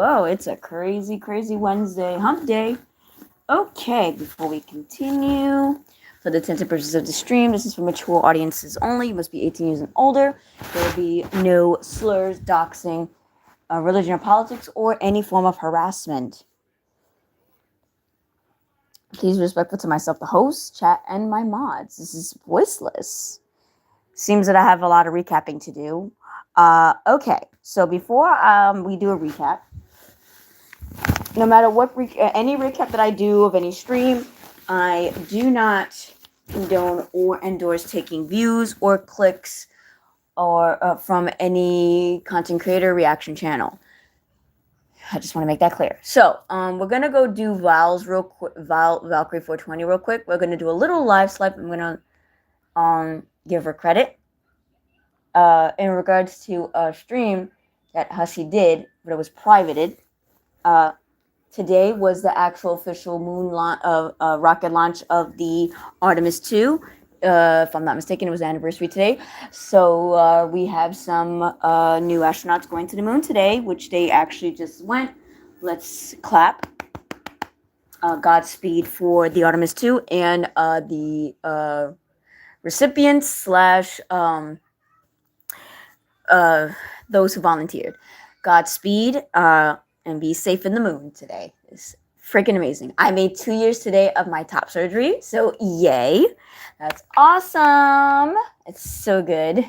whoa, it's a crazy, crazy Wednesday, hump day. Okay, before we continue, for the intents and purposes of the stream, this is for mature audiences only. You must be 18 years and older. There will be no slurs, doxing, religion or politics, or any form of harassment. Please be respectful to myself, the host, chat, and my mods. This is voiceless. Seems that I have a lot of recapping to do. Okay, so before we do a recap, no matter what any recap that I do of any stream, I do not condone or endorse taking views or clicks or from any content creator reaction channel. I just want to make that clear. So we're gonna go do Val's real quick, Valkyrie 420 real quick. We're gonna do a little live swipe. I'm gonna give her credit in regards to a stream that Hussey did, but it was privated. Today was the actual official rocket launch of the Artemis 2. If I'm not mistaken, it was the anniversary today. So we have some new astronauts going to the moon today, which they actually just went. Let's clap. Godspeed for the Artemis 2 and the recipients slash those who volunteered. Godspeed and be safe in the moon today. It's freaking amazing. I made 2 years today of my top surgery, so yay. That's awesome. It's so good.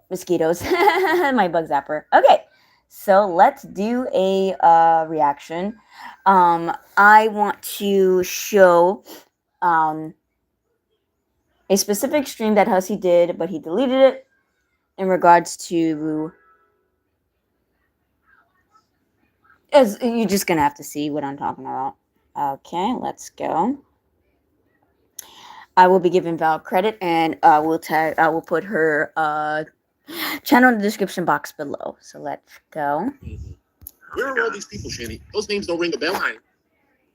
Mosquitoes. My bug zapper. Okay, so let's do a reaction. I want to show a specific stream that Hussey did, but he deleted it in regards to... As you're just gonna have to see what I'm talking about. Okay, let's go. I will be giving Val credit, and I will put her channel in the description box below. So let's go. Where are all these people, Shanny? Those names don't ring a bell.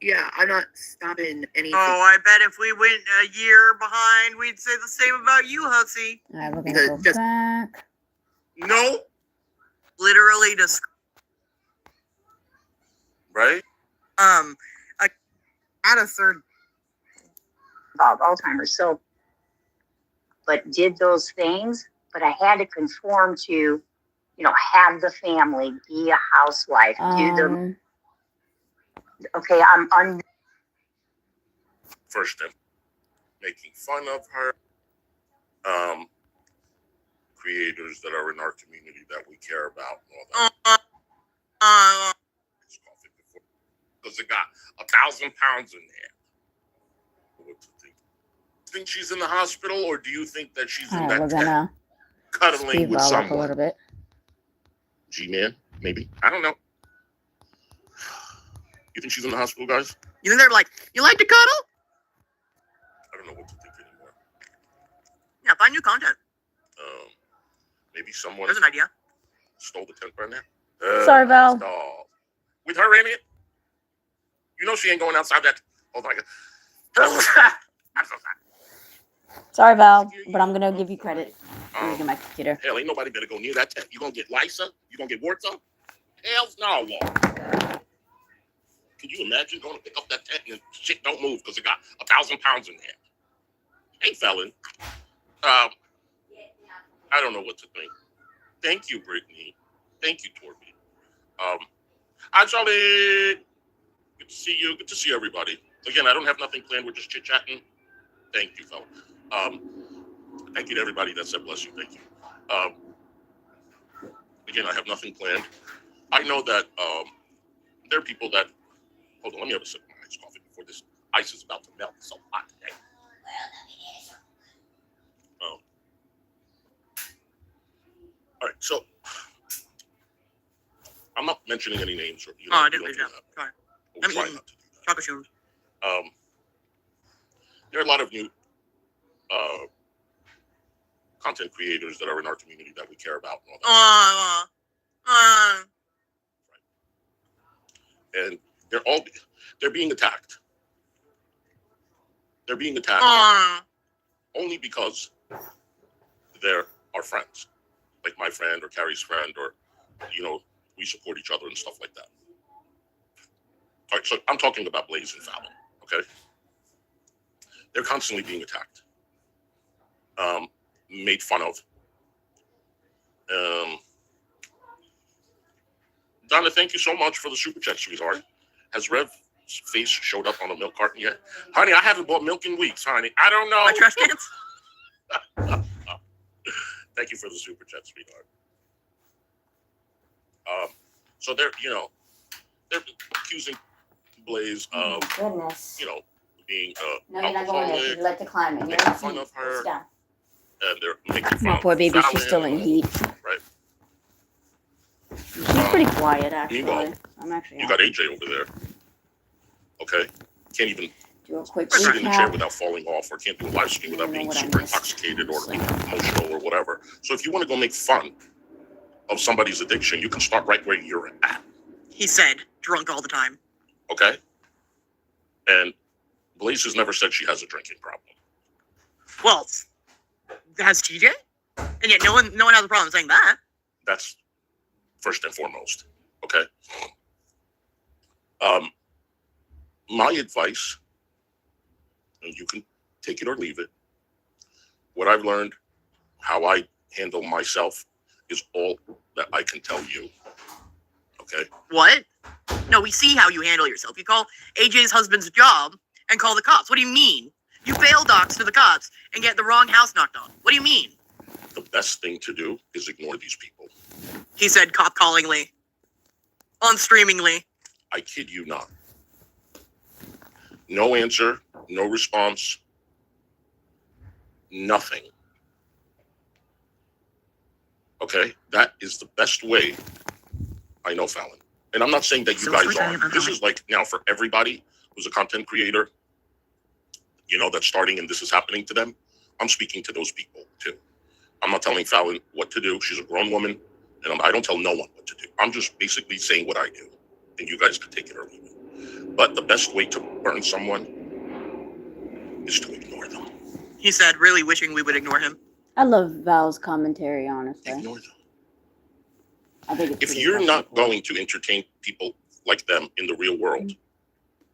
Yeah, I'm not stopping anything. Oh, I bet if we went a year behind, we'd say the same about you, Hussey. All right, we're gonna go back. No. Literally just... Right? I had a third About Alzheimer's, so, but did those things, but I had to conform to, have the family, be a housewife, do the... Okay, I'm First step, making fun of her. Creators that are in our community that we care about and all that. Because it got 1,000 pounds in there. What do you think? Think she's in the hospital, or do you think that she's in that tent cuddling with someone? A little bit. G-Man, maybe. I don't know. You think she's in the hospital, guys? You think they're like, you like to cuddle? I don't know what to think anymore. Yeah, find new content. Maybe someone... There's an idea. Stole the tent right now. Sorry, Val. With her in it? You know she ain't going outside that... Oh, my God. I'm so sorry. Sorry, Val, but I'm going to give you credit. I'm using my computer. Hell, ain't nobody better go near that tent. You going to get lice up? You going to get warts up? Hell no. Can you imagine going to pick up that tent and shit don't move because it got 1,000 pounds in there? Hey, felon. I don't know what to think. Thank you, Brittany. Thank you, Torby. Hi, Charlie. Good to see you. Good to see everybody. Again, I don't have nothing planned. We're just chit-chatting. Thank you, fella. Thank you to everybody that said bless you. Thank you. Again, I have nothing planned. I know that there are people that... Hold on, let me have a sip of my iced coffee before this ice is about to melt. It's so hot today. All right, so I'm not mentioning any names. Or, I didn't leave that. Sorry. We'll try not to do that. Chocolate sugars. There are a lot of new content creators that are in our community that we care about and all that. Right. And they're being attacked. They're being attacked only because they're our friends. Like my friend or Carrie's friend or, we support each other and stuff like that. All right, so I'm talking about Blaze and Fallon, okay? They're constantly being attacked, made fun of. Donna, thank you so much for the super chat, sweetheart. Has Rev's face showed up on a milk carton yet? Honey, I haven't bought milk in weeks, honey. I don't know. My trash cans. Thank you for the super chat, sweetheart. So they're accusing Blaze of, Goodness. being No, you're not going there. alcoholic, You like to climb it. You're making in fun heat. of her, Sit down. and they're making fun My of poor baby, Fallon, she's still in heat. Right. She's pretty quiet, actually. Meanwhile, I'm actually You got AJ over there. Okay. Can't even do a quick sit in the chair recap. without falling off, or can't do a live stream without I don't know being what I super missed. intoxicated or emotional or whatever. So if you want to go make fun of somebody's addiction, you can start right where you're at. He said, drunk all the time. Okay? And Blaze has never said she has a drinking problem. Well, has TJ? And yet no one has a problem saying that. That's first and foremost. Okay? My advice, and you can take it or leave it, what I've learned, how I handle myself, is all that I can tell you. Okay? What? No, we see how you handle yourself. You call AJ's husband's job and call the cops. What do you mean? You bail docs to the cops and get the wrong house knocked on. What do you mean? The best thing to do is ignore these people. He said cop callingly. Unstreamingly. I kid you not. No answer, no response, nothing. Okay? That is the best way I know Fallon. And I'm not saying that you So guys we're talking are. about This Fallon. is like now for everybody who's a content creator, that's starting and this is happening to them. I'm speaking to those people too. I'm not telling Fallon what to do. She's a grown woman, and I don't tell no one what to do. I'm just basically saying what I do, and you guys can take it or leave it. But the best way to burn someone is to ignore them. He said, really wishing we would ignore him. I love Val's commentary, honestly. Ignore them. I think it's If pretty you're not practical. going to entertain people like them in the real world,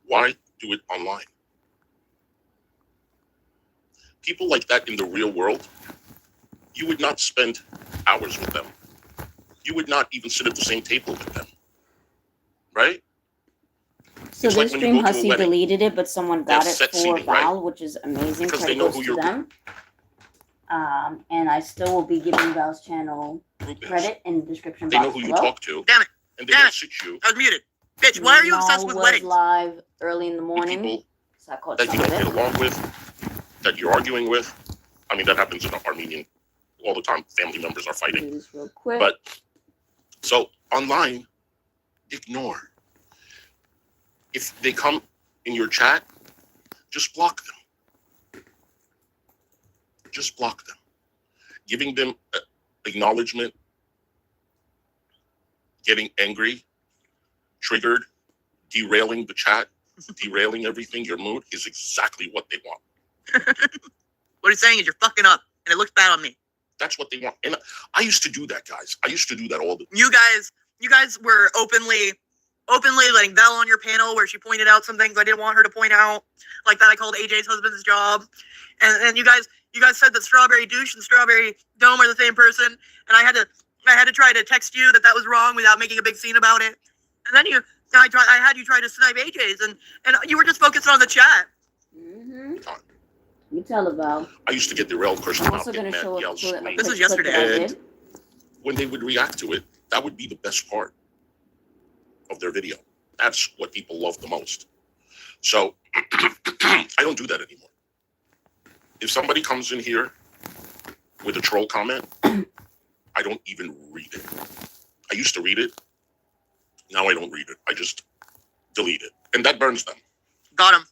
why do it online? People like that in the real world, you would not spend hours with them. You would not even sit at the same table with them. Right? So It's like this when you stream, go to a Hussy wedding. deleted it, but someone They have got it set for seating, Val, right? which is amazing. Because Credit they know goes who to your them. And I still will be giving Val's channel group is. credit in the description They box know who you below. talk to. Damn it. And they Damn will it. sit you. I was muted. Bitch, why are you obsessed with was weddings? live early in the with morning, people so I caught that you some don't of get it. along with, that you're arguing with. I mean, that happens in Armenian all the time. Family members are fighting. Do this real quick. But so online, ignore. If they come in your chat, just block them. Just block them. Giving them acknowledgement, getting angry, triggered, derailing the chat, derailing everything, your mood is exactly what they want. What he's saying is you're fucking up, and it looks bad on me. That's what they want. And I used to do that, guys. I used to do that all the time. You guys were openly letting Val on your panel where she pointed out some things I didn't want her to point out, like that I called AJ's husband's job, and you guys said that Strawberry Douche and Strawberry Dome are the same person, and I had to try to text you that was wrong without making a big scene about it, and then I had you try to snipe AJ's, and you were just focused on the chat. Mm-hmm. You tell her, Val. I used to get derailed, curse I'm them out, also get going to mad, show yell, a clip. scream. This was yesterday. And when they would react to it, that would be the best part of their video. That's what people love the most. So I don't do that anymore. If somebody comes in here with a troll comment, I don't even read it. I used to read it. Now I don't read it. I just delete it. And that burns them. Got him.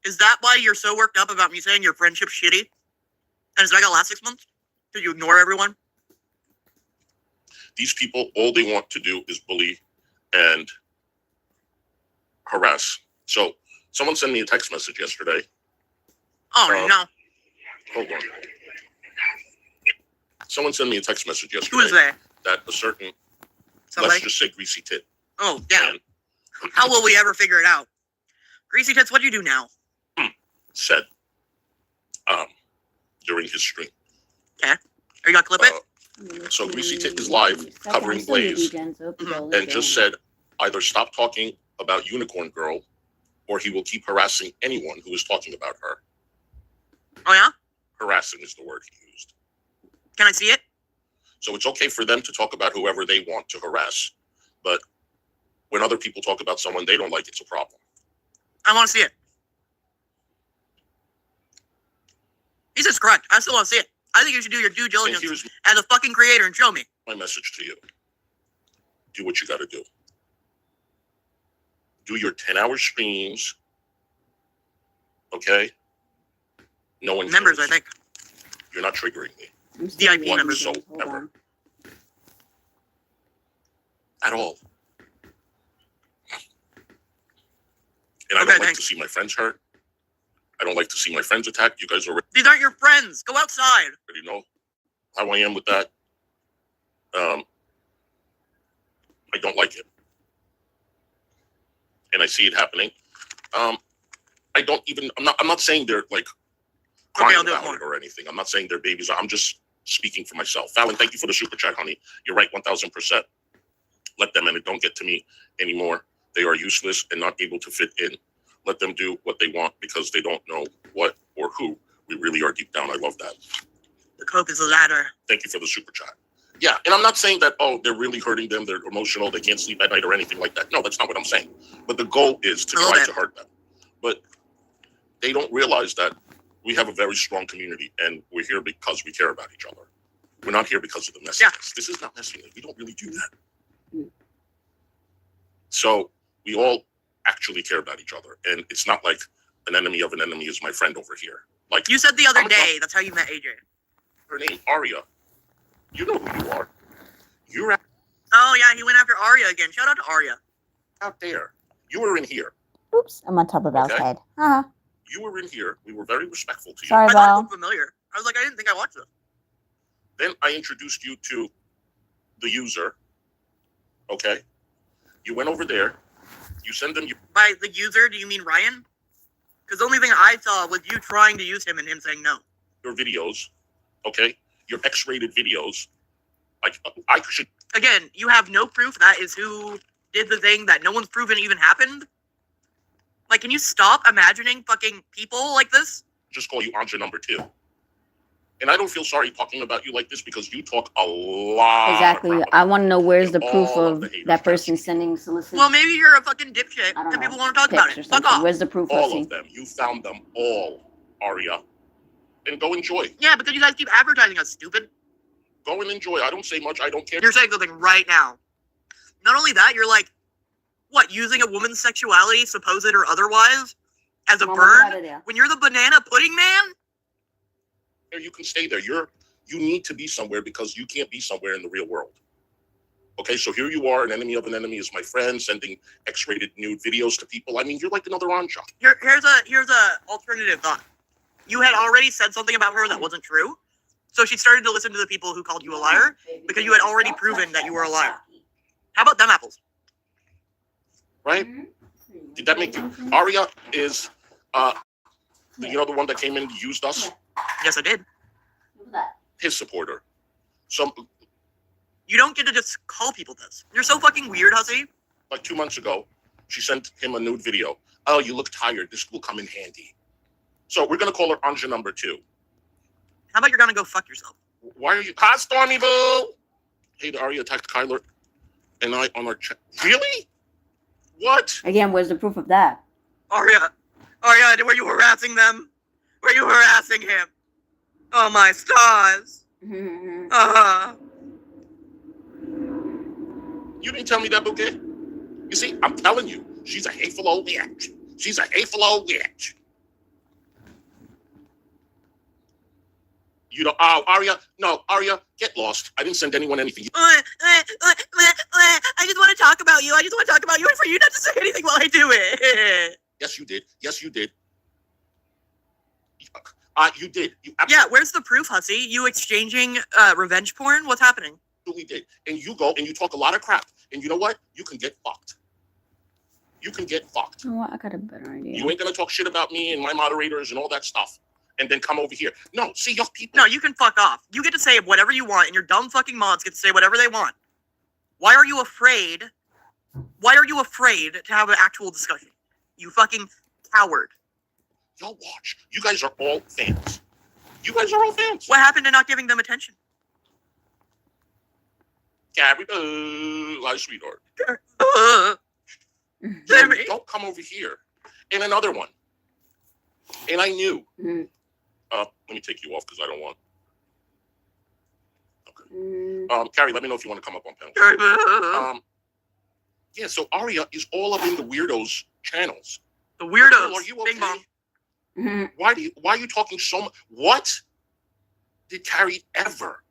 Is that why you're so worked up about me saying your friendship's shitty? And is that gonna last 6 months? Did you ignore everyone? These people, all they want to do is bully and harass. So someone sent me a text message yesterday. Oh no. Hold on. Someone sent me a text message Who yesterday is they? that a certain Somebody? Let's just say Greasy Tit. Oh, yeah. And How will we ever figure it out? Greasy Tits, what do you do now? said during his stream. Are you gonna clip it? So Greasy Tit is live covering Blaze and just said either stop talking about Unicorn Girl or he will keep harassing anyone who is talking about her. Oh, yeah? Harassing is the word he used. Can I see it? So it's okay for them to talk about whoever they want to harass. But when other people talk about someone they don't like, it's a problem. I want to see it. He says correct. I still want to see it. I think you should do your due And diligence here's as a fucking creator and show me. my message to you. Do what you got to do. Do your 10-hour streams. Okay? No one Members, cares. I think. You're not triggering me VIP members. whatsoever. At all. And I Okay, don't like thanks. to see my friends hurt. I don't like to see my friends attacked. You guys already These aren't your friends. Go outside. know how I am with that. I don't like it. And I see it happening. I don't even, I'm not saying they're like crying I'll do it about it or anything. I'm not saying they're babies. I'm just speaking for myself. Fallon, thank you for the super chat, honey. You're right, 1000%. Let them in. It don't get to me anymore. They are useless and not able to fit in. Let them do what they want because they don't know what or who we really are deep down. I love that. The coke is a ladder. Thank you for the super chat. Yeah, and I'm not saying that, oh, they're really hurting them, they're emotional, they can't sleep at night or anything like that. No, that's not what I'm saying. But the goal is to try to hurt them. But they don't realize that we have a very strong community and we're here because we care about each other. We're not here because of the messiness. Yeah. This is not messiness. We don't really do that. So we all actually care about each other. And it's not like an enemy of an enemy is my friend over here. Like You said the other I'm- day, that's how you met AJ. her name, Arya. You know who you are. You're Oh, yeah, he went after Arya again. Shout out to Arya. out there. You were in here. Oops, I'm on top of Val's Okay. head. Haha. You were in here. We were very respectful to you. Sorry, I thought it Val. looked familiar. I was like, I didn't think I watched this. Then I introduced you to the user. Okay. You went over there. You send them By the user, do you mean Ryan? Because the only thing I saw was you trying to use him and him saying no. your videos. Okay. Your X-rated videos. Like I should Again, you have no proof that is who did the thing that no one's proven even happened. Like, can you stop imagining fucking people like this? just call you Anja number 2. And I don't feel sorry talking about you like this because you talk a lot. Exactly. About I want to know where's the And proof all of of the haters that got person you. sending solicit Well, maybe you're a fucking dipshit I don't and know, people want to talk about pics or it. Fuck something. off. Where's the proof, all Hussy? of them. You found them all, Arya. And go enjoy. Yeah, because you guys keep advertising us, stupid. Go and enjoy. I don't say much. I don't care. You're saying something right now. Not only that, you're like, what, using a woman's sexuality, supposed or otherwise, as a burn? When you're the banana pudding man? You can stay there. You need to be somewhere because you can't be somewhere in the real world. Okay, so here you are, an enemy of an enemy is my friend, sending X-rated nude videos to people. I mean, you're like another Anja. Here's a alternative thought. You had already said something about her that wasn't true, so she started to listen to the people who called you a liar because you had already proven that you were a liar. How about them apples? Right? Did that make you? Arya is, you know, the one that came in and used us? Yes, I did. His supporter. Some, You don't get to just call people this. You're so fucking weird, Hussy. like 2 months ago, she sent him a nude video. Oh, you look tired. This will come in handy. So we're going to call her Anja number 2. How about you're gonna go fuck yourself? Why are you? Hi, Stormy Boo! Hey, the Arya attacked Kyler and I on our chat. Really? What? Again, where's the proof of that? Arya, were you harassing them? Were you harassing him? Oh my stars. Uh-huh. You didn't tell me that, Bouquet. You see, I'm telling you, she's a hateful old bitch. She's a hateful old bitch. You know, oh, Arya, no, Arya, get lost. I didn't send anyone anything. I just want to talk about you. I just want to talk about you and for you not to say anything while I do it. Yes, you did. Yes, you did. You did. You Yeah, where's the proof, Hussy? You exchanging revenge porn? What's happening? absolutely did. And you go and you talk a lot of crap. And you know what? You can get fucked. You can get fucked. You know what? I got a better idea. You ain't gonna talk shit about me and my moderators and all that stuff, and then come over here. No, see, y'all people. No, you can fuck off. You get to say whatever you want, and your dumb fucking mods get to say whatever they want. Why are you afraid? Why are you afraid to have an actual discussion? You fucking coward. Y'all watch. You guys are all fans. You guys are all fans. What happened to not giving them attention? Gabby, my sweetheart. Jimmy. Don't come over here. And another one. And I knew. Mhm. Let me take you off because I don't want. Okay. Carrie, let me know if you want to come up on panel. Yeah, so Aria is all up in the weirdos channels. The weirdos. Are you Bing okay? bong. Mhm. Why are you talking so much? What did Carrie ever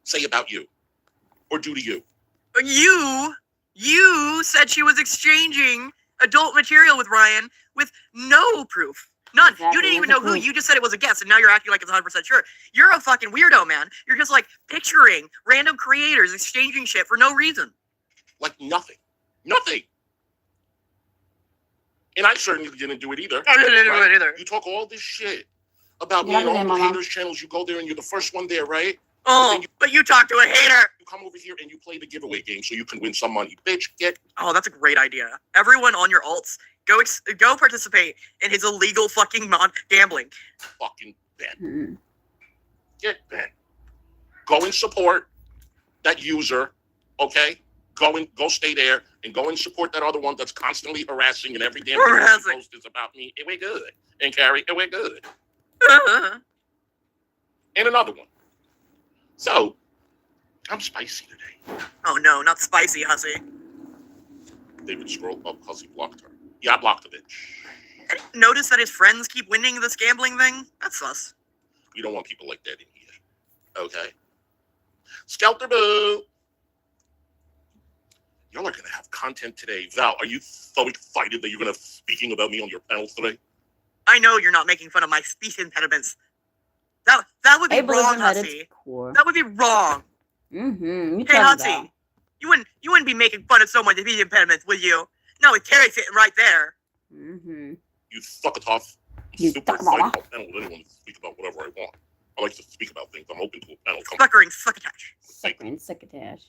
say about you or do to you? You said she was exchanging adult material with Ryan with no proof. None. Exactly, You didn't even what's know the who. proof? You just said it was a guess, and now you're acting like it's 100% sure. You're a fucking weirdo, man. You're just like picturing random creators exchanging shit for no reason. Like nothing. Nothing. And I certainly didn't do it either. I didn't do Right? it either. You talk all this shit about me Yeah, and all the Mama. haters channels. You go there and you're the first one there, right? Oh, but you talk to a hater. You come over here and you play the giveaway game so you can win some money. Bitch, get Oh, that's a great idea. Everyone on your alts, go participate in his illegal fucking gambling. fucking bent. Mhm. Get bent. Go and support that user, okay? Go stay there and go and support that other one that's constantly harassing and every damn thing that Harassing. she posts is about me. And we're good. And Carrie, and we're good. And another one. So, I'm spicy today. Oh no, not spicy, hussy. David scroll up because he blocked her. Yeah, I blocked the bitch. Notice that his friends keep winning this gambling thing? That's sus. We don't want people like that in here. Okay? Skelter Boo! Y'all are gonna have content today. Val, are you so excited that you're gonna speaking about me on your panels today? I know you're not making fun of my speech impediments. That would be I believe wrong, in that Hussy. it's poor. That would be wrong. Mm-hmm. You Hey, tell me Hussy, you wouldn't be making fun of someone's speech impediments, would you? No, with Carrie sitting right there. Mm-hmm. You suck it off. I'm You super suck it excited off. about panel with anyone to speak about whatever I want. I like to speak about things. I'm open to a panel. Come Suckering succotash. Suckering succotash.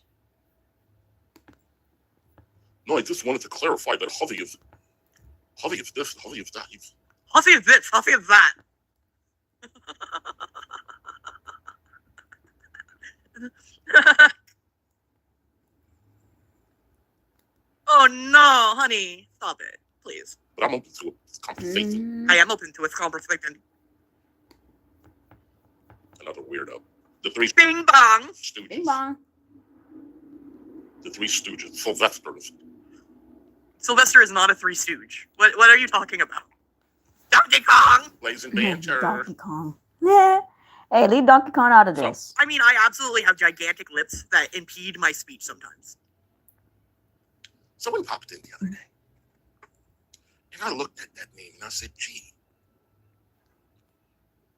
No, I just wanted to clarify that Hovey is this, Hovey is that. Hussy is this, Hussy is that. Oh no, honey. Stop it, please. But I'm open to a conversation. Mm. I am open to a conversation. Another weirdo. The three Bing bong. stooges. Bing bong. The three stooges. Sylvester's. Sylvester is not a Three Stooge. What are you talking about? Donkey Kong! Lays and banter. Donkey Kong. Yeah. Hey, leave Donkey Kong out of So- this. I mean, I absolutely have gigantic lips that impede my speech sometimes. Someone popped in the other day. And I looked at that name and I said, gee,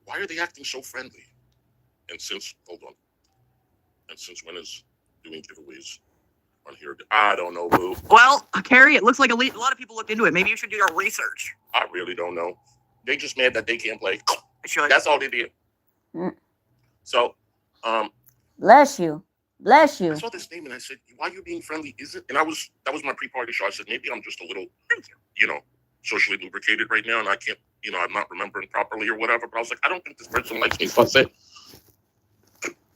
why are they acting so friendly? And since when is doing giveaways on here? I don't know, Lou. Well, Carrie, it looks like a lot of people looked into it. Maybe you should do your research. I really don't know. They just mad that they can't play. I should. That's all they did. Mm. So, Bless you. Bless you. I saw this name and I said, why are you being friendly? Is it? And that was my pre-party show. I said, maybe I'm just a little, Thank you. socially lubricated right now and I can't, I'm not remembering properly or whatever. But I was like, I don't think this person likes me. So I said,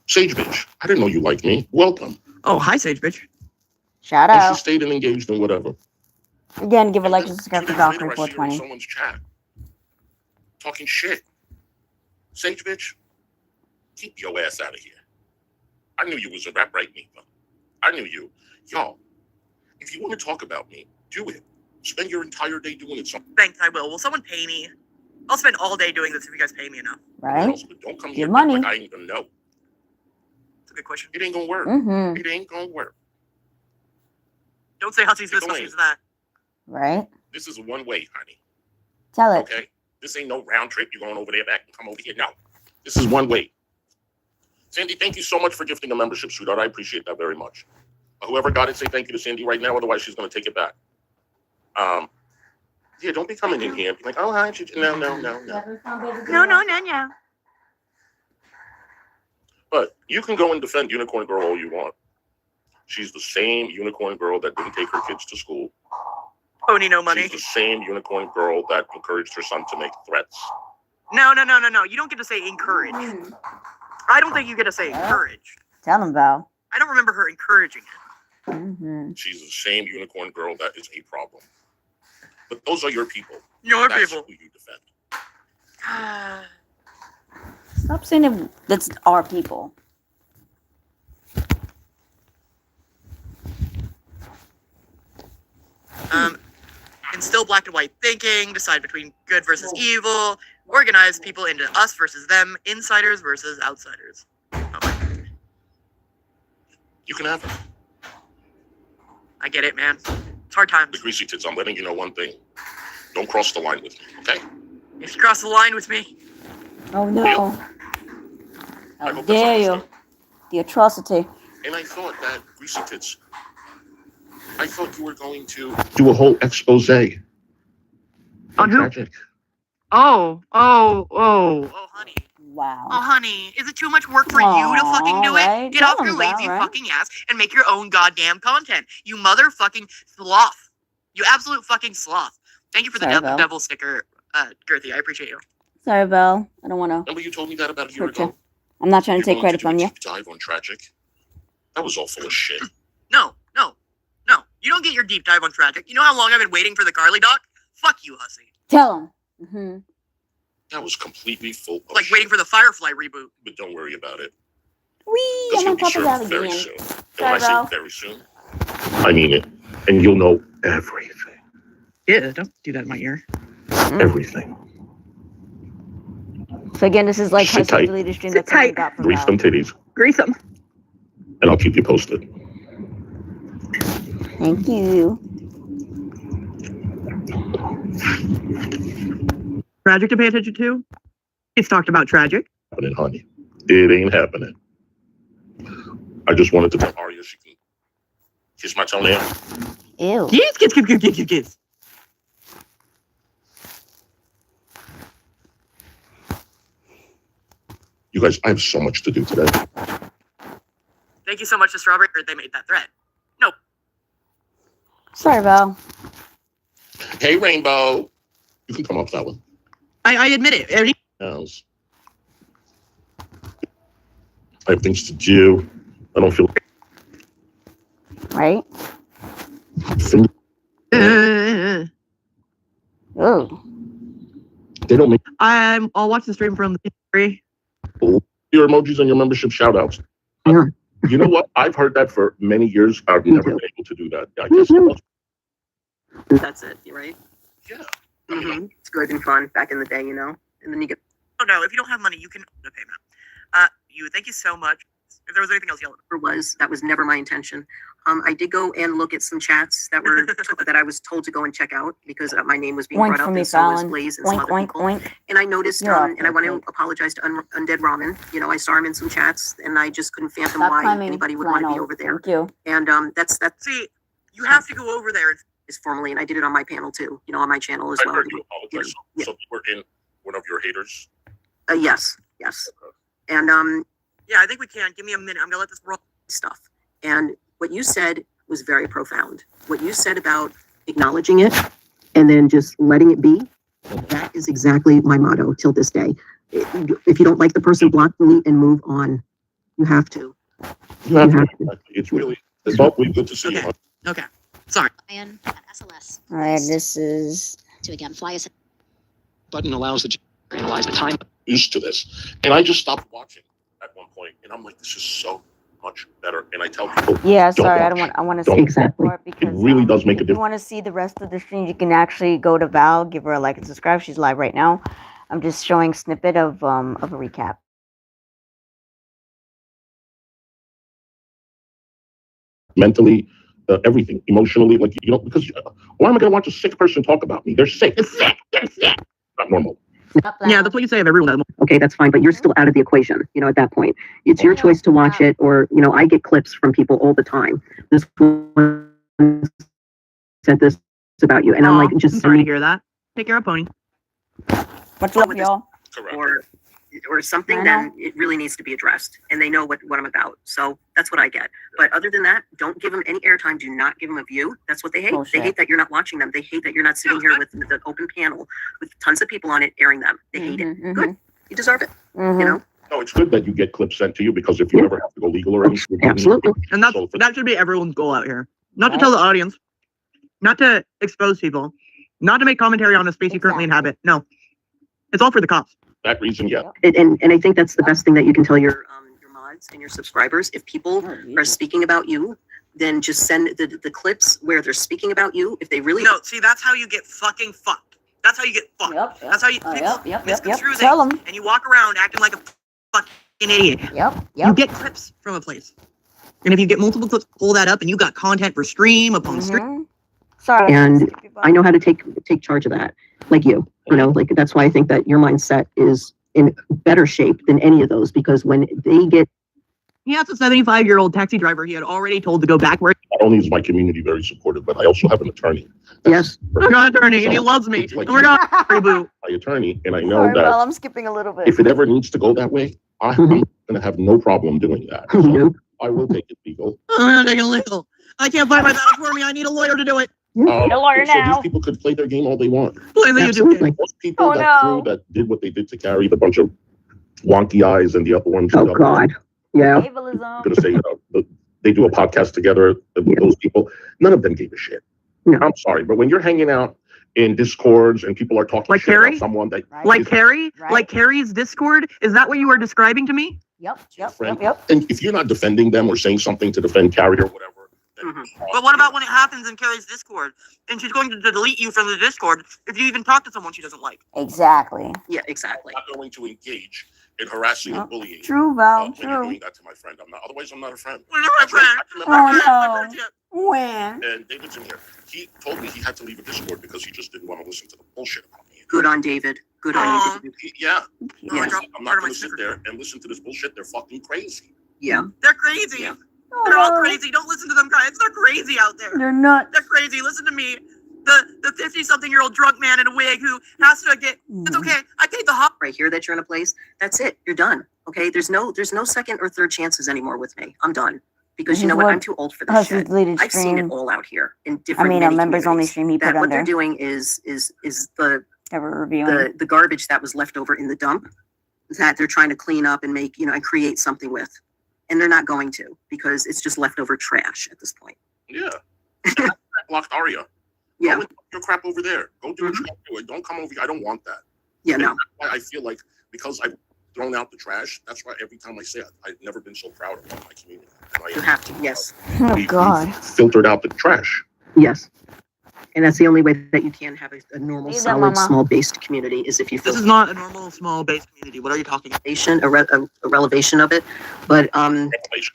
Sage bitch, I didn't know you liked me. Welcome. Oh, hi, Sage bitch. Shout And she out. stayed and engaged and whatever. Again, give a like and And subscribe to 2 days later, Valkyrie I see her in 420. someone's chat talking shit. Sage bitch, keep your ass out of here. I knew you was a rap right me, I knew you. Y'all, if you want to talk about me, do it. Spend your entire day doing it somewhere Thanks, I will. Will someone pay me? I'll spend all day doing this if you guys pay me enough. Right? else, but don't come Your here money. like I ain't gonna know. It's a good question. It ain't gonna work. Mm-hmm. It ain't gonna work. Don't say Hussy's this, It's Hussy's that. Right? This is one way, honey. Tell it. Okay? This ain't no round trip. You're going over there, back, and come over here. No. This is one way. Sandy, thank you so much for gifting a membership, sweetheart. I appreciate that very much. Whoever got it, say thank you to Sandy right now. Otherwise, she's going to take it back. Yeah, don't be coming in here and be like, oh, hi. No. No. But you can go and defend Unicorn Girl all you want. She's the same Unicorn Girl that didn't take her kids to school. Pony no money. She's the same Unicorn Girl that encouraged her son to make threats. No. You don't get to say encourage. I don't think you get to say encourage. Tell him, Val. I don't remember her encouraging it. Mm-hmm. She's the same Unicorn Girl that is a problem. But those are your people. Your That's people. who you defend. Stop saying it. That's our people. Instill black and white thinking, decide between good versus evil, organize people into us versus them, insiders versus outsiders. Oh, You can have it. I get it, man. It's hard times. The greasy tits, I'm letting you know one thing. Don't cross the line with me, okay? If you cross the line with me, Oh no! I How hope that's dare you? understood. The atrocity. And I thought that, greasy tits, I thought you were going to do a whole expose on who? Tragic. Oh, honey. Wow. Oh, honey, is it too much work for you to fucking do it? Alright, Get off tell your him that, lazy right? fucking ass and make your own goddamn content. You motherfucking sloth. You absolute fucking sloth. Thank you for the Sorry, Val. devil sticker, Girthy. I appreciate you. Sorry, Belle. I don't want to. Remember you told me that about a year Hurt you. ago? I'm not trying to take You're going credit do a from you. deep dive on Tragic? That was all full of shit. No. You don't get your deep dive on Tragic. You know how long I've been waiting for the Carly doc? Fuck you, hussy. Tell him. Mm-hmm. That was completely full of Like shit. waiting for the Firefly reboot. But don't worry about it. Wee! Because I'm on you'll be top of served that very again. soon. And when Sorry, I say Val. very soon, I mean it. And you'll know everything. Yeah, don't do that in my ear. Everything. So again, this is like high Sit school tight. deleted stream Sit that someone tight. got from Grease Val. them titties. Grease them. And I'll keep you posted. Thank you. Tragic to pay attention to? It's talked about Tragic. Happening, honey. It ain't happening. I just wanted to tell Arya she can kiss my toenail. Ew. Kiss. You guys, I have so much to do today. Thank you so much to Strawberry. They made that threat. Nope. Sorry, Val. Hey, Rainbow. You can come up that one. I admit it. Else. I have things to do. I don't feel Right? Oh. they don't make I'll watch the stream from the free. your emojis and your membership shout outs. Yeah. You know what? I've heard that for many years. I've Me never too. been able to do that. I guess That's it, right? yeah. Mm-hmm. It's good and fun back in the day, you know? And then you get. Oh, no. If you don't have money, you can own a payment. Thank you so much. If there was anything else, yell. That was never my intention. I did go and look at some chats that were that I was told to go and check out because my name was being Oink brought for up me, and so was Fallon. Blaze and some Oink, other oink, people. oink. And I noticed, You're and I want to welcome. apologize to Undead Ramen. You know, I saw him in some chats, and I just couldn't fathom Stop why climbing. anybody would want to be Flannel. over there. Thank you. And that's see, you have to go over there. Is formally, and I did it on my panel too. You know, on my channel as I well. heard you apologize. Yeah. So you were in one of your haters. Yes. And yeah, I think we can. Give me a minute. I'm gonna let this roll stuff. And what you said was very profound. What you said about acknowledging it and then just letting it be, that is exactly my motto till this day. If you don't like the person, block, delete, and move on. You have to. You have You to. have to. It's really, it's awfully good to see you. Okay. Okay. Sorry. Ryan at SLS. All right, this is. To again fly us. Button allows the to analyze the time. Used to this. And I just stopped watching at one point. And I'm like, this is so much better. And I tell people, Yeah, Don't sorry, I watch. don't want. I want to Don't. see Exactly. more because it really does make a If you difference. want to see the rest of the stream, you can actually go to Val, give her a like and subscribe. She's live right now. I'm just showing snippet of a recap. Mentally, everything, emotionally, because why am I going to watch a sick person talk about me? They're sick. They're sick. Not normal. Not Yeah, loud. that's what you say of everyone. Okay, that's fine, but you're still out of the equation, at that point. It's your Yeah. choice to watch it, or, I get clips from people all the time. This one said this about you, and I'm like, I'm just sorry to hear that. Take care of Pony. Much love, with this- y'all. Correct. or something, I then it really needs to be addressed, and they know what I'm about. So that's what I get. But other than that, don't give them any airtime. Do not give them a view. That's what they hate. Bullshit. They hate that you're not watching them. They hate that you're not sitting here with the open panel with tons of people on it airing them. They hate it. Good. You deserve it. Mhm. No, it's good that you get clips sent to you because if you ever have to go legal or anything, Absolutely. And that So for- that should be everyone's goal out here. Not to Right. tell the audience, not to expose people, not to make commentary on a space you currently Exactly. inhabit. No. It's all for the cops. that reason, yeah. And I think that's the best thing that you can tell your mods and your subscribers. If people Oh, are yeah. speaking about you, then just send the clips where they're speaking about you. If they really No, see, that's how you get fucking fucked. That's how you get fucked. Yep. That's how you Oh, people yep. misconstrue Tell things, them. and you walk around acting like a fucking idiot. Yep. You get clips from a place. And if you get multiple clips, pull that up, and you got content for stream upon stream. Mhm. Sorry. And I know how to take charge of that, like you. Like that's why I think that your mindset is in better shape than any of those, because when they get He has a 75-year-old taxi driver he had already told to go back where Not only is my community very supportive, but I also have an attorney. yes, we're not attorney, and he loves me. It's like- And we're not reboot. My attorney, and I know Sorry, that well, I'm skipping a little bit. if it ever needs to go that way, I'm Mhm. going to have no problem doing that. So nope. I will take it legal. I'm not taking legal. I can't fight my battles for me. I need a lawyer to do it. Need a lawyer so now. these people could play their game all they want. Play the YouTube Absolutely. game. Those people Oh, that no. did what they did to carry the bunch of wonky eyes and the other ones. Oh God, yeah. I'm going to say, they do a podcast together, those people, none of them gave a shit. No. I'm sorry, but when you're hanging out in Discords and people are talking Like shit Carrie? about someone that Right. Like Carrie? Right. Like Carrie's Discord? Is that what you are describing to me? Yep. friend, and if you're not defending them or saying something to defend Carrie or whatever, then, Mhm. But what about when it happens in Carrie's Discord? And she's going to delete you from the Discord if you even talk to someone she doesn't like. Exactly. Yeah, exactly. I'm not going to engage in harassing Yep. and bullying. True, Val. When you're True. doing that to my friend, otherwise I'm not a friend. We're not my friend. Oh, no. When? And David's in here. He told me he had to leave a Discord because he just didn't want to listen to the bullshit about me. Good on David. Good on Aw. you. Yeah, Yes. I'm not going to sit there and listen to this bullshit. They're fucking crazy. Yeah. They're crazy. Yeah. They're all Oh, crazy. Don't listen to them guys. They're crazy out there. They're nuts. They're crazy. Listen to me. The 50-something-year-old drunk man in a wig who has to get, it's okay. I paid the hop. Right here that you're in a place. That's it. You're done. Okay. There's no second or third chances anymore with me. I'm done. Because This you know is what? what I'm too old for this Hustlers shit. deleted I've seen it stream. all out here in I different. mean, a many members only communities. stream he put That what they're under. doing is the Ever reviewing. the garbage that was left over in the dump that they're trying to clean up and make, and create something with. And they're not going to, because it's just leftover trash at this point. Yeah. Blocked Aria. Yeah. Go and put your crap over there. Go do what you want to do. Don't come over here. I don't want that. Yeah, no. I feel like because I've thrown out the trash, that's why every time I say it, I've never been so proud of my community. And You have to. Yes. Oh, we God. filtered out the trash. Yes. And that's the only way that you can have a normal, See that, solid, Mama? small-based community is if you This feel is not a normal, small-based community. What are you talking about? a revelation of it. But Revelation.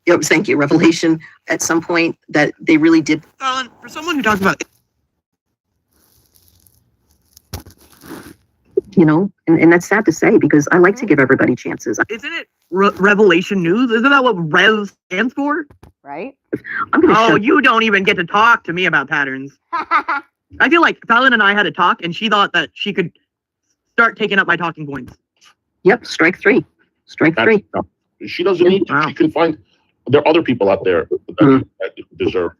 yeah, thank you, revelation at some point that they really did. Colin, for someone who talks about And that's sad to say because I like to give everybody chances. isn't it Revelation News? Isn't that what Rev stands for? Right? I'm gonna Oh, shut. you don't even get to talk to me about patterns. I feel like Fallon and I had a talk, and she thought that she could start taking up my talking points. Yep, strike three. Strike three. No, she doesn't need to. Wow. She can find. There are other people out there that deserve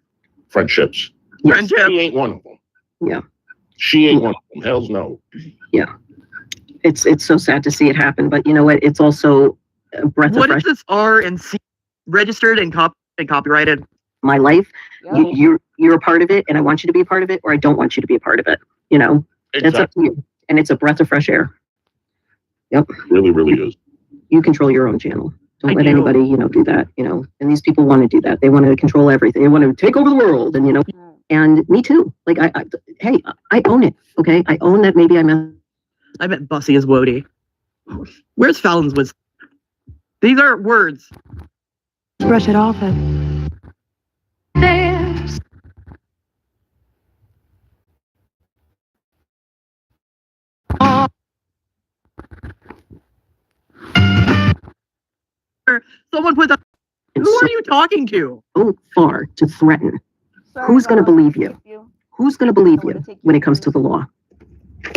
friendships. Friendship. She ain't one of them. Yeah. She ain't one of them. Hell's no. It's so sad to see it happen, but you know what? It's also a breath of What fresh. is this R and C registered and copyrighted? My life. Yep. You're a part of it, and I want you to be a part of it, or I don't want you to be a part of it. It's up to you, and it's a breath of fresh air. Yep. It really, really is. You control your own channel. Don't I let do. anybody, do that, and these people want to do that. They want to control everything. They want to take over the world. And me too. Like, hey, I own it. Okay. I own that. Maybe I bet Bussy is Wody. Where's Fallon's wisdom? These are words. Brush it off. There's Someone put that. and Who are you talking to? so far to threaten. Sorry, Who's gonna Mama, believe you? Who's going to believe you when it comes to the law?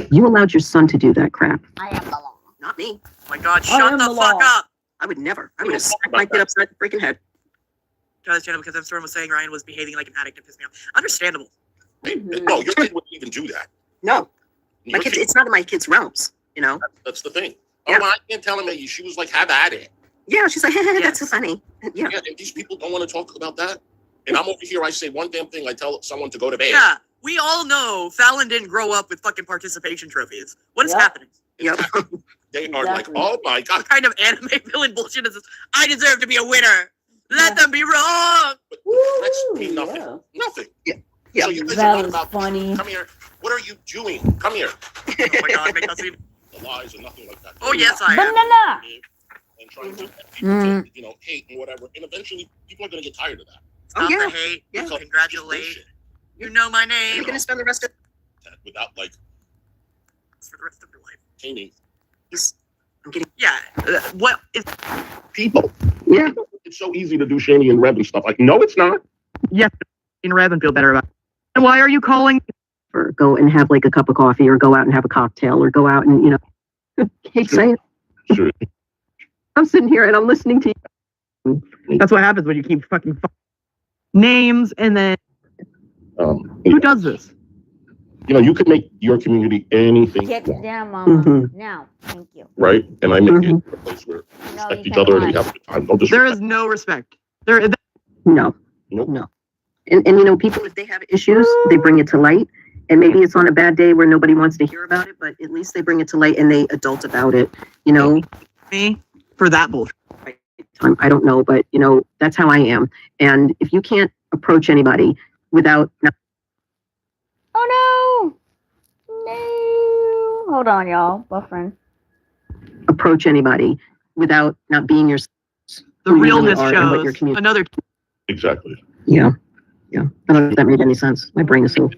You allowed your son to do that crap. I am the law. Not me. Oh my God, I shut am the the fuck law. up. I would never. I We would have don't smacked talk my about kid that. upside the freaking head. Guys, Jenna, because Storm was saying Ryan was behaving like an addict and pissed me off. Understandable. Hey, Mhm. no, your kid wouldn't even do that. No, my Your kid. kid- It's not in my kid's realms. You know. That's the thing. Yeah. Oh, I can't tell him that she was like, have at it. Yeah, she's like, that's Yes. so funny. Yeah. Yeah, and these people don't want to talk about that. And I'm over here, I say one damn thing, I tell someone to go to bed. Yeah, we all know Fallon didn't grow up with fucking participation trophies. What is Yep. happening? Yep. They are like, Exactly. oh my God. What kind of anime villain bullshit is this? I deserve to be a winner. Let Yeah. them be wrong. But threats mean nothing. Yeah. Nothing. Yeah. So you guys are That not was about, funny. come here. What are you doing? Come here. Oh my God, make us even. The lies and nothing like that. Oh yes, I am. Banana. And trying to get Mhm. people to, hate and whatever. And eventually, people are going to get tired of that. Oh, Stop yeah. the hate. Yeah. Because Congratulate. it's bullshit. You know my You're name gonna spend the rest of. Without like for the rest of your life. taming I'm getting. Yeah. What is? people. Yeah. It's so easy to do Shani and Reb and stuff. Like, no, it's not. Yes, in Rev and feel better about. And why are you calling? Or go and have like a cup of coffee, or go out and have a cocktail, or go out and hate saying. Sure. I'm sitting here and I'm listening to you. That's what happens when you keep fucking names and then who does this? You could make your community anything Get you want, down, Mama. Mhm. Now. Thank you. right? And I make it Mhm. a place where we No, respect you each other and we cannot. have a good time. Don't There disrespect. is no respect. There. No. Nope. No. And people, if they have issues, they bring it to light. And maybe it's on a bad day where nobody wants to hear about it, but at least they bring it to light and they adult about it. Me for that bullshit. I don't know, but that's how I am. And if you can't approach anybody without Oh no. No. Hold on, y'all. Buffering. approach anybody without not being your The Who you realness really are and what your shows. community- Another. Exactly. yeah. I don't know if that made any sense. My brain is so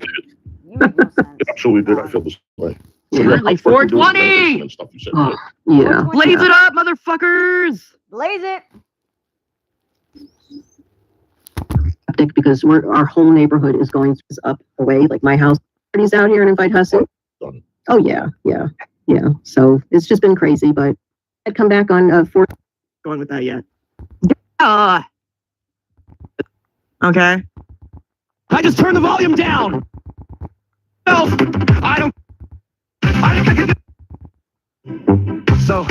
You make no sense. It absolutely did. I feel this way. Yeah. Currently 420! and stuff you said. oh, yeah. Blaze it up, motherfuckers! Blaze it. Skeptic because our whole neighborhood is up away. Like my house, parties out here and invite Hustle. Done. Oh yeah. So it's just been crazy, but I'd come back on 4. Going with that yet? Okay. I just turned the volume down. No, I don't. So.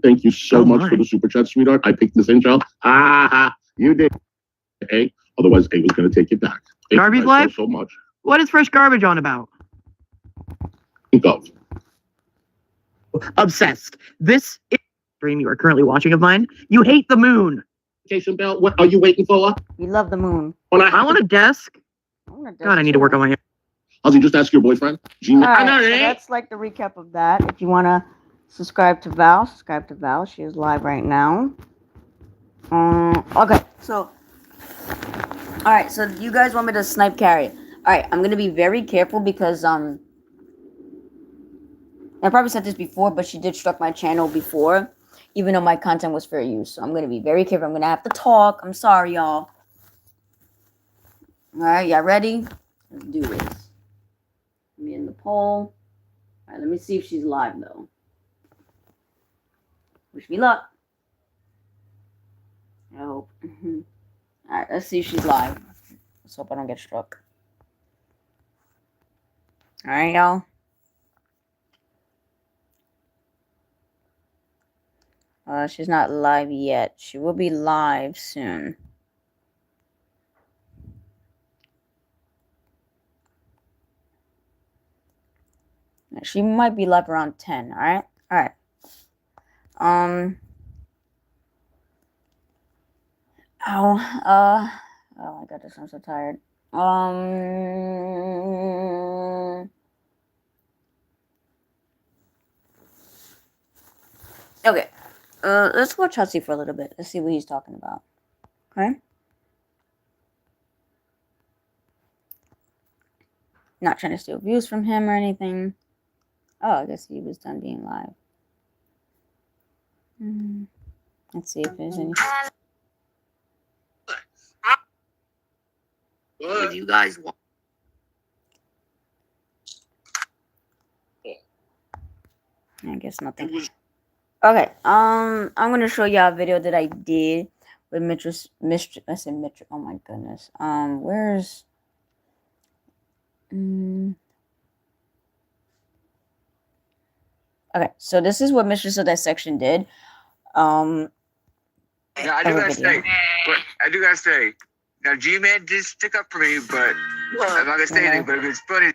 Thank you so Oh, much my. for the super chat, sweetheart. I picked this intro. You did. Okay. Otherwise, A was going to take it back. Thank you Darby's guys life? so much. What is fresh garbage on about? Think of. Obsessed. This is stream you are currently watching of mine. You hate the moon. Jason Bell, what are you waiting for? We love the moon. When I want a desk. God, I need to work on my hair. Ozzy, just ask your boyfriend. Gina. All right, know, so right? that's like the recap of that. If you want to subscribe to Val, subscribe to Val. She is live right now. Okay, so all right, so you guys want me to snipe carry? All right, I'm gonna be very careful because I probably said this before, but she did struck my channel before, even though my content was fair use. So I'm gonna be very careful. I'm gonna have to talk. I'm sorry, y'all. All right, y'all ready? Let's do this. Let me in the poll. All right, let me see if she's live though. Wish me luck. I hope. All right, let's see if she's live. Let's hope I don't get struck. All right, y'all. She's not live yet. She will be live soon. She might be live around 10, alright? Alright. Oh my god, I'm so tired. Okay. Let's watch Hutzy for a little bit. Let's see what he's talking about. Okay? Not trying to steal views from him or anything. Oh, I guess he was done being live. Let's see if there's any. If you guys want. I guess It nothing. was Okay. I'm gonna show y'all a video that I did with Mistress. I said Mistress. Oh my goodness. Where's? Okay, so this is what Mistress of Dissection did. Now I do Of a gotta video. say, now G-Man did stick up for me, but I'm not gonna say anything. But if it's funny,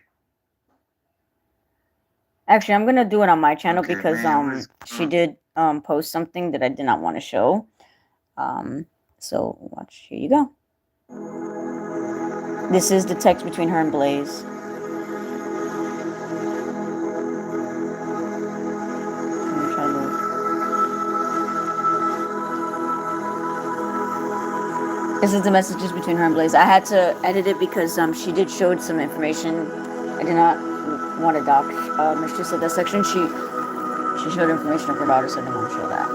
Actually, I'm gonna do it on my channel Okay, because man, she did post something that I did not want to show. So watch. Here you go. This is the text between her and Blaze. Let me try to move. This is the messages between her and Blaze. I had to edit it because she did show some information. I did not want to dox Mistress of Dissection. She showed information of her daughter, so I didn't want to show that.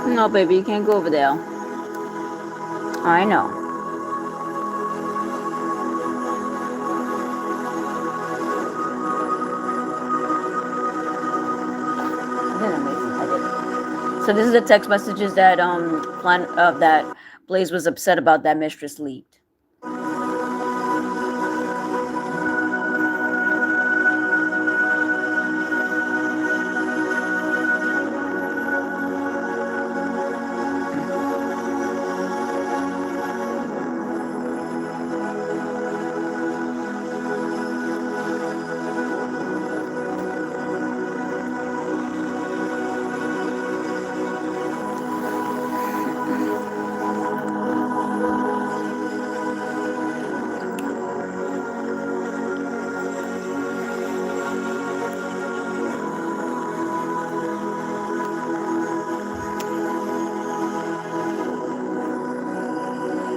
No, baby, you can't go over there. I know. So this is the text messages that that Blaze was upset about that Mistress leaked.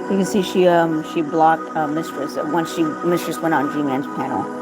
You can see she blocked Mistress once Mistress went on G-Man's panel.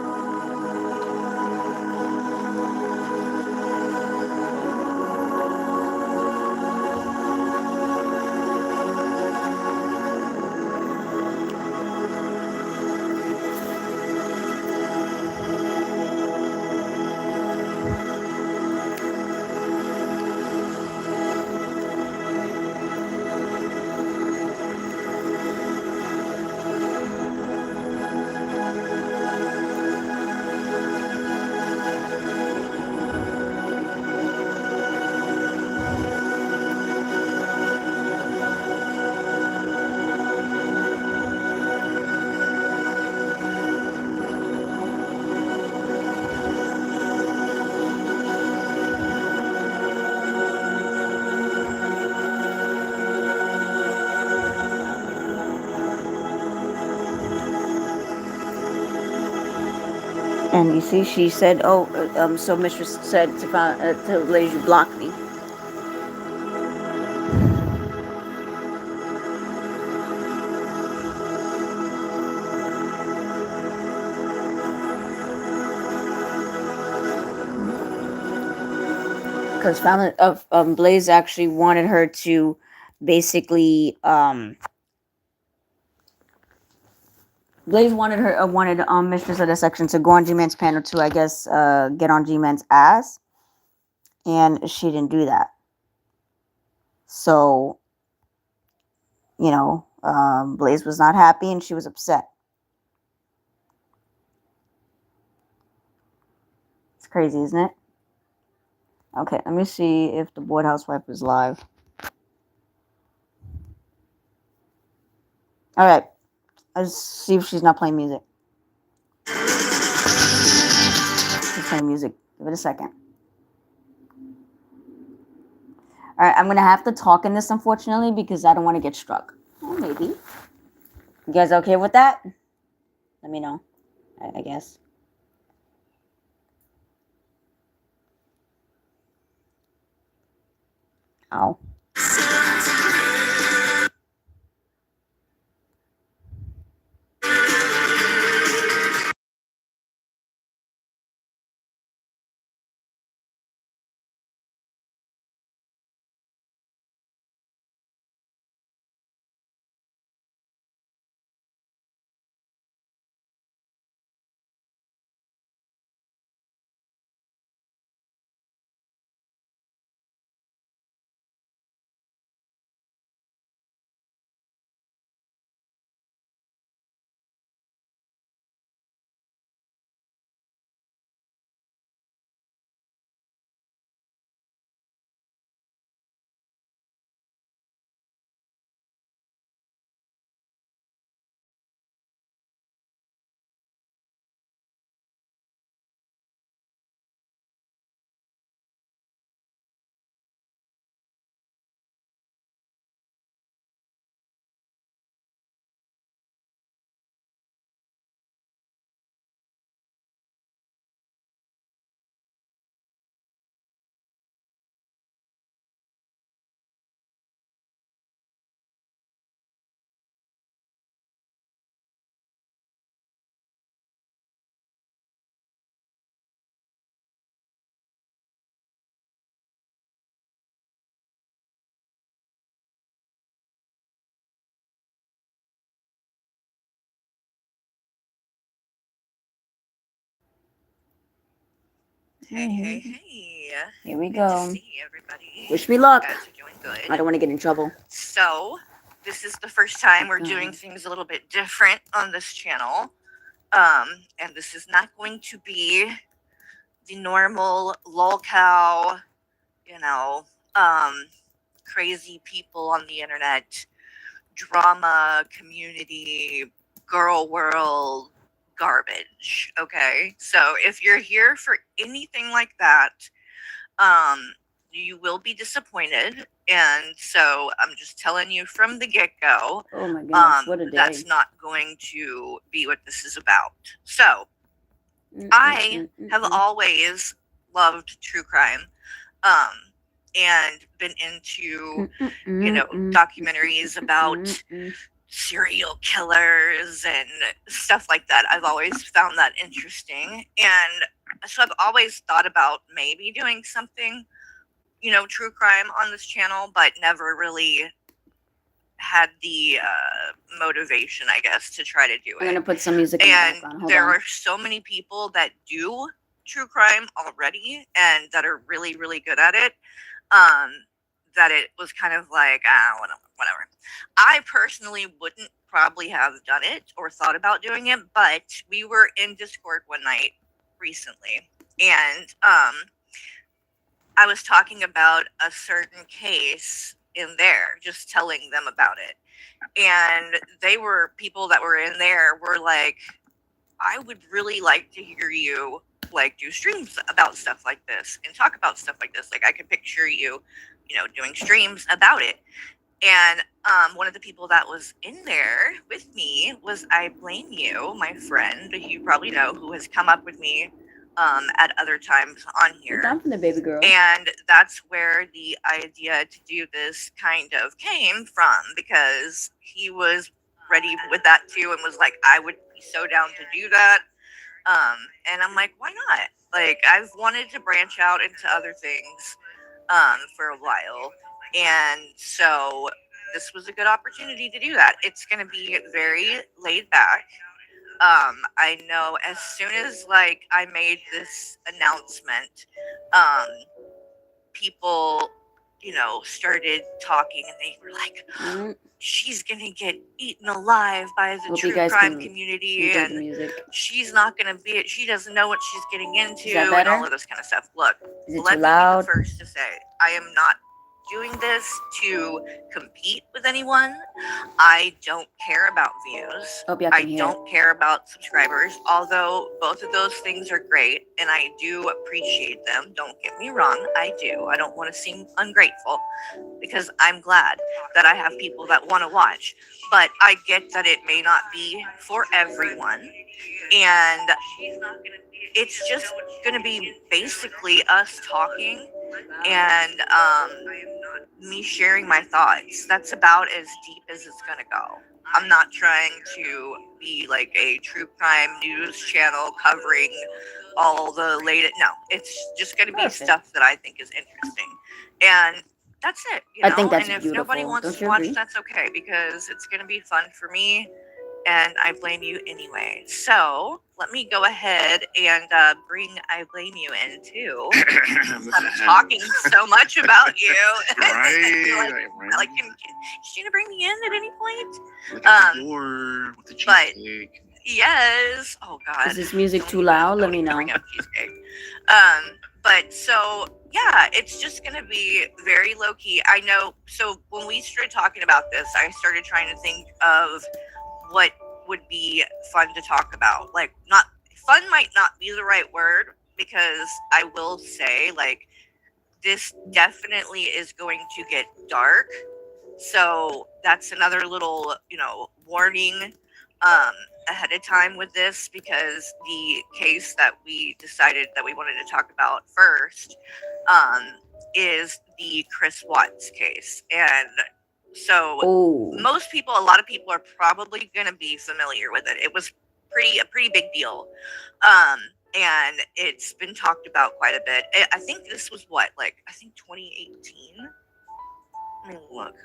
And you see, she said, "Oh, so Mistress said to Blaze, you blocked me." Because family of Blaze actually wanted her to basically Blaze wanted Mistress of Dissection to go on G-Man's panel to, I guess, get on G-Man's ass, and she didn't do that. So, you know, Blaze was not happy and she was upset. It's crazy, isn't it? Okay, let me see if the Boyd Housewife is live. All right. I'll just see if she's not playing music. She's playing music. Give it a second. All right, I'm gonna have to talk in this, unfortunately, because I don't want to get struck. Or maybe. You guys okay with that? Let me know. I guess. Ow. Hey. Here we Good go. to see everybody. Wish me luck. You guys are doing good. I don't want to get in trouble. So, this is the first time we're doing things a little bit different on this channel. And this is not going to be the normal lolcow, crazy people on the internet, drama, community, girl world garbage. Okay. So if you're here for anything like that, you will be disappointed. And so I'm just telling you from the get-go, Oh my goodness, what a day. that's not going to be what this is about. So I have always loved true crime, and been into, documentaries about serial killers and stuff like that. I've always found that interesting. And so I've always thought about maybe doing something, true crime on this channel, but never really had the motivation, I guess, to try to do it. I'm gonna put some music in the background. Hold there on. are so many people that do true crime already and that are really, really good at it, that it was kind of like, whatever. I personally wouldn't probably have done it or thought about doing it, but we were in Discord one night recently, and I was talking about a certain case in there, just telling them about it. And people that were in there were like, I would really like to hear you do streams about stuff like this and talk about stuff like this. Like, I could picture you, doing streams about it. And one of the people that was in there with me was I Blame You, my friend, who you probably know, who has come up with me at other times on here. Time for the baby girl. And that's where the idea to do this kind of came from, because he was ready with that too and was like, I would be so down to do that. And I'm like, why not? Like, I've wanted to branch out into other things for a while. And so this was a good opportunity to do that. It's going to be very laid back. I know as soon as I made this announcement, people, started talking, and they were like, she's gonna get eaten alive by the true crime community, and she's not gonna she doesn't know what she's getting into, and all of this kind of stuff. Look, let me be the first to say, I am not doing this to compete with anyone. I don't care about views. Hope y'all I can hear. don't care about subscribers, although both of those things are great and I do appreciate them. Don't get me wrong, I do. I don't want to seem ungrateful because I'm glad that I have people that want to watch. But I get that it may not be for everyone. And it's just going to be basically us talking and me sharing my thoughts. That's about as deep as it's going to go. I'm not trying to be like a true crime news channel covering all the latest. No, it's just going to be Perfect. stuff that I think is interesting. And that's it. You know? I think that's and if nobody beautiful. wants Don't to you watch, agree? that's okay because it's going to be fun for me. And I blame you anyway. So let me go ahead and bring I blame you in too. I'm talking so much about you. Right. Like, is she gonna bring me in at any point? Look at the door with the but- cheesecake. Yes. Oh God. Is this music Don't too even- loud? Let don't me even know. bring up cheesecake. But so yeah, it's just gonna be very low key. I know. So when we started talking about this, I started trying to think of what would be fun to talk about. Like, not fun might not be the right word because I will say like this definitely is going to get dark. So that's another little, warning ahead of time with this because the case that we decided that we wanted to talk about first is the Chris Watts case. And so Oh, a lot of people are probably going to be familiar with it. It was a pretty big deal. And it's been talked about quite a bit. I think this was 2018? Let me look.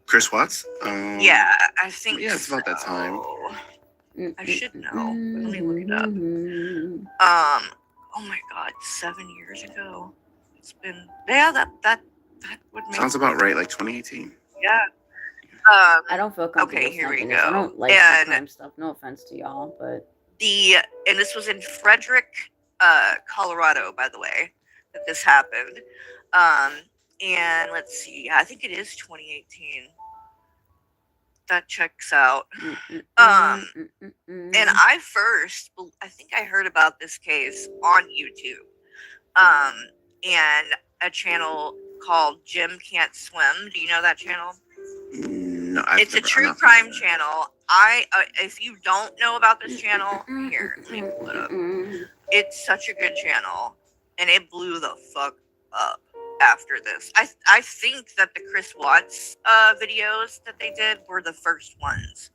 Chris Watts? Yeah, I think yeah, it's about that time. so. I should know. Let me look it up. Oh my God, 7 years ago. It's been, that would make Sounds about right, like 2018. yeah. I don't feel comfortable. Okay, here we sniping this. I go. don't like And- crime stuff. No offense to y'all, but And this was in Frederick, Colorado, by the way, that this happened. And let's see, I think it is 2018. That checks out. And I think I heard about this case on YouTube. And a channel called Jim Can't Swim. Do you know that channel? No, It's a true crime channel. If you don't know about this channel, here, let me pull it up. It's such a good channel, and it blew the fuck up after this. I think that the Chris Watts videos that they did were the first ones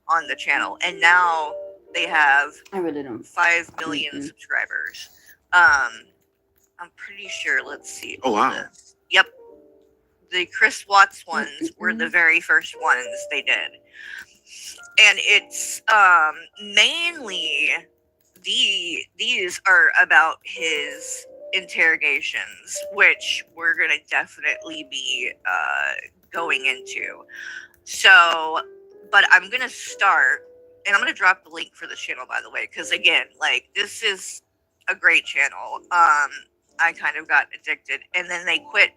on the channel, and now they have I really don't. 5 million Mm-mm. subscribers. I'm pretty sure. Let's see. Oh, wow. Yep. The Chris Watts ones were the very first ones they did. And it's mainly these are about his interrogations, which we're going to definitely be going into. So, but I'm going to start, and I'm going to drop the link for the channel, by the way, because again, like, this is a great channel. I kind of got addicted, and then they quit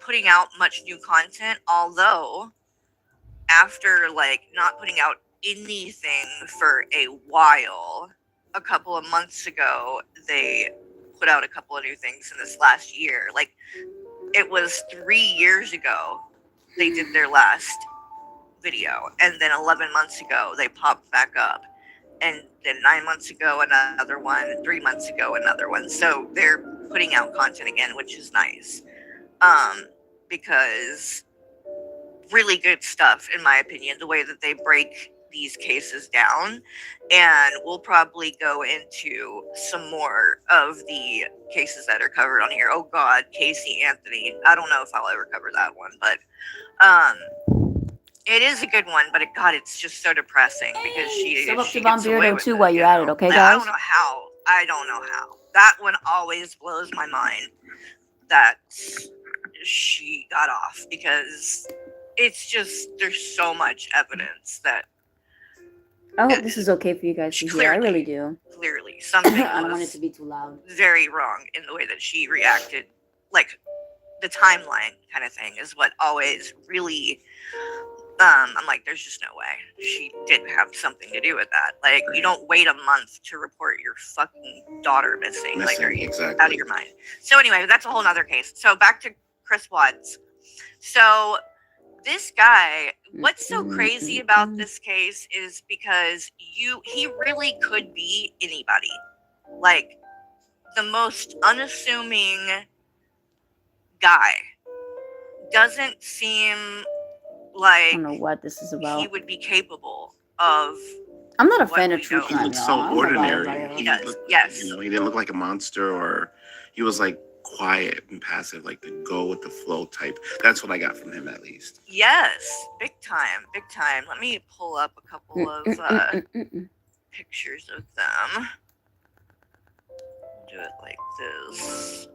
putting out much new content, although after like not putting out anything for a while, a couple of months ago they put out a couple of new things in this last year. Like, it was 3 years ago they did their last video, and then 11 months ago they popped back up, and then 9 months ago another one, 3 months ago another one. So they're putting out content again, which is nice. Because really good stuff, in my opinion, the way that they break these cases down. And we'll probably go into some more of the cases that are covered on here. Oh God, Casey Anthony. I don't know if I'll ever cover that one, but it is a good one, but it's just so depressing because she Sub up she to Von gets away Beardo with too it, while you're at it, okay, guys? I don't know how. That one always blows my mind that she got off, because it's just, there's so much evidence that I hope this is okay for you guys to hear. I really do. clearly something I don't want it was to be too loud. very wrong in the way that she reacted. Like, the timeline kind of thing is what always really, I'm like, there's just no way she didn't have something to do with that. Like, you don't wait a month to report your fucking daughter missing. Like, are you exactly. out of your mind? So anyway, that's a whole nother case. So back to Chris Watts. So this guy, what's so crazy about this case is because he really could be anybody. Like, the most unassuming guy. Doesn't seem I don't like know what this is about. he would be capable of. I'm not a what fan of we true know. He crime. looked y'all. so I don't know about ordinary. everybody He else. does. looked- Yes. You know, he didn't look like a monster, or he was like quiet and passive, like the go with the flow type. That's what I got from him, at least. Yes. Big time. Big time. Let me pull up a couple of pictures of them. Do it like this.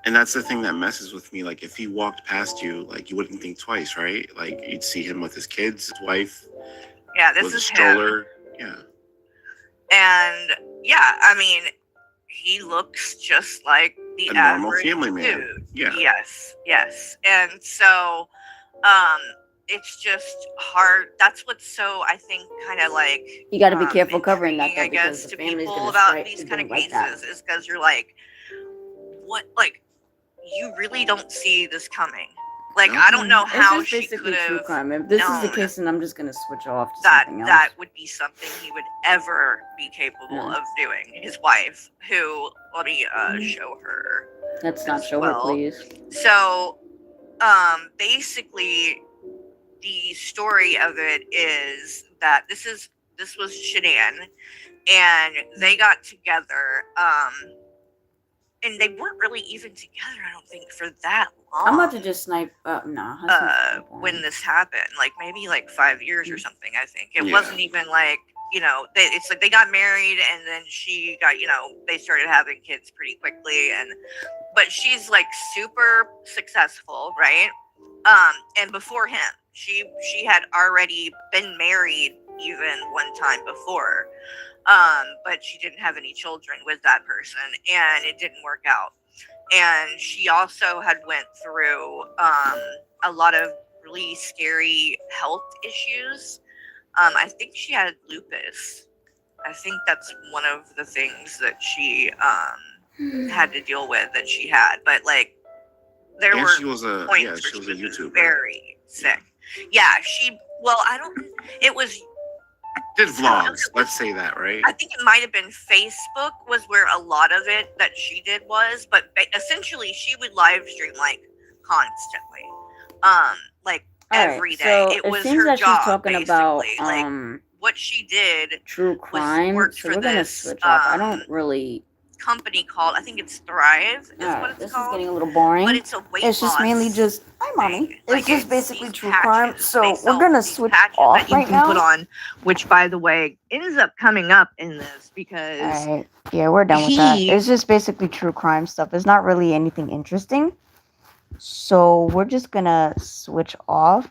And that's the thing that messes with me. Like, if he walked past you, like, you wouldn't think twice, right? Like, you'd see him with his kids, his wife, Yeah, this with a is him. stroller. Yeah. And yeah, I mean, he looks just like the A normal average family man. dude. Yeah. Yes. And so, it's just hard. That's what's so, I think, kind of like, You got to be careful covering that, intriguing, though, I because guess, the to family's people gonna about strike these who kind of don't like that. cases is because you're like, what, like, you really don't see this coming. Like, I don't know how It's she just could basically true have crime. If this is the known case, then I'm just gonna switch off to that something else. that would be something he would ever be capable Yeah. of doing. His wife, who, let me Mm-hmm. show her. Let's not as show well. her, please. So, basically, the story of it is that this was Shanann, and they got together, and they weren't really even together, I don't think, for that long. I'm about to just snipe. Nah. that's not When this happened, like maybe like 5 years or something. I think it Yeah. wasn't even like, it's like they got married and then she got, they started having kids pretty quickly, but she's like super successful, right? And before him, she had already been married even one time before, but she didn't have any children with that person, and it didn't work out. And she also had went through a lot of really scary health issues. I think she had lupus. I think that's one of the things that she had to deal with that she had. But like, there And were she was a points yeah, where she was a just YouTuber. very sick. Yeah, it was. Did vlogs. Let's say that, right? I think it might have been Facebook was where a lot of it that she did was, but essentially she would live stream like constantly, like All right, every day. so It was seems her that job, she's talking about basically. Like what she did. true crime. worked So for we're gonna this, switch off. I don't really. Company called, I think it's Thrive, is Alright, what it's this called. is getting a little boring. But it's a weight It's just loss mainly just hi, mommy. thing. It's Like, just basically these true patches. crime. So They we're sell gonna these switch patches off that you right can now. put on, which, by the way, ends up coming up in this because All right, yeah, we're done with that. he- It's just basically true crime stuff. It's not really anything interesting. So we're just gonna switch off.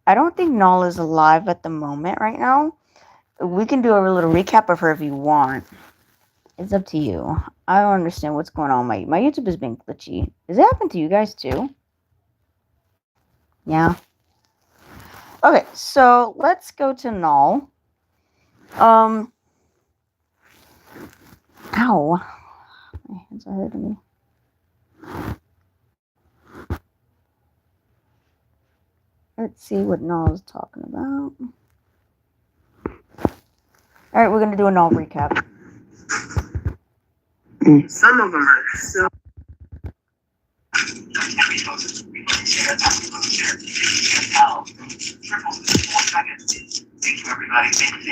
I don't think Null is alive at the moment right now. We can do a little recap of her if you want. It's up to you. I don't understand what's going on. My YouTube is being glitchy. Does it happen to you guys too? Yeah. Okay, so let's go to Null. Ow. My hands are hurting me. Let's see what Null is talking about. Alright, we're gonna do a Null recap. Some of them are so.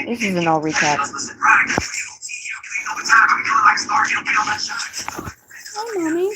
This is a Null recap. Hi, mommy.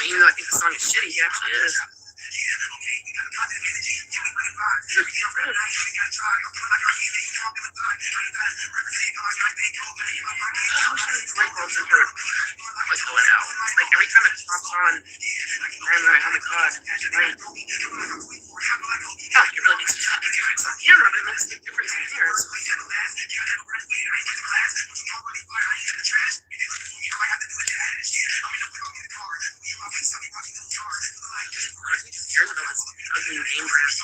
Even though I think the song is shitty, he actually is. What's going out? Like every time it pops on, I'm like, oh my god, it's right. Fuck, it really makes a difference on camera, but it makes a big difference in here. Here's another ugly name brand.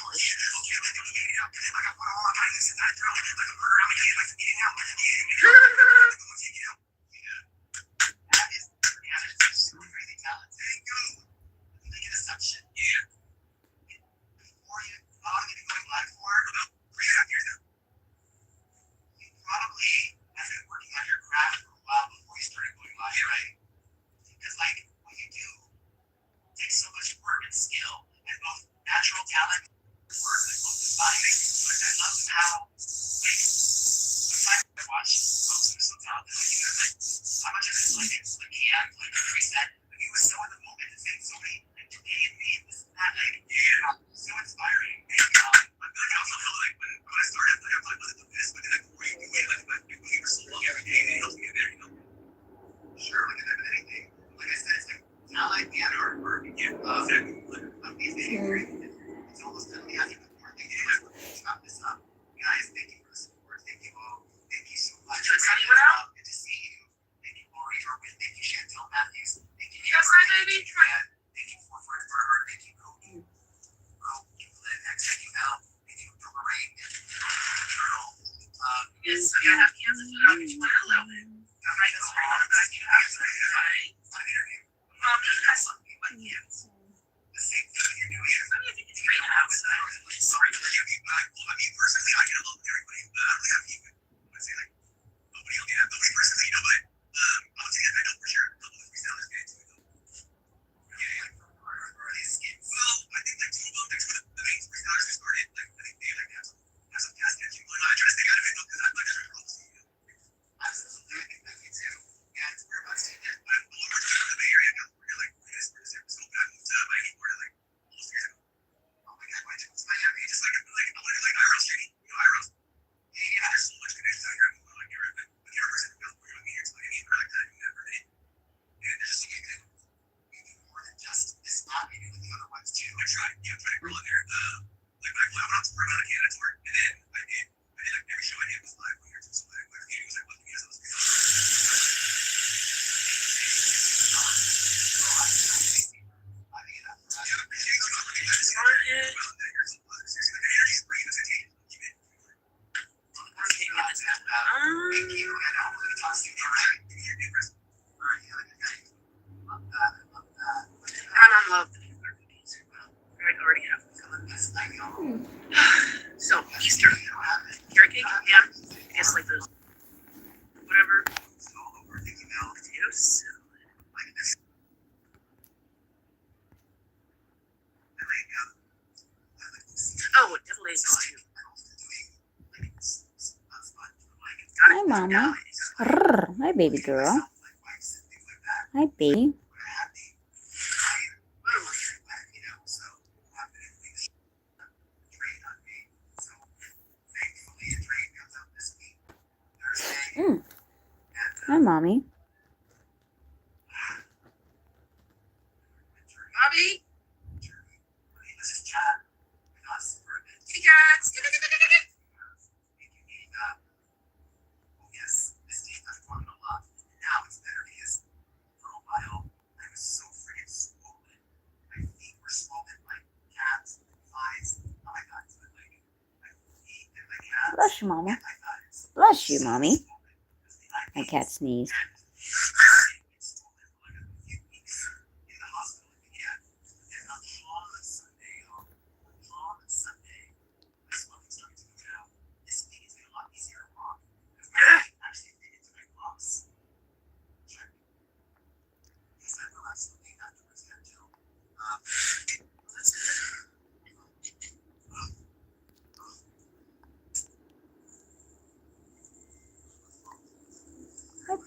So Easter, carrot cake, ham, I guess like those, whatever. Potato salad. Oh, deviled eggs too. Hi, Mama. Rrr, hi, baby girl. Hi, baby. Hi, Mommy. Bobby? Hey, guys. Bless you, Mama. Bless you, Mommy. My cat sneezed.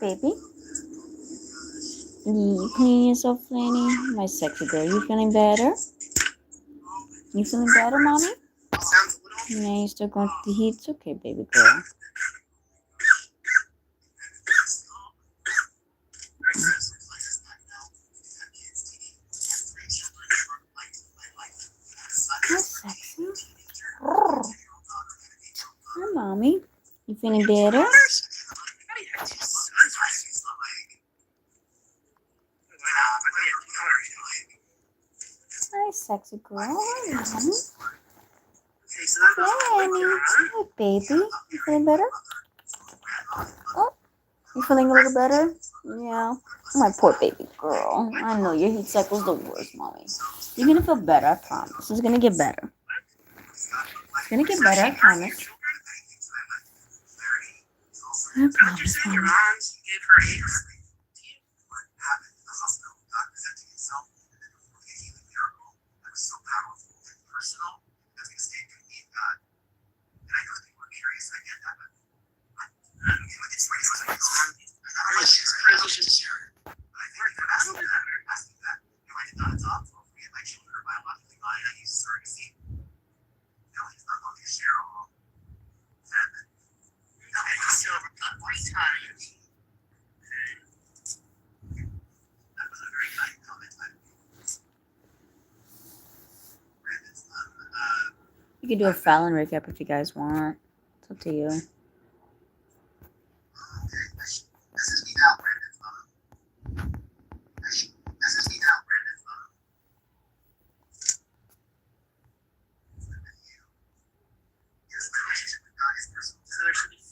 baby. You cleaning yourself, Flanny? My sexy girl. You feeling better? You feeling better, mommy? Yeah, you still going through the heat? It's okay, baby girl. That's sexy. Hi, mommy. You feeling better? Hi, sexy girl. Hi, mommy. Flanny. Hi, baby. You feeling better? Oh, you feeling a little better? Yeah. My poor baby girl. I know your heat cycle's the worst, mommy. You're gonna feel better, I promise. It's gonna get better. It's gonna get better, I promise. I promise, Your mommy. mom gave her AIDS. You can do a Fallon recap if you guys want. It's up to you. So there should be 4?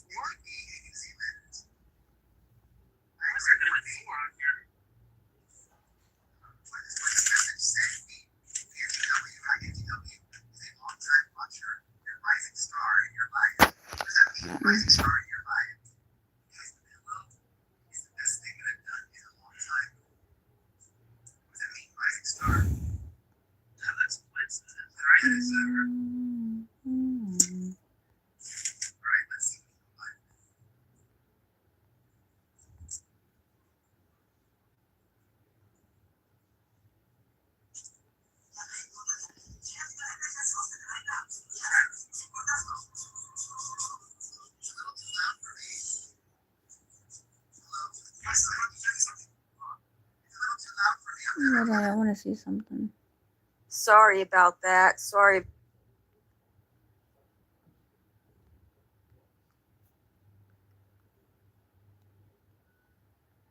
Why is there going to be 4 on here? That's coincidence, right? I want to see something. Sorry about that. Sorry.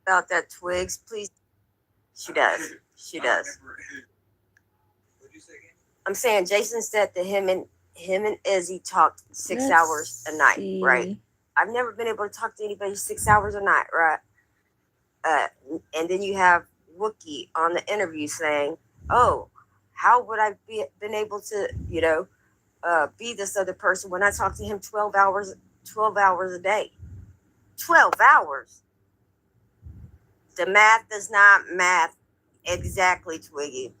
About that, Twigs. Please. She does. She does. I'm saying Jason said that him and Izzy talked 6 hours a night, right? I've never been able to talk to anybody 6 hours a night, right? And then you have Wookie on the interview saying, "Oh, how would I been able to, be this other person when I talk to him 12 hours a day? 12 hours. The math does not math. Exactly, Twiggy.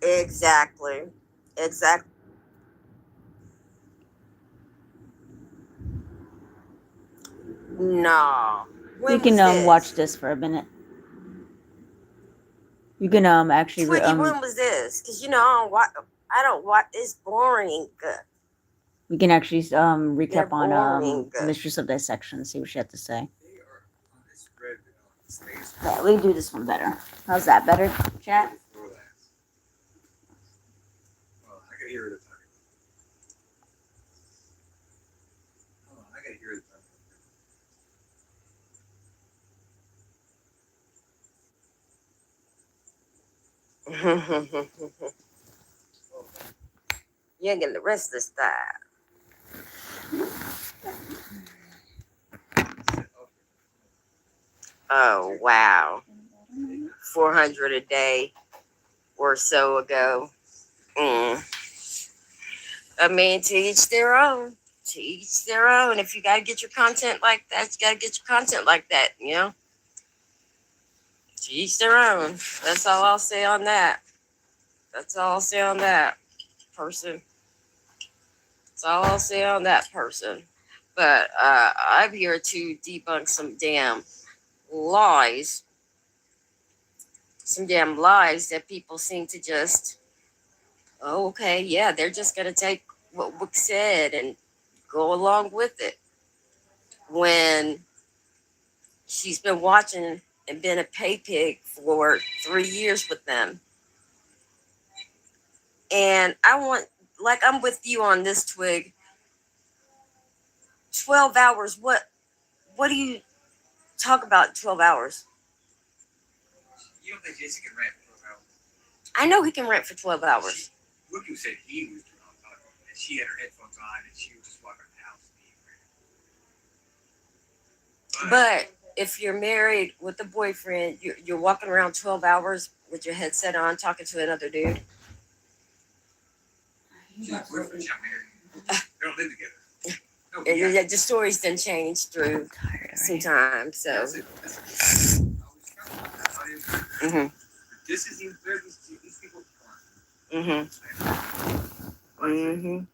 Exactly. No. We can watch this for a minute. You can actually Twiggy, when was this? Because I don't watch. It's boring. We can actually recap on Mistress of Dissection, see what she had to say. Yeah, we do this one better. How's that better, chat? I can hear it. I can hear it. You ain't getting the rest of this time. Oh, wow. 400 a day or so ago. I mean, to each their own. To each their own. If you got to get your content like that, you got to get your content like that, To each their own. That's all I'll say on that. That's all I'll say on that person. That's all I'll say on that person. But I'm here to debunk some damn lies. Some damn lies that people seem to just, oh, okay, yeah, they're just going to take what Wook said and go along with it. When she's been watching and been a pay pig for 3 years with them. And I want, like, I'm with you on this, Twig. 12 hours, what do you talk about 12 hours? You don't think Jesse can rant for 12 hours? I know he can rent for 12 hours. Wookie said he was doing all the talking, and she had her headphones on, and she was just walking around the house. But if you're married with a boyfriend, you're walking around 12 hours with your headset on, talking to another dude. She's not boyfriend, she's not married. They don't live together. No, And the stories done changed through some time, so. That's it. Mhm. This is even better. These people. Mhm. Mhm.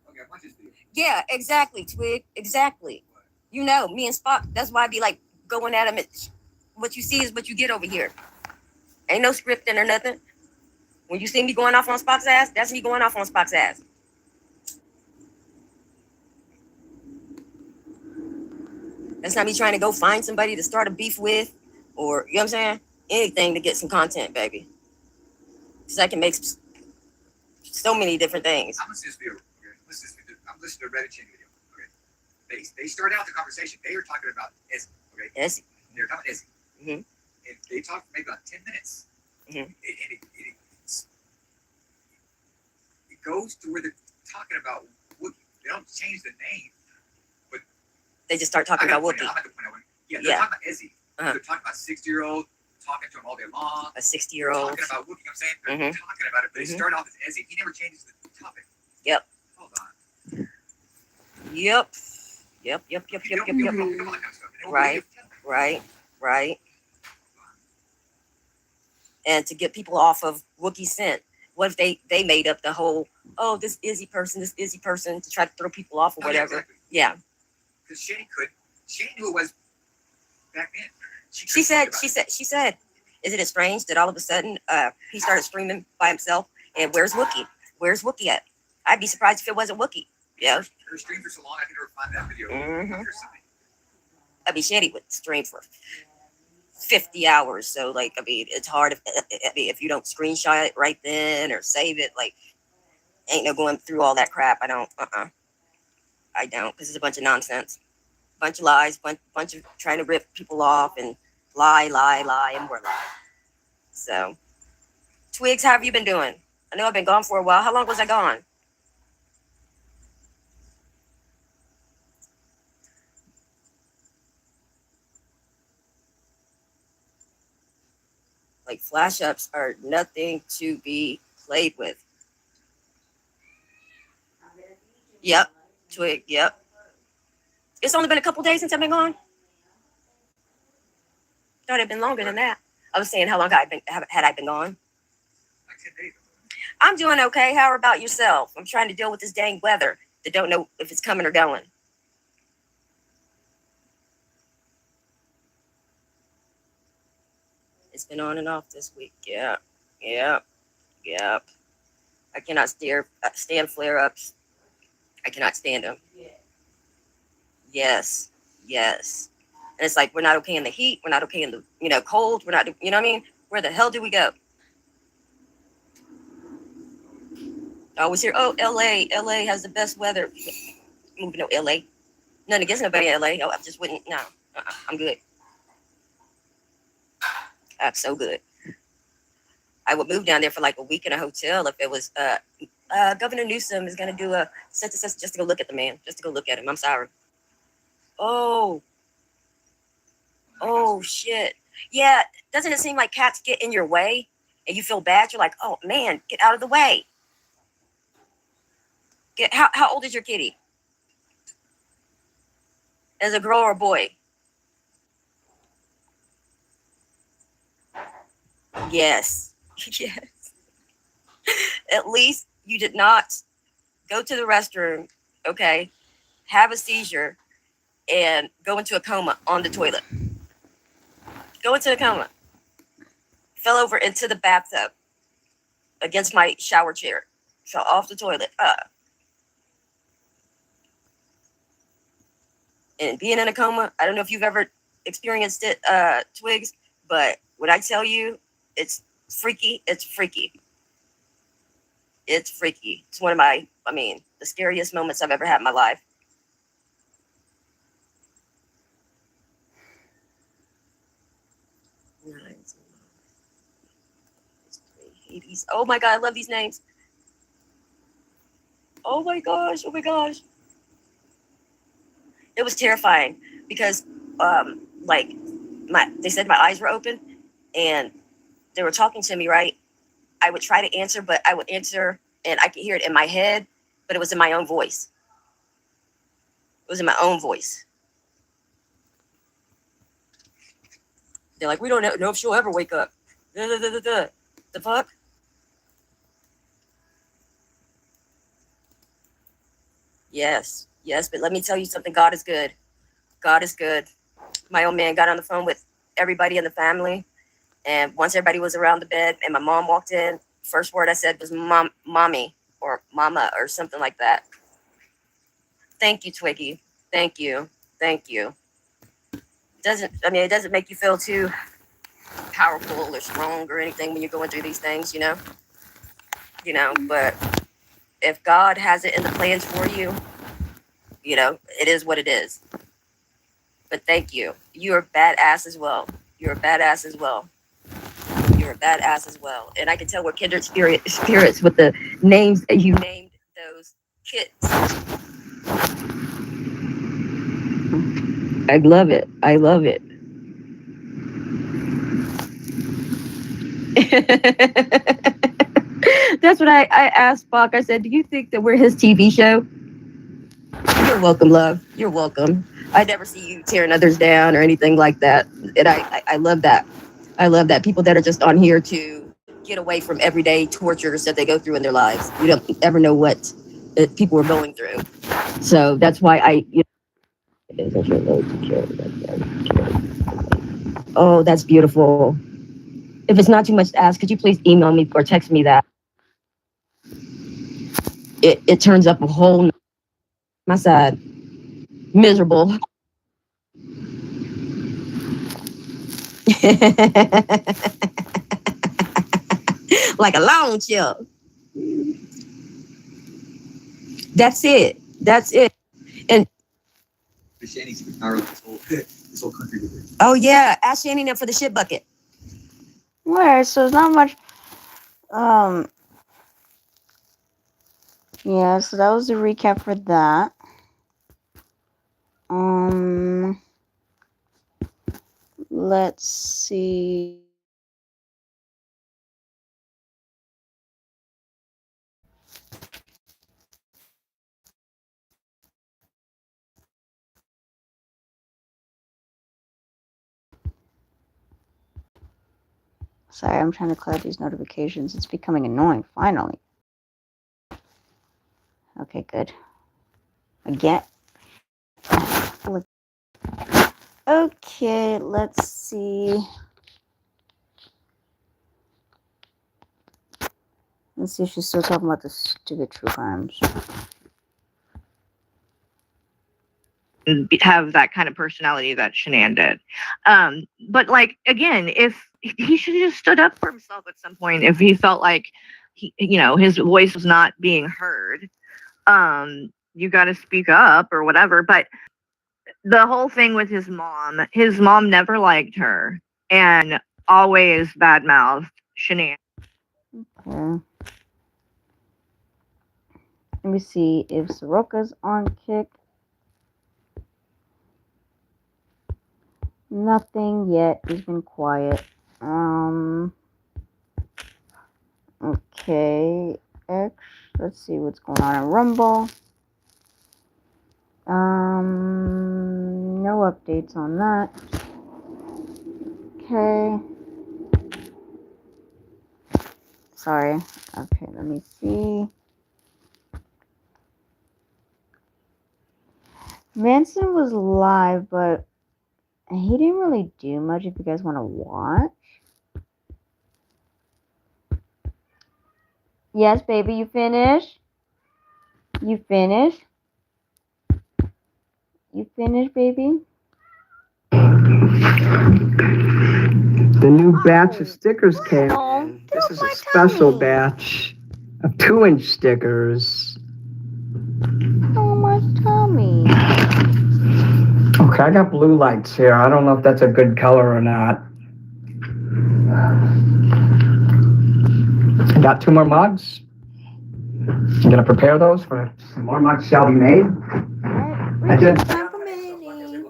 Okay, watch this video. Yeah, exactly, Twig. Exactly. You know, me and Spock. That's why I be like going at him. What you see is what you get over here. Ain't no scripting or nothing. When you see me going off on Spock's ass, that's me going off on Spock's ass. That's not me trying to go find somebody to start a beef with, or you know what I'm saying? Anything to get some content, baby. Because I can make so many different things. I'm listening to this video. Okay? I'm listening to Reddit chain video. Okay. They started out the conversation. They were talking about Ezzy. Okay. Ezzy. They were talking about Ezzy. Mhm. And they talked for maybe about 10 minutes. Mhm. It goes to where they're talking about Wookiee. They don't change the name, but They just start talking about Wookiee. I'm at the point I went. Yeah, they're Yeah. talking about Ezzy. Uh-huh. They're talking about 60-year-old, talking to him all day long. A 60-year-old. Talking about Wookiee. I'm saying they're Mhm. talking about it, but they Mhm. start off as Ezzy. He never changes the topic. Yep. Hold on. Yep. Yep. Right. And to get people off of Wookiee scent, what if they made up the whole, oh, this Izzy person to try to throw people off or whatever? Exactly. Yeah. Because Shane knew it was back then. She said, isn't it strange that all of a sudden he started streaming by himself? And where's Wookiee? Where's Wookiee at? I'd be surprised if it wasn't Wookiee. Yeah. Her stream for so long, I could never find that video. Mhm. Or something. I mean, Shandy would stream for 50 hours. So, like, I mean, it's hard if you don't screenshot it right then or save it. Like, ain't no going through all that crap. I don't. I don't, because it's a bunch of nonsense, bunch of lies, bunch of trying to rip people off and lie, and more lie. So, Twigs, how have you been doing? I know I've been gone for a while. How long was I gone? Like, flash ups are nothing to be played with. Yep. Twig, yep. It's only been a couple days since I've been gone. Thought it'd been longer than that. I was saying how long had I been gone? Like 10 days. I'm doing okay. How about yourself? I'm trying to deal with this dang weather that don't know if it's coming or going. It's been on and off this week. Yeah. I cannot stand flare-ups. I cannot stand them. Yes. And it's like, we're not okay in the heat. We're not okay in the, cold. We're not, you know what I mean? Where the hell do we go? I was here. Oh, LA has the best weather. Moving to LA. Nothing against nobody in LA. Oh, I just wouldn't. No, I'm good. I'm so good. I would move down there for like a week in a hotel if it was. Governor Newsom is going to do a census just to go look at the man, just to go look at him. I'm sorry. Oh, shit. Yeah, doesn't it seem like cats get in your way and you feel bad? You're like, oh, man, get out of the way. How old is your kitty? As a girl or a boy? Yes. At least you did not go to the restroom, okay, have a seizure, and go into a coma on the toilet. Go into a coma. Fell over into the bathtub against my shower chair. Fell off the toilet. And being in a coma, I don't know if you've ever experienced it, Twigs, but when I tell you it's freaky, it's freaky. It's freaky. It's one of the scariest moments I've ever had in my life. Hades. Oh my God, I love these names. Oh my gosh, oh my gosh. It was terrifying because they said my eyes were open and they were talking to me, right? I would try to answer, but I would answer and I could hear it in my head, but it was in my own voice. It was in my own voice. They're like, we don't know if she'll ever wake up. The fuck? Yes, but let me tell you something. God is good. God is good. My old man got on the phone with everybody in the family. And once everybody was around the bed and my mom walked in, first word I said was mommy or mama or something like that. Thank you, Twiggy. Thank you. Thank you. It doesn't make you feel too powerful or strong or anything when you're going through these things, you know, but if God has it in the plans for you, it is what it is. But thank you. You're badass as well. You're a badass as well. You're a badass as well. And I can tell we're kindred spirits with the names that you named those kids. I love it. I love it. That's what I asked Spock. I said, do you think that we're his TV show? You're welcome, love. You're welcome. I never see you tearing others down or anything like that. And I love that. I love that. People that are just on here to get away from everyday tortures that they go through in their lives. You don't ever know what people are going through. So that's why oh, that's beautiful. If it's not too much to ask, could you please email me or text me that? It turns up a whole my side. Miserable. Like a long chill. That's it. That's it. And Shanny's the power of this whole country. Oh yeah, ask Shanny now for the shit bucket. Alright, so it's not much. Yeah, so that was the recap for that. Let's see. Sorry, I'm trying to clear these notifications. It's becoming annoying, finally. Okay, good. Again. Okay, let's see. Let's see if she's still talking about the stupid true crimes. Have that kind of personality that Shanann did. But like, again, if he should have just stood up for himself at some point, if he felt like his voice was not being heard, you got to speak up or whatever. But the whole thing with his mom never liked her and always badmouthed Shanann. Okay. Let me see if Soroka's on kick. Nothing yet. He's been quiet. Okay. X. Let's see what's going on in Rumble. No updates on that. Okay. Sorry. Okay, let me see. Manson was live, but he didn't really do much if you guys want to watch. Yes, baby, you finished? You finished? You finished, baby? The new batch of stickers came in. This is a special batch of 2-inch stickers. Oh, my tummy. Okay, I got blue lights here. I don't know if that's a good color or not. I got 2 more mugs. I'm gonna prepare those for some more mugs shall be made. I did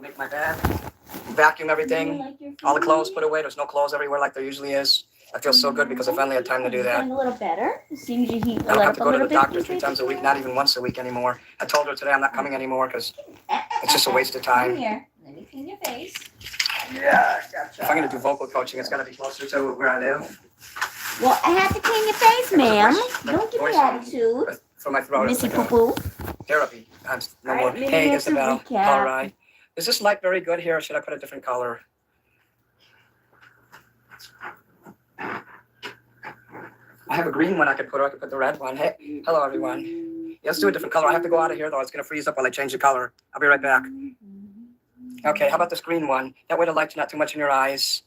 make my bed, vacuum everything, all the clothes put away. There's no clothes everywhere like there usually is. I feel so good because I finally had time to do that. A little better. It seems you heat I don't have to go to the doctor 3 times a week, not even once a week anymore. I told her today I'm not coming anymore because it's just a waste of time. Here, let me clean your face. Yeah, if I'm gonna do vocal coaching, it's gotta be closer to where I live. Well, I have to clean your face, ma'am. Don't give me attitude. For my throat, Missy it's like poo-poo. therapy. No more. maybe Hey, let's Isabel. recap. All right. Is this light very good here, or should I put a different color? I have a green one I could put, or I could put the red one. Hey, hello, everyone. Yeah, let's do a different color. I have to go out of here, though. It's going to freeze up while I change the color. I'll be right back. Okay, how about this green one? That way the light's not too much in your eyes.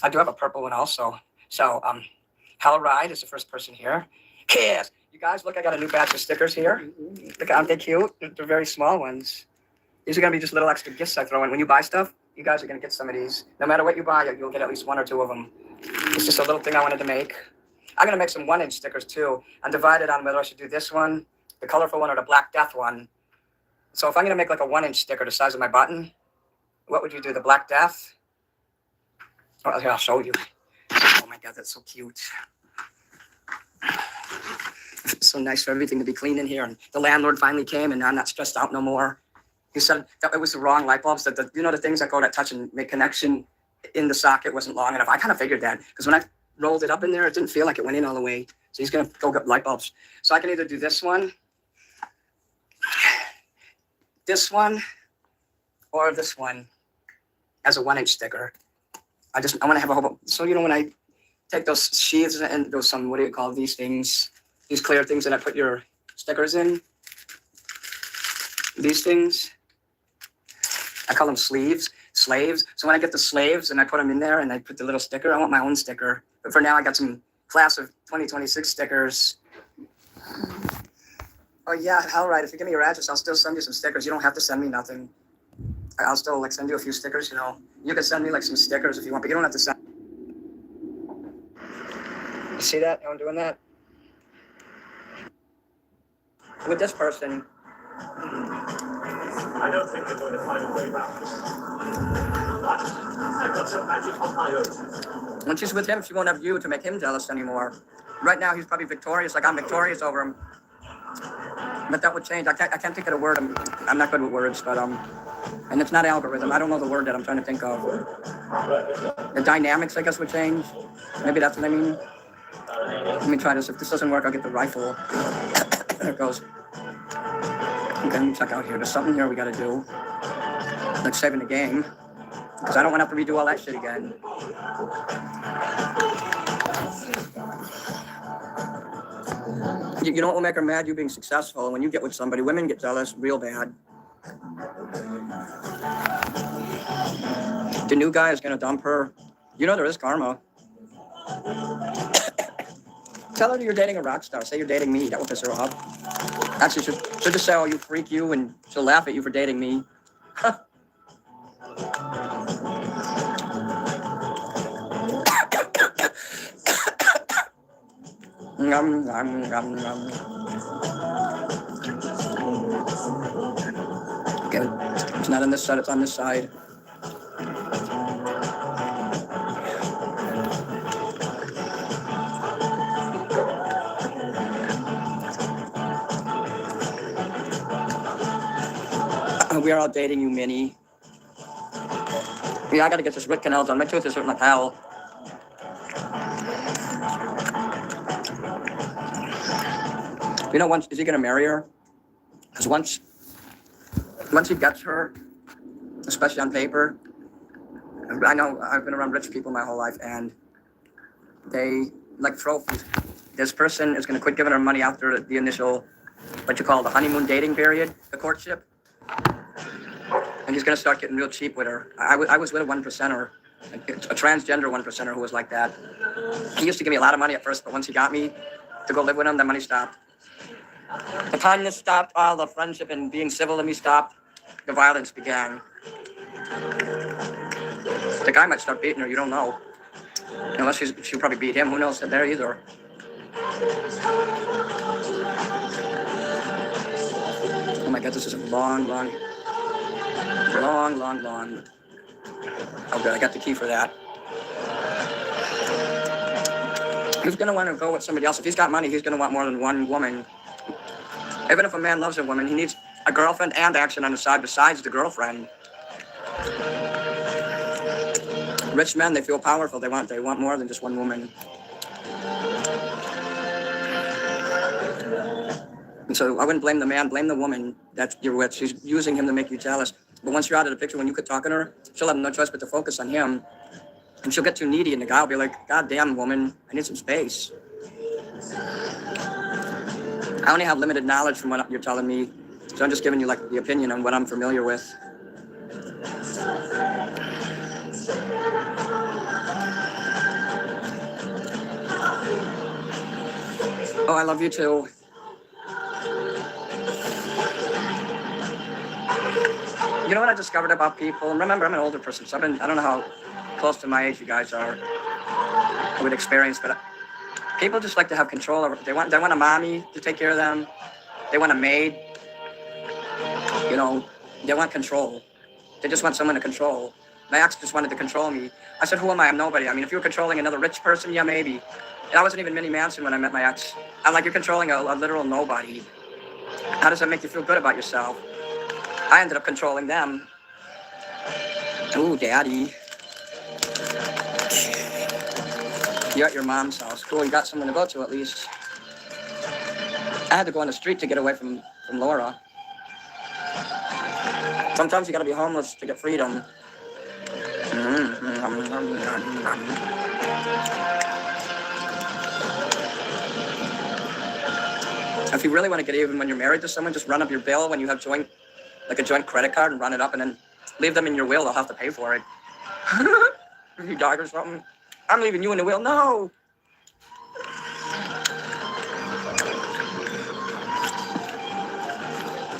I do have a purple one also. So, Hal Ride is the first person here. Yes! You guys, look, I got a new batch of stickers here. Look, aren't they cute? They're very small ones. These are going to be just little extra gifts I throw in. When you buy stuff, you guys are going to get some of these. No matter what you buy, you'll get at least 1 or 2 of them. It's just a little thing I wanted to make. I'm going to make some 1-inch stickers, too. I'm divided on whether I should do this one, the colorful one, or the Black Death one. So if I'm going to make like a 1-inch sticker the size of my button, what would you do, the Black Death? Oh, here, I'll show you. Oh, my God, that's so cute. It's so nice for everything to be clean in here. And the landlord finally came, and I'm not stressed out no more. He said that it was the wrong light bulbs, that the things that go that touch and make connection in the socket wasn't long enough. I kind of figured that because when I rolled it up in there, it didn't feel like it went in all the way. So he's going to go get light bulbs. So I can either do this one, or this one as a 1-inch sticker. I want to have a whole, so when I take those sheaths and those what do you call these things? These clear things that I put your stickers in. These things, I call them slaves. So when I get the slaves and I put them in there and I put the little sticker, I want my own sticker. But for now, I got some class of 2026 stickers. Oh yeah, all right. If you give me your address, I'll still send you some stickers. You don't have to send me nothing. I'll still send you a few stickers. You can send me some stickers if you want, but you don't have to send. You see that? How I'm doing that? With this person. I don't think they're going to find a way around this. But I've got some magic on my own. When she's with him, she won't have you to make him jealous anymore. Right now, he's probably victorious, like I'm victorious over him. But that would change. I can't think of the word. I'm not good with words, but and it's not algorithm. I don't know the word that I'm trying to think of. The dynamics, I guess, would change. Maybe that's what I mean. Let me try this. If this doesn't work, I'll get the rifle. There it goes. Okay, let me check out here. There's something here we got to do. Like saving the game. Because I don't want to have to redo all that shit again. You know what will make her mad? You being successful. When you get with somebody, women get jealous real bad. The new guy is going to dump her. There is karma. Tell her you're dating a rock star. Say you're dating me. That will piss her off. Actually, she'll just say, oh, you freak you, and she'll laugh at you for dating me. Okay, it's not on this side, it's on this side. We are all dating you, Minnie. Yeah, I gotta get this root canal done. My tooth is hurting like hell. You know, once is he gonna marry her? Because once he gets her, especially on paper, I know I've been around rich people my whole life, and they like trophies. This person is gonna quit giving her money after the initial, what you call the honeymoon dating period, the courtship, and he's gonna start getting real cheap with her. I was with a 1%er, a transgender 1%er who was like that. He used to give me a lot of money at first, but once he got me to go live with him, the money stopped. The kindness stopped, all the friendship and being civil to me stopped. The violence began. The guy might start beating her, you don't know. Unless she'll probably beat him, who knows there either. Oh my God, this is a long. Oh good, I got the key for that. He's gonna want to go with somebody else. If he's got money, he's gonna want more than one woman. Even if a man loves a woman, he needs a girlfriend and action on the side besides the girlfriend. Rich men, they feel powerful. They want more than just one woman. And so I wouldn't blame the man, blame the woman that you're with. She's using him to make you jealous. But once you're out of the picture, when you quit talking to her, she'll have no choice but to focus on him. And she'll get too needy, and the guy will be like, God damn, woman, I need some space. I only have limited knowledge from what you're telling me, so I'm just giving you like the opinion on what I'm familiar with. Oh, I love you too. You know what I discovered about people? And remember, I'm an older person, so I don't know how close to my age you guys are with experience, but people just like to have control over. They want a mommy to take care of them. They want a maid. You know, they want control. They just want someone to control. My ex just wanted to control me. I said, who am I? I'm nobody. I mean, if you were controlling another rich person, yeah, maybe. And I wasn't even Minnie Manson when I met my ex. I'm like, you're controlling a literal nobody. How does that make you feel good about yourself? I ended up controlling them. Ooh, daddy. You're at your mom's house. Cool, you got someone to go to at least. I had to go on the street to get away from Laura. Sometimes you gotta be homeless to get freedom. If you really want to get even when you're married to someone, just run up your bill when you have a joint credit card and run it up and then leave them in your will. They'll have to pay for it. If you die or something, I'm leaving you in the will. No.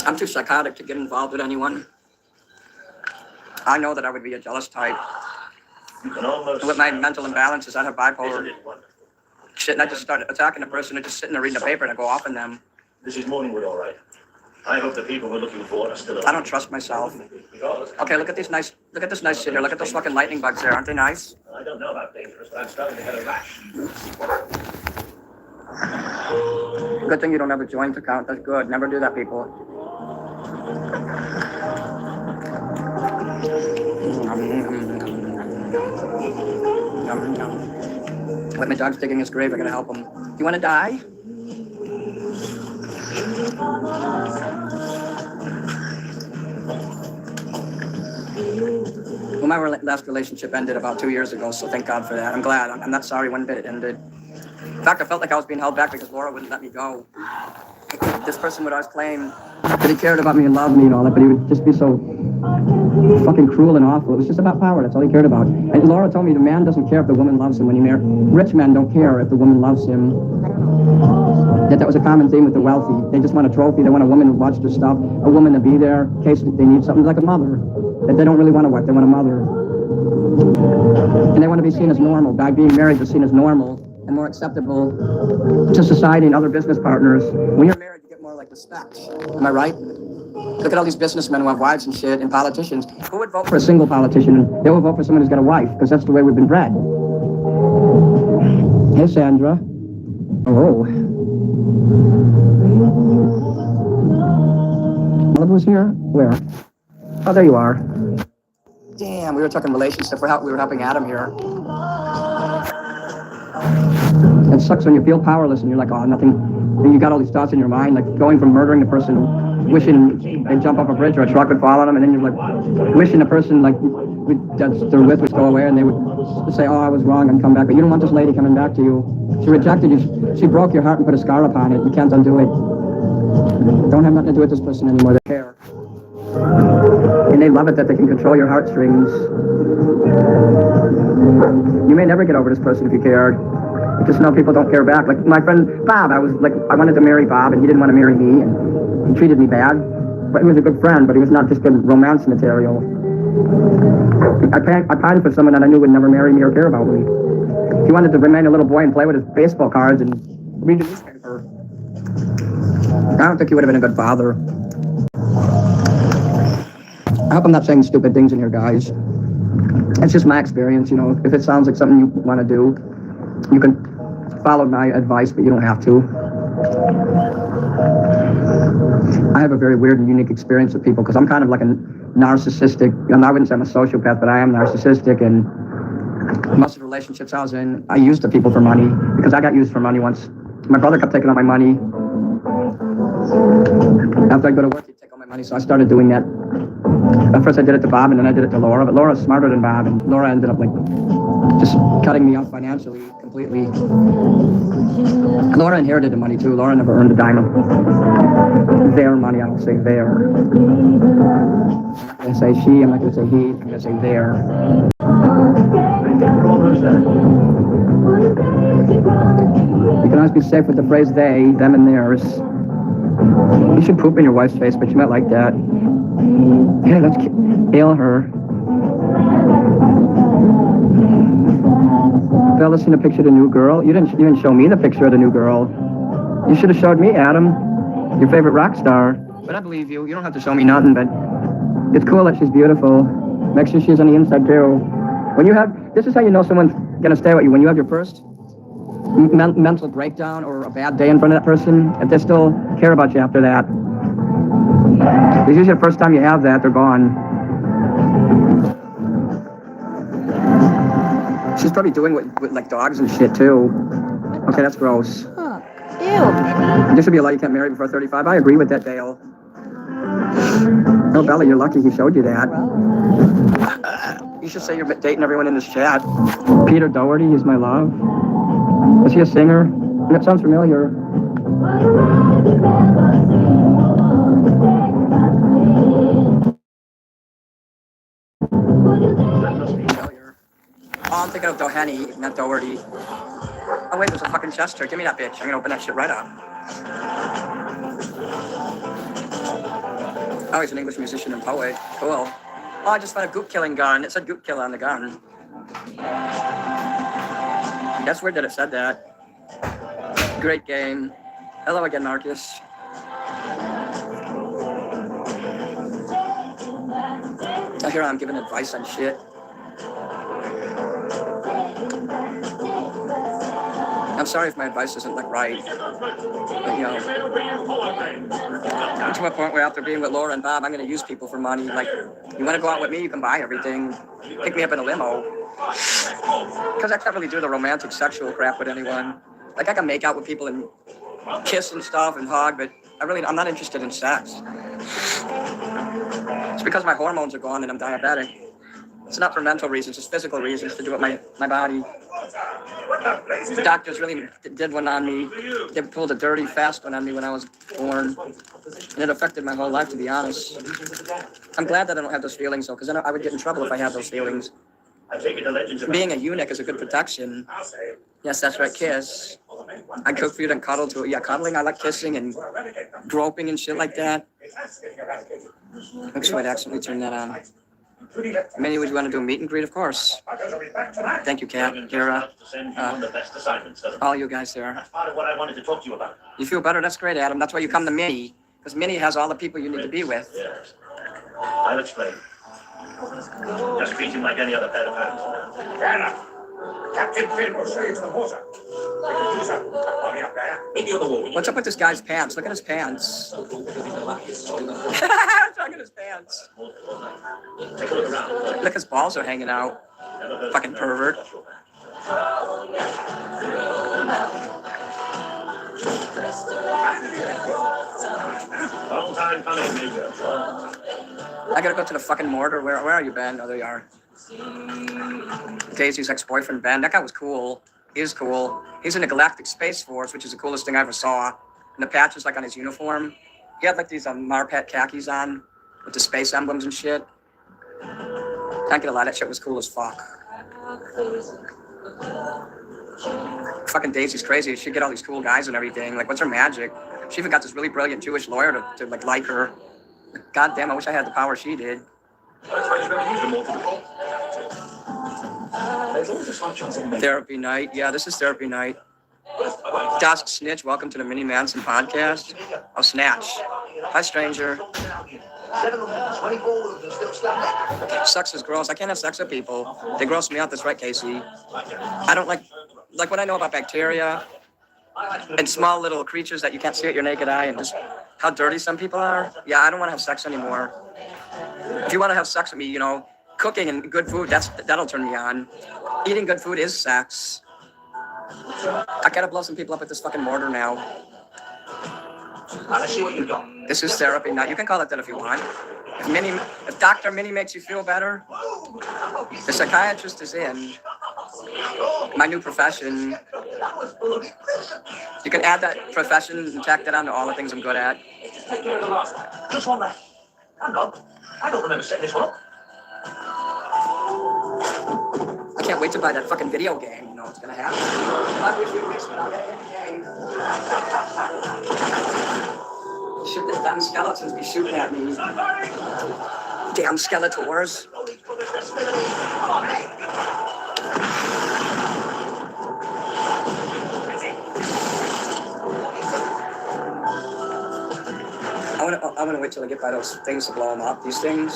I'm too psychotic to get involved with anyone. I know that I would be a jealous type. You can almost. With my mental imbalances, I have bipolar. Shit, and I just start attacking a person and just sitting there reading the paper and I go off on them. This is Morningwood, all right. I hope the people we're looking for are still alive. I don't trust myself. Okay, look at this nice shit here. Look at those fucking lightning bugs there. Aren't they nice? I don't know about dangerous, but I'm starting to get a rash. Good thing you don't have a joint account. That's good. Never do that, people. Wait, my dog's digging his grave. I gotta help him. You wanna die? Well, my last relationship ended about 2 years ago, so thank God for that. I'm glad. I'm not sorry one bit it ended. In fact, I felt like I was being held back because Laura wouldn't let me go. This person would always claim that he cared about me and loved me and all that, but he would just be so fucking cruel and awful. It was just about power. That's all he cared about. And Laura told me the man doesn't care if the woman loves him when he marries. Rich men don't care if the woman loves him. That was a common theme with the wealthy. They just want a trophy. They want a woman to watch their stuff, a woman to be there in case they need something, like a mother. That they don't really want a wife. They want a mother. And they want to be seen as normal. By being married, they're seen as normal and more acceptable to society and other business partners. When you're married, you get more like respect. Am I right? Look at all these businessmen who have wives and shit, and politicians. Who would vote for a single politician? They will vote for someone who's got a wife, because that's the way we've been bred. Hey, Sandra. Oh. Malibu's here? Where? Oh, there you are. Damn, we were talking relationships. We were helping Adam here. It sucks when you feel powerless and you're like, oh, nothing. and you got all these thoughts in your mind, like going from murdering the person, wishing they'd jump off a bridge or a truck would fall on them, and then you're like wishing the person like that they're with would go away, and they would say, "Oh, I was wrong," and come back. But you don't want this lady coming back to you. She rejected you. She broke your heart and put a scar upon it. You can't undo it. Don't have nothing to do with this person anymore. They care. And they love it that they can control your heartstrings. You may never get over this person if you cared. Just know people don't care back. Like my friend Bob, I wanted to marry Bob, and he didn't want to marry me, and he treated me bad. But he was a good friend, but he was not just good romance material. I pined for someone that I knew would never marry me or care about me. He wanted to remain a little boy and play with his baseball cards and read the newspaper. I don't think he would have been a good father. I hope I'm not saying stupid things in here, guys. It's just my experience, you know. If it sounds like something you want to do, you can follow my advice, but you don't have to. I have a very weird and unique experience with people because I'm kind of like a narcissistic, and I wouldn't say I'm a sociopath, but I am narcissistic, and most of the relationships I was in, I used the people for money because I got used for money once. My brother kept taking all my money. After I go to work, he'd take all my money, so I started doing that. At first I did it to Bob, and then I did it to Laura, but Laura's smarter than Bob, and Laura ended up like just cutting me off financially completely. Laura inherited the money too. Laura never earned a dime of their money. I don't say their. I'm not going to say she, I'm not going to say he, I'm going to say their. You can always be safe with the phrase they, them, and theirs. You should poop in your wife's face, but you might like that. Yeah, let's hail her. Fella, seen a picture of the new girl? You didn't show me the picture of the new girl. You should have showed me, Adam, your favorite rock star. But I believe you. You don't have to show me nothing, but it's cool that she's beautiful. Make sure she's on the inside, too. This is how you know someone's going to stay with you. When you have your first mental breakdown or a bad day in front of that person, if they still care about you after that. It's usually the first time you have that, they're gone. She's probably doing with like dogs and shit, too. Okay, that's gross. Huh. Ew. There should be a law you can't marry before 35. I agree with that, Dale. Oh, Bella, you're lucky he showed you that. You should say you're dating everyone in this chat. Peter Doherty is my love. Is he a singer? That sounds familiar. Oh, I'm thinking of Doheny, not Doherty. Oh, wait, there's a fucking Chester. Give me that bitch. I'm gonna open that shit right up. Oh, he's an English musician and poet. Cool. Oh, I just found a goop killing gun. It said goop kill on the gun. That's weird that it said that. Great game. Hello again, Marcus. Oh, here I'm giving advice on shit. I'm sorry if my advice isn't like right. But, you know, I'm to a point where after being with Laura and Bob, I'm going to use people for money. Like, you want to go out with me, you can buy everything. Pick me up in a limo. Because I can't really do the romantic sexual crap with anyone. Like, I can make out with people and kiss and stuff and hug, but I'm not interested in sex. It's because my hormones are gone and I'm diabetic. It's not for mental reasons, it's physical reasons to do with my body. The doctors really did one on me. They pulled a dirty, fast one on me when I was born. And it affected my whole life, to be honest. I'm glad that I don't have those feelings, though, because then I would get in trouble if I had those feelings. Being a eunuch is a good protection. Yes, that's right, kiss. I cook food and cuddle too. Yeah, cuddling, I like kissing and groping and shit like that. Looks like I accidentally turned that on. Minnie, would you want to do a meet and greet? Of course. Thank you, Kat, Kara, all you guys there. That's part of what I wanted to talk to you about. You feel better? That's great, Adam. That's why you come to Minnie, because Minnie has all the people you need to be with. Yes. I'll explain. Just treat him like any other pair of hands. Anna, Captain Phil will show you to the water. What's up with this guy's pants? Look at his pants. Look at his pants. Look, his balls are hanging out. Fucking pervert. Long time coming, Major. I gotta go to the fucking mortar. Where are you, Ben? Oh, there you are. Daisy's ex-boyfriend, Ben. That guy was cool. He is cool. He's in the Galactic Space Force, which is the coolest thing I ever saw. And the patch was like on his uniform. He had like these Marpet khakis on with the space emblems and shit. Can't get a lot. That shit was cool as fuck. Fucking Daisy's crazy. She get all these cool guys and everything. Like, what's her magic? She even got this really brilliant Jewish lawyer to like her. God damn, I wish I had the power she did. Therapy night. Yeah, this is therapy night. Dusk Snitch, welcome to the Minnie Manson podcast. Oh, Snatch. Hi, stranger. Sex is gross. I can't have sex with people. They gross me out. That's right, Casey. I don't like what I know about bacteria and small little creatures that you can't see with your naked eye and just how dirty some people are. Yeah, I don't want to have sex anymore. If you want to have sex with me, you know, cooking and good food, that'll turn me on. Eating good food is sex. I gotta blow some people up with this fucking mortar now. Let's see what you got. This is therapy night. You can call it that if you want. If Dr. Minnie makes you feel better, the psychiatrist is in. My new profession. You can add that profession and tack that on to all the things I'm good at. Just one left. Hang on. I don't remember setting this one up. I can't wait to buy that fucking video game. You know what's gonna happen. Should the damn skeletons be shooting at me? Damn Skeletors. I'm gonna wait till I get by those things to blow them up. These things.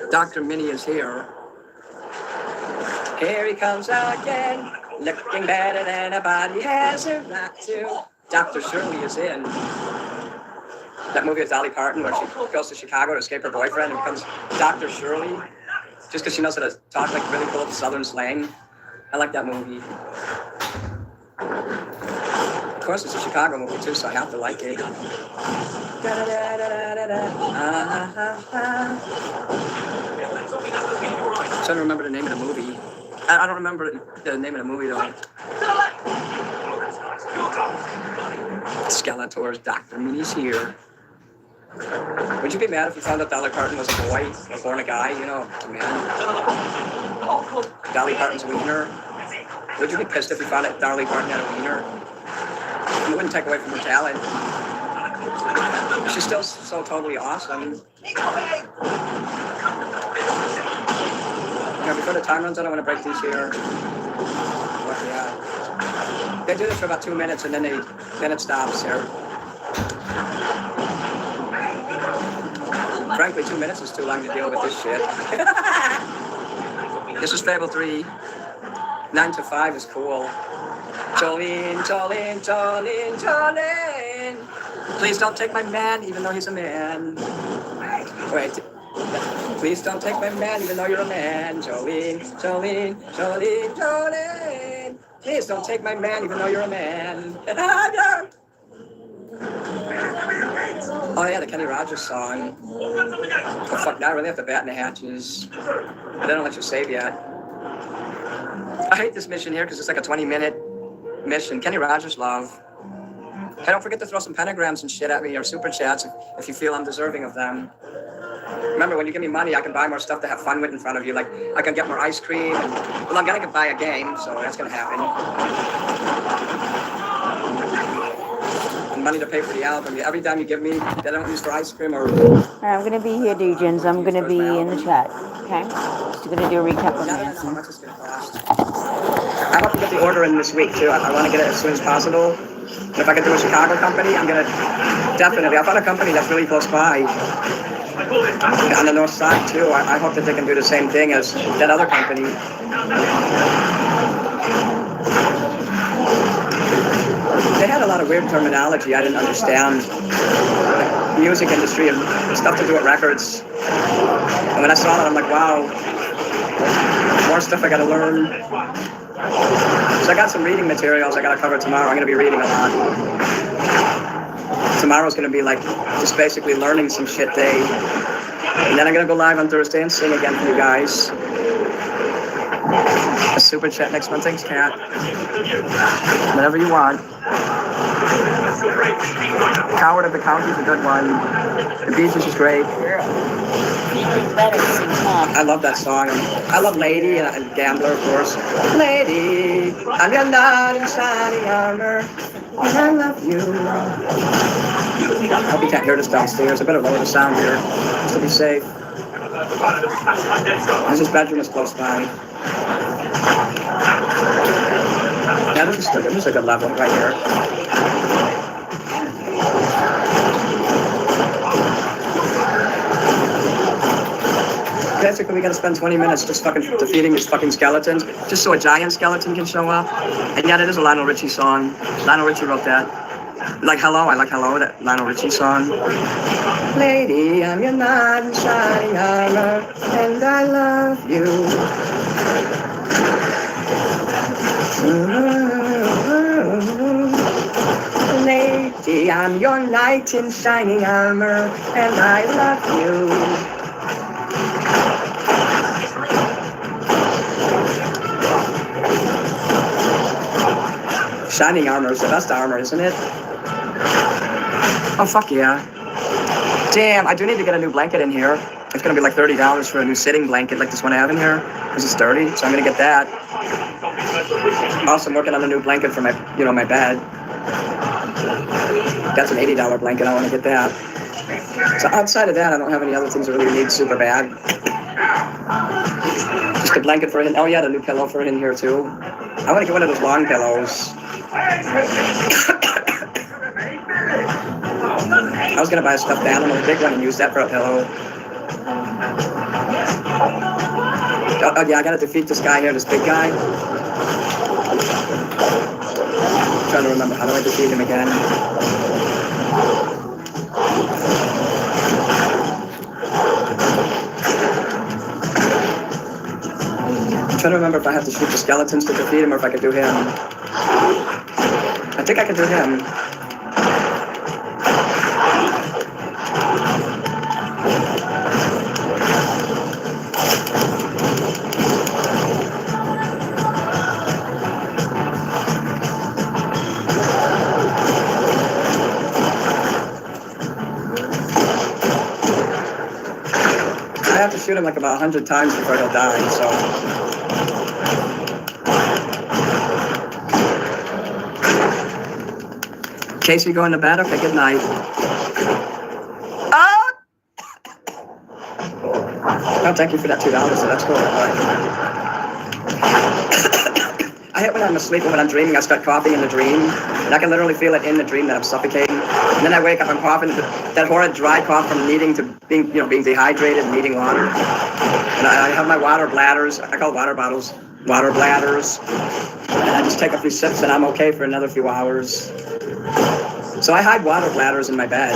Dr. Minnie is here. Here he comes again, looking better than a body has a right to. Dr. Shirley is in. That movie with Dolly Parton where she goes to Chicago to escape her boyfriend and becomes Dr. Shirley just because she knows how to talk like really cool southern slang. I like that movie. Of course, it's a Chicago movie too, so I have to like it. I'm trying to remember the name of the movie. I don't remember the name of the movie though. Skeletors, Dr. Minnie's here. Would you be mad if you found out Dolly Parton was a boy, or born a guy, you know, a man? Dolly Parton's a wiener. Would you be pissed if you found out Dolly Parton had a wiener? It wouldn't take away from her talent. She's still so totally awesome. Yeah, before the time runs out, I want to break these here. Yeah. They do this for about 2 minutes and then it stops here. Frankly, 2 minutes is too long to deal with this shit. This is Fable 3. 9 to 5 is cool. Jolene, Jolene, Jolene, Jolene. Please don't take my man, even though he's a man. Wait. Please don't take my man, even though you're a man. Jolene, Jolene, Jolene, Jolene. Please don't take my man, even though you're a man. Oh yeah, the Kenny Rogers song. Oh fuck, now I really have to batten the hatches. They don't let you save yet. I hate this mission here because it's like a 20-minute mission. Kenny Rogers love. Hey, don't forget to throw some pentagrams and shit at me or super chats if you feel I'm deserving of them. Remember, when you give me money, I can buy more stuff to have fun with in front of you. Like, I can get more ice cream. Well, I'm gonna buy a game, so that's gonna happen. And money to pay for the album. Every time you give me that I don't use for ice cream or... Alright, I'm gonna be here, Degens. I'm gonna be in the chat. Okay? Just gonna do a recap of Manson. I hope to get the order in this week, too. I want to get it as soon as possible. And if I can do a Chicago company, I'm gonna definitely... I found a company that's really close by. On the north side, too. I hope that they can do the same thing as that other company. They had a lot of weird terminology I didn't understand. music industry and stuff to do with records. And when I saw that, I'm like, wow, more stuff I gotta learn. So I got some reading materials I gotta cover tomorrow. I'm gonna be reading a lot. Tomorrow's gonna be like just basically learning some shit day. And then I'm gonna go live on Thursday and sing again for you guys. A super chat next month, thanks, Kat. Whatever you want. Coward of the County is a good one. The Beaches is great. I love that song. I love Lady and Gambler, of course. Lady, I'm your knight in shining armor, and I love you. I hope you can't hear this downstairs. I better lower the sound here, just to be safe. His bedroom is close by. Yeah, this is a good level right here. Basically, we gotta spend 20 minutes just fucking defeating these fucking skeletons, just so a giant skeleton can show up. And yeah, it is a Lionel Richie song. Lionel Richie wrote that. Like Hello, I like Hello, that Lionel Richie song. Lady, I'm your knight in shining armor, and I love you. Lady, I'm your knight in shining armor, and I love you. Shining armor is the best armor, isn't it? Oh, fuck yeah. Damn, I do need to get a new blanket in here. It's gonna be like $30 for a new sitting blanket like this one I have in here, because it's dirty, so I'm gonna get that. Also, I'm working on a new blanket for my, my bed. That's an $80 blanket, I wanna get that. So outside of that, I don't have any other things I really need super bad. Just a blanket for it. Oh yeah, the new pillow for it in here too. I wanna get one of those long pillows. I was gonna buy a stuffed animal, a big one, and use that for a pillow. Oh yeah, I gotta defeat this guy here, this big guy. I'm trying to remember, how do I defeat him again? I'm trying to remember if I have to shoot the skeletons to defeat him or if I could do him. I think I can do him. I have to shoot him like about 100 times before he'll die, so. Casey going to bed? Okay, good night. Oh! Oh, thank you for that $2, so that's cool. I hate when I'm asleep and when I'm dreaming, I start coughing in the dream. And I can literally feel it in the dream that I'm suffocating. And then I wake up, I'm coughing, that horrid dry cough from needing to being dehydrated and needing water. And I have my water bladders, I call water bottles water bladders. And I just take a few sips and I'm okay for another few hours. So I hide water bladders in my bed.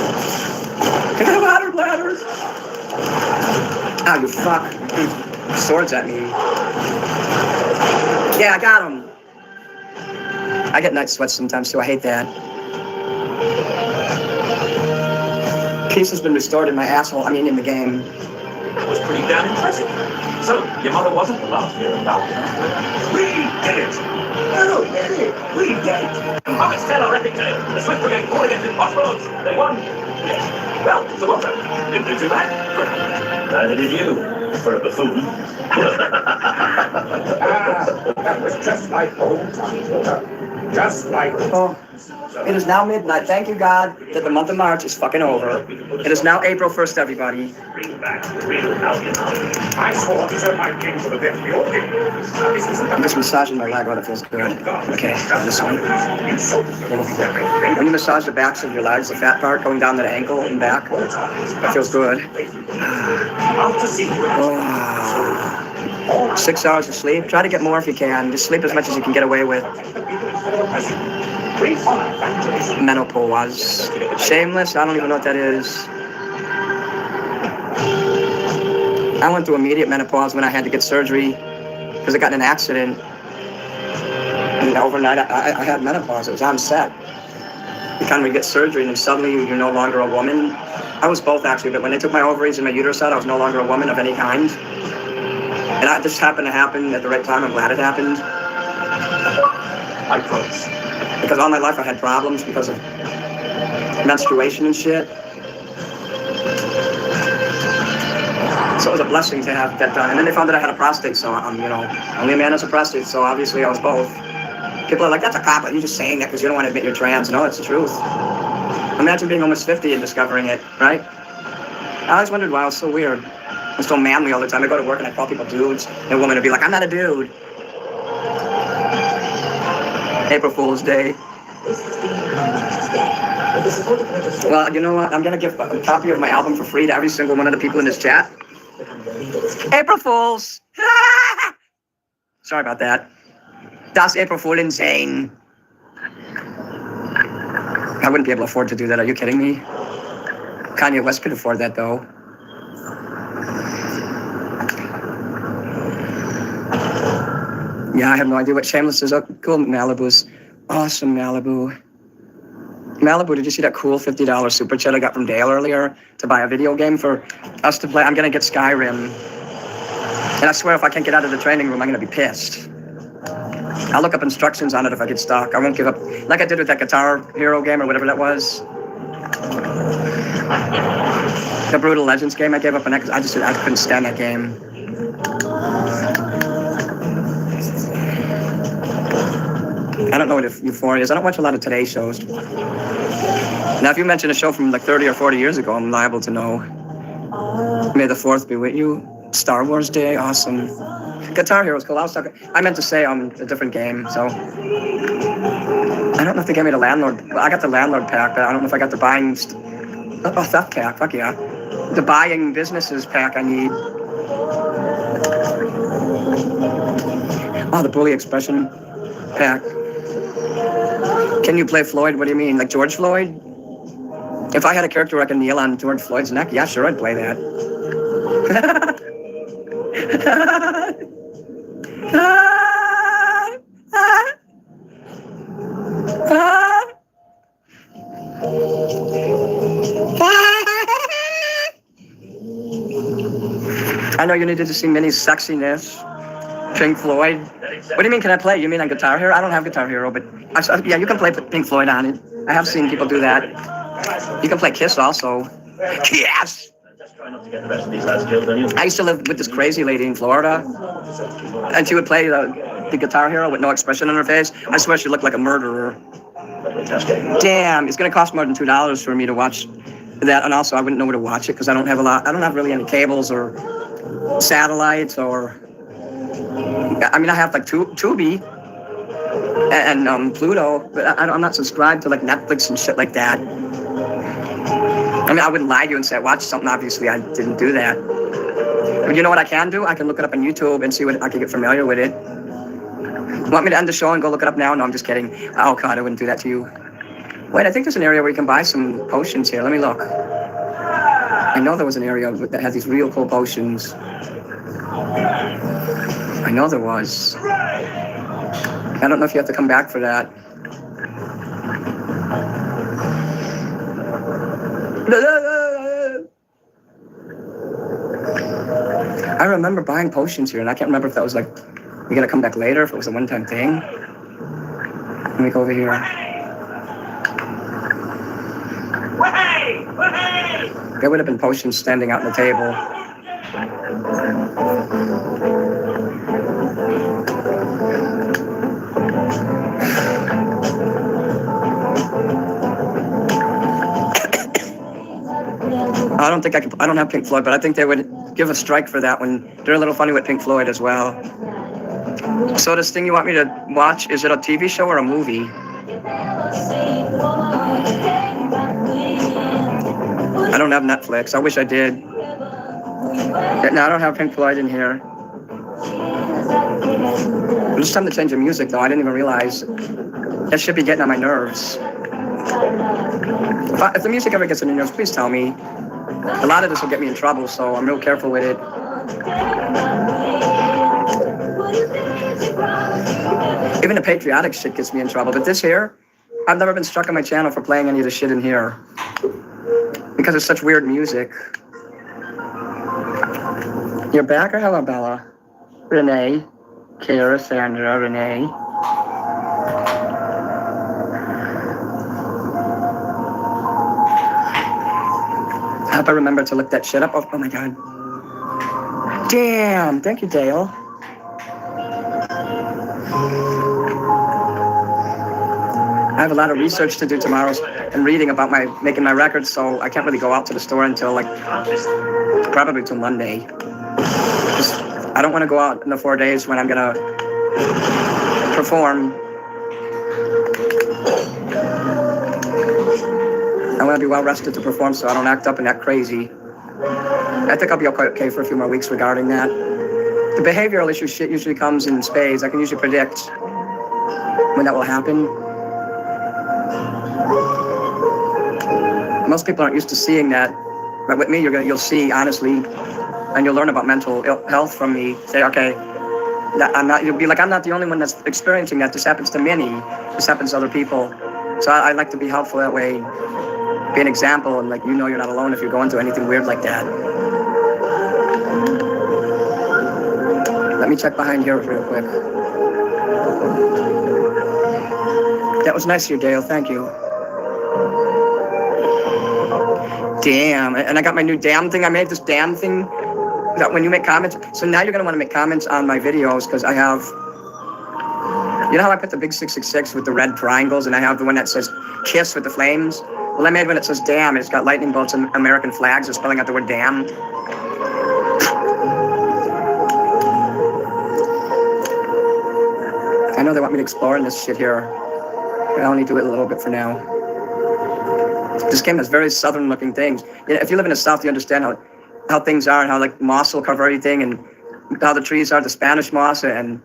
Can I have water bladders? Oh, you fuck. Swords at me. Yeah, I got him. I get night sweats sometimes too. I hate that. Peace has been restored in my asshole. I mean, in the game. It was pretty damn impressive. So, your mother wasn't allowed to hear about it. We did it! No, we did it! Up its tail, I reckon, the Swift Brigade fought against impossible odds. They won. Yes. Well, so what's that? Didn't do too bad. Neither did you, for a buffoon. That was just like old times. Just like Oh, it is now midnight. Thank you, God, that the month of March is fucking over. It is now April 1st, everybody. I swore to turn my king for the death of your king. I'm just massaging my leg. Oh, that feels good. Okay, this one. When you massage the backs of your legs, the fat part going down to the ankle and back, that feels good. Oh. 6 hours of sleep. Try to get more if you can. Just sleep as much as you can get away with. Menopause. Shameless? I don't even know what that is. I went through immediate menopause when I had to get surgery because I got in an accident. And overnight, I had menopause. It was on set. You kind of get surgery, and then suddenly you're no longer a woman. I was both, actually, but when they took my ovaries and my uterus out, I was no longer a woman of any kind. And that just happened to happen at the right time. I'm glad it happened. I promise. Because all my life I had problems because of menstruation and shit. So it was a blessing to have that done. And then they found that I had a prostate, so I'm, you know, only a man has a prostate, so obviously I was both. People are like, that's a cop out. You're just saying that because you don't want to admit you're trans. No, it's the truth. Imagine being almost 50 and discovering it, right? I always wondered why I was so weird. I'm so manly all the time. I go to work and I call people dudes, and a woman would be like, I'm not a dude. April Fool's Day. Well, you know what? I'm going to give a copy of my album for free to every single one of the people in this chat. April Fools! Sorry about that. Das April Foolin' sein. I wouldn't be able to afford to do that. Are you kidding me? Kanye West could afford that, though. Yeah, I have no idea what Shameless is. Oh, cool. Malibu's awesome. Malibu. Malibu, did you see that cool $50 super chat I got from Dale earlier to buy a video game for us to play? I'm going to get Skyrim. And I swear if I can't get out of the training room, I'm going to be pissed. I'll look up instructions on it if I get stuck. I won't give up. Like I did with that Guitar Hero game or whatever that was. The Brutal Legends game, I gave up on that because I couldn't stand that game. I don't know what Euphoria is. I don't watch a lot of Today shows. Now, if you mention a show from like 30 or 40 years ago, I'm liable to know. May the 4th be with you. Star Wars Day, awesome. Guitar Hero is cool. I meant to say a different game, so. I don't know if they gave me the Landlord. Well, I got the Landlord pack, but I don't know if I got the buying. Theft pack, fuck yeah. The buying businesses pack I need. Oh, the Bully Expression pack. Can you play Floyd? What do you mean? Like George Floyd? If I had a character where I could kneel on George Floyd's neck, yeah, sure, I'd play that. I know you needed to see Minnie's sexiness. Pink Floyd. What do you mean, can I play? You mean on Guitar Hero? I don't have Guitar Hero, but yeah, you can play Pink Floyd on it. I have seen people do that. You can play Kiss also. Kiss! I used to live with this crazy lady in Florida, and she would play the Guitar Hero with no expression on her face. I swear she looked like a murderer. Damn, it's gonna cost more than $2 for me to watch that, and also I wouldn't know where to watch it because I don't have really any cables or satellites or. I mean, I have like Tubi and Pluto, but I'm not subscribed to like Netflix and shit like that. I mean, I wouldn't lie to you and say I watched something. Obviously, I didn't do that. But you know what I can do? I can look it up on YouTube and see what I can get familiar with it. Want me to end the show and go look it up now? No, I'm just kidding. Oh, God, I wouldn't do that to you. Wait, I think there's an area where you can buy some potions here. Let me look. I know there was an area that had these real cool potions. I know there was. I don't know if you have to come back for that. I remember buying potions here, and I can't remember if that was like, you gotta come back later, if it was a one-time thing. Let me go over here. There would have been potions standing out on the table. I don't have Pink Floyd, but I think they would give a strike for that one. They're a little funny with Pink Floyd as well. So this thing you want me to watch, is it a TV show or a movie? I don't have Netflix. I wish I did. No, I don't have Pink Floyd in here. was just time to change the music, though. I didn't even realize that should be getting on my nerves. If the music ever gets on your nerves, please tell me. A lot of this will get me in trouble, so I'm real careful with it. Even the patriotic shit gets me in trouble, but this here, I've never been struck on my channel for playing any of the shit in here because it's such weird music. You're back, or hello, Bella? Renee, Kara, Sandra, Renee. I hope I remember to look that shit up. Oh my god. Damn, thank you, Dale. I have a lot of research to do tomorrow and reading about making my records, so I can't really go out to the store until probably till Monday. I don't want to go out in the 4 days when I'm gonna perform. I want to be well rested to perform so I don't act up and act crazy. I think I'll be okay for a few more weeks regarding that. The behavioral issue shit usually comes in spades. I can usually predict when that will happen. Most people aren't used to seeing that, but with me, you'll see honestly, and you'll learn about mental health from me. Say, okay, you'll be like, I'm not the only one that's experiencing that. This happens to many. This happens to other people. So I like to be helpful that way, be an example, and you're not alone if you're going through anything weird like that. Let me check behind here real quick. That was nice of you, Dale. Thank you. Damn, and I got my new damn thing. I made this damn thing that when you make comments, so now you're gonna want to make comments on my videos because I have, you know how I put the big 666 with the red triangles, and I have the one that says kiss with the flames? Well, I made one that says damn, and it's got lightning bolts and American flags are spelling out the word damn. I know they want me to explore in this shit here, but I only do it a little bit for now. This game has very southern looking things. If you live in the South, you understand how things are and how moss will cover everything and how the trees are, the Spanish moss and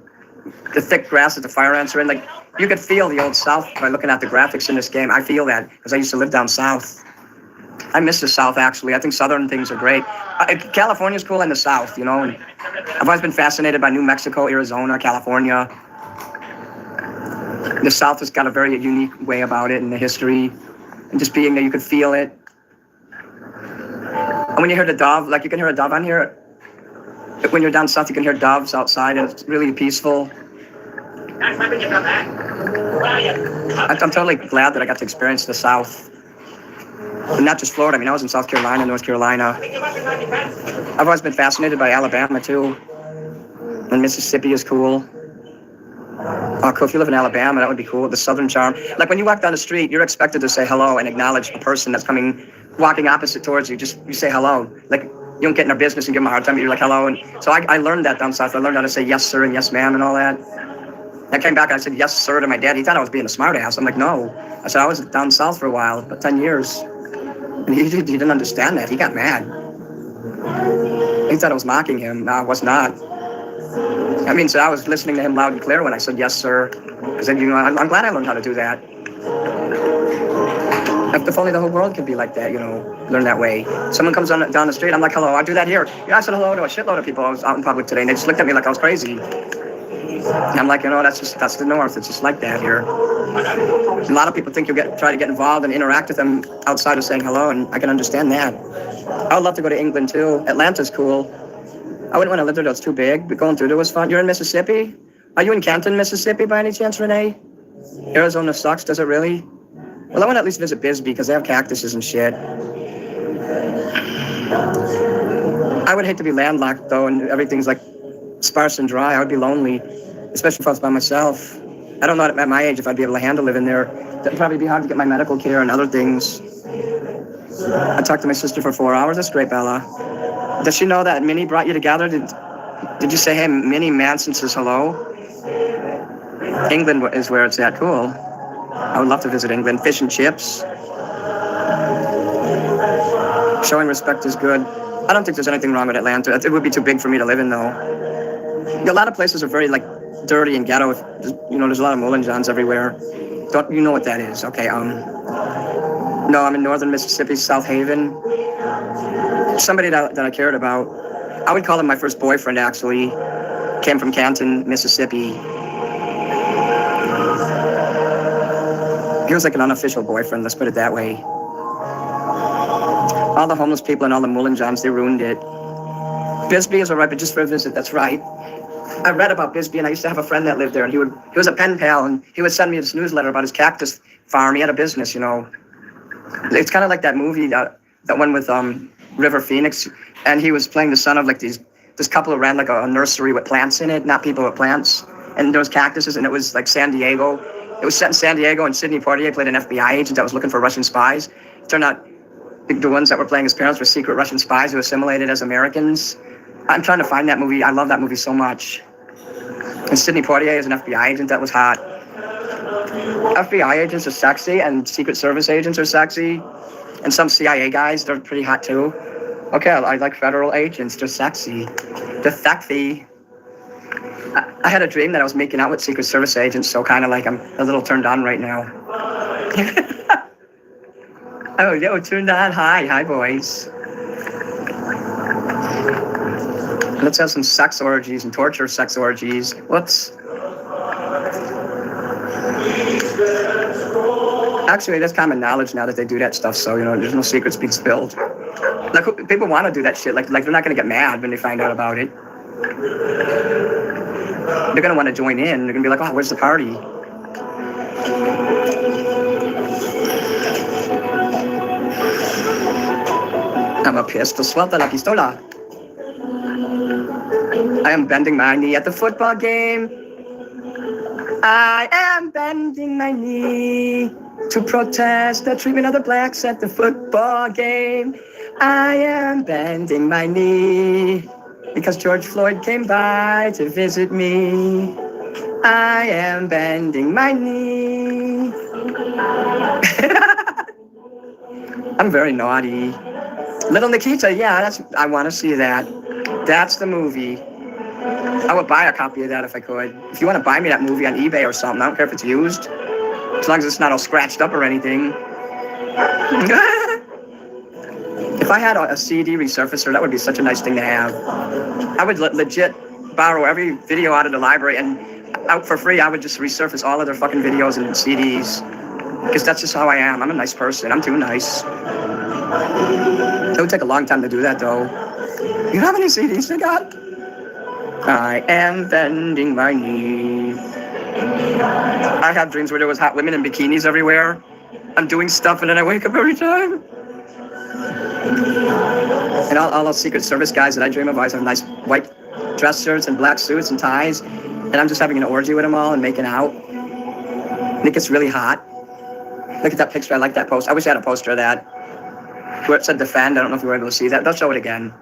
the thick grass that the fire ants are in. You could feel the old South by looking at the graphics in this game. I feel that because I used to live down South. I miss the South, actually. I think southern things are great. California's cool in the South, and I've always been fascinated by New Mexico, Arizona, California. The South has got a very unique way about it and the history. And just being there, you could feel it. And when you hear the dove, you can hear a dove on here. When you're down south, you can hear doves outside, and it's really peaceful. I'm totally glad that I got to experience the South. And not just Florida. I mean, I was in South Carolina, North Carolina. I've always been fascinated by Alabama, too. And Mississippi is cool. Oh, cool. If you live in Alabama, that would be cool. The southern charm. When you walk down the street, you're expected to say hello and acknowledge a person that's walking opposite towards you. You say hello. You don't get in their business and give them a hard time. You're like, hello. And so I learned that down south. I learned how to say yes, sir, and yes, ma'am, and all that. I came back and I said yes, sir, to my dad. He thought I was being a smart ass. I'm like, no. I said, I was down south for a while, about 10 years. And he didn't understand that. He got mad. He thought I was mocking him. No, I was not. So I was listening to him loud and clear when I said yes, sir. Because then, I'm glad I learned how to do that. If only the whole world could be like that, learn that way. Someone comes down the street, I'm like, hello, I do that here. I said hello to a shitload of people. I was out in public today, and they just looked at me like I was crazy. And I'm like, that's the North. It's just like that here. A lot of people think you'll try to get involved and interact with them outside of saying hello, and I can understand that. I would love to go to England, too. Atlanta's cool. I wouldn't want to live there, though. It's too big, but going through there was fun. You're in Mississippi? Are you in Canton, Mississippi, by any chance, Renee? Arizona sucks, does it really? Well, I want to at least visit Bisbee, because they have cactuses and shit. I would hate to be landlocked, though, and everything's, sparse and dry. I would be lonely, especially if I was by myself. I don't know at my age if I'd be able to handle living there. It'd probably be hard to get my medical care and other things. I talked to my sister for 4 hours. That's great, Bella. Does she know that Minnie brought you together? Did you say, hey, Minnie Manson says hello? England is where it's at. Cool. I would love to visit England. Fish and chips. Showing respect is good. I don't think there's anything wrong with Atlanta. It would be too big for me to live in, though. A lot of places are very, dirty and ghetto. There's a lot of Mullen Johns everywhere. Don't you know what that is? Okay. No, I'm in northern Mississippi, South Haven. Somebody that I cared about. I would call him my first boyfriend, actually. Came from Canton, Mississippi. He was like an unofficial boyfriend, let's put it that way. All the homeless people and all the Mullen Johns, they ruined it. Bisbee is all right, but just for a visit, that's right. I read about Bisbee, and I used to have a friend that lived there, and he was a pen pal, and he would send me this newsletter about his cactus farm. He had a business, It's kind of like that movie, that one with River Phoenix, and he was playing the son of like this couple who ran like a nursery with plants in it, not people with plants, and there was cactuses, and it was like San Diego. It was set in San Diego, and Sidney Poitier played an FBI agent that was looking for Russian spies. It turned out the ones that were playing his parents were secret Russian spies who assimilated as Americans. I'm trying to find that movie. I love that movie so much. And Sidney Poitier is an FBI agent that was hot. FBI agents are sexy, and Secret Service agents are sexy. And some CIA guys, they're pretty hot too. Okay, I like federal agents. They're sexy. They're sexy. I had a dream that I was making out with Secret Service agents, so kind of like I'm a little turned on right now. Oh, yo, turned on. Hi, boys. Let's have some sex orgies and torture sex orgies. Whoops. Actually, that's common knowledge now that they do that stuff, so, there's no secrets being spilled. Like, people want to do that shit. Like they're not going to get mad when they find out about it. They're going to want to join in. They're going to be like, oh, where's the party? I'm a pistol. Suelta la pistola. I am bending my knee at the football game. I am bending my knee to protest the treatment of the blacks at the football game. I am bending my knee because George Floyd came by to visit me. I am bending my knee. I'm very naughty. Little Nikita, yeah, I want to see that. That's the movie. I would buy a copy of that if I could. If you want to buy me that movie on eBay or something, I don't care if it's used. As long as it's not all scratched up or anything. If I had a CD resurfacer, that would be such a nice thing to have. I would legit borrow every video out of the library, and out for free, I would just resurface all of their fucking videos and CDs. Because that's just how I am. I'm a nice person. I'm too nice. It would take a long time to do that, though. You know how many CDs they got? I am bending my knee. I have dreams where there was hot women in bikinis everywhere. I'm doing stuff and then I wake up every time. And all those Secret Service guys that I dream of always have nice white dress shirts and black suits and ties. And I'm just having an orgy with them all and making out. And it gets really hot. Look at that picture. I like that post. I wish I had a poster of that. Where it said defend. I don't know if you were able to see that. They'll show it again.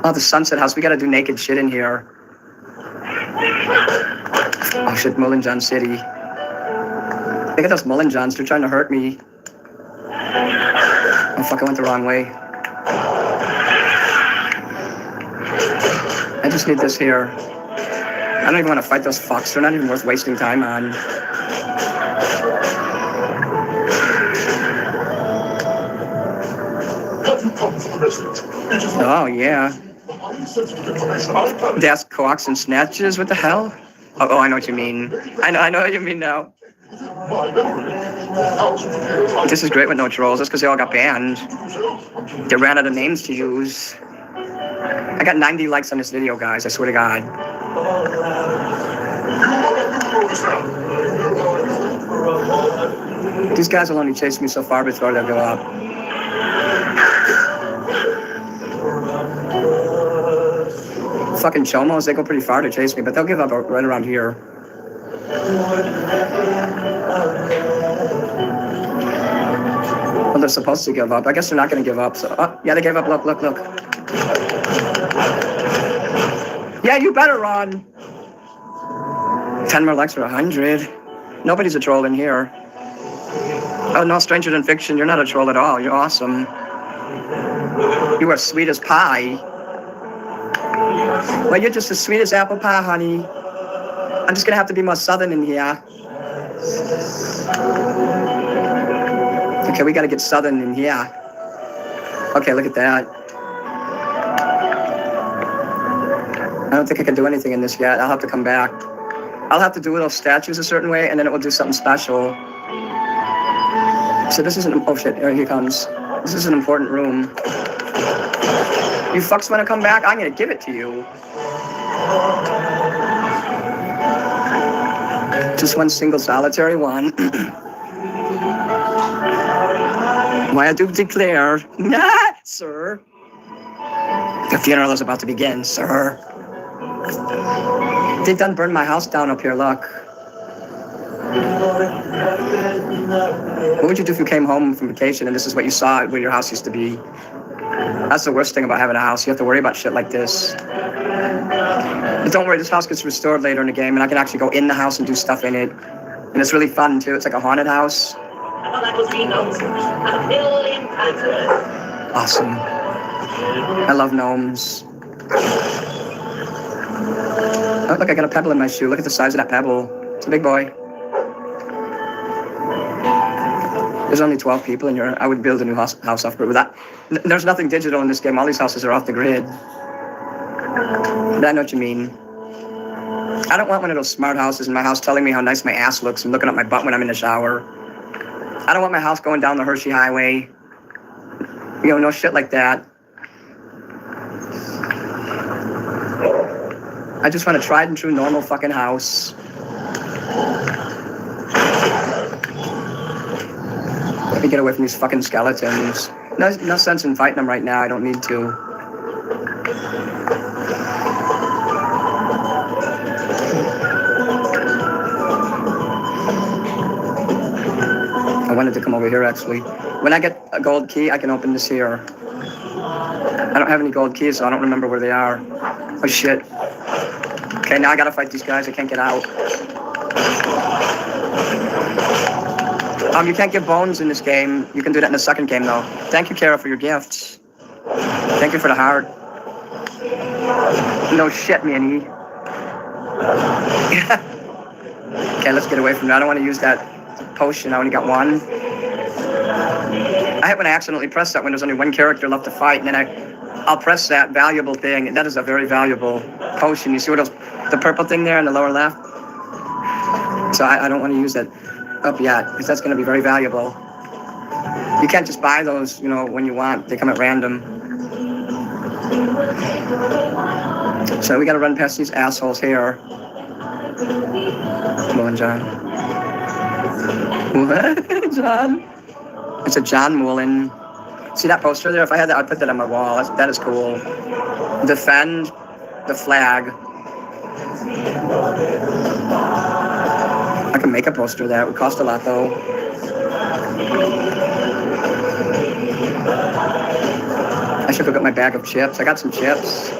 Oh, the Sunset House. We got to do naked shit in here. Oh, shit. Mullen John City. Look at those Mullen Johns. They're trying to hurt me. Oh, fuck. I went the wrong way. I just need this here. I don't even want to fight those fucks. They're not even worth wasting time on. Oh, yeah. That's clocks and snatches? What the hell? Oh, I know what you mean. I know what you mean now. This is great with no trolls. That's because they all got banned. They ran out of names to use. I got 90 likes on this video, guys. I swear to God. These guys will only chase me so far before they'll go up. Fucking chomos, they go pretty far to chase me, but they'll give up right around here. Well, they're supposed to give up. I guess they're not going to give up. So, oh, yeah, they gave up. Look. Yeah, you better run. 10 more likes for 100. Nobody's a troll in here. Oh, no, Stranger Than Fiction, you're not a troll at all. You're awesome. You are sweet as pie. Well, you're just as sweet as apple pie, honey. I'm just gonna have to be more southern in here. Okay, we gotta get southern in here. Okay, look at that. I don't think I can do anything in this yet. I'll have to come back. I'll have to do those statues a certain way, and then it will do something special. So this isn't, oh shit, here he comes. This is an important room. You fucks wanna come back? I'm gonna give it to you. Just one single solitary one. Why I do declare, sir. The funeral is about to begin, sir. They done burned my house down up here, look. What would you do if you came home from vacation and this is what you saw where your house used to be? That's the worst thing about having a house. You have to worry about shit like this. But don't worry, this house gets restored later in the game and I can actually go in the house and do stuff in it. And it's really fun too. It's like a haunted house. Awesome. I love gnomes. Oh, look, I got a pebble in my shoe. Look at the size of that pebble. It's a big boy. There's only 12 people in here. I would build a new house off grid with that. There's nothing digital in this game. All these houses are off the grid. But I know what you mean. I don't want one of those smart houses in my house telling me how nice my ass looks and looking at my butt when I'm in the shower. I don't want my house going down the Hershey Highway. You know, no shit like that. I just want a tried and true normal fucking house. Let me get away from these fucking skeletons. No sense in fighting them right now. I don't need to. I wanted to come over here actually. When I get a gold key, I can open this here. I don't have any gold keys, so I don't remember where they are. Oh shit. Okay, now I gotta fight these guys. I can't get out. You can't give bones in this game. You can do that in the second game, though. Thank you, Kara, for your gifts. Thank you for the heart. No shit, Minnie. Okay, let's get away from that. I don't want to use that potion. I only got one. I hate when I accidentally press that when there's only one character left to fight, and then I'll press that valuable thing, and that is a very valuable potion. You see what the purple thing there in the lower left? So I don't want to use that up yet, because that's going to be very valuable. You can't just buy those, you know, when you want. They come at random. So we got to run past these assholes here. Come on, John. What, John? It's a John Mullen. See that poster there? If I had that, I'd put that on my wall. That is cool. Defend the flag. I can make a poster of that. It would cost a lot, though. I should go get my bag of chips. I got some chips.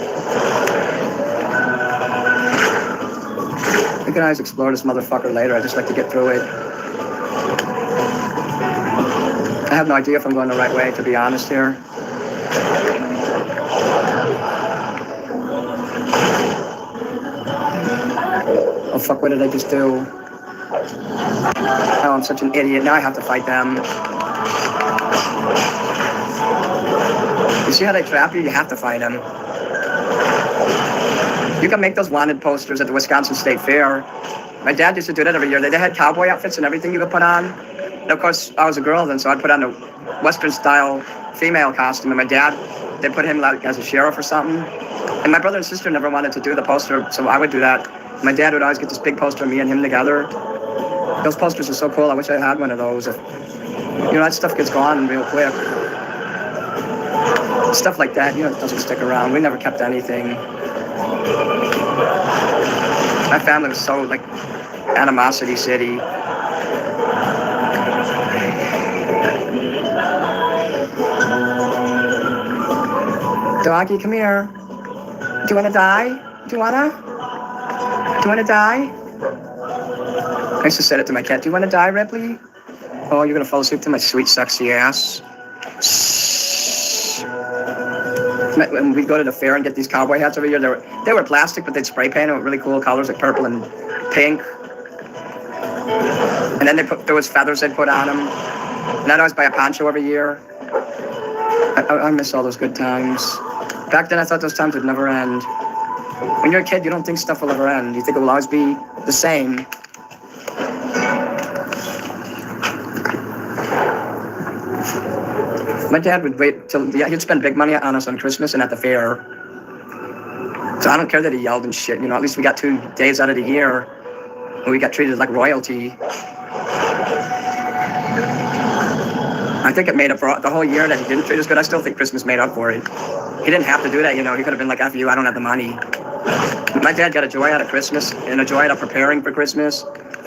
We can always explore this motherfucker later. I just like to get through it. I have no idea if I'm going the right way, to be honest here. Oh, fuck, what did I just do? Oh, I'm such an idiot. Now I have to fight them. You see how they trap you? You have to fight them. You can make those wanted posters at the Wisconsin State Fair. My dad used to do that every year. They had cowboy outfits and everything you could put on. And of course, I was a girl then, so I'd put on a Western-style female costume. And my dad, they put him like as a sheriff or something. And my brother and sister never wanted to do the poster, so I would do that. My dad would always get this big poster of me and him together. Those posters are so cool. I wish I had one of those. You know, that stuff gets gone real quick. Stuff like that, you know, it doesn't stick around. We never kept anything. My family was so, like, animosity city. Doggy, come here. Do you want to die? Do you want to die? I used to say it to my cat. Do you want to die, Ripley? Oh, you're going to fall asleep to my sweet, sexy ass. When we'd go to the fair and get these cowboy hats every year, they were plastic, but they'd spray paint them with really cool colors like purple and pink. And then there was feathers they'd put on them. And I'd always buy a poncho every year. I miss all those good times. Back then, I thought those times would never end. When you're a kid, you don't think stuff will ever end. You think it will always be the same. My dad would wait till, he'd spend big money on us on Christmas and at the fair. So I don't care that he yelled and shit, at least we got 2 days out of the year when we got treated like royalty. I think it made up for the whole year that he didn't treat us good. I still think Christmas made up for it. He didn't have to do that, He could have been like, F you, I don't have the money. My dad got a joy out of Christmas and a joy out of preparing for Christmas.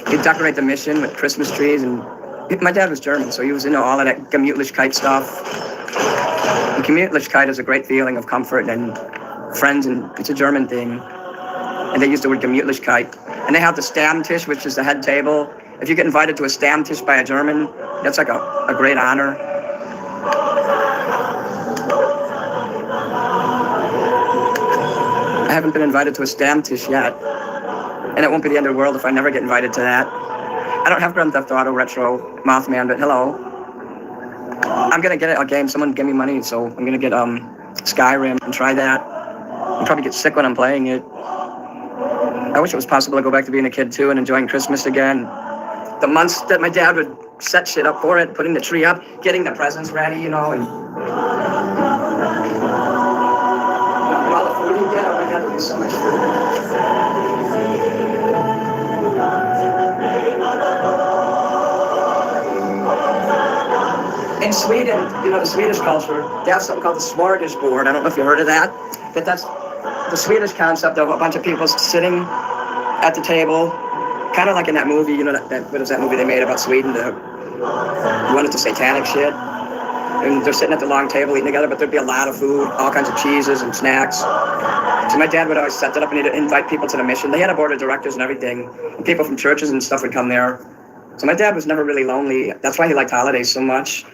He'd decorate the mission with Christmas trees, and my dad was German, so he was into all of that Gemütlichkeit stuff. And Gemütlichkeit is a great feeling of comfort and friends, and it's a German thing. And they use the word Gemütlichkeit. And they have the Stammtisch, which is the head table. If you get invited to a Stammtisch by a German, that's like a great honor. I haven't been invited to a Stammtisch yet. And it won't be the end of the world if I never get invited to that. I don't have Grand Theft Auto Retro Mothman, but hello. I'm gonna get a game. Someone give me money, so I'm gonna get Skyrim and try that. I'll probably get sick when I'm playing it. I wish it was possible to go back to being a kid too and enjoying Christmas again. The months that my dad would set shit up for it, putting the tree up, getting the presents ready, and all the food you get. Oh my God, there'd be so much food. In Sweden, the Swedish culture, they have something called the smorgasbord. I don't know if you heard of that, but that's the Swedish concept of a bunch of people sitting at the table, kind of like in that movie, what is that movie they made about Sweden, the one with the satanic shit? And they're sitting at the long table eating together, but there'd be a lot of food, all kinds of cheeses and snacks. So my dad would always set that up and he'd invite people to the mission. They had a board of directors and everything. And people from churches and stuff would come there. So my dad was never really lonely. That's why he liked holidays so much.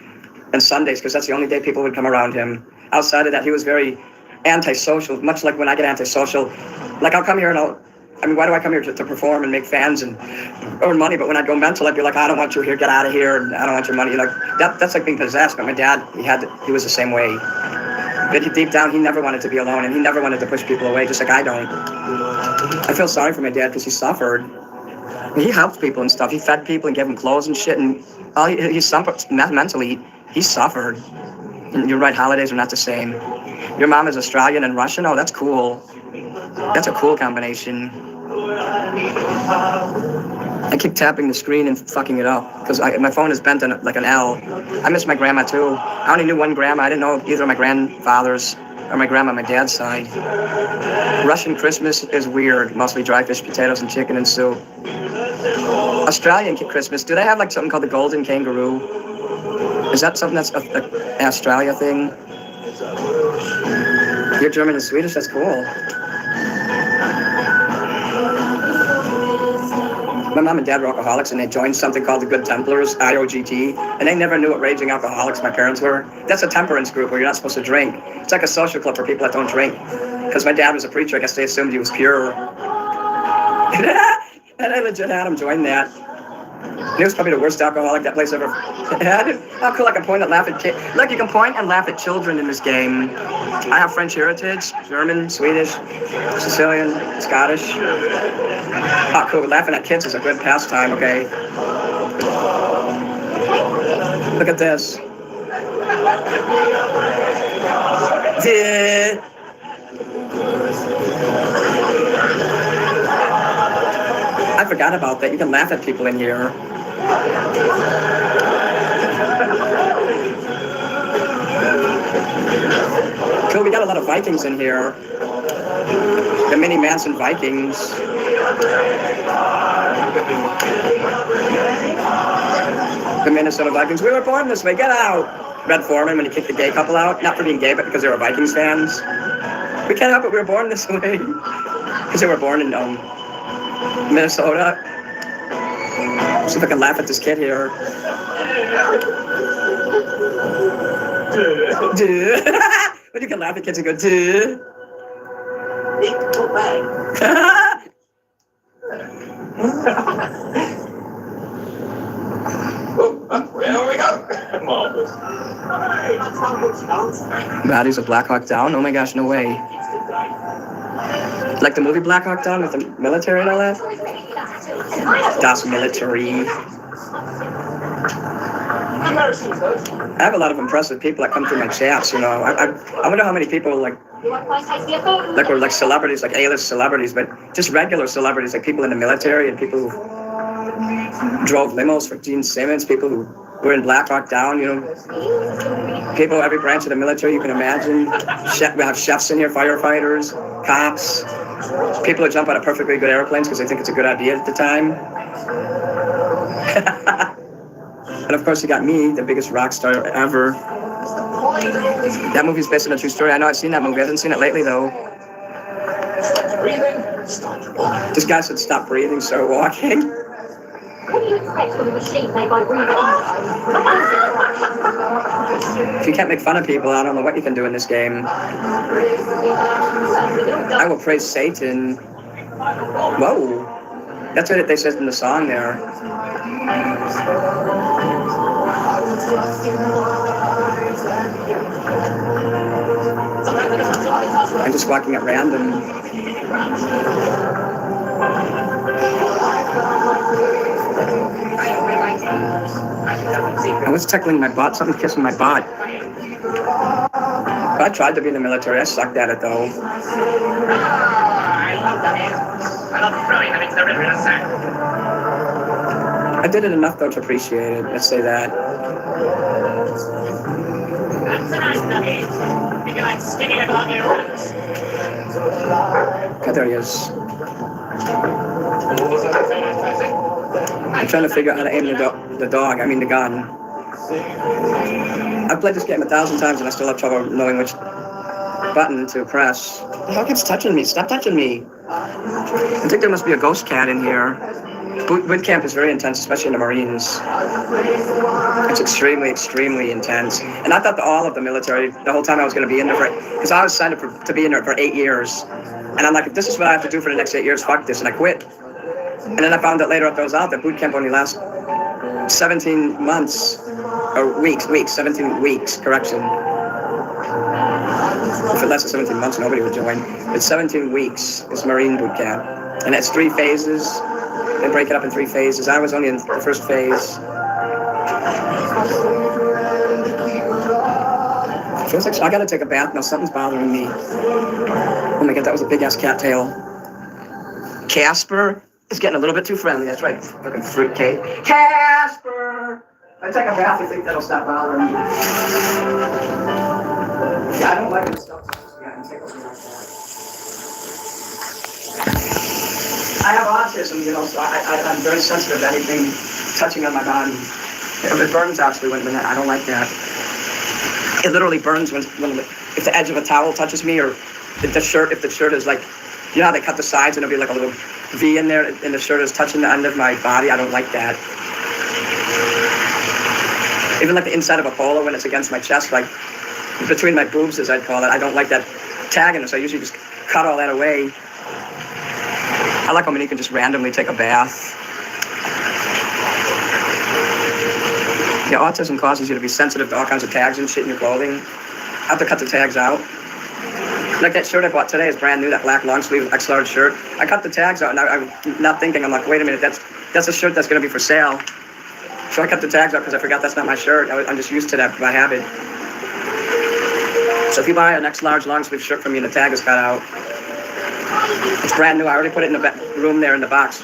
And Sundays, because that's the only day people would come around him. Outside of that, he was very antisocial, much like when I get antisocial. Like, I'll come here and why do I come here to perform and make fans and earn money? But when I'd go mental, I'd be like, I don't want you here, get out of here, and I don't want your money. Like, that's like being possessed. But my dad, he was the same way. But deep down, he never wanted to be alone, and he never wanted to push people away, just like I don't. I feel sorry for my dad because he suffered. He helped people and stuff. He fed people and gave them clothes and shit, and he suffered mentally. He suffered. And you're right, holidays are not the same. Your mom is Australian and Russian? Oh, that's cool. That's a cool combination. I keep tapping the screen and fucking it up because my phone is bent like an L. I miss my grandma too. I only knew one grandma. I didn't know either of my grandfathers or my grandma on my dad's side. Russian Christmas is weird. Mostly dry fish, potatoes, and chicken and soup. Australian Christmas, do they have like something called the golden kangaroo? Is that something that's an Australia thing? You're German and Swedish? That's cool. My mom and dad were alcoholics, and they joined something called the Good Templars, IOGT, and they never knew what raging alcoholics my parents were. That's a temperance group where you're not supposed to drink. It's like a social club for people that don't drink. Because my dad was a preacher, I guess they assumed he was pure. And I legit had him join that. He was probably the worst alcoholic that place ever had. How cool I can point and laugh at kids. Look, you can point and laugh at children in this game. I have French heritage, German, Swedish, Sicilian, Scottish. Oh, cool. Laughing at kids is a good pastime, okay? Look at this. I forgot about that. You can laugh at people in here. Cool, we got a lot of Vikings in here. The Mini Manson Vikings. The Minnesota Vikings. We were born this way. Get out. Red Foreman when he kicked the gay couple out. Not for being gay, but because they were Vikings fans. We can't help it. We were born this way. Because they were born in Minnesota. See if I can laugh at this kid here. When you can laugh at kids and go, duh. There we go. Marvelous. Baddies of Black Hawk Down? Oh my gosh, no way. Like the movie Black Hawk Down with the military and all that? Das Military. I have a lot of impressive people that come through my chats, you know. I wonder how many people like were like celebrities, like A-list celebrities, but just regular celebrities, like people in the military and people who drove limos for Gene Simmons, people who were in Black Hawk Down, you know. People, every branch of the military you can imagine. We have chefs in here, firefighters, cops, people who jump out of perfectly good airplanes because they think it's a good idea at the time. And of course you got me, the biggest rock star ever. That movie's based on a true story. I know I've seen that movie. I haven't seen it lately though. This guy said stop breathing, start walking. If you can't make fun of people, I don't know what you can do in this game. I will praise Satan. Whoa. That's what they said in the song there. I'm just walking at random. I was tickling my butt, something kissing my butt. I tried to be in the military, I sucked at it though. I did it enough though to appreciate it, let's say that. God, there he is. I'm trying to figure out how to aim the gun. I've played this game 1,000 times and I still have trouble knowing which button to press. The dog keeps touching me. Stop touching me. I think there must be a ghost cat in here. Boot camp is very intense, especially in the Marines. It's extremely, extremely intense. And I thought that all of the military, the whole time I was going to be in there, because I was signed up to be in there for 8 years. And I'm like, if this is what I have to do for the next 8 years, fuck this, and I quit. And then I found out later after I was out that boot camp only lasts 17 months, or weeks, 17 weeks, correction. If it lasted 17 months, nobody would join. It's 17 weeks is Marine boot camp. And it's 3 phases. They break it up in 3 phases. I was only in the first phase. Feels like I gotta take a bath now. Something's bothering me. Oh my god, that was a big ass cattail. Casper is getting a little bit too friendly. That's right, fucking fruitcake. Casper! If I take a bath, I think that'll stop bothering me. Yeah, I don't like this stuff. Yeah, and tickles me like that. I have autism, you know, so I'm very sensitive to anything touching on my body. If it burns, actually, when I don't like that. It literally burns when if the edge of a towel touches me, or if the shirt is like, you know how they cut the sides and there'll be like a little V in there, and the shirt is touching the end of my body. I don't like that. Even like the inside of a polo when it's against my chest, like between my boobs, as I'd call it, I don't like that tagging, so I usually just cut all that away. I like when you can just randomly take a bath. Yeah, autism causes you to be sensitive to all kinds of tags and shit in your clothing. I have to cut the tags out. Like that shirt I bought today is brand new, that black long sleeve X large shirt. I cut the tags out and I'm not thinking, I'm like, wait a minute, that's a shirt that's gonna be for sale. So I cut the tags out because I forgot that's not my shirt. I'm just used to that by habit. So if you buy an X large long sleeve shirt from me and the tag is cut out, it's brand new. I already put it in the room there in the box.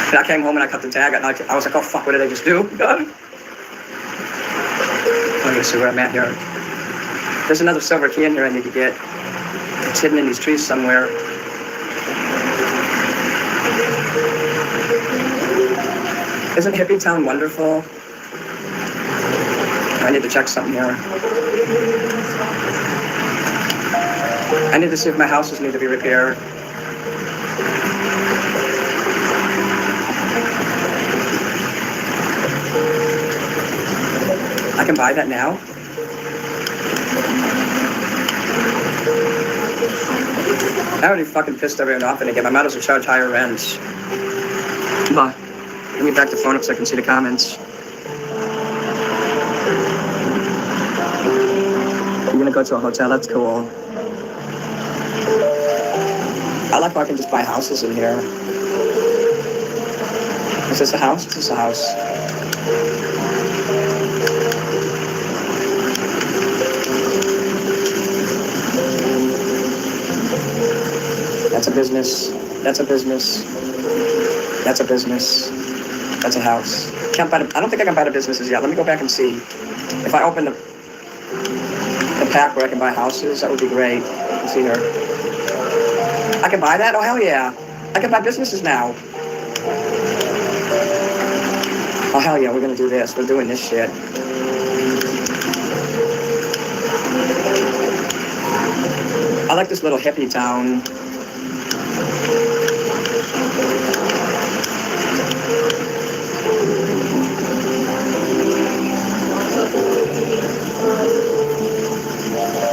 And I came home and I cut the tag out and I was like, oh fuck, what did I just do? Let me see where I'm at here. There's another silver key in here I need to get. It's hidden in these trees somewhere. Isn't Hippie Town wonderful? I need to check something here. I need to see if my houses need to be repaired. I can buy that now? I already fucking pissed everyone off, and again, I might as well charge higher rents. But let me back the phone up so I can see the comments. You're gonna go to a hotel, that's cool. I like how I can just buy houses in here. Is this a house? Is this a house? That's a business. That's a business. That's a business. That's a house. Can't buy I don't think I can buy the businesses yet. Let me go back and see. If I open the pack where I can buy houses, that would be great. Let's see here. I can buy that? Oh, hell yeah. I can buy businesses now. Oh, hell yeah, we're gonna do this. We're doing this shit. I like this little hippie town.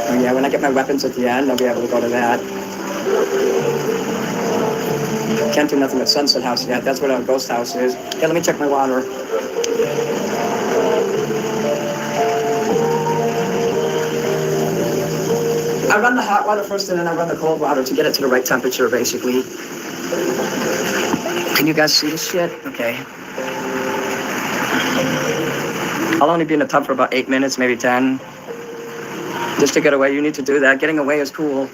Oh yeah, when I get my weapons at the end, I'll be able to go to that. Can't do nothing at Sunset House yet. That's what our ghost house is. Hey, let me check my water. I run the hot water first and then I run the cold water to get it to the right temperature, basically. Can you guys see this shit? Okay. I'll only be in the tub for about 8 minutes, maybe 10. Just to get away, you need to do that. Getting away is cool.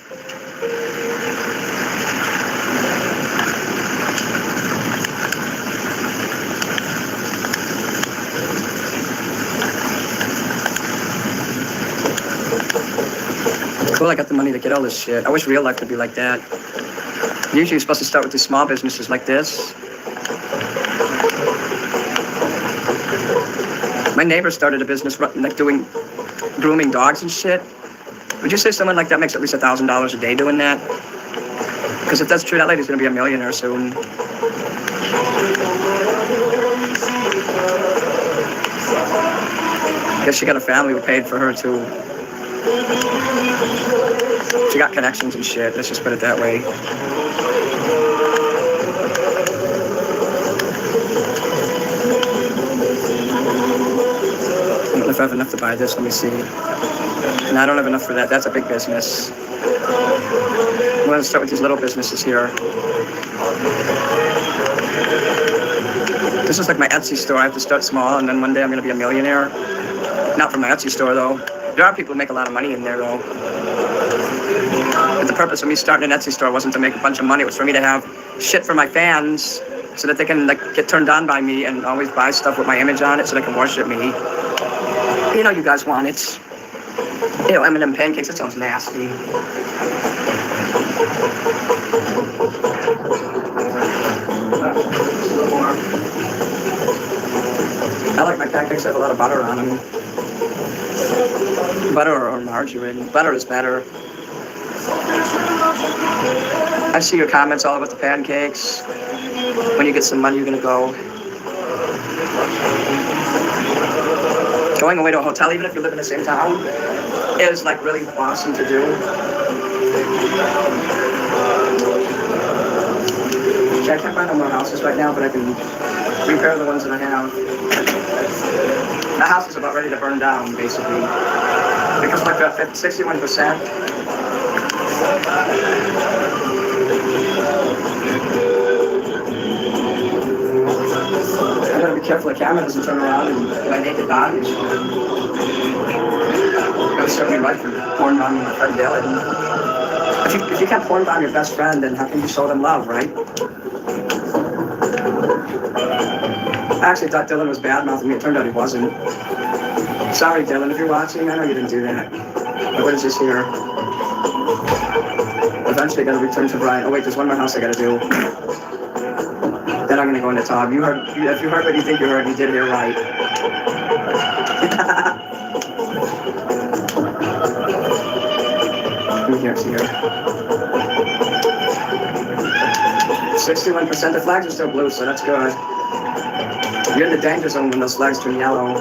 Cool, I got the money to get all this shit. I wish real life could be like that. Usually you're supposed to start with these small businesses like this. My neighbor started a business like doing grooming dogs and shit. Would you say someone like that makes at least $1,000 a day doing that? Because if that's true, that lady's gonna be a millionaire soon. Guess she got a family who paid for her too. She got connections and shit, let's just put it that way. I don't know if I have enough to buy this, let me see. No, I don't have enough for that, that's a big business. I'm gonna start with these little businesses here. This is like my Etsy store, I have to start small and then one day I'm gonna be a millionaire. Not from my Etsy store though. There are people who make a lot of money in there though. But the purpose of me starting an Etsy store wasn't to make a bunch of money. It was for me to have shit for my fans so that they can like get turned on by me and always buy stuff with my image on it so they can worship me. You know you guys want it. You know, M&M pancakes, that sounds nasty. I like my pancakes that have a lot of butter on them. Butter or margarine. Butter is better. I see your comments all about the pancakes. When you get some money, you're gonna go. Going away to a hotel, even if you live in the same town, is like really awesome to do. I can't find no more houses right now, but I can repair the ones that I have. The house is about ready to burn down, basically. Because like that 61%. I gotta be careful the camera doesn't turn around and my naked body. It was certainly right for porn bombing my friend Dylan. If you can't porn bomb your best friend, then how can you show them love, right? I actually thought Dylan was bad-mouthing me. It turned out he wasn't. Sorry, Dylan, if you're watching, I know you didn't do that. But what is this here? Eventually, I gotta return to Brian. Oh wait, there's one more house I gotta do. Then I'm gonna go into Tom. If you heard what you think you heard, you did hear right. See here. 61%. The flags are still blue, so that's good. You're in the danger zone when those flags turn yellow.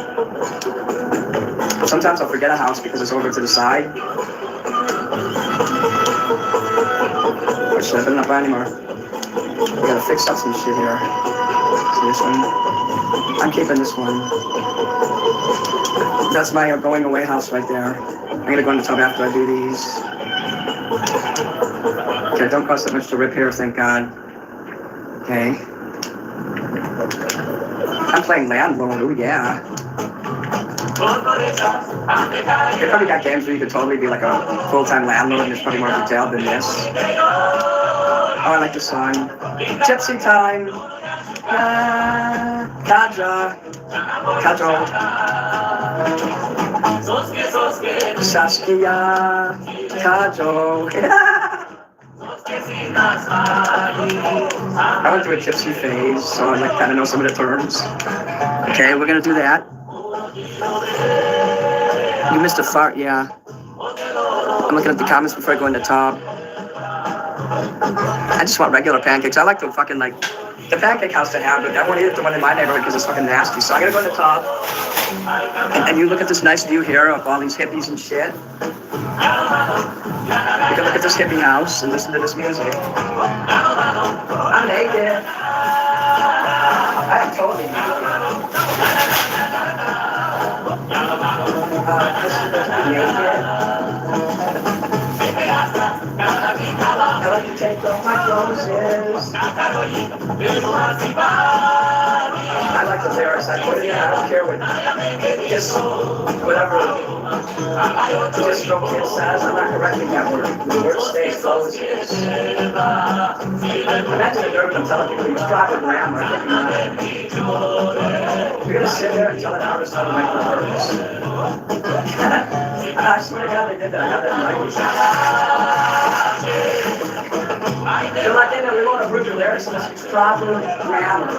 Sometimes I'll forget a house because it's over to the side. door shut, but not buy anymore. We gotta fix up some shit here. See this one? I'm keeping this one. That's my going away house right there. I'm gonna go in the tub after I do these. Okay, don't cost that much to rip here, thank God. Okay. I'm playing landlord, oh yeah. They probably got games where you could totally be like a full-time landlord and there's probably more detailed than this. Oh, I like the song. Gypsy time. Kaja. Kajo. Saskia. Kajo. I went through a gypsy phase, so I like kind of know some of the terms. Okay, we're gonna do that. You missed a fart, yeah. I'm looking at the comments before I go in the tub. I just want regular pancakes. I like the fucking, like, the pancake house to have, but I won't eat the one in my neighborhood because it's fucking nasty. So I'm gonna go in the tub. And you look at this nice view here of all these hippies and shit. You can look at this hippie house and listen to this music. I'm naked. I am totally naked. I like to take off my clothes. I like the lyrics. I put it in. I don't care what. Just whatever. Just no kid says. I'm not correcting that word. The word stays close. Imagine a nerd. I'm telling people he's proper grammar. You're gonna sit there and tell an artist how to make the words. I swear to God, they did that. I got that in language. They're like, hey, we want to prove your lyrics and this is proper grammar.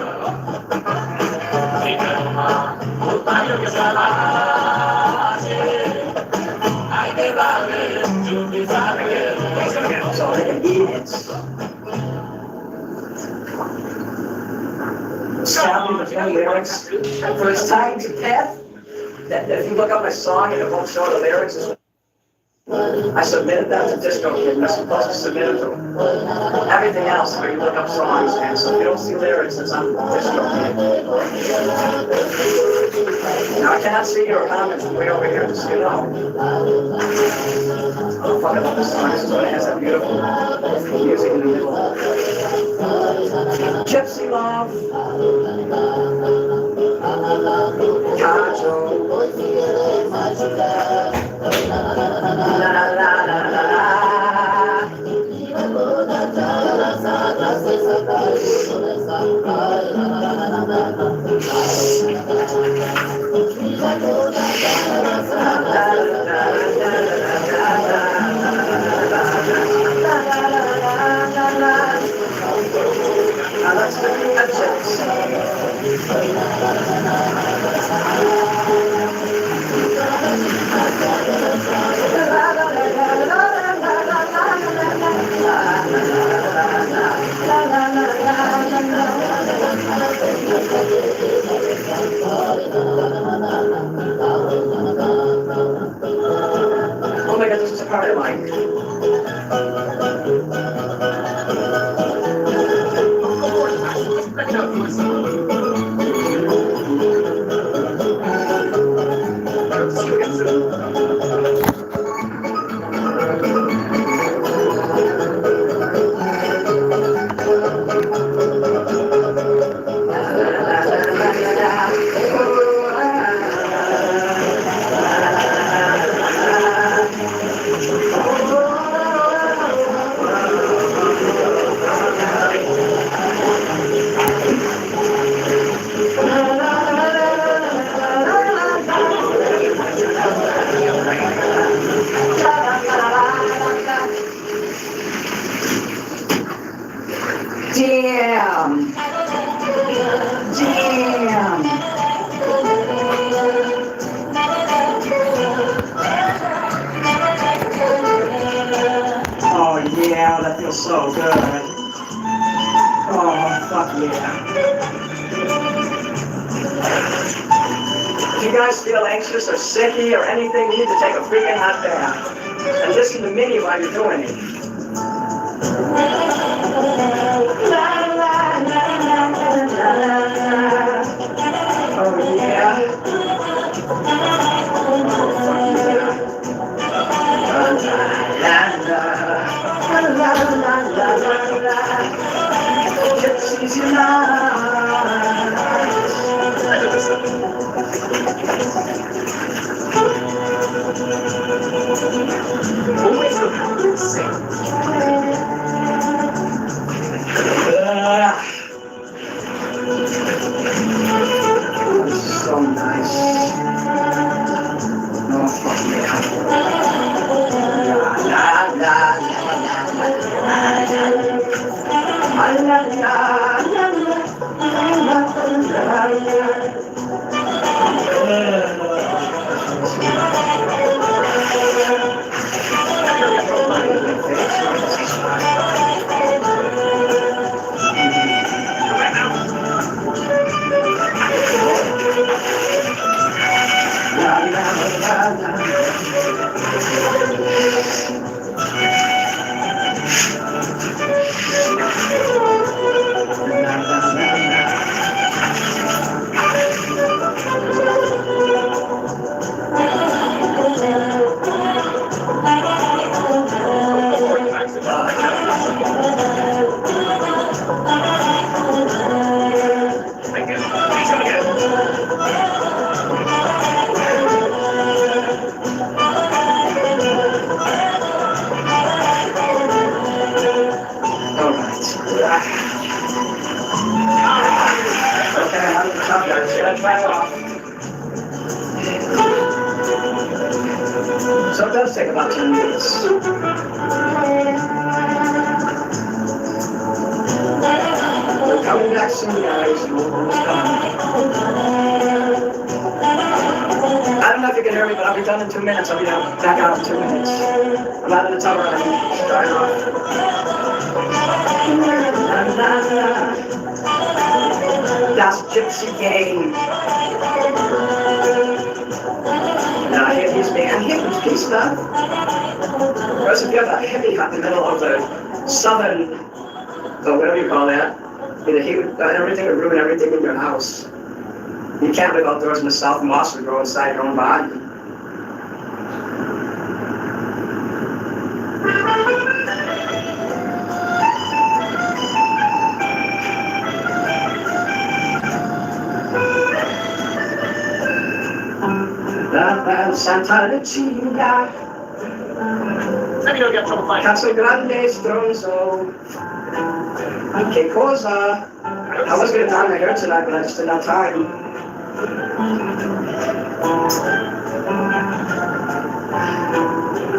So they can eat it. Sadly, there's no lyrics. For its time to death, that if you look up my song and it won't show the lyrics, I submitted that to DistroKid, and I'm supposed to submit it to everything else where you look up songs, and so if you don't see lyrics, it's on DistroKid. Now, I cannot see your comments way over here, just so you know. Oh, fuck, I love this song. This is when it has that beautiful music in the middle. Gypsy Love. Kajo. La la la la la. Oh my God, this is a part I like. Damn. Oh yeah, that feels so good. Oh, fuck yeah. If you guys feel anxious or sicky or anything, you need to take a freaking hot bath. And listen to me while you're doing it. Oh yeah. Gypsies so nice. Oh, fuck yeah. La, la, So it does take about 10 minutes. We're coming back soon, guys. I don't know if you can hear me, but I'll be done in 2 minutes. I'll be back out in 2 minutes. I'm out of the tower. I'm starting off. Das Gypsy Gang. Now, hippies, man, hippies, peace stuff. Whereas if you have a hippie out in the middle of the southern, or whatever you call that, he would, everything would ruin everything in your house. You can't live outdoors in the south. Moss would grow inside your own body. Santa Lucia. Cazzo grande stronzo. Che cosa? I was gonna dye my hair tonight, but I just didn't have time.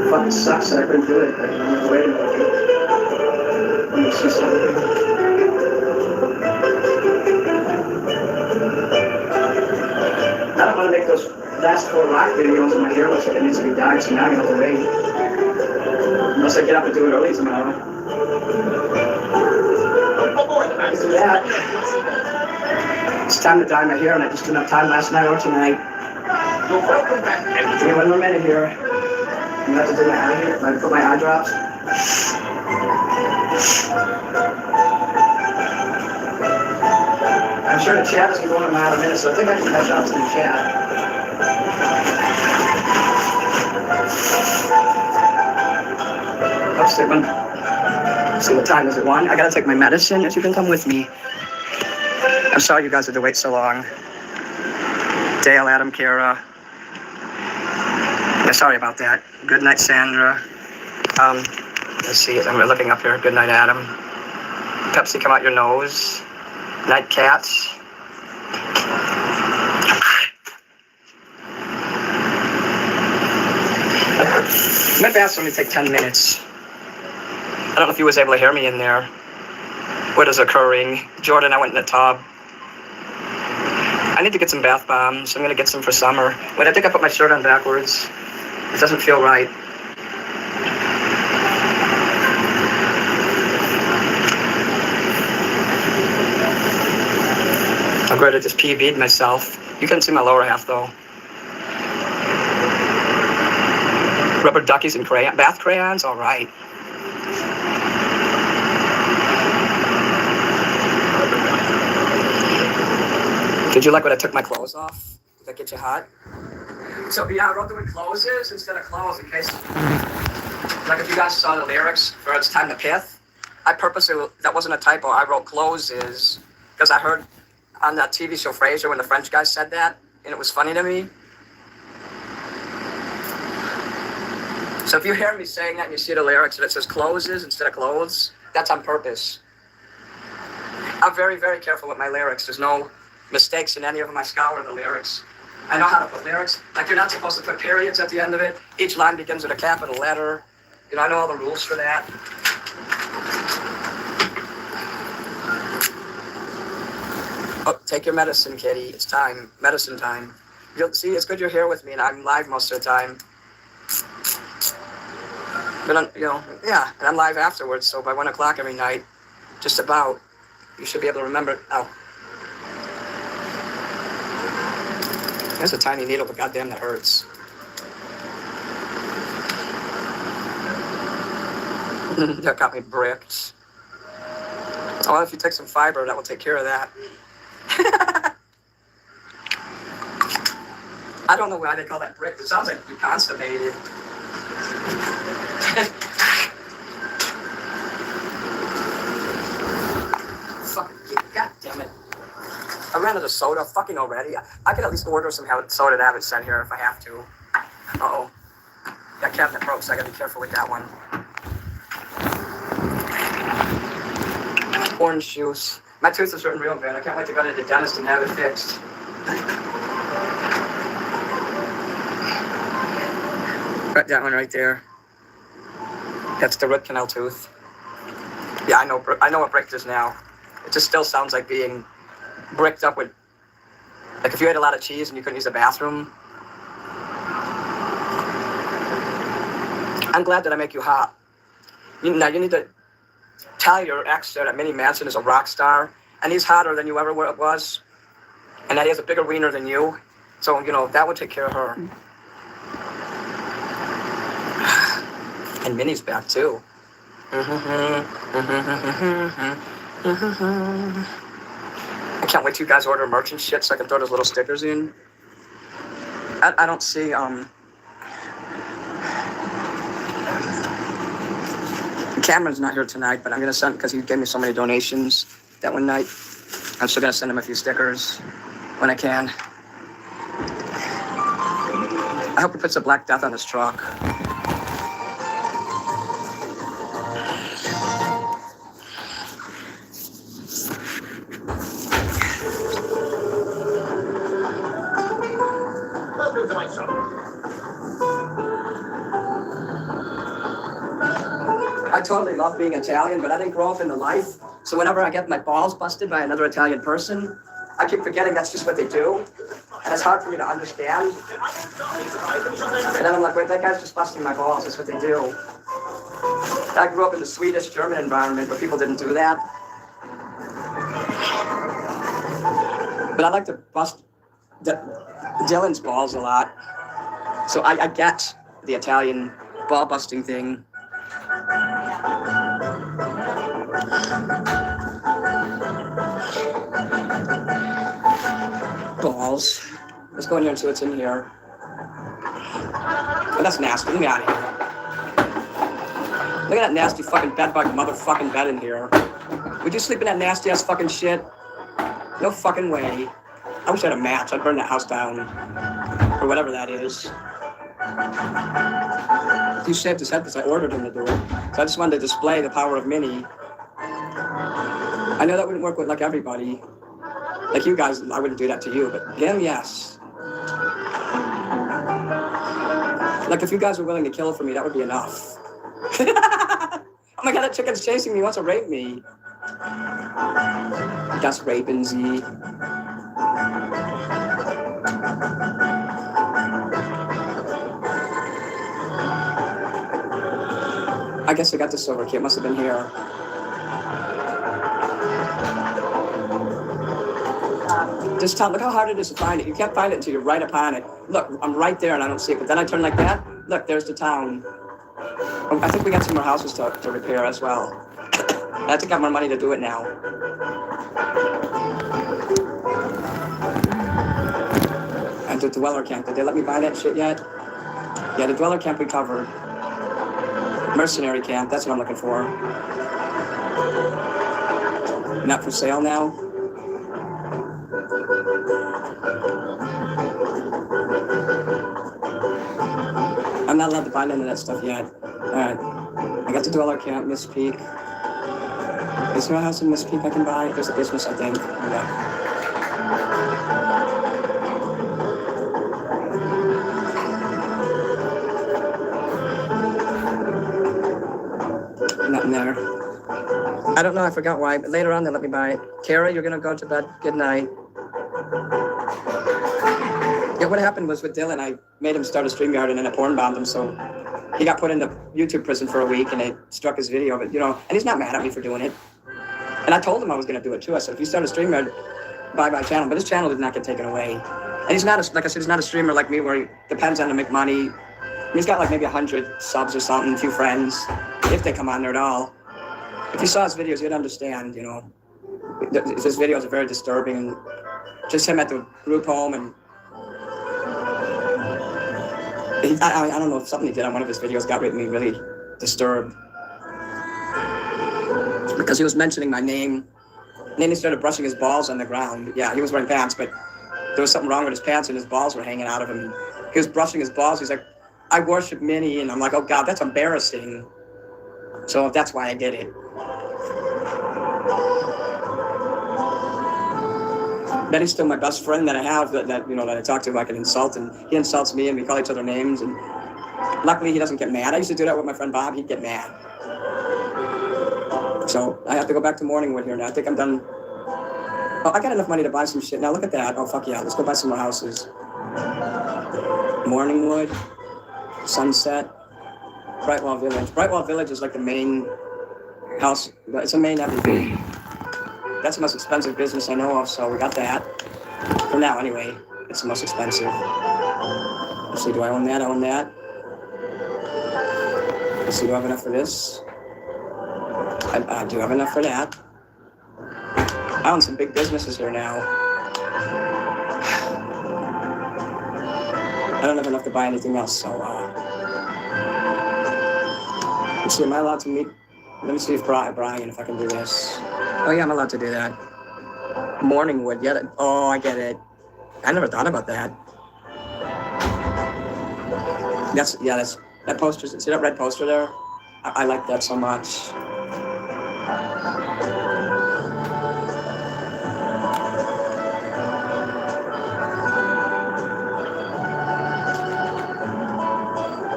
Fucking sucks that I couldn't do it, but I'm waiting. Let me see something. I don't want to make those last 4 rock videos and my hair looks like it needs to be dyed, so now I'm gonna have to wait. Unless I get up and do it early tomorrow. Yeah. It's time to dye my hair, and I just didn't have time last night or tonight. Give me 1 more minute here. I'm gonna have to do my eye hair, put my eye drops. I'm sure the chat isn't going in a minute, so I think I can catch up to the chat. Up, Sigmund. See what time is it? 1? I gotta take my medicine, if you can come with me. I'm sorry you guys had to wait so long. Dale, Adam, Kara. Yeah, sorry about that. Good night, Sandra. Let's see, I'm looking up here. Good night, Adam. Pepsi, come out your nose. Night, cats. My bath's only take 10 minutes. I don't know if you was able to hear me in there. What is occurring? Jordan, I went in the tub. I need to get some bath bombs. I'm gonna get some for summer. Wait, I think I put my shirt on backwards. It doesn't feel right. I'm going to just PV'd myself. You can see my lower half though. Rubber duckies and bath crayons, all right. Did you like when I took my clothes off? Did that get you hot? So yeah, I wrote the word closes instead of clothes in case, like if you guys saw the lyrics for It's Time to Pith, I purposely, that wasn't a typo, I wrote closes because I heard on that TV show Frasier when the French guy said that, and it was funny to me. So if you hear me saying that and you see the lyrics and it says closes instead of clothes, that's on purpose. I'm very, very careful with my lyrics. There's no mistakes in any of them. I scour the lyrics. I know how to put lyrics. Like you're not supposed to put periods at the end of it. Each line begins with a capital letter. You know, I know all the rules for that. Oh, take your medicine, kitty. It's time. Medicine time. You'll see, it's good you're here with me and I'm live most of the time. But, you know, yeah, and I'm live afterwards, so by 1 o'clock every night, just about, you should be able to remember. Oh. There's a tiny needle, but goddamn, that hurts. That got me bricked. Well, if you take some fiber, that will take care of that. I don't know why they call that brick. It sounds like you're constipated. Fucking God damn it. I ran out of soda fucking already. I could at least order some soda to have it sent here if I have to. Uh-oh. That cabinet broke, so I gotta be careful with that one. Orange juice. My tooth is hurting real bad. I can't wait to go to the dentist and have it fixed. Right, that one right there. That's the root canal tooth. Yeah, I know what bricked is now. It just still sounds like being bricked up with, like if you ate a lot of cheese and you couldn't use the bathroom. I'm glad that I make you hot. Now you need to tell your ex that Minnie Manson is a rock star and he's hotter than you ever was, and that he has a bigger wiener than you. So, you know, that would take care of her. And Minnie's back too. I can't wait till you guys order merch and shit so I can throw those little stickers in. I don't see, Cameron's not here tonight, but I'm gonna send, because he gave me so many donations that one night. I'm still gonna send him a few stickers when I can. I hope he puts a Black Death on his truck. I totally love being Italian, but I didn't grow up in the life. So whenever I get my balls busted by another Italian person, I keep forgetting that's just what they do. And it's hard for me to understand. And then I'm like, wait, that guy's just busting my balls. That's what they do. I grew up in the Swedish, German environment where people didn't do that. But I like to bust Dylan's balls a lot. So I get the Italian ball busting thing. Balls. Let's go in here and see what's in here. Oh, that's nasty. Let me out of here. Look at that nasty fucking bedbug motherfucking bed in here. Would you sleep in that nasty ass fucking shit? No fucking way. I wish I had a match. I'd burn that house down. Or whatever that is. He shaved his head because I ordered him to do it. So I just wanted to display the power of Minnie. I know that wouldn't work with like everybody. Like you guys, I wouldn't do that to you, but him, yes. Like if you guys were willing to kill for me, that would be enough. Oh my God, that chicken's chasing me, wants to rape me. That's raping-y. I guess I got the silver key. It must have been here. Just tell, look how hard it is to find it. You can't find it until you're right upon it. Look, I'm right there and I don't see it. But then I turn like that. Look, there's the town. Oh, I think we got some more houses to repair as well. I have to get more money to do it now. At the dweller camp, did they let me buy that shit yet? Yeah, the dweller camp we covered. Mercenary camp, that's what I'm looking for. Not for sale now? I'm not allowed to buy none of that stuff yet. Alright. I got the dweller camp, Miss Peak. Is there a house in Miss Peak I can buy? There's a business, I think. Yeah. Nothing there. I don't know, I forgot why, but later on they let me buy it. Kara, you're gonna go to bed. Good night. Yeah, what happened was with Dylan, I made him start a StreamYard and then I porn bombed him, so he got put into YouTube prison for a week and they struck his video, but and he's not mad at me for doing it. And I told him I was gonna do it too. I said, if you start a StreamYard, buy my channel, but his channel did not get taken away. And he's not, like I said, he's not a streamer like me where he depends on to make money. He's got like maybe 100 subs or something, a few friends, if they come on there at all. If you saw his videos, you'd understand, his videos are very disturbing. Just him at the group home and I don't know if something he did on one of his videos got me really disturbed. Because he was mentioning my name. And then he started brushing his balls on the ground. Yeah, he was wearing pants, but there was something wrong with his pants and his balls were hanging out of him. He was brushing his balls. He's like, I worship Minnie. And I'm like, oh God, that's embarrassing. So that's why I did it. Betty's still my best friend that I have that I talk to, I can insult, and he insults me and we call each other names, and luckily he doesn't get mad. I used to do that with my friend Bob, he'd get mad. So I have to go back to Morningwood here now. I think I'm done. Oh, I got enough money to buy some shit. Now look at that. Oh, fuck yeah. Let's go buy some more houses. Morningwood, Sunset, Brightwell Village. Brightwell Village is like the main house. It's a main everything. That's the most expensive business I know of, so we got that. For now, anyway. It's the most expensive. Let's see, do I own that? I own that. Let's see, do I have enough for this? I do have enough for that. I own some big businesses here now. I don't have enough to buy anything else, so let's see, am I allowed to meet? Let me see if Brian, if I can do this. Oh yeah, I'm allowed to do that. Morningwood, yeah. Oh, I get it. I never thought about that. That poster. See that red poster there? I like that so much.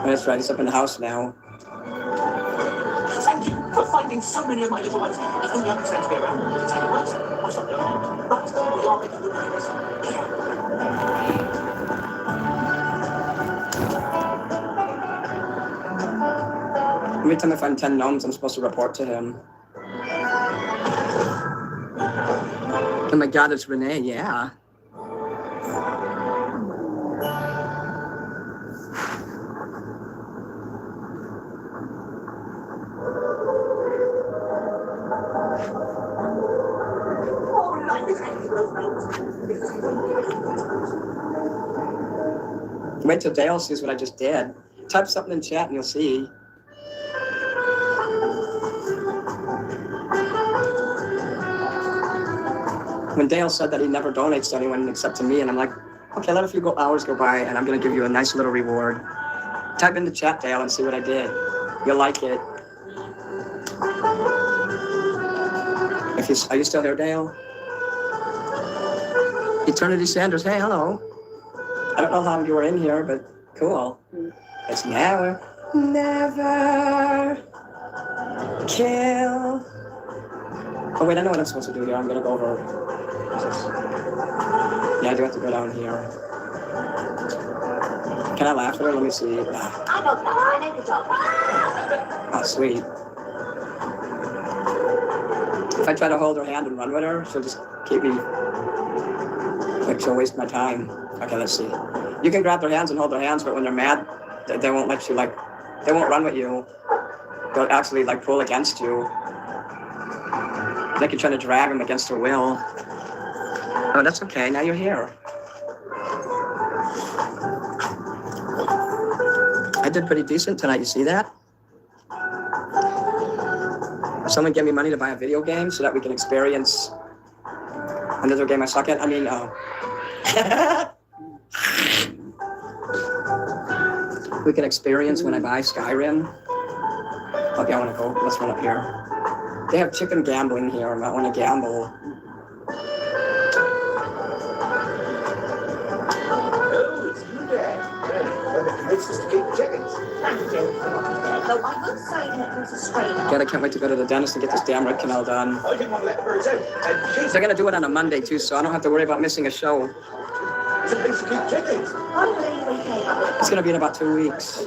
That's right, he's up in the house now. Thank you for finding so many of my little ones. If only I'm trying to be around all the time once. I shall know. But we are making good progress. Every time I find 10 gnomes, I'm supposed to report to him. Oh my God, it's Renee, yeah. Wait till Dale sees what I just did. Type something in chat and you'll see. When Dale said that he never donates to anyone except to me, and I'm like, okay, let a few hours go by and I'm gonna give you a nice little reward. Type in the chat, Dale, and see what I did. You'll like it. Are you still here, Dale? Eternity Sanders, hey, hello. I don't know how you were in here, but cool. It's never kill. Oh wait, I know what I'm supposed to do here. I'm gonna go over. Yeah, I do have to go down here. Can I laugh at her? Let me see. Oh, sweet. If I try to hold her hand and run with her, she'll just keep me. Like she'll waste my time. Okay, let's see. You can grab their hands and hold their hands, but when they're mad, they won't let you, they won't run with you. They'll actually, pull against you. Like you're trying to drag them against their will. Oh, that's okay. Now you're here. I did pretty decent tonight. You see that? Someone gave me money to buy a video game so that we can experience another game I suck at. I mean, we can experience when I buy Skyrim. Okay, I want to go. Let's run up here. They have chicken gambling here. I might want to gamble. Oh, it's you there. It's just to keep chickens. Though I would say that was a strange. God, I can't wait to go to the dentist and get this damn root canal done. I didn't want to let the birds out. And she's They're gonna do it on a Monday too, so I don't have to worry about missing a show. a place to keep chickens. I believe we came up with It's gonna be in about 2 weeks.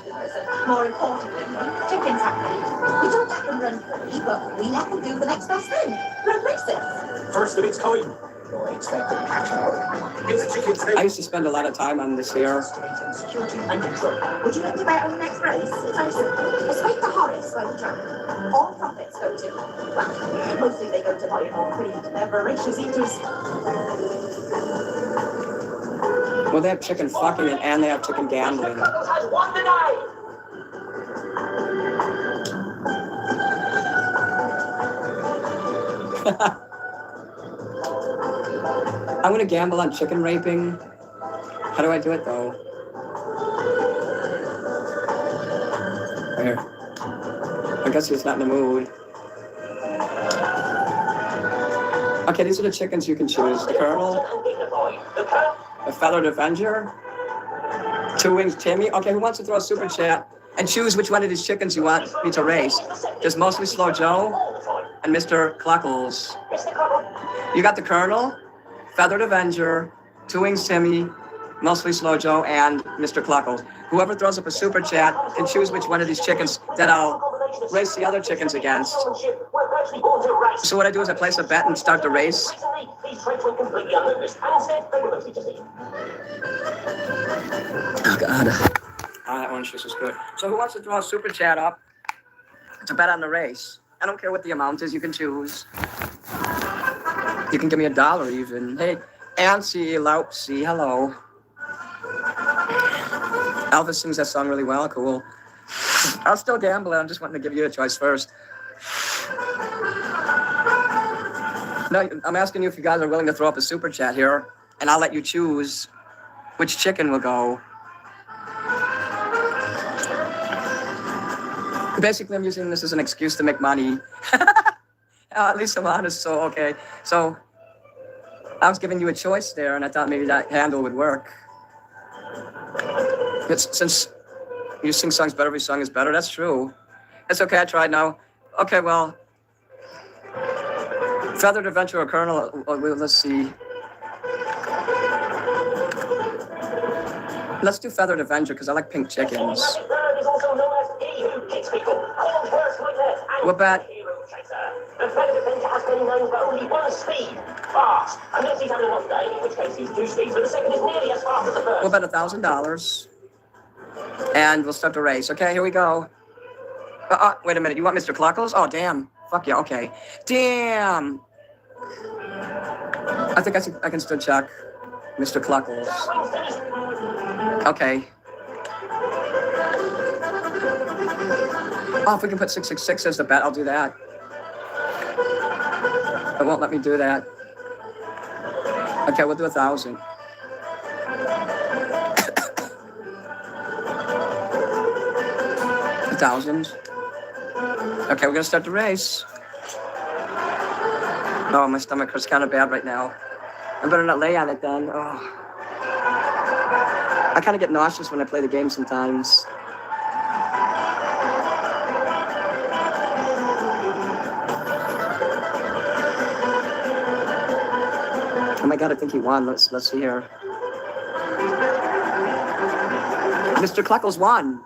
more importantly, chickens happy. We don't let them run free, but we let them do the next best thing. Run races. First of its kind. No, I expect them action. It's a chicken's I used to spend a lot of time on this here. Security and control. Would you like to bet on the next race? It's very simple. Escape the Horace by the jump. All profits go to, well, mostly they go to buy more free voracious eaters. Well, they have chicken fucking and they have chicken gambling. has won the day. I'm gonna gamble on chicken raping. How do I do it though? There. I guess he's not in the mood. Okay, these are the chickens you can choose. The Colonel, the Feathered Avenger, Two Wings Timmy. Okay, who wants to throw a super chat and choose which one of these chickens you want me to race? There's Mostly Slow Joe and Mr. Cluckles. You got the Colonel, Feathered Avenger, Two Wings Timmy, Mostly Slow Joe, and Mr. Cluckles. Whoever throws up a super chat can choose which one of these chickens that I'll race the other chickens against. So what I do is I place a bet and start the race. Oh God. That orange juice is good. So who wants to throw a super chat up to bet on the race? I don't care what the amount is, you can choose. You can give me $1 even. Hey, Ancy Laupsy, hello. Elvis sings that song really well, cool. I'll still gamble it, I'm just wanting to give you a choice first. No, I'm asking you if you guys are willing to throw up a super chat here, and I'll let you choose which chicken will go. Basically, I'm using this as an excuse to make money. At least I'm honest, so okay. So, I was giving you a choice there, and I thought maybe that handle would work. Since you sing songs better, every song is better, that's true. It's okay, I tried now. Okay, well, Feathered Adventure or Colonel, let's see. Let's do Feathered Avenger, because I like pink chickens. What about... The Feathered Avenger has been known for only one speed. Fast. Unless he's having an off day, in which case he's 2 speeds, but the second is nearly as fast as the first. What about $1,000? And we'll start the race. Okay, here we go. Wait a minute. You want Mr. Cluckles? Oh, damn. Fuck yeah, okay. Damn. I think I can still check Mr. Cluckles. Okay. Oh, if we can put 666 as the bet, I'll do that. It won't let me do that. Okay, we'll do 1,000. $1,000. Okay, we're gonna start the race. Oh, my stomach hurts kind of bad right now. I better not lay on it then. Oh. I kind of get nauseous when I play the game sometimes. Oh my God, I think he won. Let's see here. Mr. Cluckles won.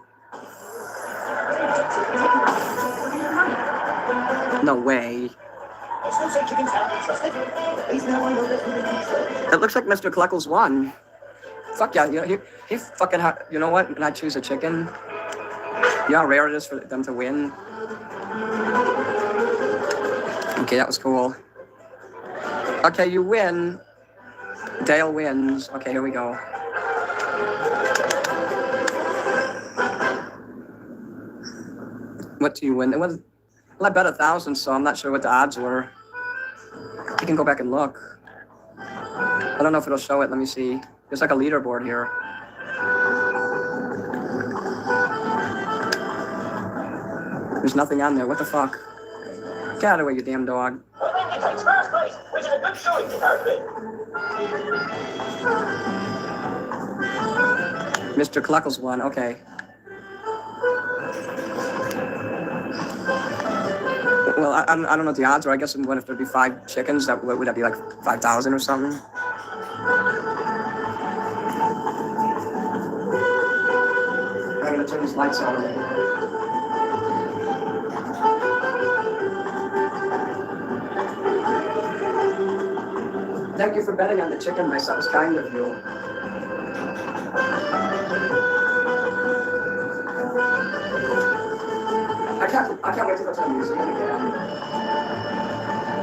No way. It looks like Mr. Cluckles won. Fuck yeah, you know, he fucking, you know what? When I choose a chicken, you know how rare it is for them to win? Okay, that was cool. Okay, you win. Dale wins. Okay, here we go. What do you win? It was, well, I bet 1,000, so I'm not sure what the odds were. You can go back and look. I don't know if it'll show it. Let me see. There's like a leaderboard here. There's nothing on there. What the fuck? Get out of the way, you damn dog. Takes first place, which is a good showing for Thursday. Mr. Cluckles won. Okay. Well, I don't know what the odds are. I guess what if there'd be 5 chickens? That would that be like 5,000 or something? I'm gonna turn these lights on. Thank you for betting on the chicken race. That was kind of you. I can't wait to go to the museum again.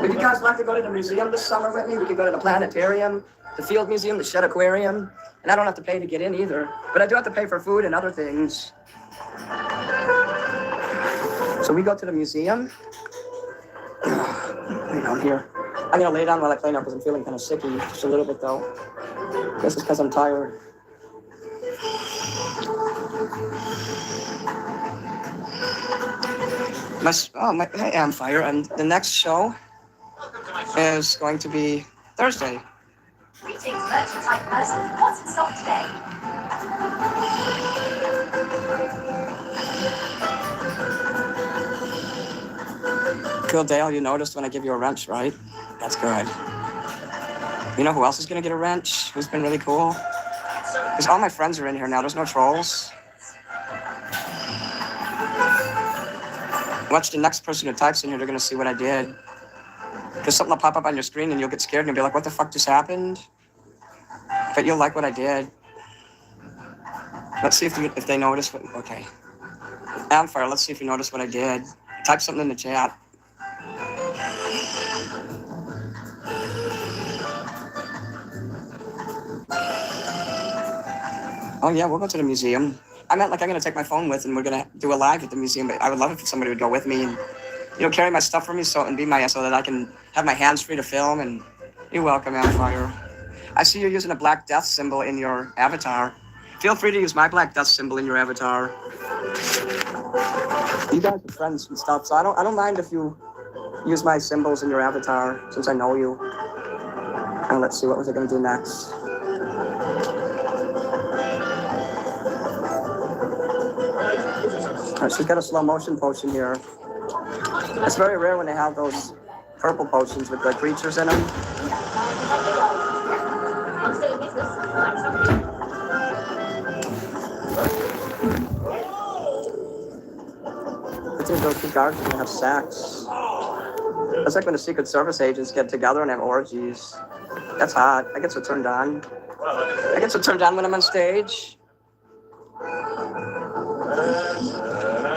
Would you guys like to go to the museum this summer with me? We could go to the planetarium, the field museum, the shed aquarium. And I don't have to pay to get in either. But I do have to pay for food and other things. So we go to the museum. Lay down here. I'm gonna lay down while I clean up because I'm feeling kind of sicky, just a little bit though. This is because I'm tired. My Amfire, and the next show is going to be Thursday. Greetings, merchandise person. What's in stock today? Cool, Dale, you noticed when I give you a wrench, right? That's good. You know who else is gonna get a wrench? Who's been really cool? Because all my friends are in here now. There's no trolls. Watch the next person who types in here. They're gonna see what I did. Because something will pop up on your screen and you'll get scared and you'll be like, what the fuck just happened? But you'll like what I did. Let's see if they notice what, okay. Amfire, let's see if you notice what I did. Type something in the chat. Oh yeah, we'll go to the museum. I meant like I'm gonna take my phone with and we're gonna do a live at the museum, but I would love it if somebody would go with me and, you know, carry my stuff for me so that I can have my hands free to film. And you're welcome, Amfire. I see you're using a Black Death symbol in your avatar. Feel free to use my Black Death symbol in your avatar. You guys are friends and stuff, so I don't mind if you use my symbols in your avatar since I know you. And let's see, what was I gonna do next? All right, she's got a slow motion potion here. It's very rare when they have those purple potions with the creatures in them. I think those 2 guards are gonna have sex. That's like when the Secret Service agents get together and have orgies. That's hot. I get so turned on. I get so turned on when I'm on stage.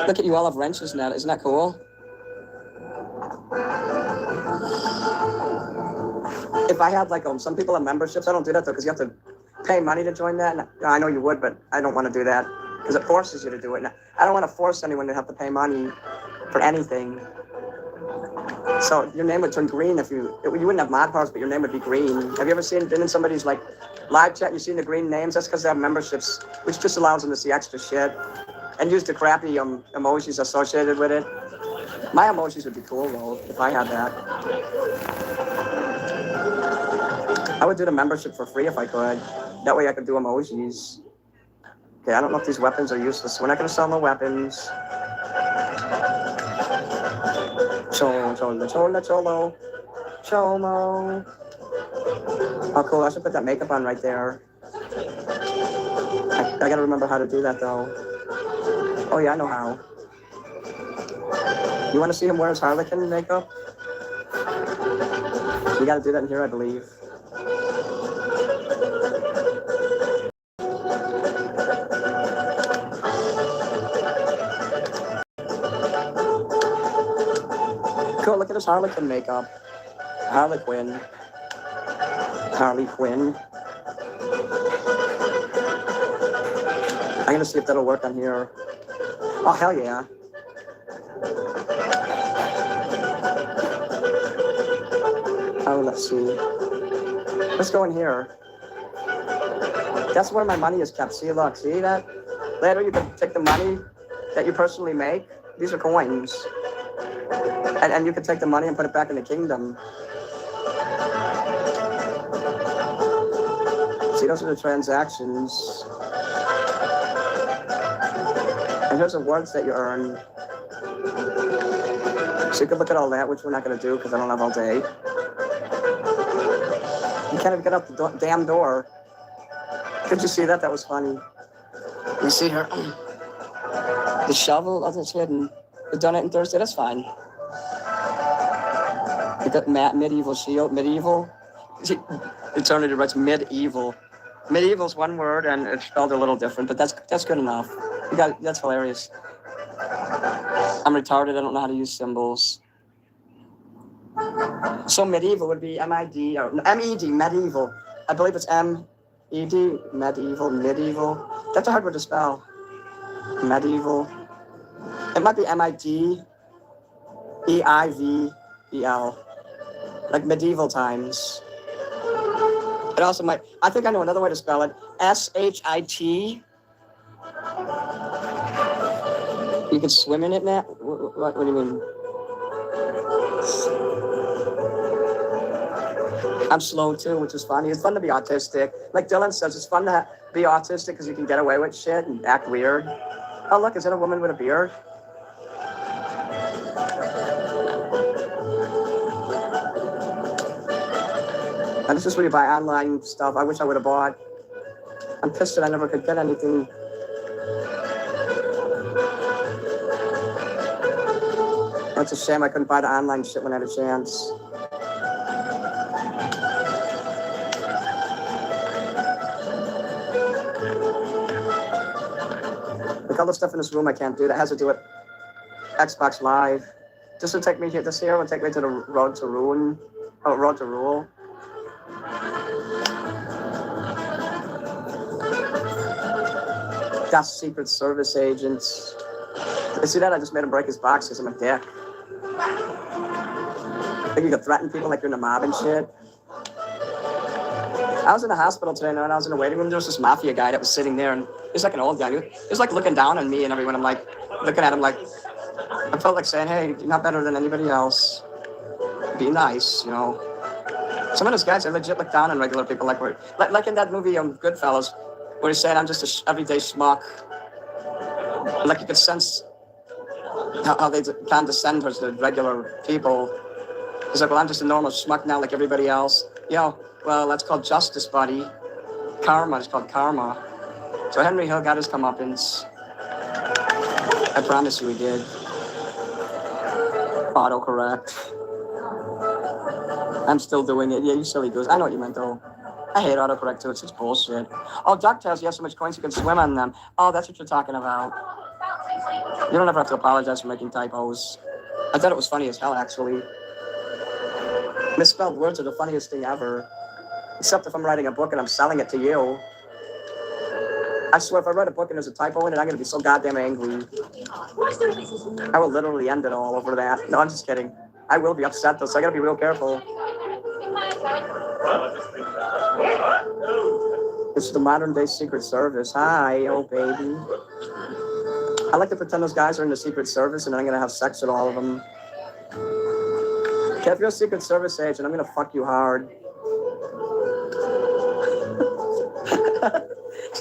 Look at you all have wrenches now. Isn't that cool? If I had like some people have memberships, I don't do that though because you have to pay money to join that. I know you would, but I don't want to do that because it forces you to do it. I don't want to force anyone to have to pay money for anything. So your name would turn green if you wouldn't have mod powers, but your name would be green. Have you ever been in somebody's like live chat and you've seen the green names? That's because they have memberships, which just allows them to see extra shit and use the crappy emojis associated with it. My emojis would be cool though if I had that. I would do the membership for free if I could. That way I could do emojis. Okay, I don't know if these weapons are useless. We're not going to sell no weapons. Cholo. Oh, cool. I should put that makeup on right there. I got to remember how to do that, though. Oh, yeah, I know how. You want to see him wear his Harlequin makeup? You got to do that in here, I believe. Cool, look at his Harlequin makeup. Harley Quinn. I'm gonna see if that'll work on here. Oh, hell yeah. Oh, let's see. Let's go in here. That's where my money is kept. See, look, see that? Later you can take the money that you personally make. These are coins. And you can take the money and put it back in the kingdom. See, those are the transactions. And here's the words that you earn. So you can look at all that, which we're not going to do because I don't have all day. You can't even get out the damn door. Could you see that? That was funny. You see here? The shovel, oh, that's hidden. The donut and Thursday, that's fine. You got medieval shield, medieval. Eternity writes medieval. Medieval's one word and it's spelled a little different, but that's good enough. That's hilarious. I'm retarded, I don't know how to use symbols. So medieval would be M-I-D, or M-E-D, medieval. I believe it's M-E-D, medieval. That's a hard word to spell. Medieval. It might be M-I-D-E-I-V-E-L. Like medieval times. It also might, I think I know another way to spell it. S-H-I-T. You can swim in it now? What do you mean? I'm slow too, which is funny. It's fun to be autistic. Like Dylan says, it's fun to be autistic because you can get away with shit and act weird. Oh, look, is that a woman with a beard? And this is where you buy online stuff. I wish I would have bought. I'm pissed that I never could get anything. It's a shame I couldn't buy the online shit when I had a chance. Look, all the stuff in this room I can't do. That has to do with Xbox Live. This will take me here. This here will take me to the Road to Ruin. Oh, Road to Rule. That's Secret Service agents. You see that? I just made him break his box because I'm a dick. Think you could threaten people like you're in the mob and shit? I was in the hospital today, and I was in the waiting room. There was this mafia guy that was sitting there, and he's like an old guy. He was like looking down on me and everyone. I'm like looking at him like, I felt like saying, hey, you're not better than anybody else. Be nice, you know. Some of those guys, they legit look down on regular people like we're, like in that movie Goodfellas, where he said, I'm just a everyday schmuck. Like you could sense how they condescend towards the regular people. He's like, well, I'm just a normal schmuck now like everybody else. You know, well, that's called justice, buddy. Karma is called karma. So Henry Hill got his comeuppance. I promise you he did. Autocorrect. I'm still doing it. Yeah, you silly goose. I know what you meant, though. I hate autocorrect, too. It's just bullshit. Oh, DuckTales, you have so much coins you can swim on them. Oh, that's what you're talking about. You don't ever have to apologize for making typos. I thought it was funny as hell, actually. Misspelled words are the funniest thing ever. Except if I'm writing a book and I'm selling it to you. I swear, if I write a book and there's a typo in it, I'm going to be so goddamn angry. I will literally end it all over that. No, I'm just kidding. I will be upset, though, so I got to be real careful. It's the modern-day Secret Service. Hi, oh, baby. I like to pretend those guys are in the Secret Service, and then I'm going to have sex with all of them. Okay, if you're a Secret Service agent, I'm going to fuck you hard.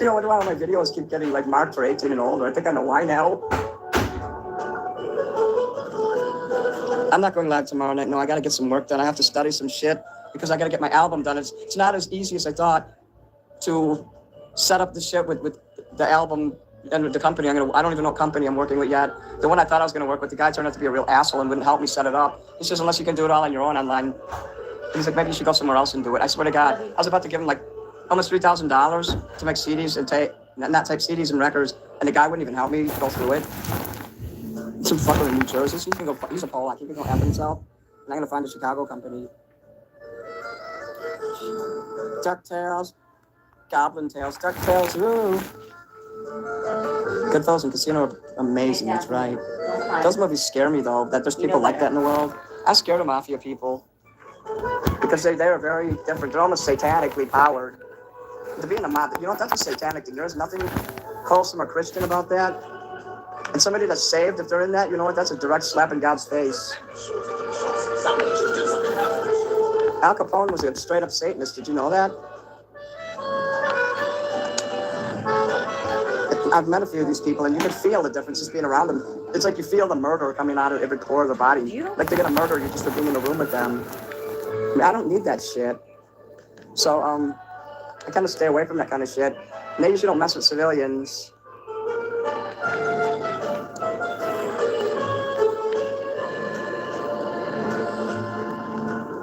You know, why all my videos keep getting, like, marked for 18 and older? I think I know why now. I'm not going live tomorrow night. No, I got to get some work done. I have to study some shit because I got to get my album done. It's not as easy as I thought to set up the shit with the album and with the company. I don't even know what company I'm working with yet. The one I thought I was going to work with, the guy turned out to be a real asshole and wouldn't help me set it up. He says, unless you can do it all on your own online. He's like, maybe you should go somewhere else and do it. I swear to God, I was about to give him like almost $3,000 to make CDs and not tape CDs and records, and the guy wouldn't even help me go through it. Some fucker in New Jersey, so he can go. He's a Polak. He can go F himself. And I'm gonna find a Chicago company. DuckTales, Goblin Tales, DuckTales. Ooh. Goodfellas and Casino are amazing. That's right. Those movies scare me though. That there's people like that in the world. I'm scared of mafia people because they are very different. They're almost satanically powered. To be in the mob, that's a satanic thing. There's nothing wholesome or Christian about that. And somebody that's saved, if they're in that, you know what? That's a direct slap in God's face. Al Capone was a straight up Satanist. Did you know that? I've met a few of these people, and you can feel the difference just being around them. It's like you feel the murder coming out of every core of the body. Like they're gonna murder you just for being in the room with them. I mean, I don't need that shit. So, I kind of stay away from that kind of shit. And they usually don't mess with civilians.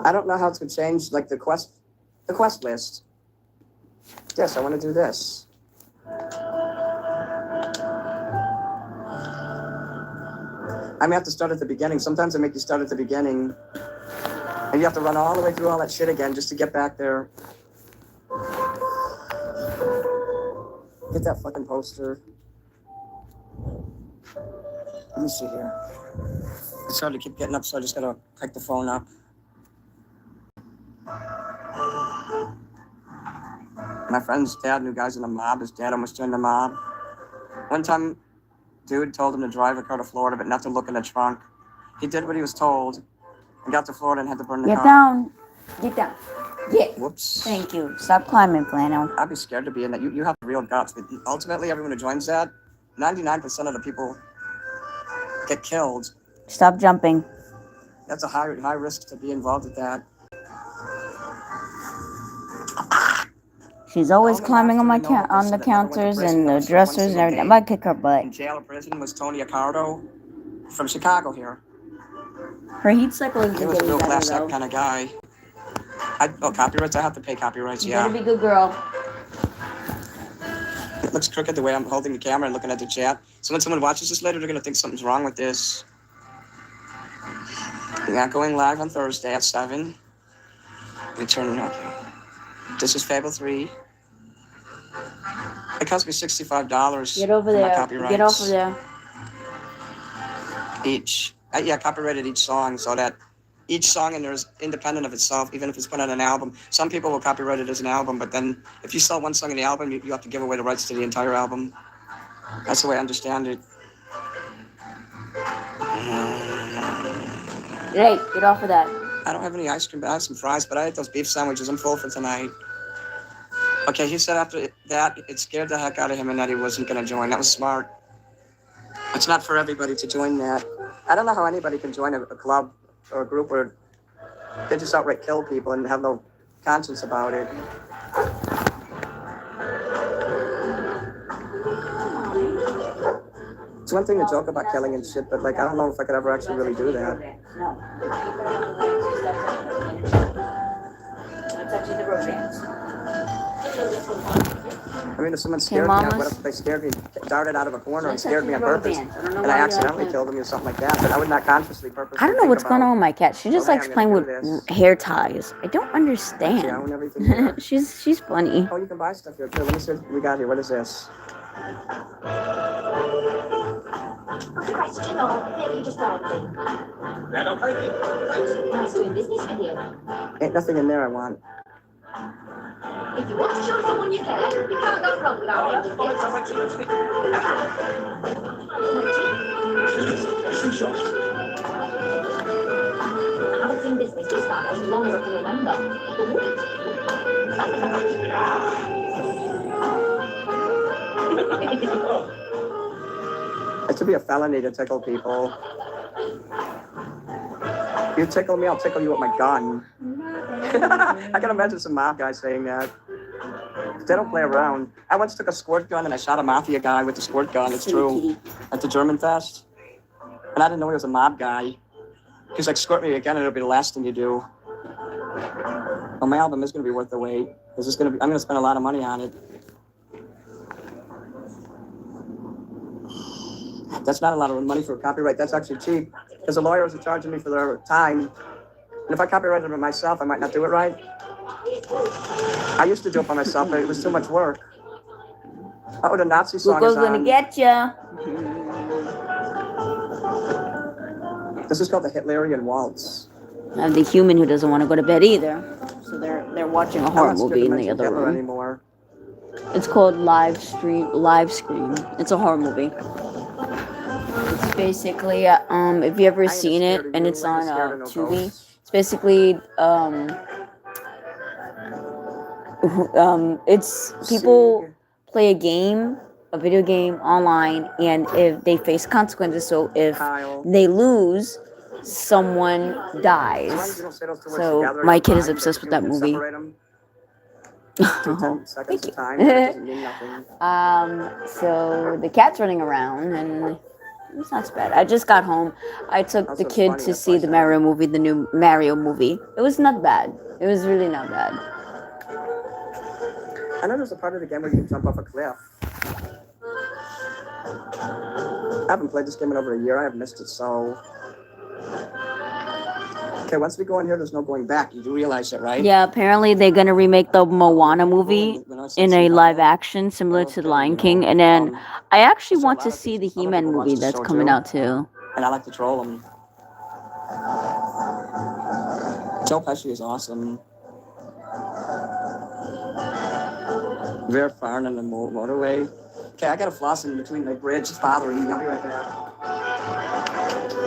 I don't know how to change like the quest list. Yes, I want to do this. I may have to start at the beginning. Sometimes I make you start at the beginning. And you have to run all the way through all that shit again just to get back there. Get that fucking poster. Let me see here. It's hard to keep getting up, so I just gotta pick the phone up. My friend's dad knew guys in the mob. His dad almost joined the mob. One time, dude told him to drive a car to Florida, but not to look in the trunk. He did what he was told and got to Florida and had to burn the car. Get down. Get down. Get. Whoops. Thank you. Stop climbing, Flannel. I'd be scared to be in that. You have real guts, but ultimately, everyone who joins that, 99% of the people get killed. Stop jumping. That's a high risk to be involved with that. She's always climbing on my on the counters and the dressers and everything. I'm gonna kick her butt. In jail or prison was Tony Accardo from Chicago here. Her heat cycle is He was a real better class though. act kind of guy. Copyrights. I have to pay copyrights. You Yeah. better be a good girl. It looks crooked the way I'm holding the camera and looking at the chat. So when someone watches this later, they're gonna think something's wrong with this. We're not going live on Thursday at 7. Let me turn it up. This is Fable 3. It cost me $65. Get over for my there. copyrights. Get over there. Each. Copyrighted each song so that each song in there is independent of itself, even if it's put on an album. Some people will copyright it as an album, but then if you sell one song in the album, you have to give away the rights to the entire album. That's the way I understand it. Hey, get off of that. I don't have any ice cream, but I have some fries, but I ate those beef sandwiches. I'm full for tonight. Okay, he said after that, it scared the heck out of him and that he wasn't going to join. That was smart. It's not for everybody to join that. I don't know how anybody can join a club or a group where they just outright kill people and have no conscience about it. It's one thing to joke about killing and shit, but like I don't know if I could ever actually really do that. I mean, if someone scared me, what if they scared me, darted out of a corner and scared me on purpose, and I accidentally killed them or something like that? But I would not consciously purposely. I don't know what's going on with my cat. She just okay, likes I'm playing gonna with do this. hair ties. I don't Yeah, understand. and everything. Yeah. she's funny. Oh, you can buy stuff here too. Let me see what we got here. What is this? Christ, you know, maybe just nice doing business with you. Ain't nothing in there I want. If you want to show someone you care, you can't go wrong with our I haven't seen business this far as long as I can remember. It should be a felony to tickle people. You tickle me, I'll tickle you with my gun. I can imagine some mob guys saying that. They don't play around. I once took a squirt gun and I shot a mafia guy with the squirt gun. It's true. At the German Fest. And I didn't know he was a mob guy. He's like, squirt me again and it'll be the last thing you do. Well, my album is going to be worth the wait. I'm going to spend a lot of money on it. That's not a lot of money for a copyright. That's actually cheap. Because the lawyers are charging me for their time. And if I copyrighted it myself, I might not do it right. I used to do it by myself, but it was too much work. Oh, the Nazi song Google's is gonna on. get ya. This is called the Hitlerian Waltz. I have the human who doesn't want to go to bed either. So they're watching a I'm horror not scared movie to in the mention other Hitler room. anymore. It's called Live Scream. It's a horror movie. It's basically if you ever seen it and it's on Tubi, it's basically it's people play a video game online, and if they face consequences, so if they lose, someone dies. So my kid is obsessed with that movie. Oh, thank you. So the cat's running around, and it's not so bad. I just got home. I took the kid to see the Mario movie, the new Mario movie. It was not bad. It was really not bad. I know there's a part of the game where you can jump off a cliff. I haven't played this game in over a year. I have missed it so. Okay, once we go in here, there's no going back. You do realize that, right? Yeah, apparently they're gonna remake the Moana movie in a live action similar to The Lion King, and then I actually want to see the He-Man movie that's coming out too. And I like to troll them. Joe Pesci is awesome. Very far on the motorway. Okay, I gotta floss in between the bridge. It's bothering me. I'll be right back.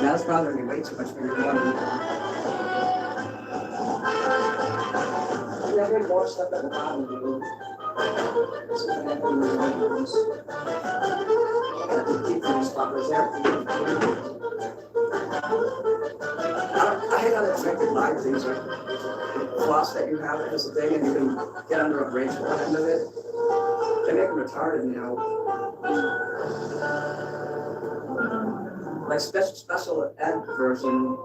That's bothering me way too much for your money. Yeah, there's more stuff that will bother you. I hate unexpected live things like floss that you have as a thing and you can get under a bridge for one end of it. They make them retarded now. Like special ed version.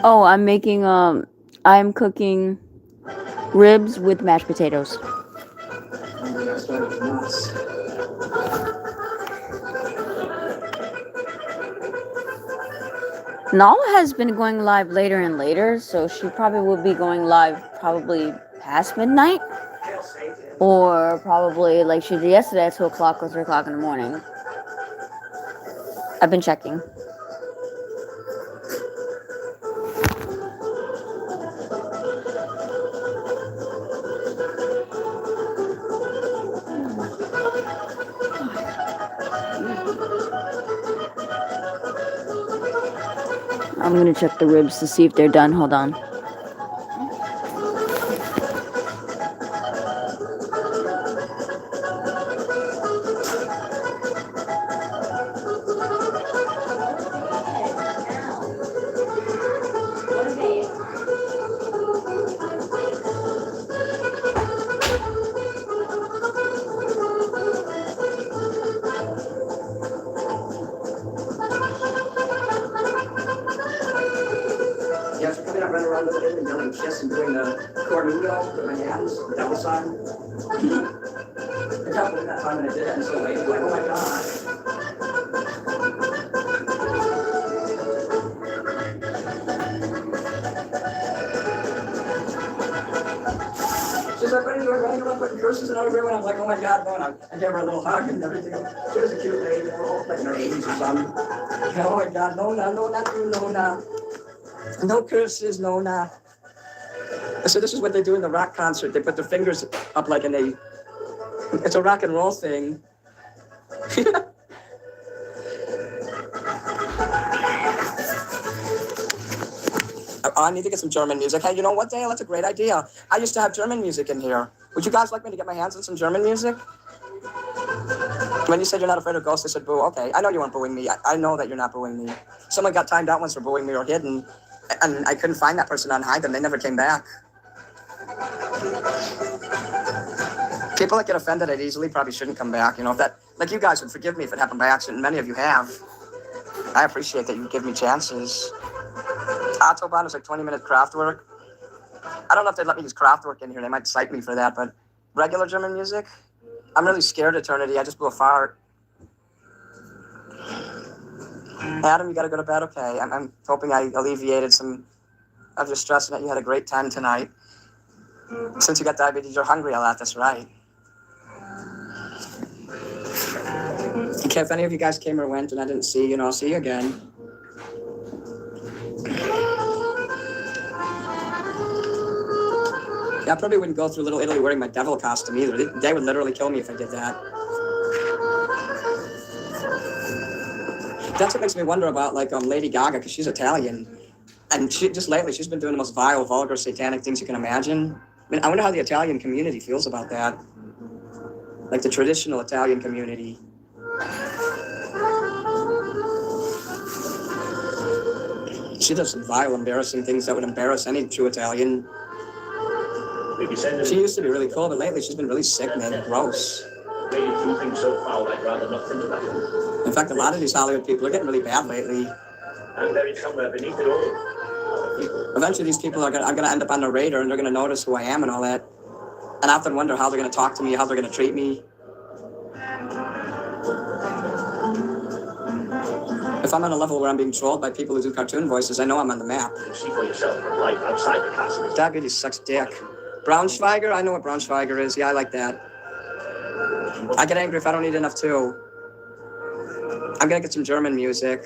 Oh, I'm cooking ribs with mashed potatoes. Nala has been going live later and later, so she probably will be going live probably past midnight. Or probably like she did yesterday at 2 o'clock or 3 o'clock in the morning. I've been checking. I'm gonna check the ribs to see if they're done. Hold on. Yeah, so coming up running around with it and yelling kiss and doing the cornudo with my hands, the double sign. I can't believe that time when I did that and so late. Like, oh my god. She's like running around putting curses and everywhere, and I'm like, oh my god, no, and I gave her a little hug and everything. She was a cute lady, they were all like in her 80s or something. Oh my god, no, not you, no. No curses, no, nah. So this is what they do in the rock concert. They put their fingers up like in a, it's a rock and roll thing. I need to get some German music. Hey, you know what, Dale? That's a great idea. I used to have German music in here. Would you guys like me to get my hands on some German music? When you said you're not afraid of ghosts, I said boo. Okay, I know you weren't booing me. I know that you're not booing me. Someone got timed out once for booing me or hidden, and I couldn't find that person on hide them. They never came back. People that get offended at easily probably shouldn't come back. You know, if that, like you guys would forgive me if it happened by accident. Many of you have. I appreciate that you give me chances. Autobahn is like 20-minute craft work. I don't know if they'd let me use craft work in here. They might cite me for that, but regular German music? I'm really scared of eternity. I just blew a fart. Adam, you gotta go to bed? Okay. I'm hoping I alleviated some of your stress and that you had a great time tonight. Since you got diabetes, you're hungry a lot. That's right. Okay, if any of you guys came or went and I didn't see you, I'll see you again. Yeah, I probably wouldn't go through Little Italy wearing my devil costume either. They would literally kill me if I did that. That's what makes me wonder about Lady Gaga, because she's Italian. And she just lately, she's been doing the most vile, vulgar, satanic things you can imagine. I mean, I wonder how the Italian community feels about that. Like the traditional Italian community. She does some vile, embarrassing things that would embarrass any true Italian. She used to be really cool, but lately she's been really sick, man, gross. In fact, a lot of these Hollywood people are getting really bad lately. Eventually, these people I'm gonna end up on the radar, and they're gonna notice who I am and all that. And I often wonder how they're gonna talk to me, how they're gonna treat me. If I'm on a level where I'm being trolled by people who do cartoon voices, I know I'm on the map. See for yourself what life outside the castle. Diabetes sucks dick. Braunschweiger? I know what Braunschweiger is. Yeah, I like that. I get angry if I don't eat enough too. I'm gonna get some German music.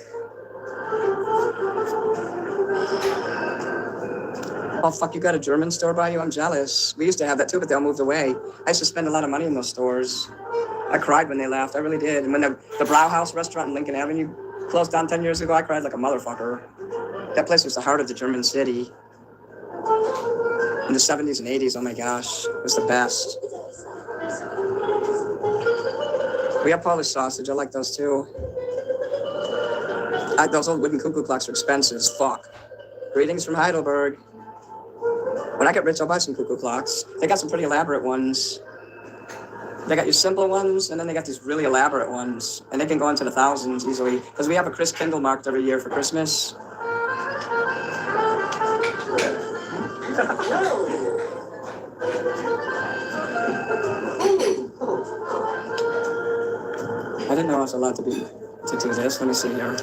Oh fuck, you got a German store by you? I'm jealous. We used to have that too, but they all moved away. I used to spend a lot of money in those stores. I cried when they left, I really did. And when the Brauhaus restaurant in Lincoln Avenue closed down 10 years ago, I cried like a motherfucker. That place was the heart of the German city. In the 70s and 80s, oh my gosh, it was the best. We have Polish sausage, I like those too. Those old wooden cuckoo clocks are expensive as fuck. Greetings from Heidelberg. When I get rich, I'll buy some cuckoo clocks. They got some pretty elaborate ones. They got your simple ones, and then they got these really elaborate ones. And they can go into the thousands easily. Because we have a Chris Kindle marked every year for Christmas. I didn't know I was allowed to do this. Let me see here.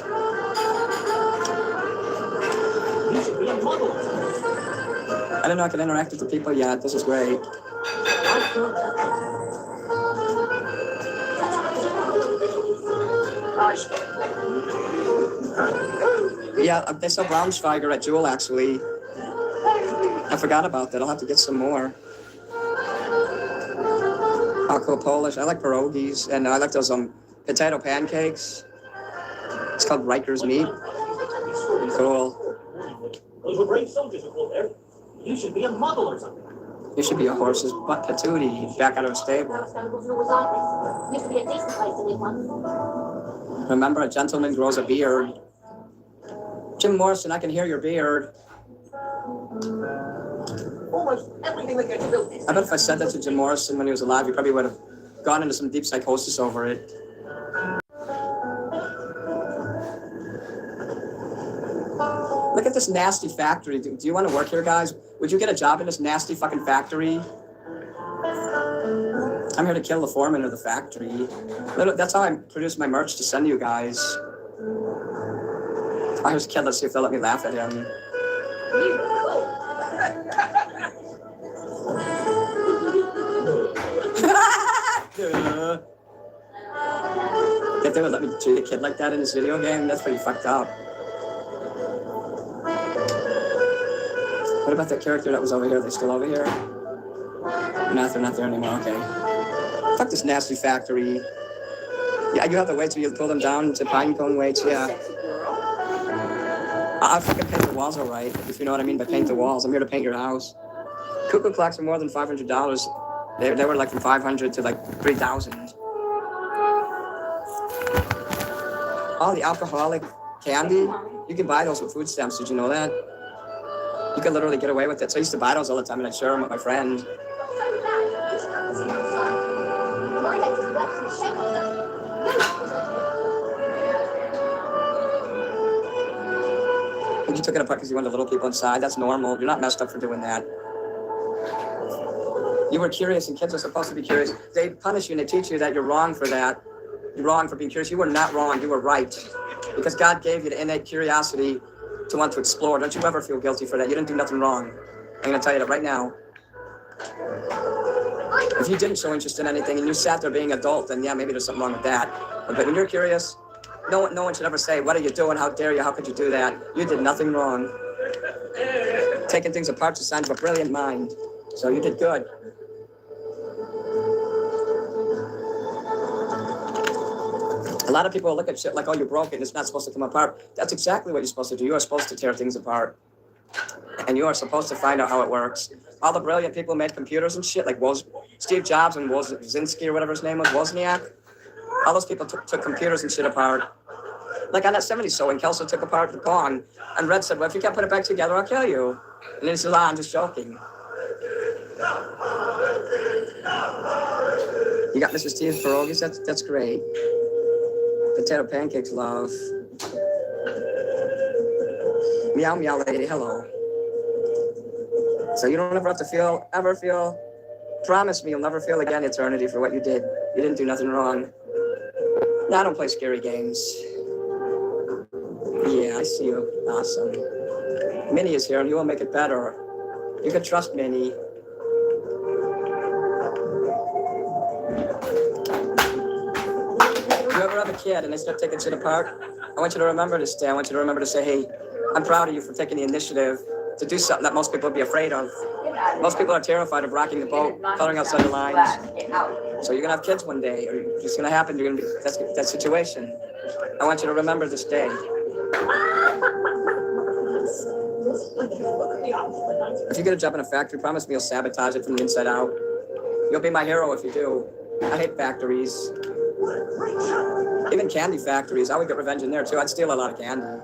I didn't know I could interact with the people yet. This is great. Yeah, they sell Braunschweiger at Jewel, actually. I forgot about that. I'll have to get some more. I'll go Polish. I like pierogies, and I like those potato pancakes. It's called Riker's meat. Cool. Those were brave soldiers who fought there. You should be a model or something. You should be a horse's butt patootie back out of a stable. Used to be a decent place to live once. Remember, a gentleman grows a beard. Jim Morrison, I can hear your beard. Almost everything that gets built is. I bet if I said that to Jim Morrison when he was alive, he probably would have gone into some deep psychosis over it. Look at this nasty factory. Do you want to work here, guys? Would you get a job in this nasty fucking factory? I'm here to kill the foreman of the factory. That's how I produce my merch to send you guys. I was kid. Let's see if they'll let me laugh at him. If they would let me treat a kid like that in this video game, that's pretty fucked up. What about that character that was over here? Are they still over here? No, they're not there anymore. Okay. Fuck this nasty factory. Yeah, you have the weights where you pull them down to pine cone weights, yeah. I'll fucking paint the walls all right, if you know what I mean by paint the walls. I'm here to paint your house. Cuckoo clocks are more than $500. They were like from 500 to like 3,000. All the alcoholic candy, you can buy those with food stamps. Did you know that? You can literally get away with it. So I used to buy those all the time and I'd share them with my friend. But you took it apart because you wanted the little people inside. That's normal. You're not messed up for doing that. You were curious and kids are supposed to be curious. They punish you and they teach you that you're wrong for that. You're wrong for being curious. You were not wrong. You were right. Because God gave you the innate curiosity to want to explore. Don't you ever feel guilty for that. You didn't do nothing wrong. I'm going to tell you that right now. If you didn't show interest in anything and you sat there being adult, then yeah, maybe there's something wrong with that. But when you're curious, no one should ever say, "What are you doing? How dare you? How could you do that?" You did nothing wrong. Taking things apart is a sign of a brilliant mind. So you did good. A lot of people look at shit like, "Oh, you broke it and it's not supposed to come apart." That's exactly what you're supposed to do. You are supposed to tear things apart. And you are supposed to find out how it works. All the brilliant people who made computers and shit, like Steve Jobs and Wozinski or whatever his name was, Wozniak. All those people took computers and shit apart. Like on that 70s show when Kelso took apart the Pong, and Red said, "Well, if you can't put it back together, I'll kill you." And then he said, "I'm just joking." You got Mrs. T's pierogies? That's great. Potato pancakes, love. Meow, meow, lady, hello. So you don't ever have to ever feel, promise me you'll never feel again eternity for what you did. You didn't do nothing wrong. No, I don't play scary games. Yeah, I see you. Awesome. Minnie is here and he will make it better. You can trust Minnie. If you ever have a kid and they start taking shit apart, I want you to remember to stay. I want you to remember to say, "Hey, I'm proud of you for taking the initiative to do something that most people would be afraid of." Most people are terrified of rocking the boat, coloring outside the lines. So you're gonna have kids one day, or it's just gonna happen. You're gonna be that's that situation. I want you to remember this day. If you get a job in a factory, promise me you'll sabotage it from the inside out. You'll be my hero if you do. I hate factories. Even candy factories, I would get revenge in there too. I'd steal a lot of candy.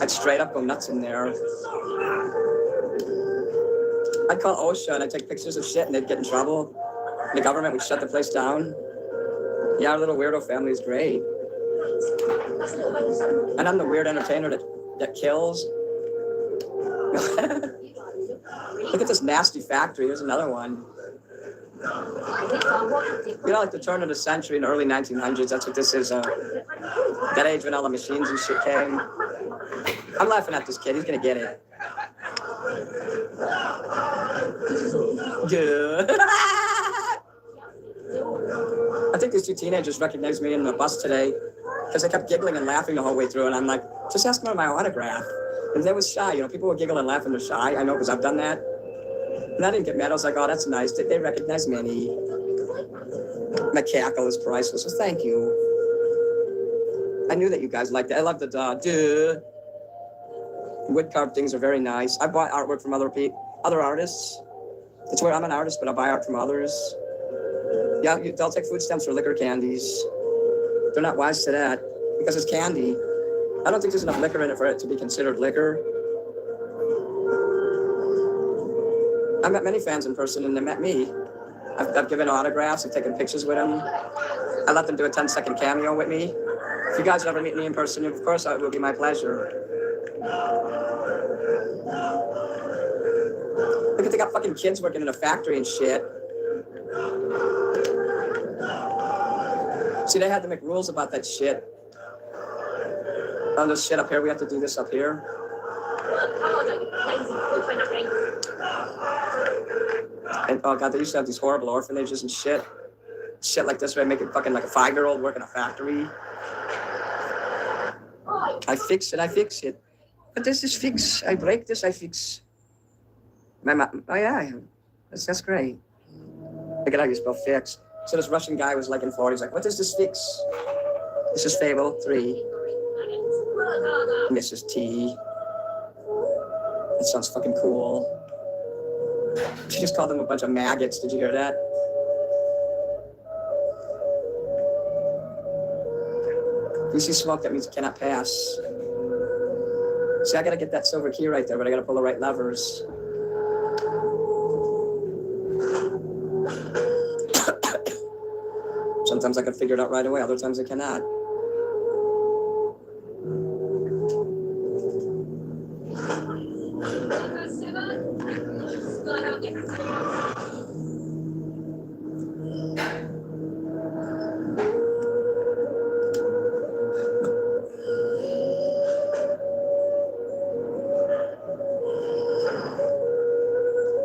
I'd straight up go nuts in there. I'd call OSHA and I'd take pictures of shit and they'd get in trouble. The government would shut the place down. Yeah, our little weirdo family is great. And I'm the weird entertainer that kills. Look at this nasty factory. Here's another one. You know, like the turn of the century in the early 1900s, that's what this is. That age when all the machines and shit came. I'm laughing at this kid. He's gonna get it. Good. I think these two teenagers recognized me in the bus today because they kept giggling and laughing the whole way through, and I'm like, just ask them for my autograph. And they was shy. You know, people would giggle and laugh and they're shy. I know because I've done that. And I didn't get mad. I was like, "Oh, that's nice. They recognize Minnie." My cackle is priceless. So thank you. I knew that you guys liked it. I love the duh. Wood carved things are very nice. I bought artwork from other artists. It's where I'm an artist, but I buy art from others. Yeah, they'll take food stamps or liquor candies. They're not wise to that because it's candy. I don't think there's enough liquor in it for it to be considered liquor. I met many fans in person and they met me. I've given autographs, I've taken pictures with them. I let them do a 10-second cameo with me. If you guys ever meet me in person, of course, it will be my pleasure. Look at, they got fucking kids working in a factory and shit. See, they had to make rules about that shit. On this shit up here, we have to do this up here. And oh god, they used to have these horrible orphanages and shit. Shit like this, where I make it fucking like a 5-year-old work in a factory. I fix it. But this is fix. I break this, I fix. Oh yeah, that's great. Look at how you spell fix. So this Russian guy was like in Florida, he's like, "What does this fix?" This is Fable 3. Mrs. T. That sounds fucking cool. She just called them a bunch of maggots. Did you hear that? If you see smoke, that means it cannot pass. See, I gotta get that silver key right there, but I gotta pull the right levers. Sometimes I can figure it out right away, other times I cannot.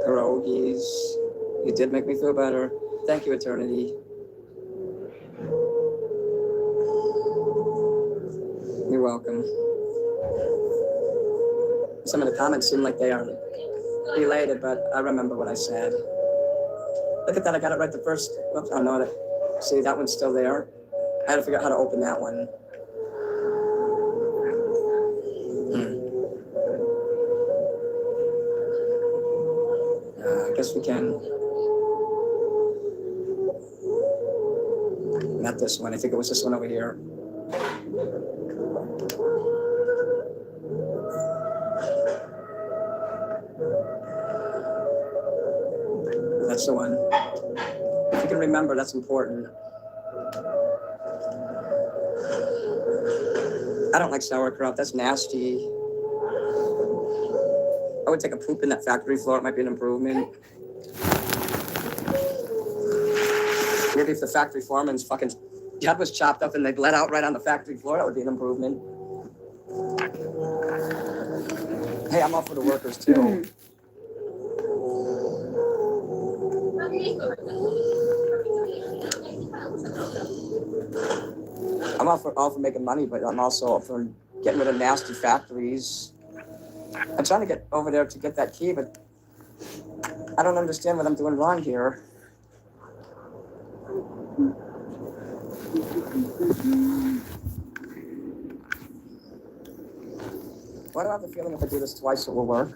Pierogies. did make me feel better. Thank you, Eternity. You're welcome. Some of the comments seem like they are related, but I remember what I said. Look at that, I got it right the first. Whoops, oh no, see, that one's still there. I had to figure out how to open that one. I guess we can. Not this one, I think it was this one over here. That's the one. If you can remember, that's important. I don't like sauerkraut, that's nasty. I would take a poop in that factory floor, it might be an improvement. Maybe if the factory foreman's fucking head was chopped up and they bled out right on the factory floor, that would be an improvement. Hey, I'm all for the workers too. I'm all for making money, but I'm also for getting rid of nasty factories. I'm trying to get over there to get that key, but I don't understand what I'm doing wrong here. Why do I have the feeling if I do this twice it will work?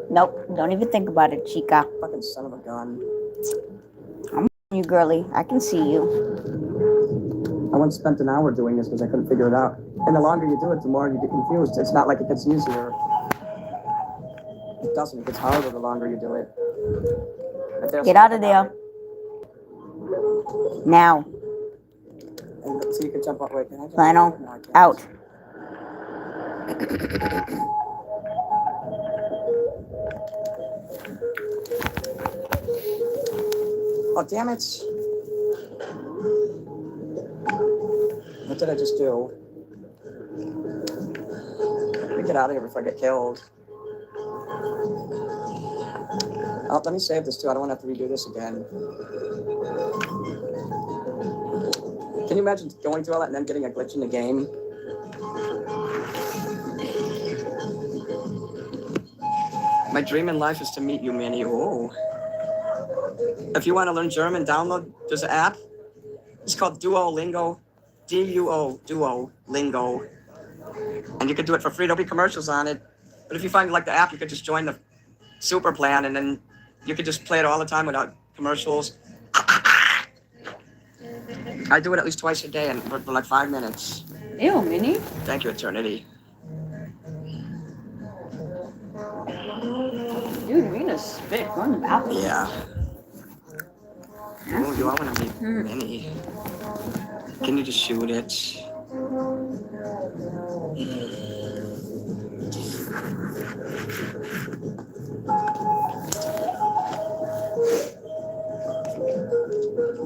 Nope, don't even think about it, Chica. Fucking son of a gun. I'm you, girly. I can see you. I once spent an hour doing this because I couldn't figure it out. And the longer you do it, the more you get confused. It's not like it gets easier. It doesn't. It gets harder the longer you do it. Get out of there. Now. And so you can jump up. Wait, can I jump Flannel, up? No, I can't. out. Oh, damn it. What did I just do? Let me get out of here before I get killed. Oh, let me save this too. I don't want to have to redo this again. Can you imagine going through all that and then getting a glitch in the game? My dream in life is to meet you, Minnie. Oh. If you want to learn German, download, there's an app. It's called Duolingo. D-U-O, Duolingo. And you can do it for free. There'll be commercials on it. But if you find you like the app, you could just join the super plan and then you could just play it all the time without commercials. I do it at least twice a day and for like 5 minutes. Ew, Minnie. Thank you, Eternity. Dude, Mina's spit. Go in the bathroom. Yeah. Oh, do I want to meet Minnie? Can you just shoot it?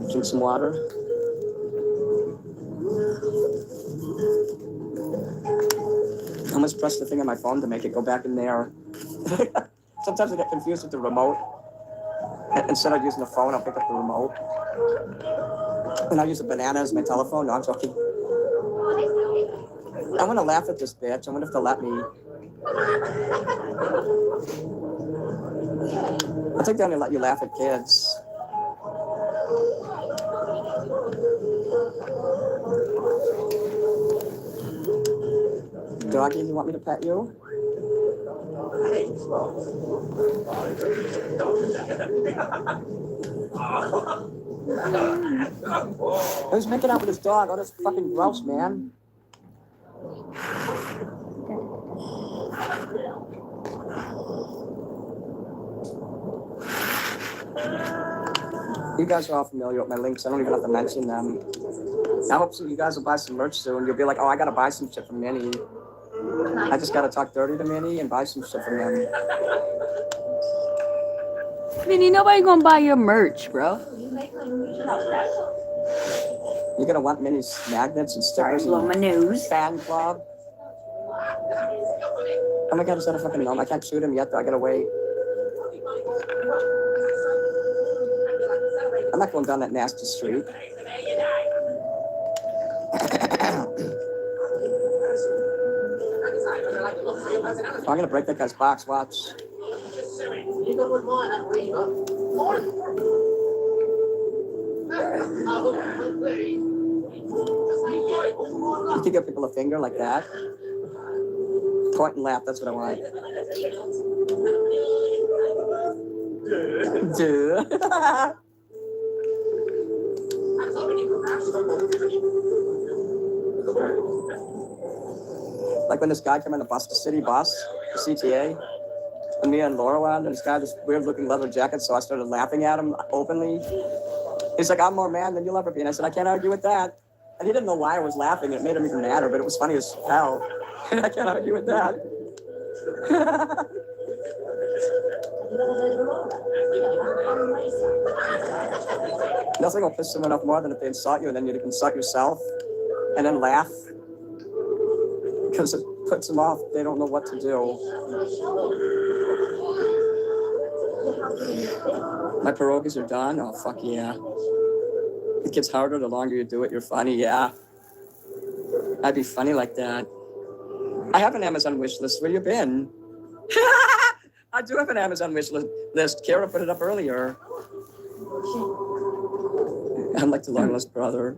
Drink some water. I almost press the thing on my phone to make it go back in there. Sometimes I get confused with the remote. Instead of using the phone, I'll pick up the remote. And I'll use a banana as my telephone. No, I'm joking. I want to laugh at this bitch. I wonder if they'll let me. I think they only let you laugh at kids. Doggy, you want me to pet you? Who's making out with his dog? Oh, that's fucking gross, man. You guys are all familiar with my links. I don't even have to mention them. I hope so you guys will buy some merch soon. You'll be like, oh, I gotta buy some shit from Minnie. I just gotta talk dirty to Minnie and buy some shit from them. Minnie, nobody gonna buy your merch, bro. You're gonna want mini magnets and stickers. Blow my nose. Fan club. Oh my god, is that a fucking gnome? I can't shoot him yet though, I gotta wait. I'm not going down that nasty street. I'm gonna break that guy's box, watch. You can give people a finger like that. Point and laugh, that's what I want. Dude. Like when this guy came in the bus, the city bus, the CTA, and me and Laura were on, and this guy had this weird looking leather jacket, so I started laughing at him openly. He's like, I'm more man than you'll ever be. And I said, I can't argue with that. And he didn't know why I was laughing. It made him even madder, but it was funny as hell. I can't argue with that. Nothing will piss someone off more than if they insult you and then you insult yourself and then laugh. Because it puts them off. They don't know what to do. My pierogies are done. Oh, fuck yeah. It gets harder the longer you do it. You're funny, yeah. I'd be funny like that. I have an Amazon wish list. Where you been? I do have an Amazon wish list. Kara put it up earlier. I'm like the long lost brother.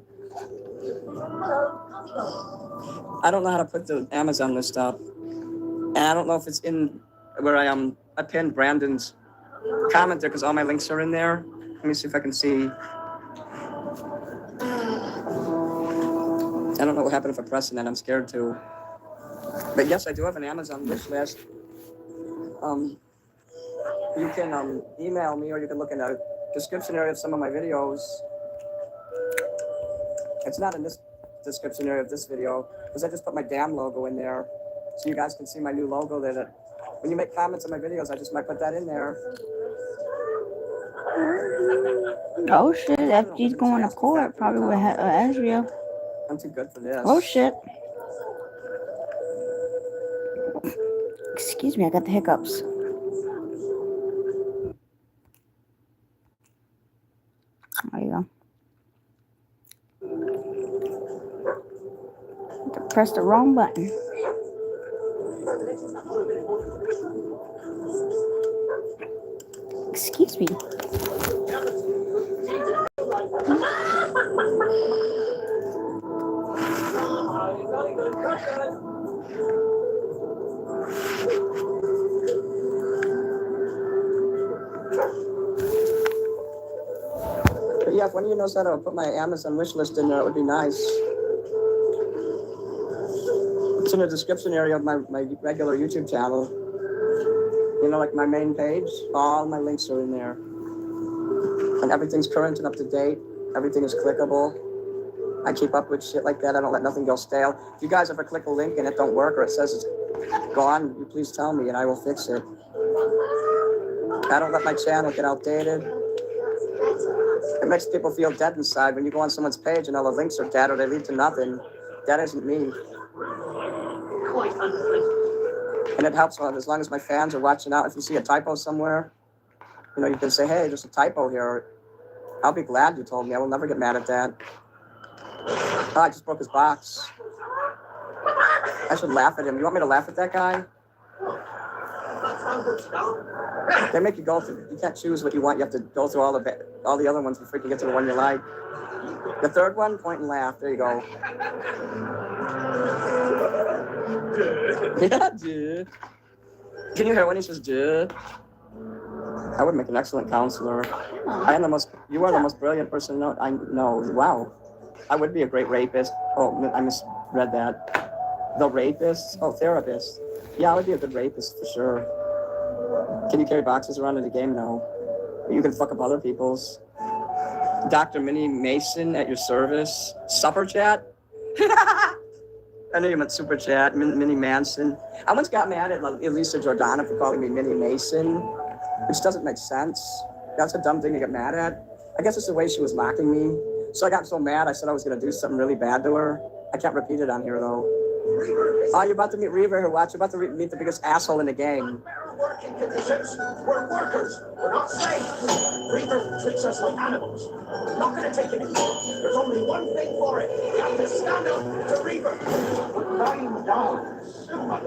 I don't know how to put the Amazon list up. And I don't know if it's in where I pinned Brandon's comment there because all my links are in there. Let me see if I can see. I don't know what happened if I press it, and I'm scared to. But yes, I do have an Amazon wish list. You can email me, or you can look in the description area of some of my videos. It's not in this description area of this video, because I just put my damn logo in there, so you guys can see my new logo there. That when you make comments on my videos, I just might put that in there. Oh shit, FG's going to court, probably with Ezreal. I'm too good for this. Oh shit. Excuse me, I got the hiccups. There you go. Press the wrong button. Excuse me. But yeah, if one of you knows how to put my Amazon wish list in there, it would be nice. It's in the description area of my regular YouTube channel. You know, like my main page, all my links are in there. And everything's current and up to date. Everything is clickable. I keep up with shit like that. I don't let nothing go stale. If you guys ever click a link and it don't work or it says it's gone, you please tell me and I will fix it. I don't let my channel get outdated. It makes people feel dead inside when you go on someone's page and all the links are dead or they lead to nothing. That isn't me. And it helps as long as my fans are watching out. If you see a typo somewhere, you know, you can say, hey, there's a typo here. I'll be glad you told me. I will never get mad at that. Oh, I just broke his box. I should laugh at him. You want me to laugh at that guy? They make you go through. You can't choose what you want. You have to go through all the other ones before you can get to the one you like. The third one, point and laugh. There you go. Yeah, dude. Can you hear when he says, dude? I would make an excellent counselor. You are the most brilliant person I know. Wow. I would be a great rapist. Oh, I misread that. The rapist? Oh, therapist. Yeah, I would be a good rapist for sure. Can you carry boxes around in the game? No. You can fuck up other people's. Dr. Minnie Mason at your service. Supper chat? I know you meant super chat. Minnie Manson. I once got mad at Elisa Jordana for calling me Minnie Mason, which doesn't make sense. That's a dumb thing to get mad at. I guess it's the way she was mocking me. So I got so mad, I said I was going to do something really bad to her. I can't repeat it on here, though. Oh, you're about to meet Reaver here. Watch. You're about to meet the biggest asshole in the game. Working conditions. We're workers. We're not slaves. Reaper treats us like animals. We're not going to take it anymore. There's only one thing for it. We have to stand up to Reaper. Lying down. My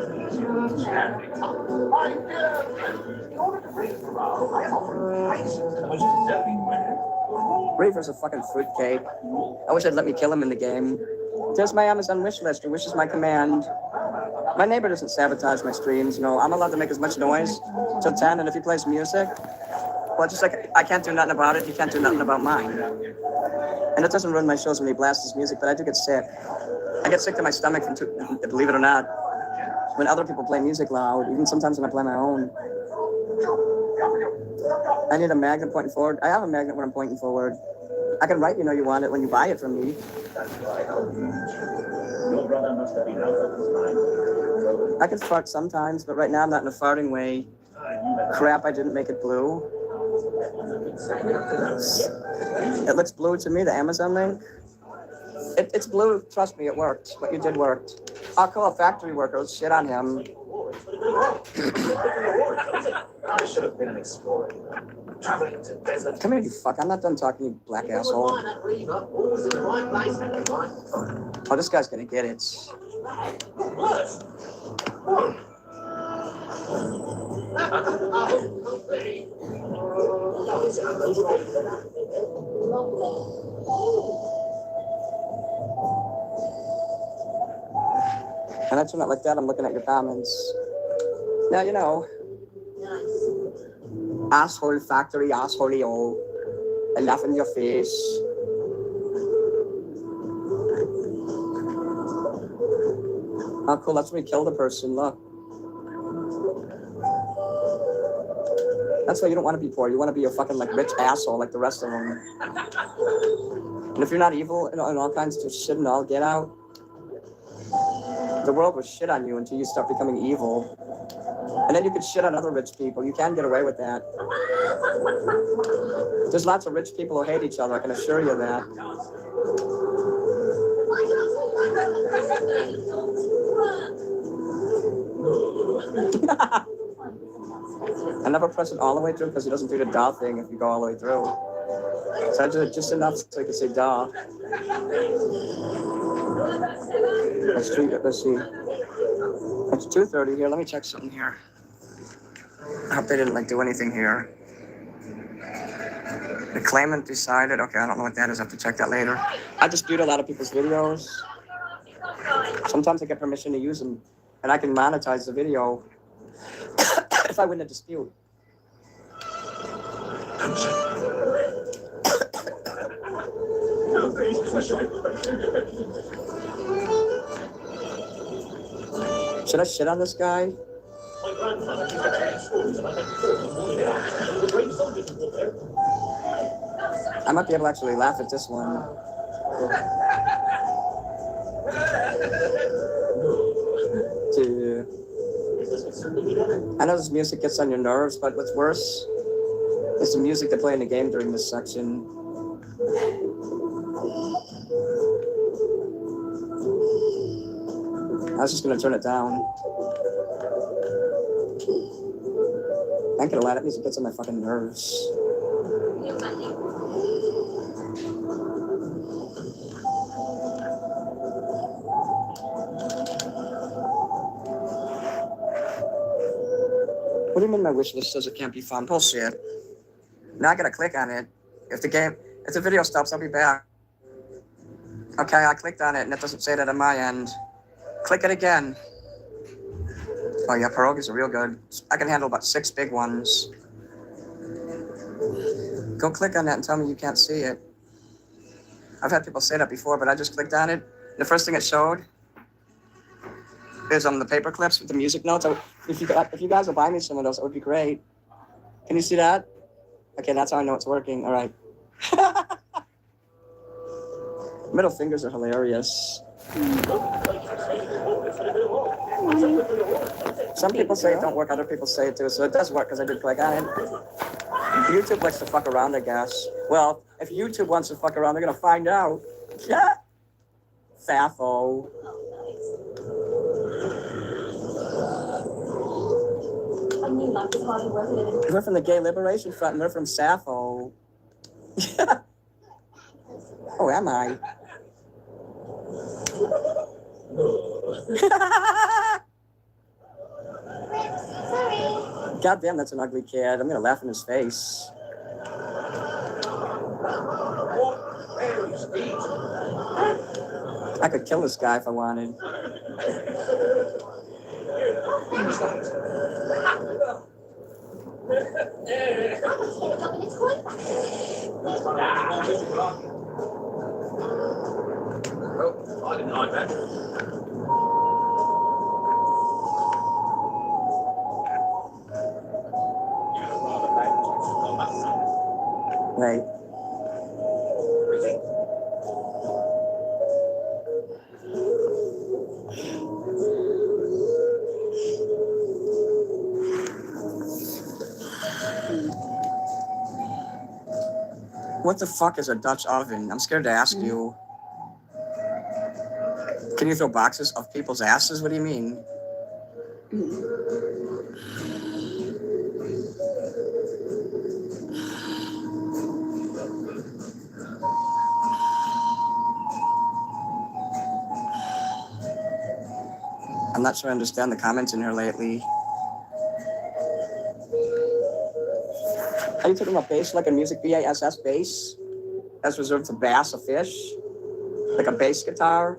dear friend, in order to raise morale, I am offering prizes to the most deserving winner. Reaver's a fucking fruitcake. I wish they'd let me kill him in the game. There's my Amazon wish list. Your wish is my command. My neighbor doesn't sabotage my streams. You know, I'm allowed to make as much noise till 10, and if he plays music, well, just like I can't do nothing about it, he can't do nothing about mine. And it doesn't ruin my shows when he blasts his music, but I do get sick. I get sick to my stomach, believe it or not, when other people play music loud, even sometimes when I play my own. I need a magnet pointing forward. I have a magnet when I'm pointing forward. I can write, you know you want it when you buy it from me. I can fart sometimes, but right now I'm not in a farting way. Crap, I didn't make it blue. It looks blue to me, the Amazon link. It's blue, trust me, it worked. What you did worked. I'll call a factory worker, let's shit on him. I should have been an explorer. Traveling to desert. Come here, you fuck. I'm not done talking, you black asshole. Oh, this guy's gonna get it. And that's not like that. I'm looking at your comments. Now, you know. Asshole factory, asshole-o. I laugh in your face. Oh, cool. That's when we kill the person. Look. That's why you don't want to be poor. You want to be a fucking like rich asshole like the rest of them. And if you're not evil and all kinds of shit and all get out, the world will shit on you until you start becoming evil. And then you could shit on other rich people. You can get away with that. There's lots of rich people who hate each other, I can assure you that. I never press it all the way through because it doesn't do the duh thing if you go all the way through. So I did it just enough so I could say duh. Let's see. It's 2:30 here. Let me check something here. I hope they didn't like do anything here. The claimant decided. Okay, I don't know what that is. I have to check that later. I dispute a lot of people's videos. Sometimes I get permission to use them, and I can monetize the video if I win the dispute. Should I shit on this guy? I might be able to actually laugh at this one. I know this music gets on your nerves, but what's worse is the music they play in the game during this section. I was just gonna turn it down. I ain't gonna lie, that music gets on my fucking nerves. What do you mean my wish list says it can't be fun? Bullshit. Now I gotta click on it. If the video stops, I'll be back. Okay, I clicked on it and it doesn't say that on my end. Click it again. Oh yeah, pierogies are real good. I can handle about 6 big ones. Go click on that and tell me you can't see it. I've had people say that before, but I just clicked on it. The first thing it showed is the paper clips with the music notes. If you guys will buy me some of those, it would be great. Can you see that? Okay, that's how I know it's working. All right. Middle fingers are hilarious. Some people say it don't work, other people say it too, so it does work because I did click on it. YouTube likes to fuck around, I guess. Well, if YouTube wants to fuck around, they're gonna find out. Yeah. Sappho. We're from the Gay Liberation Front, and we're from Sappho. Oh, am I? God damn, that's an ugly kid. I'm gonna laugh in his face. I could kill this guy if I wanted. I didn't like that. Right. What the fuck is a Dutch oven? I'm scared to ask you. Can you throw boxes of people's asses? What do you mean? I'm not sure I understand the comments in here lately. Are you talking about bass like a music, B-A-S-S, bass? That's reserved to bass, a fish? Like a bass guitar?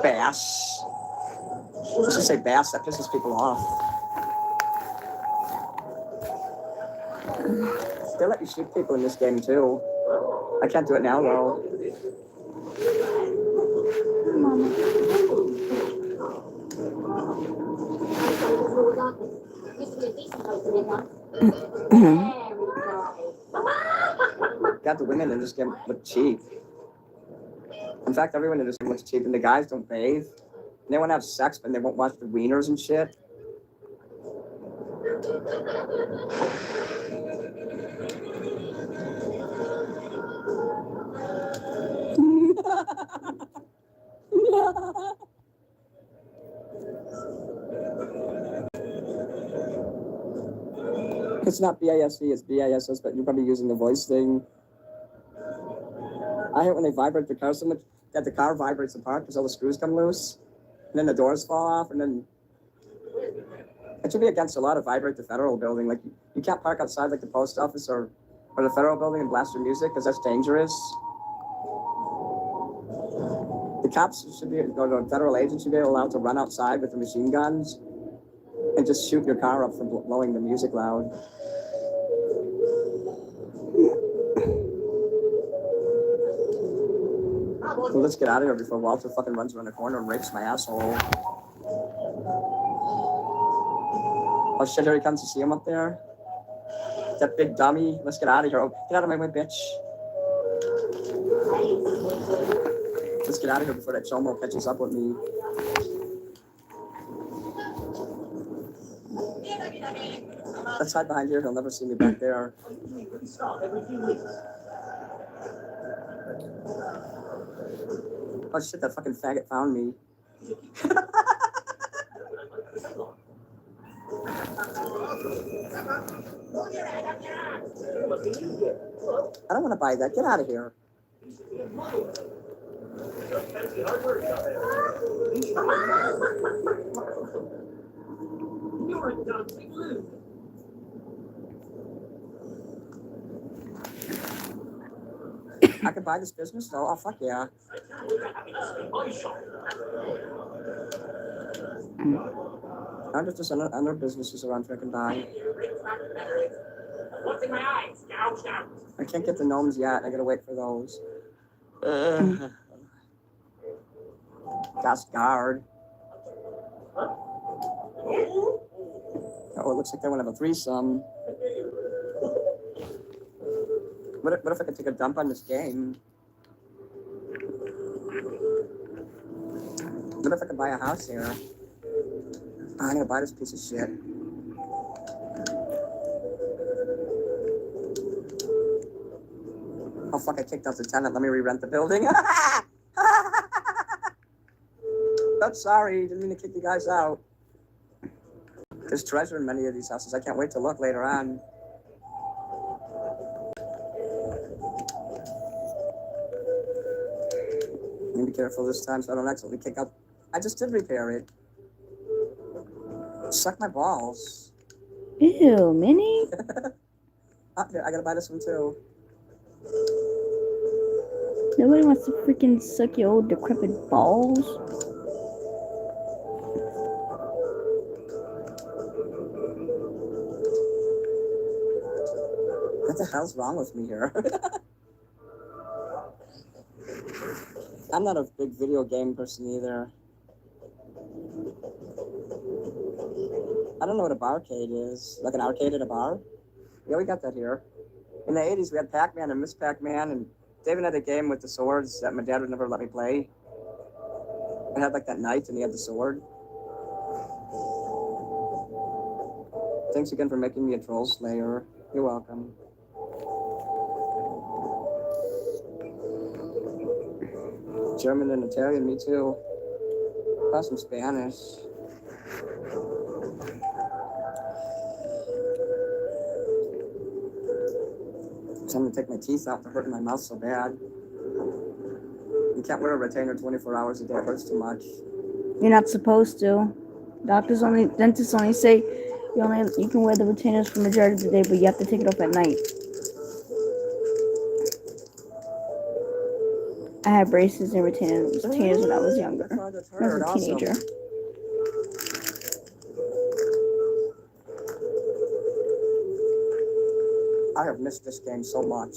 Bass. Let's just say bass, that pisses people off. They let you shoot people in this game too. I can't do it now though. God, the women in this game look cheap. In fact, everyone in this game looks cheap, and the guys don't bathe. And they want to have sex, but they won't watch the wieners and shit. It's not BASC, it's BASS, but you're probably using the voice thing. I hate when they vibrate the car so much that the car vibrates apart because all the screws come loose. And then the doors fall off, and then it should be against the law to vibrate the federal building. Like, you can't park outside like the post office or the federal building and blast your music because that's dangerous. The cops should be, or the federal agents should be allowed to run outside with the machine guns and just shoot your car up for blowing the music loud. Well, let's get out of here before Walter fucking runs around the corner and rapes my asshole. Oh shit, here he comes. To see him up there. That big dummy. Let's get out of here. Oh, get out of my way, bitch. Let's get out of here before that chomo catches up with me. Let's hide behind here. He'll never see me back there. Oh shit, that fucking faggot found me. I don't want to buy that. Get out of here. I could buy this business though. Oh fuck yeah. I'm just other businesses around here I can buy. What's in my eyes? I can't get the gnomes yet. I gotta wait for those. Dust guard. Oh, it looks like they want to have a threesome. What if I could take a dump on this game? What if I could buy a house here? Oh, I'm gonna buy this piece of shit. fuck, I kicked out the tenant. Let me re-rent the building. I'm sorry, didn't mean to kick you guys out. There's treasure in many of these houses. I can't wait to look later on. Need to be careful this time so I don't accidentally kick out. I just did repair it. Suck my balls. Ew, Minnie. Here, I gotta buy this one too. Nobody wants to freaking suck your old decrepit balls. What the hell's wrong with me here? I'm not a big video game person either. I don't know what a barcade is. Like an arcade at a bar? Yeah, we got that here. In the 80s, we had Pac-Man and Miss Pac-Man, and David had a game with the swords that my dad would never let me play. It had like that knight, and he had the sword. Thanks again for making me a troll slayer. You're welcome. German and Italian, me too. Plus some Spanish. I'm gonna take my teeth out. They're hurting my mouth so bad. You can't wear a retainer 24 hours a day. It hurts too much. You're not supposed to. Dentists only say you can wear the retainers for the majority of the day, but you have to take it off at night. I had braces and retainers when I was younger. When I was a teenager. I have missed this game so much.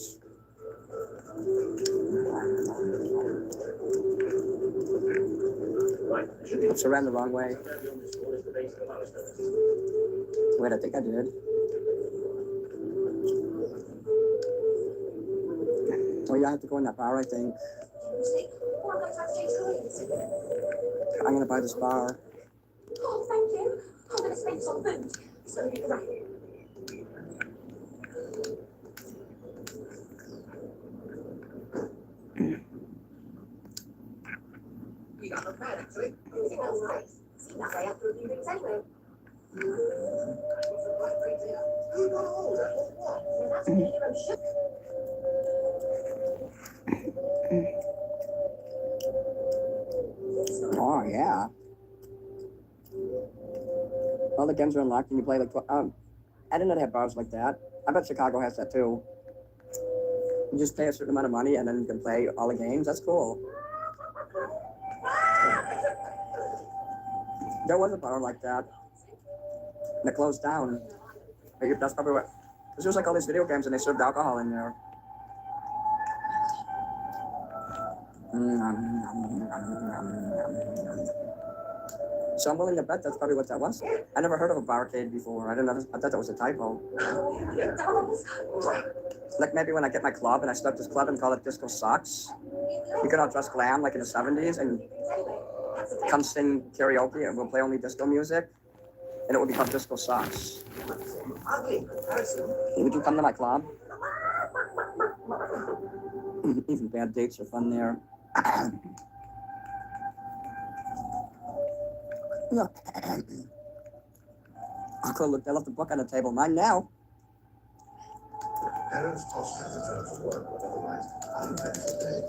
Oops, I ran the wrong way. Wait, I think I did. Oh yeah, I have to go in that bar, I think. I'm gonna buy this bar. Oh, thank you. I'm going to spend some food. So you're right. You got no plan, actually. Everything else right. See that way after a few things anyway. Oh yeah. All the games are unlocked and you play like I didn't know they had bars like that. I bet Chicago has that too. You just pay a certain amount of money and then you can play all the games. That's cool. There was a bar like that. And it closed down. That's probably what. Because there was like all these video games and they served alcohol in there. So I'm willing to bet that's probably what that was. I never heard of a barcade before. I thought that was a typo. Like maybe when I get my club and I start this club and call it Disco Sucks, you could all dress glam like in the 70s and come sing karaoke and we'll play only disco music and it will become Disco Sucks. Would you come to my club? Even bad dates are fun there. Look. Oh, cool, look, they left the book on the table. Mine now. Parents toss her return from work, but otherwise, uninvented day.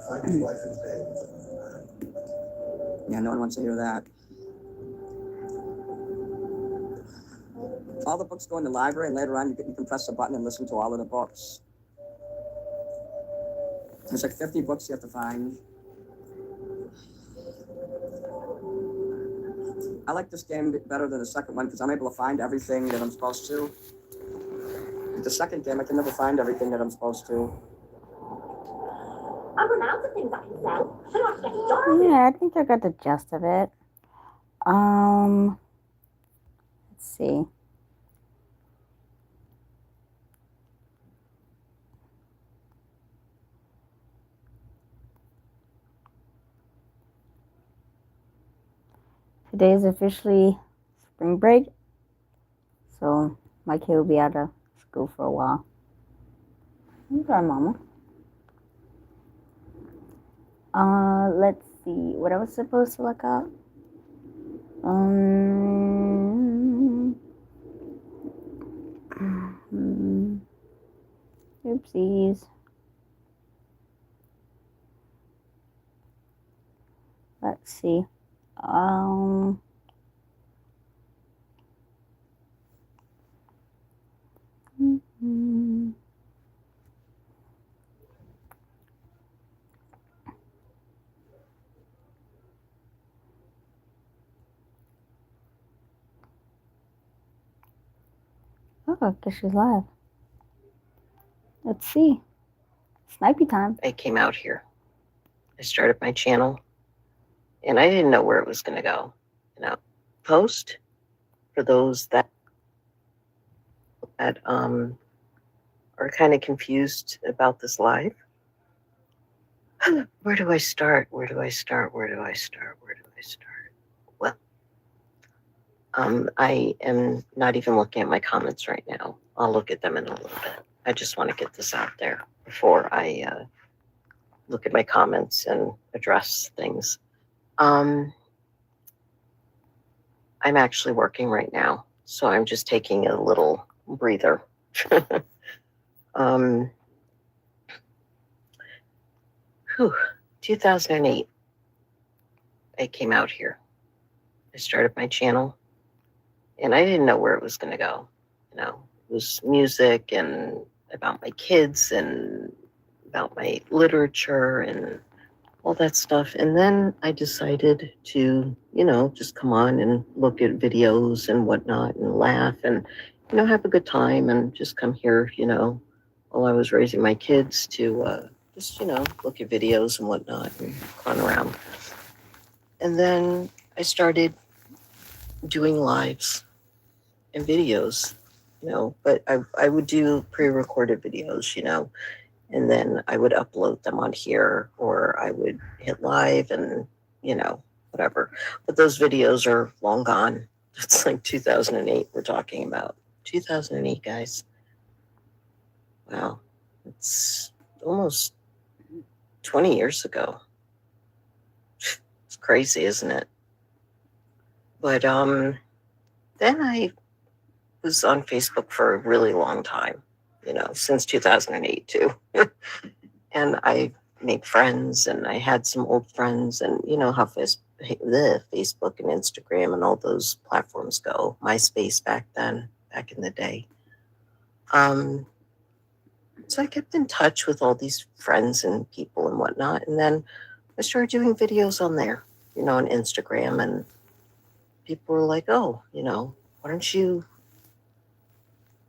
Find his wife in bed with another man. Yeah, no one wants to hear that. All the books go in the library, and later on you can press a button and listen to all of the books. There's like 50 books you have to find. I like this game better than the second one because I'm able to find everything that I'm supposed to. The second game, I can never find everything that I'm supposed to. I'm run out of things I can sell. I don't have to get a job. Yeah, I think I got the gist of it. Let's see. Today is officially spring break, so my kid will be out of school for a while. Okay, Mama. Let's see what I was supposed to look up. Oopsies. Let's see. Oh, I guess she's live. Let's see. Snipey time. I came out here. I started my channel, and I didn't know where it was going to go. Post for those that are kind of confused about this live. Where do I start? Where do I start? Where do I start? Where do I start? Well, I am not even looking at my comments right now. I'll look at them in a little bit. I just want to get this out there before I look at my comments and address things. I'm actually working right now, so I'm just taking a little breather. 2008, I came out here. I started my channel, and I didn't know where it was going to go. It was music and about my kids and about my literature and all that stuff. And then I decided to, just come on and look at videos and whatnot and laugh and, have a good time and just come here, while I was raising my kids to just, look at videos and whatnot and run around. And then I started doing lives and videos, but I would do pre-recorded videos, and then I would upload them on here, or I would hit live and, whatever. But those videos are long gone. It's like 2008 we're talking about. 2008, guys. Wow. It's almost 20 years ago. It's crazy, isn't it? But then I was on Facebook for a really long time, since 2008 too. And I made friends, and I had some old friends, and how the Facebook and Instagram and all those platforms go. MySpace back in the day. So I kept in touch with all these friends and people and whatnot. And then I started doing videos on there, on Instagram, and people were like, oh, why don't you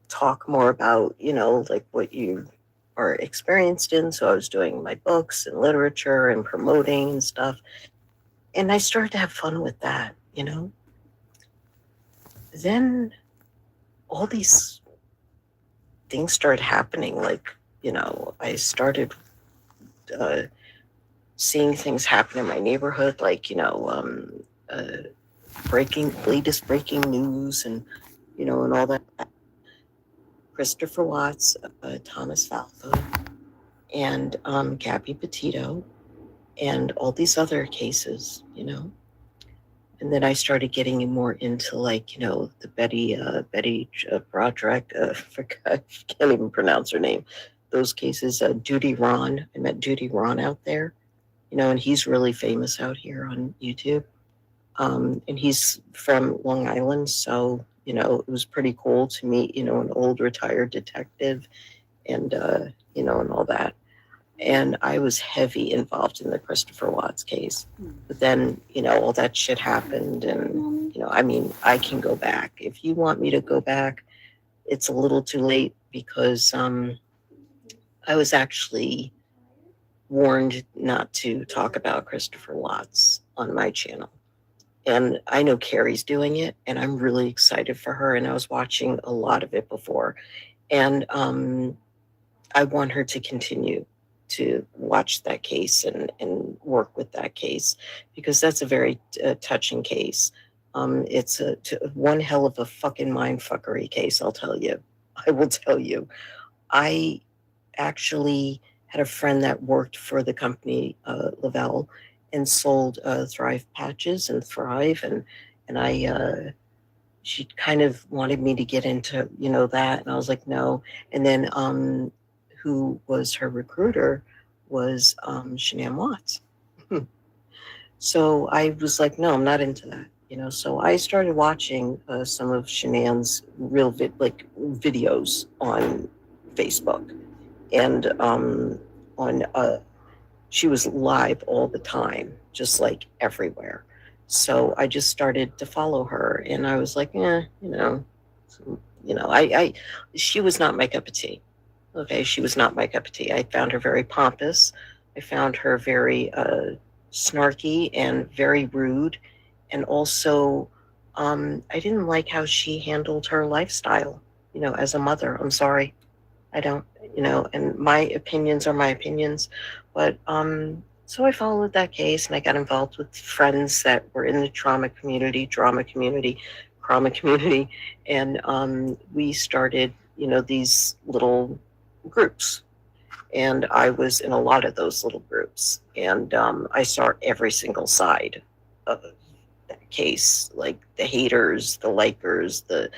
talk more about, like what you are experienced in? So I was doing my books and literature and promoting and stuff. And I started to have fun with that, Then all these things started happening. Like, I started seeing things happen in my neighborhood, like, latest breaking news and, and all that. Christopher Watts, Thomas Falco, and Gabby Petito, and all these other cases, And then I started getting more into, like, the Betty Broderick, I can't even pronounce her name. Those cases, Duty Ron. I met Duty Ron out there, and he's really famous out here on YouTube. And he's from Long Island, so, it was pretty cool to meet, an old retired detective and, and all that. And I was heavy involved in the Christopher Watts case. But then, all that shit happened. And, I can go back. If you want me to go back, it's a little too late, because I was actually warned not to talk about Christopher Watts on my channel. And I know Carrie's doing it, and I'm really excited for her. And I was watching a lot of it before. And I want her to continue to watch that case and work with that case, because that's a very touching case. It's one hell of a fucking mindfuckery case, I'll tell you. I will tell you. I actually had a friend that worked for the company Lavelle and sold Thrive patches and Thrive, and I she kind of wanted me to get into that, and I was like no. And then who was her recruiter was Shanann Watts. So I was like, no, I'm not into that. So I started watching some of Shanann's real videos on Facebook, and she was live all the time, just like everywhere. So I just started to follow her, and I was like, she was not my cup of tea. Okay, she was not my cup of tea. I found her very pompous. I found her very snarky and very rude. And also, I didn't like how she handled her lifestyle, as a mother. I'm sorry. I don't, and my opinions are my opinions. But so I followed that case, and I got involved with friends that were in the drama community, and we started, these little groups. And I was in a lot of those little groups, and I saw every single side of that case, like the haters, the likers, the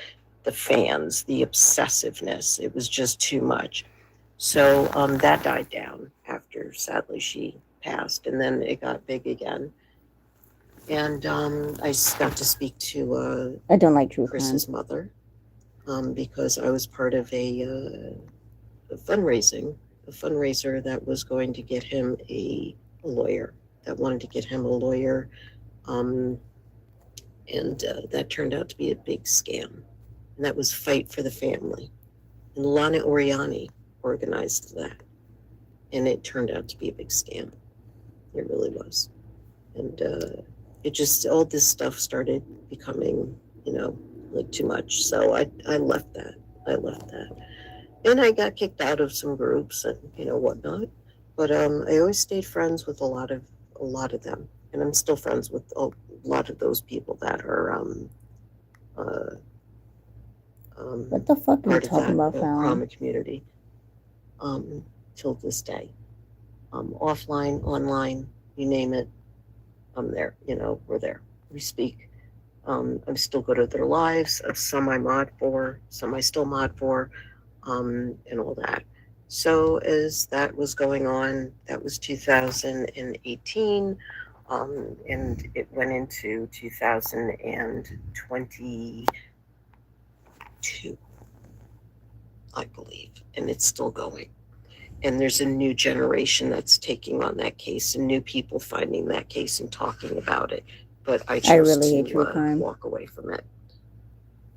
fans, the obsessiveness. It was just too much. So that died down after, sadly, she passed, and then it got big again. And I got to speak to I don't like true Chris's crime. mother because I was part of a fundraiser that was going to get him a lawyer, that wanted to get him a lawyer. And that turned out to be a big scam. And that was Fight for the Family. And Lana Oriani organized that. And it turned out to be a big scam. It really was. And it just, all this stuff started becoming, like too much. So I left that. And I got kicked out of some groups and, whatnot. But I always stayed friends with a lot of them. And I'm still friends with a lot of those people that are What the fuck are you part of talking that about, Fallon? trauma community till this day. Offline, online, you name it, I'm there. We're there. We speak. I still go to their lives. Some I mod for, some I still mod for, and all that. So as that was going on, that was 2018, and it went into 2022, I believe, and it's still going. And there's a new generation that's taking on that case, and new people finding that case and talking about it. But I chose really hate to true crime. walk away from it.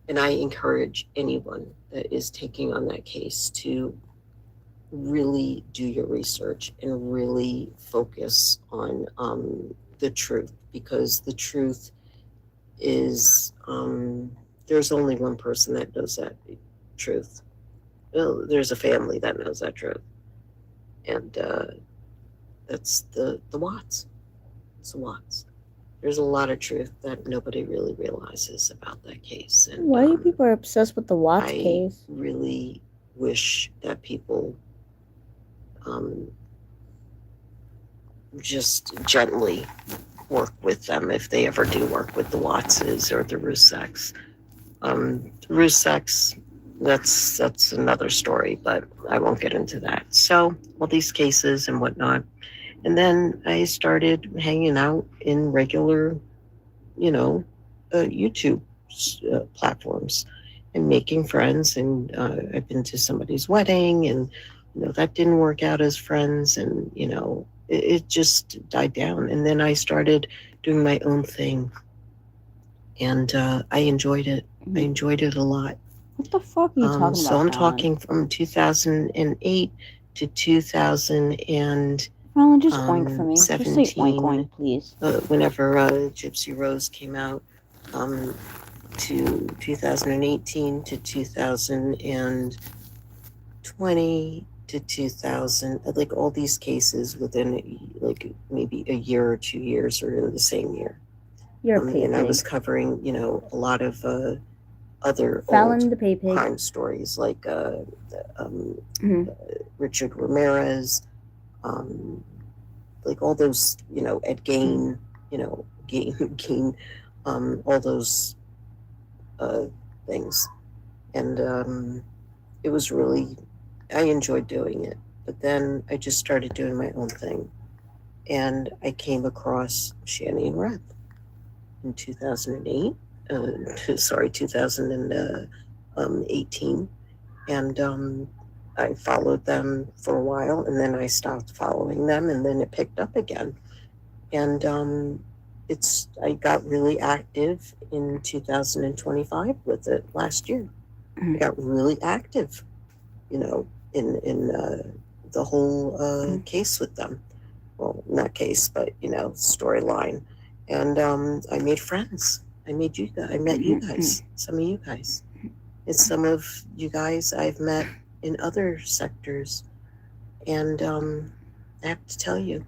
And I encourage anyone that is taking on that case to really do your research and really focus on the truth, because the truth is there's only one person that knows that truth. Well, there's a family that knows that truth. And that's the Watts. It's the Watts. There's a lot of truth that nobody really realizes about that case. And Why do people are obsessed with the Watts I case? really wish that people just gently work with them if they ever do work with the Wattses or the Ruseks. Ruseks, that's another story, but I won't get into that. So all these cases and whatnot. And then I started hanging out in regular, YouTube platforms and making friends. And I've been to somebody's wedding, and that didn't work out as friends, and it just died down. And then I started doing my own thing, and I enjoyed it. I enjoyed it a lot. What the fuck are you talking So about? I'm Fallon? talking from 2008 to 2000 Fallon, just oink for me. Just say 17, oink oink, please. whenever Gypsy Rose came out, to 2018 to 2020 to 2000, like all these cases within like maybe a year or 2 years or in the same year. You're a pay And I pig. was covering, a lot of other Fallon old the pay pig. crime stories like Mhm. Richard Ramirez, like all those, at Gain, Gain, all those things. And it was really, I enjoyed doing it. But then I just started doing my own thing. And I came across Shanny and Red in 2008. 2018. And I followed them for a while, and then I stopped following them, and then it picked up again. And I got really active in 2025 with it last year. I got really active, in the whole case with them. Well, not case, but storyline. And I made friends. I met you guys, some of you guys. And some of you guys I've met in other sectors. And I have to tell you,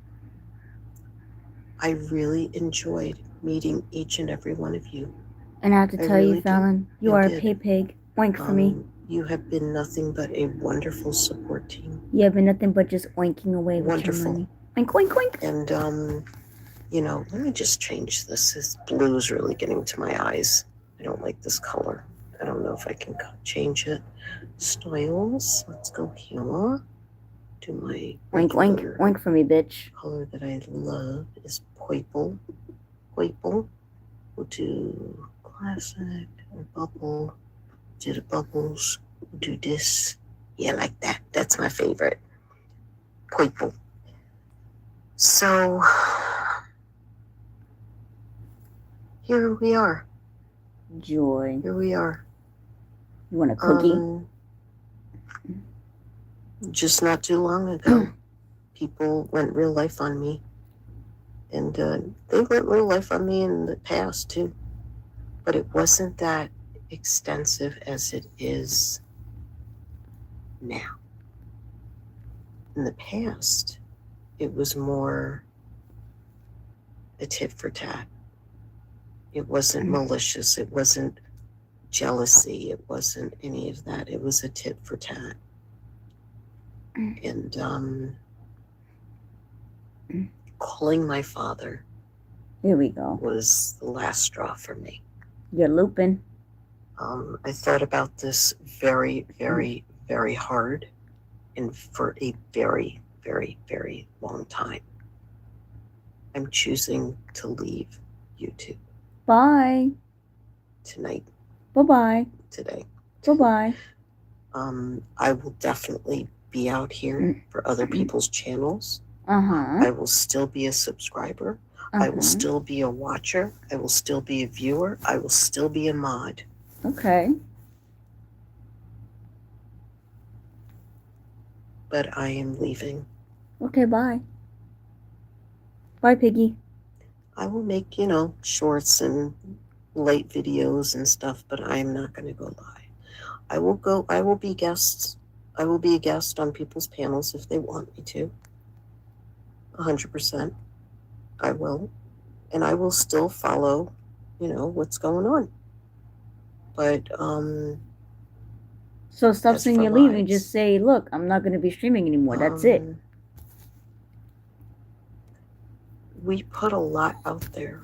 I really enjoyed meeting each and every one of you. And I have to tell really you, Fallon, you I are a did. pay pig. Oink for me. You have been nothing but a wonderful support team. You have been nothing but just oinking away with your money. Oink, oink, oink. And, let me just change this. This blue is really getting to my eyes. I don't like this color. I don't know if I can change it. Styles. Let's go here. Do my Oink, oink, oink for me, bitch. color that I love is purple. Purple. We'll do classic or bubble. Do the bubbles. We'll do this. Yeah, like that. That's my favorite. Purple. So here we are. Joy. Here we are. You want a cookie? Just not too long ago, people went real life on me. And they went real life on me in the past too. But it wasn't that extensive as it is now. In the past, it was more a tit for tat. It wasn't malicious. It wasn't jealousy. It wasn't any of that. It was a tit for tat. And calling my father Here we go. was the last straw for me. You're looping. I thought about this very, very, very hard and for a very, very, very long time. I'm choosing to leave YouTube Bye. tonight, Bye-bye. today. Bye-bye. I will definitely be out here for other people's channels. Uh-huh. I will still be a subscriber. I will still be a watcher. I will still be a viewer. I will still be a mod. Okay. But I am leaving. Okay, bye. Bye, Piggy. I will make, shorts and late videos and stuff, but I am not going to go live. I will be guests. I will be a guest on people's panels if they want me to. 100%. I will. And I will still follow, what's going on. But, So stop as saying for you're leaving. lives, Just say, look, I'm not going to be streaming anymore. That's it. We put a lot out there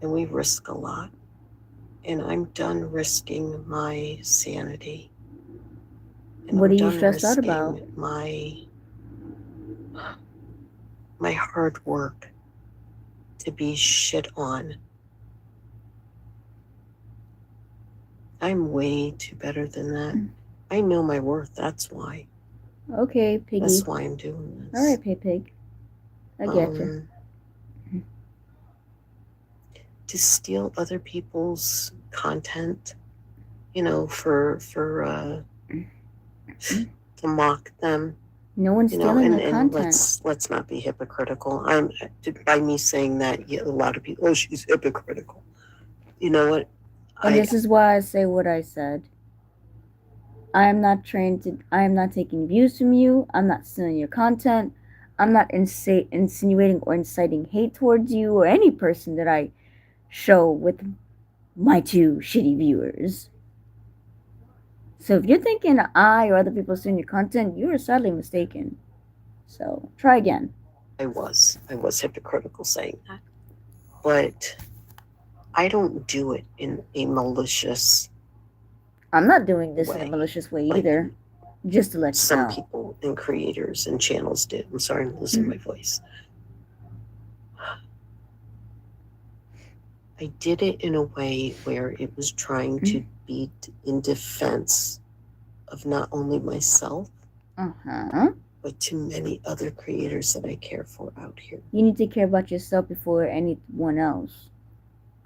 and we risk a lot. And I'm done risking my sanity. And What I'm are you done stressed out risking about? my hard work to be shit on. I'm way too better than that. I know my worth. That's why. Okay, Piggy. That's why I'm doing this. All right, Pig. I get you. To steal other people's content, to mock them. No one's stealing the and content. let's not be hypocritical. By me saying that, a lot of people, she's hypocritical. You know what? And this is why I say what I said. I am not taking views from you. I'm not stealing your content. I'm not insinuating or inciting hate towards you or any person that I show with my 2 shitty viewers. So if you're thinking I or other people stealing your content, you are sadly mistaken. So try again. I was hypocritical saying that. But I don't do it in a malicious I'm not doing this in a way. malicious way Like either. Just to let you some know. people and creators and channels did. I'm sorry, I'm losing my voice. I did it in a way where it was trying to be in defense of not only myself, but to many other creators that I care for out here. You need to care about yourself before anyone else.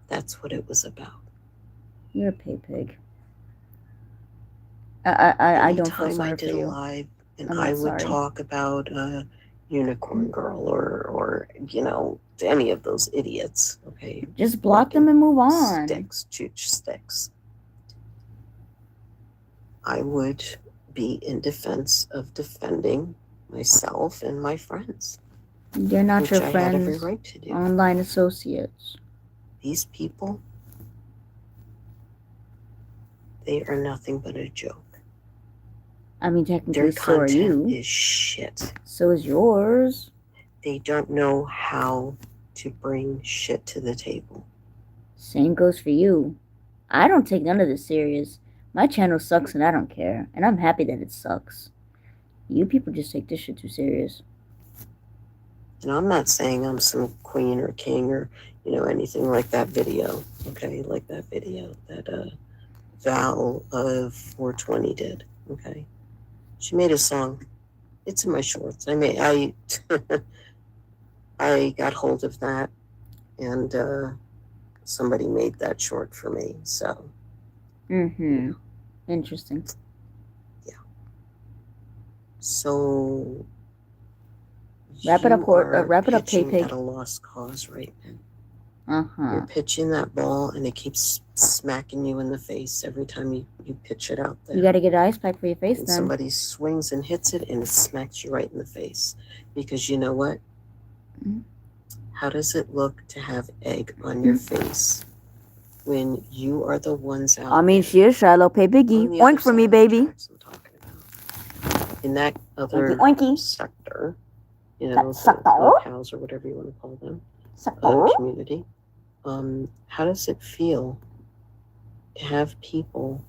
That's what it was about. You're a pay pig. I don't feel Anytime sorry I for did a you. live and I'm I not would sorry. talk about Unicorn Girl or you know, any of those idiots, okay? Just block them and move on. Sticks, chooch sticks. I would be in defense of defending myself and my friends. They're not which your I had every friends. right to do. Online associates. These people, they are nothing but a joke. I mean, Their technically, so are content you. is shit. So is yours. They don't know how to bring shit to the table. Same goes for you. I don't take none of this serious. My channel sucks and I don't care. And I'm happy that it sucks. You people just take this shit too serious. And I'm not saying I'm some queen or king or, you know, anything like that video. Okay, like that video that Val of 420 did. Okay. She made a song. It's in my shorts. I got hold of that and somebody made that short for me. So Interesting. yeah. So Wrap it up, wrap it up, pitching Pay at Pig. a lost cause right now. You're pitching that ball and it keeps smacking you in the face every time you pitch it out there. You gotta get an ice pack for your face And then. somebody swings and hits it and it smacks you right in the face. Because you know what? How does it look to have egg on your face when you are the ones out I mean, she is Shiloh. Pay Biggie. on the Oink other for me, side of the baby. tracks I'm talking about? In that other Oinky. sector, you know, That the sector? locales or whatever you want to call them, Sector? community. How does it feel to have people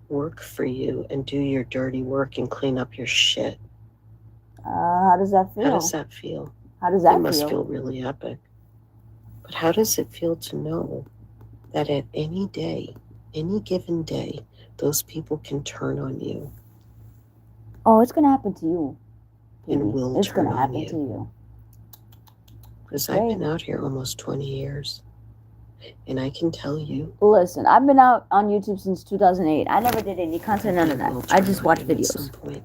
work for you and do your dirty work and clean up your shit? How does that feel? How does that feel? How does that It must feel? feel really epic. But how does it feel to know that at any day, any given day, those people can turn on you Oh, it's gonna happen to you. and will It's turn gonna on happen you? to you. Because I've been out here almost 20 years. And I can tell you, Listen, I've been out on YouTube since 2008. I never did any content, none of it will that. I turn just on watch you at some videos. point.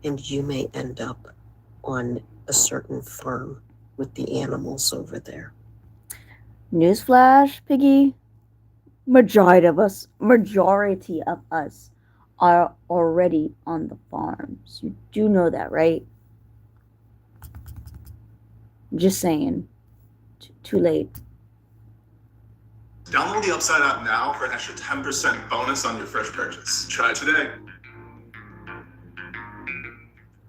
And you may end up on a certain farm with the animals over there. Newsflash, Piggy. Majority of us are already on the farms. You do know that, right? Just saying. Too late. Download the Upside app now for an extra 10% bonus on your first purchase. Try it today.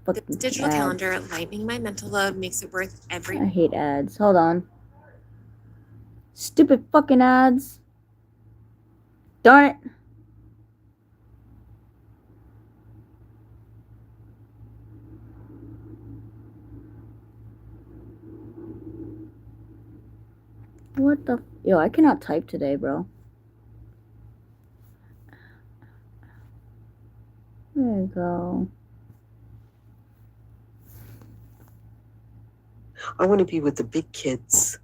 Fucking Digital ads. calendar lightening my mental load makes it worth every. I hate ads. Hold on. Stupid fucking ads. Darn it. What the? Yo, I cannot type today, bro. There you go. I want to be with the big kids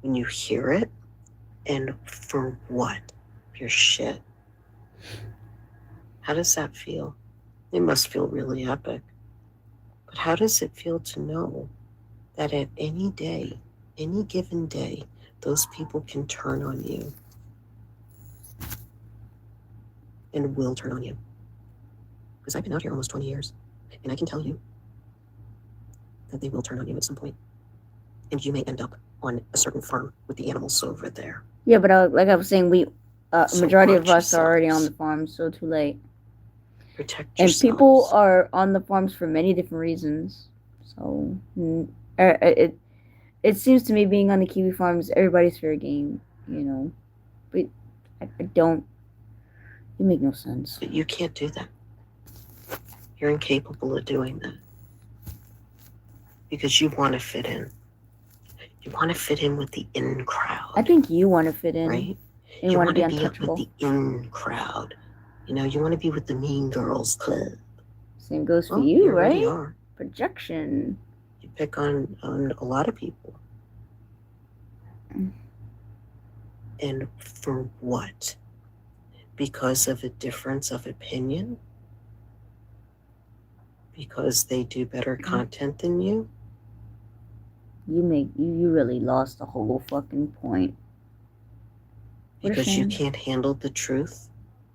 when you hear it. And for what? Your shit. How does that feel? It must feel really epic. But how does it feel to know that at any day, any given day, those people can turn on you and will turn on you? Because I've been out here almost 20 years, and I can tell you that they will turn on you at some point. And you may end up on a certain farm with the animals over there. Yeah, but like I was saying, we So majority of watch us are already on yourselves. the farm, so too late. Protect And yourselves. people are on the farms for many different reasons. So it seems to me, being on the Kiwi farms, everybody's fair game, you know. But I don't. It make no sense. But you can't do that. You're incapable of doing that because you want to fit in. You want to fit in with the in crowd. I think you want to fit in, right? And You want to be up with untouchable. the in crowd. You know, you want to be with the mean girls club. Same goes for Well, you, already right? are. Projection. You pick on a lot of people. And for what? Because of a difference of opinion? Because they do better content than you? You really lost the whole fucking point. What a Because you shame. can't handle the truth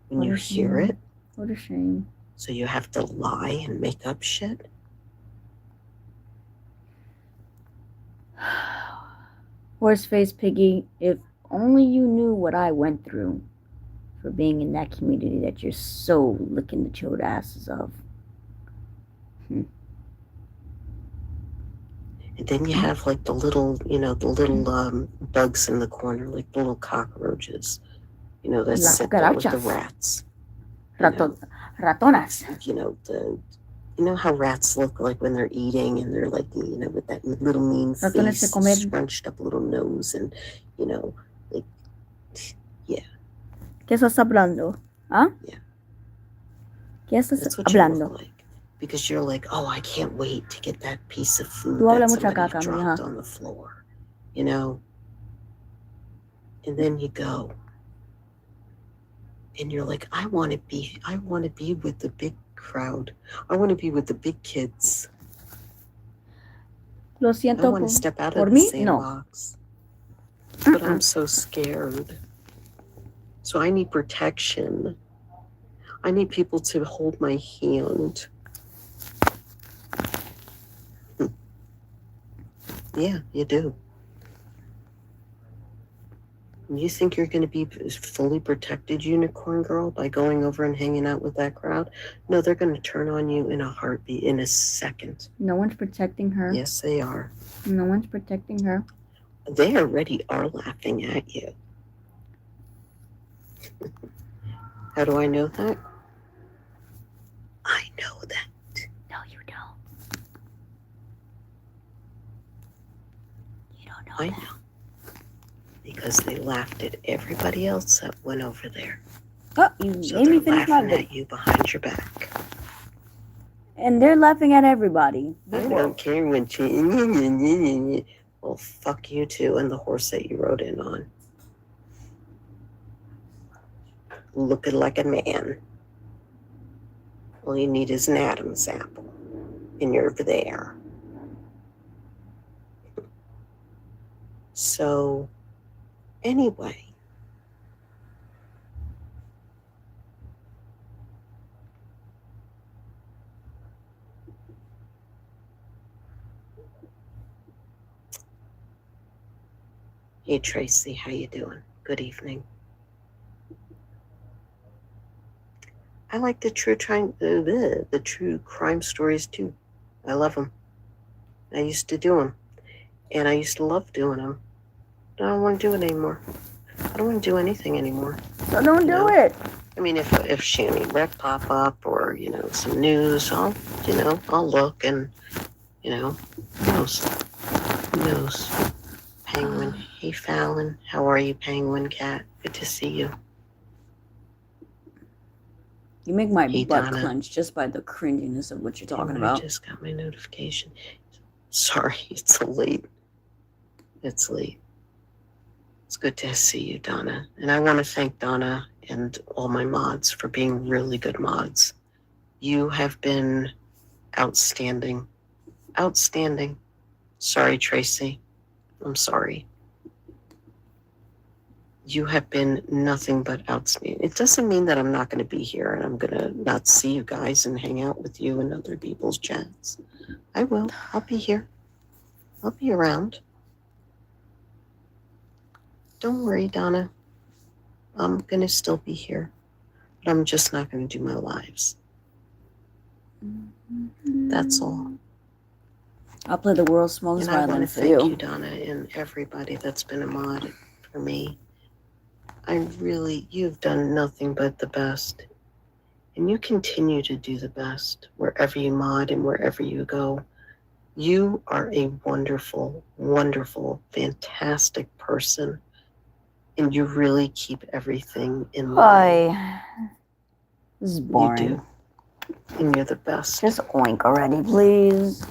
when What you a hear shame. it? What a shame. So you have to lie and make up shit? Horseface Piggy, if only you knew what I went through for being in that community that you're so licking the chode asses of. And then you have like the little, the little bugs in the corner, like the little cockroaches, that Las sit there with the cucarachas. rats. Ratonas. You know how rats look like when they're eating and they're like, with that little mean Ratones face, se comer. scrunched up little nose and, like, yeah. ¿Qué estás hablando? ¿Ah? Yeah. ¿Qué estás That's what you hablando? look like. Because you're like, oh, I can't wait to get that piece of food Tú that hablas mucha somebody caca, dropped mija. on the floor, And then you go. And you're like, I want to be with the big crowd. I want to be with the big kids. Lo I siento want to step out por of the mí, no. sandbox. But I'm so scared. So I need protection. I need people to hold my hand. Yeah, you do. You think you're going to be fully protected, Unicorn Girl, by going over and hanging out with that crowd? No, they're going to turn on you in a heartbeat, in a second. No one's protecting her. Yes, they are. No one's protecting her. They already are laughing at you. How do I know that? I know that. No, you don't. You don't know I that. know. Because they laughed at everybody else that went over there. Oh, you So made me they're finish my laughing bit. at you behind your back. And they're laughing at everybody. I don't care what you... Well, fuck you too and the horse that you rode in on. Looking like a man. All you need is an Adam's apple. And you're there. So, anyway. Hey Tracy, how you doing? Good evening. I like the true crime stories too. I love them. I used to do them, and I used to love doing them. I don't want to do it anymore. I don't want to do anything anymore. So don't do it. I mean, if Shanny Wreck pop up or some news, I'll look and who knows? Who knows? Penguin. Hey Fallon, how are you, Penguin Cat? Good to see you. You make my Hey, butt Donna. clench just by the cringiness of what you're talking I about. just got my notification. Sorry, it's late. It's late. It's good to see you, Donna. And I want to thank Donna and all my mods for being really good mods. You have been outstanding. Outstanding. Sorry, Tracy. I'm sorry. You have been nothing but outstanding. It doesn't mean that I'm not going to be here and I'm going to not see you guys and hang out with you and other people's chats. I will. I'll be here. I'll be around. Don't worry, Donna. I'm going to still be here. But I'm just not going to do my lives. That's all. I'll play the world's smallest And I want violin to for thank you. you, Donna, and everybody that's been a mod for me. You've done nothing but the best. And you continue to do the best wherever you mod and wherever you go. You are a wonderful, wonderful, fantastic person. And you really keep everything in line. Hi. This is You boring. do. And you're the best. Just oink already, please.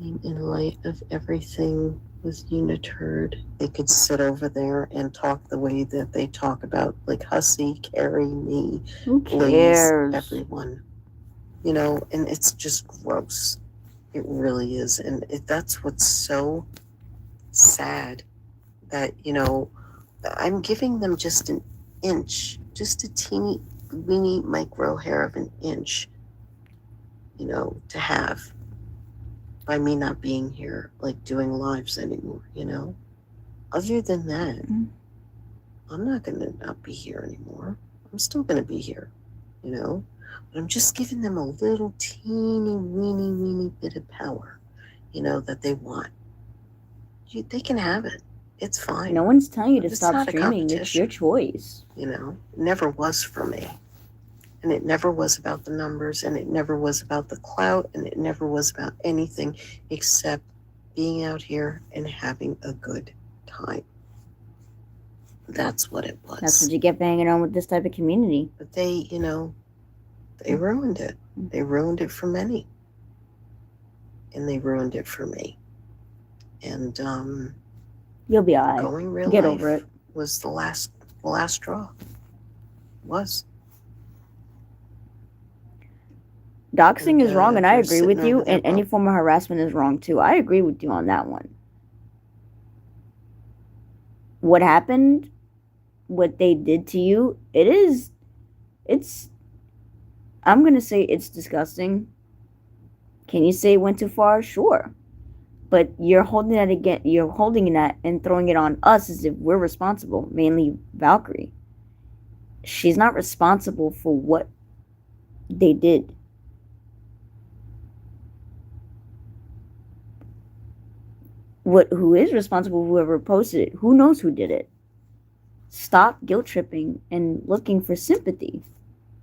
In light of everything with Uniturd, they could sit over there and talk the way that they talk about, like Hussy, Carrie, me, Who Blaze, cares? everyone. You know, and it's just gross. It really is. And that's what's so sad, that, you know, I'm giving them just an inch, just a teeny weeny micro hair of an inch, you know, to have by me not being here, like doing lives anymore, you know? Other than that, I'm not going to not be here anymore. I'm still going to be here, you know? But I'm just giving them a little teeny weeny bit of power, you know, that they want. They can have it. It's fine. No one's telling you to It's stop not a streaming. It's your choice. You know, it never was for me. And it never was about the numbers, and it never was about the clout, and it never was about anything except being out here and having a good time. That's what it was. That's what you get for hanging on with this type of community. But they, you know, they ruined it. They ruined it for many. And they ruined it for me. And You'll be alright. going real Get life over it. was the last straw. Was. Doxing is wrong, and I they're agree with sitting you. over there And any form of harassment is wrong too. I agree with you on that one. What happened, what they did to you, I'm gonna say it's disgusting. Can you say it went too far? Sure. But you're holding that again. You're holding that and throwing it on us as if we're responsible. Mainly Valkyrie. She's not responsible for what they did. Who is responsible? Whoever posted it. Who knows who did it? Stop guilt tripping and looking for sympathy.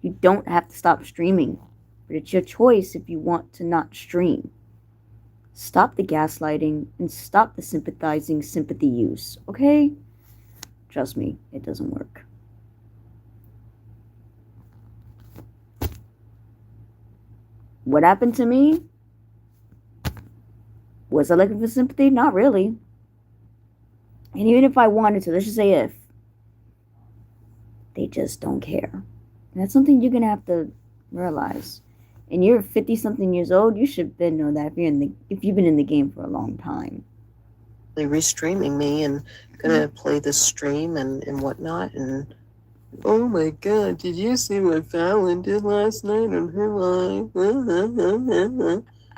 You don't have to stop streaming, but it's your choice if you want to not stream. Stop the gaslighting and stop the sympathizing sympathy use, okay? Trust me, it doesn't work. What happened to me? Was I looking for sympathy? Not really. And even if I wanted to, let's just say if, they just don't care. And that's something you're gonna have to realize. And you're 50-something years old, you should then know that if you've been in the game for a long time. They're restreaming me and gonna play the stream and whatnot. And oh my God, did you see what Fallon did last night on her live?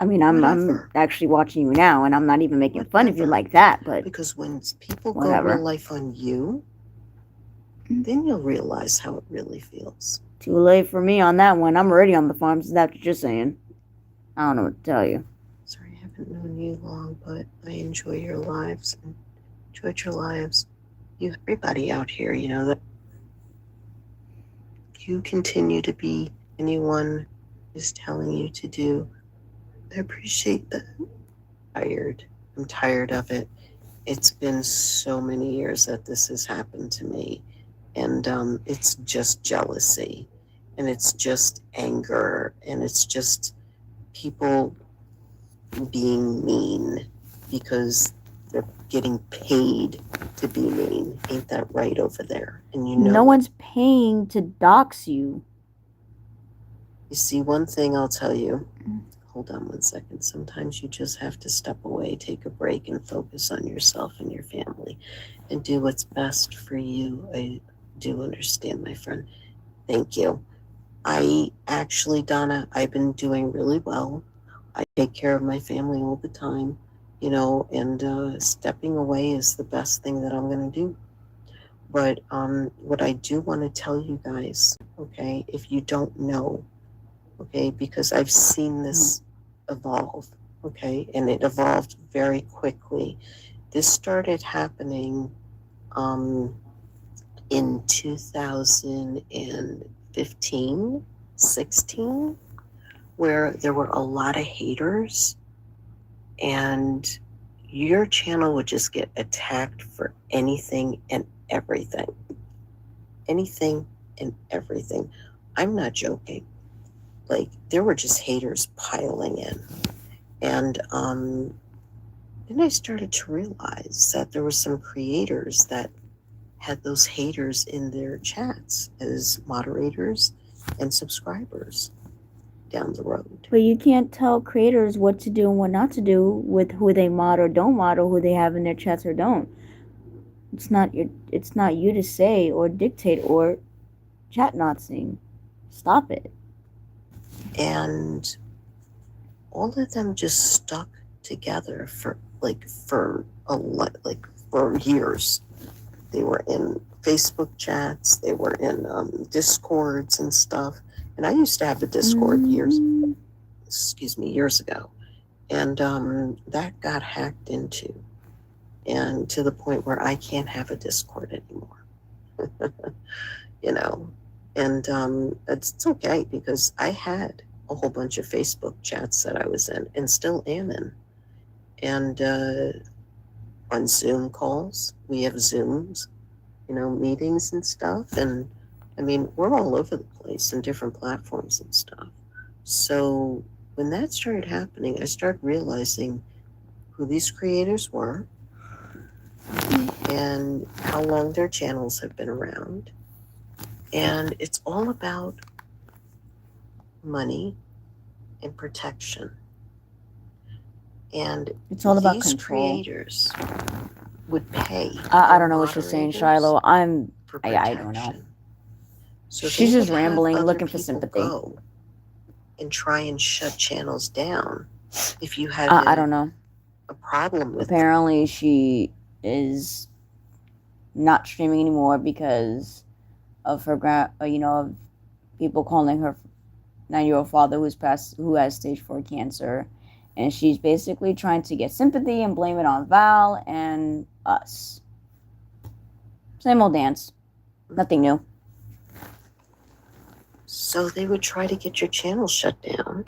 I mean, I'm actually watching you now, and I'm not even making fun of you like that, but because when people whatever. go real life on you, then you'll realize how it really feels. Too late for me on that one. I'm already on the farms. Is that what you're saying? I don't know what to tell you. Sorry, I haven't known you long, but I enjoy your lives and enjoyed your lives. You, everybody out here, you know, that you continue to be anyone is telling you to do. I appreciate that. I'm tired of it. It's been so many years that this has happened to me. And it's just jealousy. And it's just anger. And it's just people being mean because they're getting paid to be mean. Ain't that right over there? And you know, no one's paying to dox you. You see, one thing I'll tell you. Hold on one second. Sometimes you just have to step away, take a break, and focus on yourself and your family and do what's best for you. I do understand, my friend. Thank you. I actually, Donna, I've been doing really well. I take care of my family all the time, you know, and stepping away is the best thing that I'm going to do. But what I do want to tell you guys, okay, if you don't know, okay, because I've seen this evolve, okay, and it evolved very quickly. This started happening in 2015, 16, where there were a lot of haters, and your channel would just get attacked for anything and everything. Anything and everything. I'm not joking. Like, there were just haters piling in. And then I started to realize that there were some creators that had those haters in their chats as moderators and subscribers down the road. But you can't tell creators what to do and what not to do with who they mod or don't mod, or who they have in their chats or don't. It's not you to say or dictate or chat Nazing. Stop it. And all of them just stuck together for years. They were in Facebook chats, they were in Discords and stuff. And I used to have a Discord years ago. And that got hacked into. And to the point where I can't have a Discord anymore. You know, and it's okay, because I had a whole bunch of Facebook chats that I was in and still am in. And on Zoom calls, we have Zooms, you know, meetings and stuff. And I mean, we're all over the place in different platforms and stuff. So when that started happening, I started realizing who these creators were and how long their channels have been around. And it's all about money and protection. And it's all about these control. Creators would pay. I don't know what you're saying, Shiloh. I don't know. So she's they just would have rambling, other looking for people sympathy. go and try and shut channels down if you had I don't know. a problem with Apparently, she is not streaming anymore because of her of people calling her 9-year-old father who has stage 4 cancer, and she's basically trying to get sympathy and blame it on Val and us. Same old dance. Nothing new. So they would try to get your channel shut down,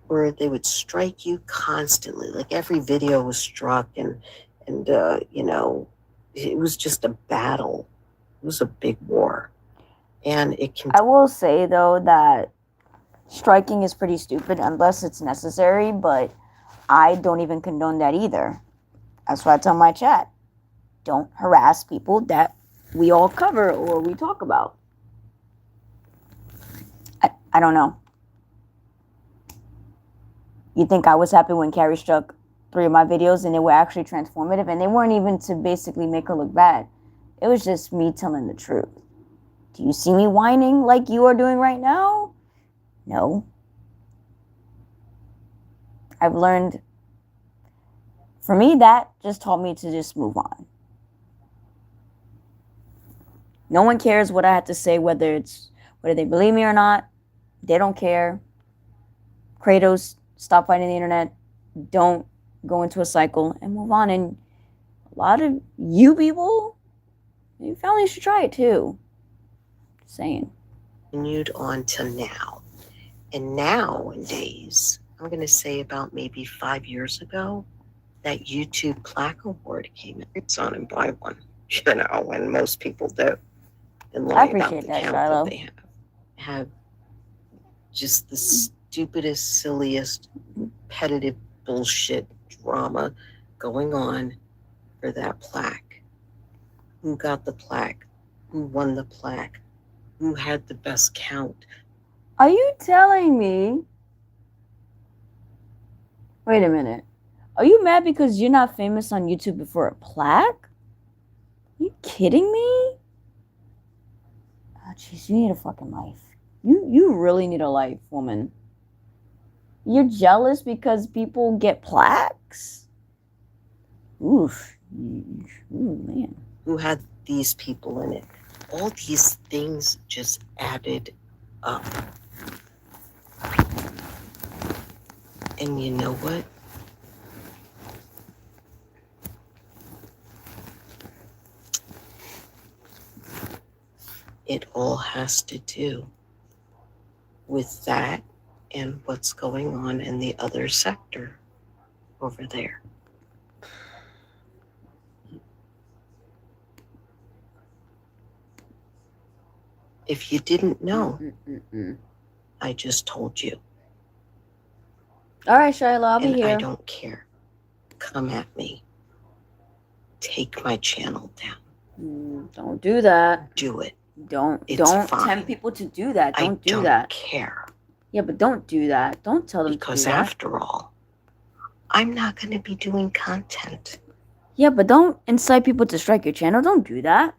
or they would strike you constantly. Like every video was struck, and you know, it was just a battle. It was a big war. And it can. I will say though that striking is pretty stupid unless it's necessary, but I don't even condone that either. That's why I tell my chat, don't harass people that we all cover or we talk about. I don't know. You think I was happy when Carrie struck 3 of my videos and they were actually transformative, and they weren't even to basically make her look bad. It was just me telling the truth. Do you see me whining like you are doing right now? No. I've learned, for me, that just taught me to just move on. No one cares what I have to say, whether they believe me or not. They don't care. Kratos, stop fighting the internet. Don't go into a cycle and move on. And a lot of you people, you finally should try it too. Just saying. Continued on to now. And nowadays, I'm going to say about maybe 5 years ago, that YouTube Plaque Award came in. It's on and buy one, you know, and most people do. And I lie about appreciate the that, count Shiloh. that they have just the stupidest, silliest, repetitive bullshit drama going on for that plaque. Who got the plaque? Who won the plaque? Who had the best count? Are you telling me? Wait a minute. Are you mad because you're not famous on YouTube before a plaque? Are you kidding me? Oh, jeez, you need a fucking life. You really need a life, woman. You're jealous because people get plaques? Oof. Ooh, man. who had these people in it. All these things just added up. And you know what? It all has to do with that and what's going on in the other sector over there. If you didn't know, I just told you. All right, Shiloh, I'll be And here. I don't care. Come at me. Take my channel down. Don't do that. Do it. Don't It's tempt fine. people to do that. Don't do don't that. care. Yeah, but don't do that. Don't tell them Because to do that. after all, I'm not going to be doing content. Yeah, but don't incite people to strike your channel. Don't do that.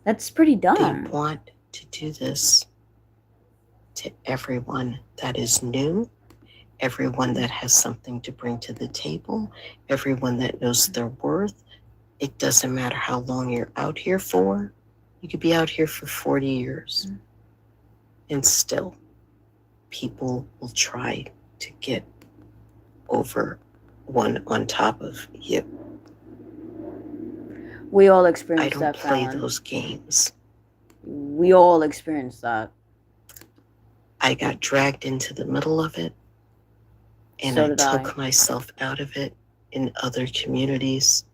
That's pretty dumb. They want to do this to everyone that is new, everyone that has something to bring to the table, everyone that knows their worth. It doesn't matter how long you're out here for. You could be out here for 40 years. And still, people will try to get over one on top of you. We all I experience don't that, play Fallon. those games. We all experience that. I got dragged into the middle of it, and So I did took I. myself out of it in other communities,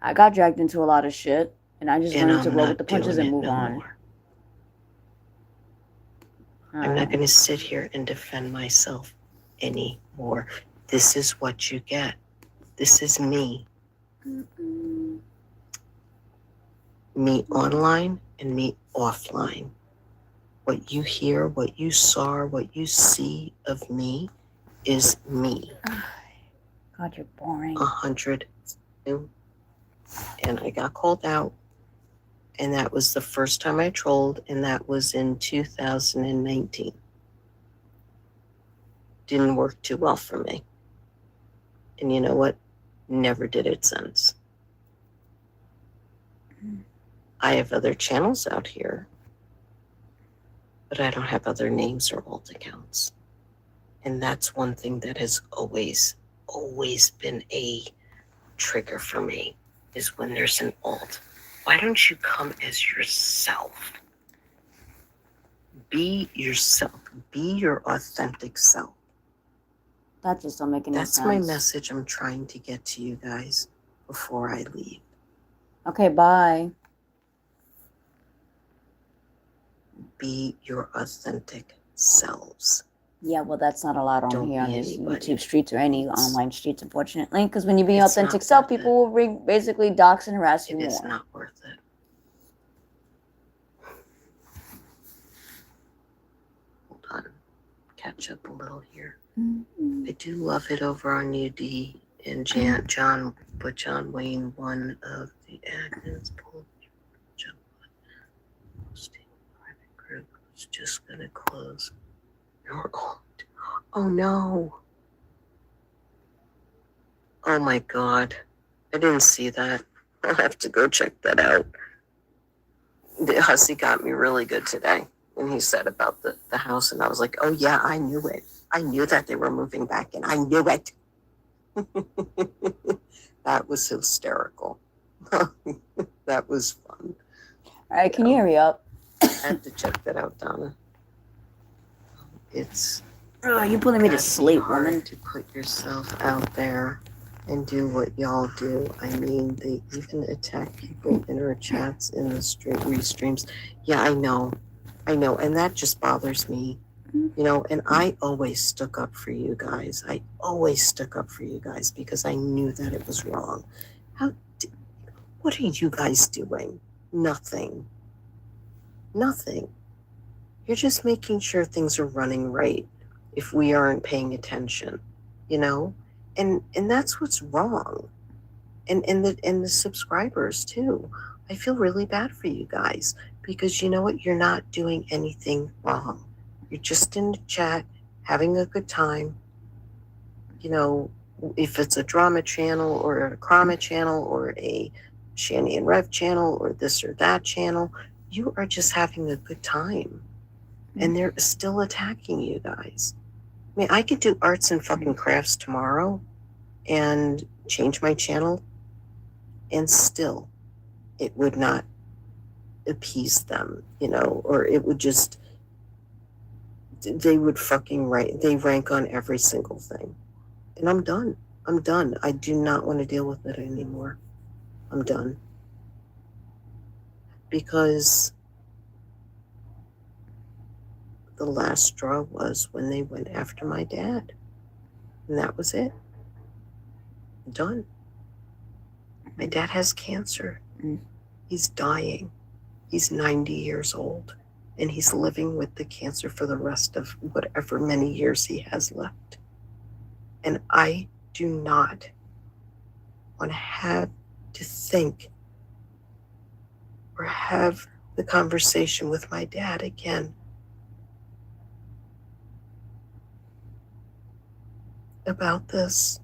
I got dragged into a lot of shit, and I just and learned to I'm roll not with the punches doing and it move no on. more. I'm not going to sit here and defend myself anymore. This is what you get. This is me. Me online and me offline. What you hear, what you saw, what you see of me is me. God, you're boring. 100. And I got called out. And that was the first time I trolled, and that was in 2019. Didn't work too well for me. And you know what? Never did it since. I have other channels out here, but I don't have other names or alt accounts. And that's one thing that has always been a trigger for me, is when there's an alt. Why don't you come as yourself? Be yourself. Be your authentic self. That just don't make any That's sense. my message I'm trying to get to you guys before I leave. Okay, bye. Be your authentic selves. Yeah, well, that's not allowed on Don't here on be these anybody YouTube streets or any else. online streets, unfortunately. Because when you be your It's authentic not self, worth it. people will basically dox and harass you It is more. not worth it. Hold on. Catch up a little here. I do love it over on UD and John, but John Wayne, one of the admins, pulled John posting private group was just gonna close. Oh no. Oh my God. I didn't see that. I'll have to go check that out. The hussy got me really good today when he said about the house, and I was like, oh yeah, I knew it. I knew that they were moving back in. I knew it. That was hysterical. That was fun. All right, can you hurry up? I have to check that out, Donna. It's You're putting me to gotta be sleep, hard woman. to put yourself out there and do what y'all do. I mean, they even attack people in our chats in the restreams. Yeah, I know, and that just bothers me. You know, and I always stuck up for you guys. I always stuck up for you guys because I knew that it was wrong. What are you guys doing? Nothing. Nothing. You're just making sure things are running right if we aren't paying attention, you know? And that's what's wrong. And the subscribers too. I feel really bad for you guys because you know what? You're not doing anything wrong. You're just in the chat, having a good time, you know, if it's a drama channel or a Krama channel or a Shanny and Rev channel or this or that channel, you are just having a good time. And they're still attacking you guys. I mean, I could do arts and fucking crafts tomorrow and change my channel, and still it would not appease them, you know, or it would just, they would fucking they rank on every single thing. And I'm done. I'm done. I do not want to deal with it anymore. I'm done. Because the last straw was when they went after my dad. And that was it. Done. My dad has cancer. He's dying. He's 90 years old. And he's living with the cancer for the rest of whatever many years he has left. And I do not want to have to think or have the conversation with my dad again about this.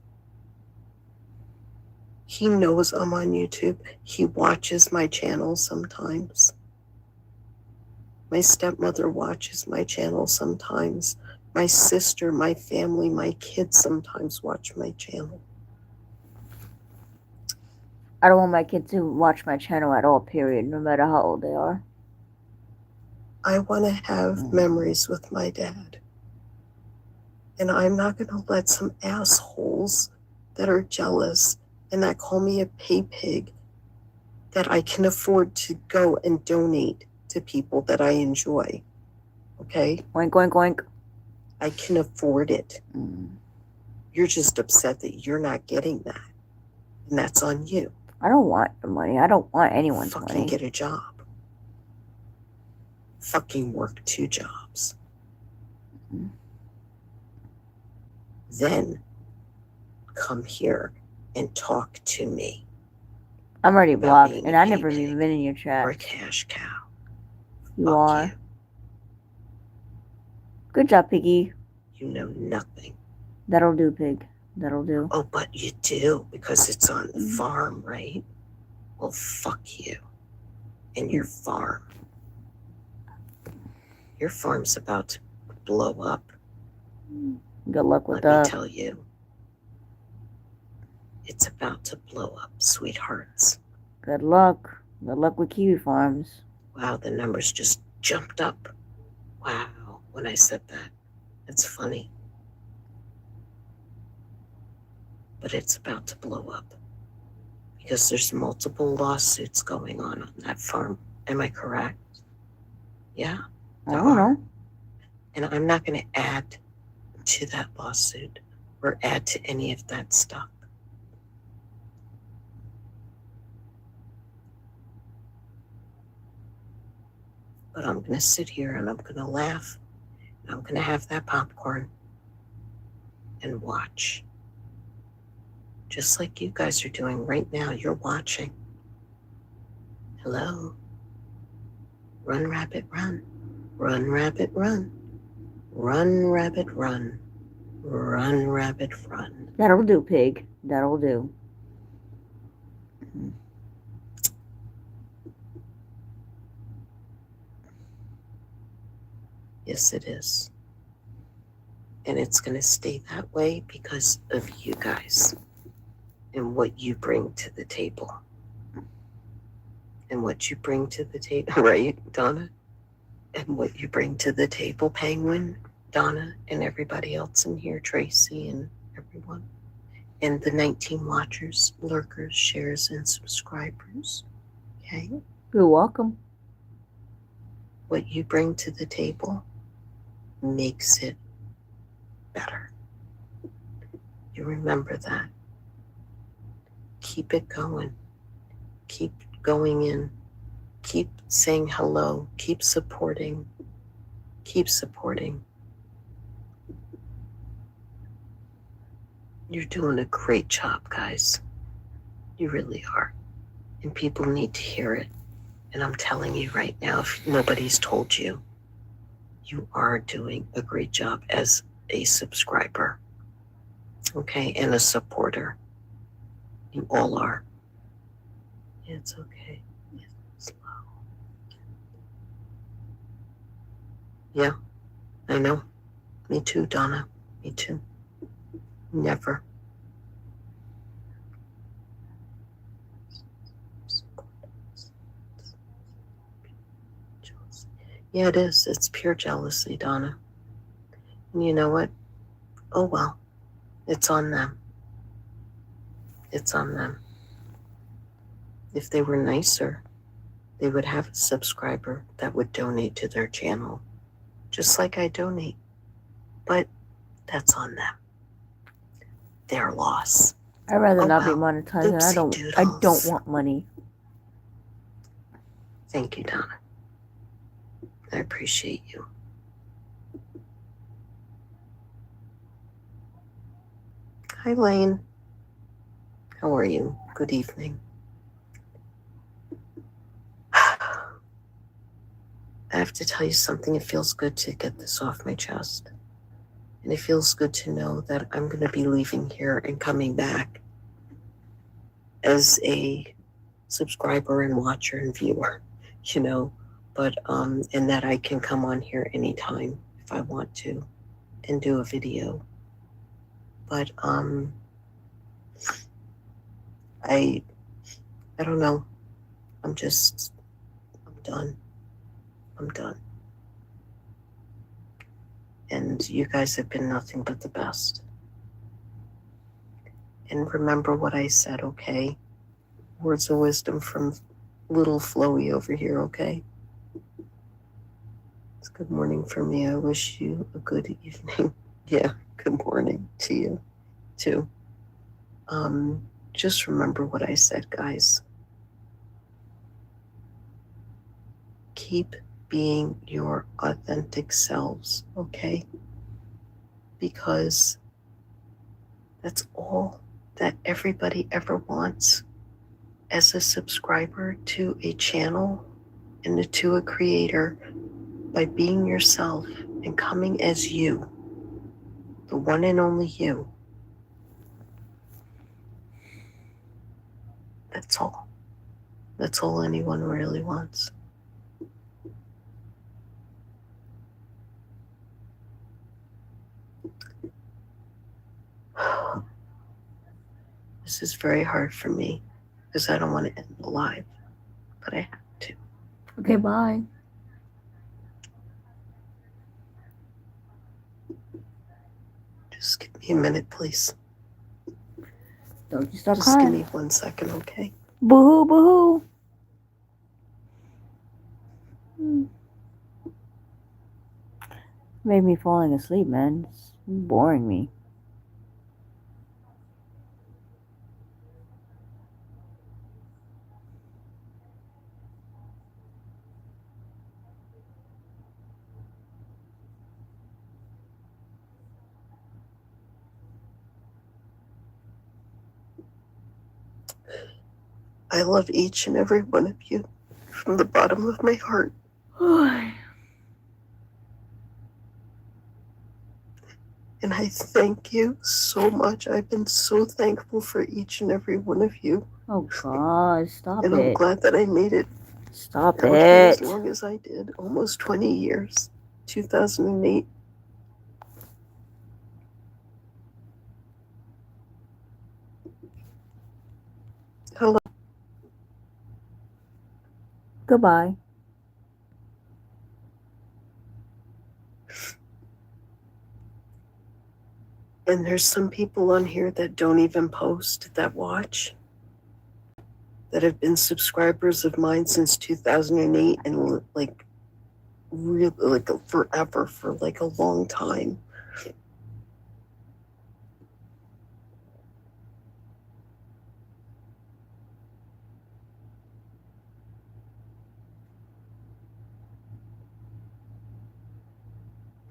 He knows I'm on YouTube. He watches my channel sometimes. My stepmother watches my channel sometimes. My sister, my family, my kids sometimes watch my channel. I don't want my kids to watch my channel at all, period, no matter how old they are. I want to have memories with my dad. And I'm not going to let some assholes that are jealous and that call me a pay pig that I can afford to go and donate to people that I enjoy. Okay? Oink, oink, oink. I can afford it. You're just upset that you're not getting that. And that's on you. I don't want the money. I don't want anyone's Fucking money. get a job. Fucking work 2 jobs. Then come here and talk to me. I'm already about blocked, being and a I pay never pig even been in your chat. or a cash cow. You are. Good job, Piggy. You know nothing. That'll do, pig. That'll do. Oh, but you do, because it's on the farm, right? Well, fuck you and your farm. Your farm's about to blow up. Good luck with Let me that. tell you. It's about to blow up, sweethearts. Good luck. Good luck with Kiwi Farms. Wow, the numbers just jumped up. Wow, when I said that. It's funny. But it's about to blow up. Because there's multiple lawsuits going on that farm. Am I correct? Yeah. I don't know. And I'm not going to add to that lawsuit or add to any of that stuff. But I'm going to sit here and I'm going to laugh. And I'm going to have that popcorn and watch. Just like you guys are doing right now. You're watching. Hello? Run, rabbit, run. Run, rabbit, run. Run, rabbit, run. Run, rabbit, run. That'll do, pig. That'll do. Yes, it is. And it's going to stay that way because of you guys and what you bring to the table. And what you bring to the table, right, Donna? And what you bring to the table, Penguin, Donna, and everybody else in here, Tracy and everyone. And the 19 watchers, lurkers, shares, and subscribers. Okay? You're welcome. What you bring to the table makes it better. You remember that. Keep it going. Keep going in. Keep saying hello. Keep supporting. Keep supporting. You're doing a great job, guys. You really are. And people need to hear it. And I'm telling you right now, if nobody's told you, you are doing a great job as a subscriber. Okay, and a supporter. You all are. It's okay. It's slow. Yeah, I know. Me too, Donna. Me too. Never. Yeah, it is. It's pure jealousy, Donna. And you know what? Oh well. It's on them. It's on them. If they were nicer, they would have a subscriber that would donate to their channel, just like I donate. But that's on them. Their loss. I'd rather Oh, not be well. monetized. I Oopsie don't doodles. want money. Thank you, Donna. I appreciate you. Hi, Lane. How are you? Good evening. I have to tell you something. It feels good to get this off my chest. And it feels good to know that I'm going to be leaving here and coming back as a subscriber and watcher and viewer, you know, but, and that I can come on here anytime if I want to and do a video. But, I don't know. I'm done. I'm done. And you guys have been nothing but the best. And remember what I said, okay? Words of wisdom from little Floey over here, okay? It's good morning for me. I wish you a good evening. Yeah, good morning to you, too. Just remember what I said, guys. Keep being your authentic selves, okay? Because that's all that everybody ever wants as a subscriber to a channel and to a creator. By being yourself and coming as you, the one and only you. That's all. That's all anyone really wants. This is very hard for me because I don't want to end the live, but I have to. Okay, bye. Just give me a minute, please. Don't you start Just give me crying. 1 second, okay? Boo-hoo, boo-hoo. Made me falling asleep, man. It's boring me. I love each and every one of you from the bottom of my heart. And I thank you so much. I've been so thankful for each and every one of you. Oh God, stop And I'm it. glad that I made it Stop out here as it. long as I did. Almost 20 years. 2008. Hello. Goodbye. And there's some people on here that don't even post, that watch, that have been subscribers of mine since 2008 and like really like forever, for like a long time.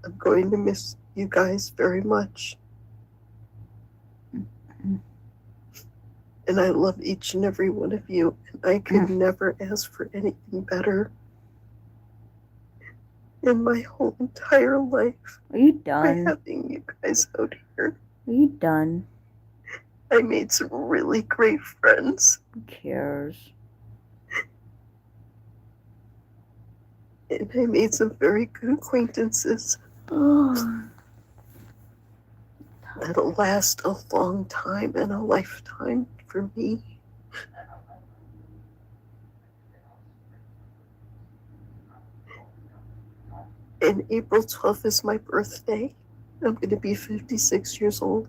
I'm going to miss you guys very much. And I love each and every one of you. And I could never ask for anything better in my whole entire life. Are you By done? having you guys out here. Are you done? I made some really great friends. Who cares? And I made some very good acquaintances Oh, that'll last a long time and a lifetime for me. And April 12th is my birthday. I'm going to be 56 years old.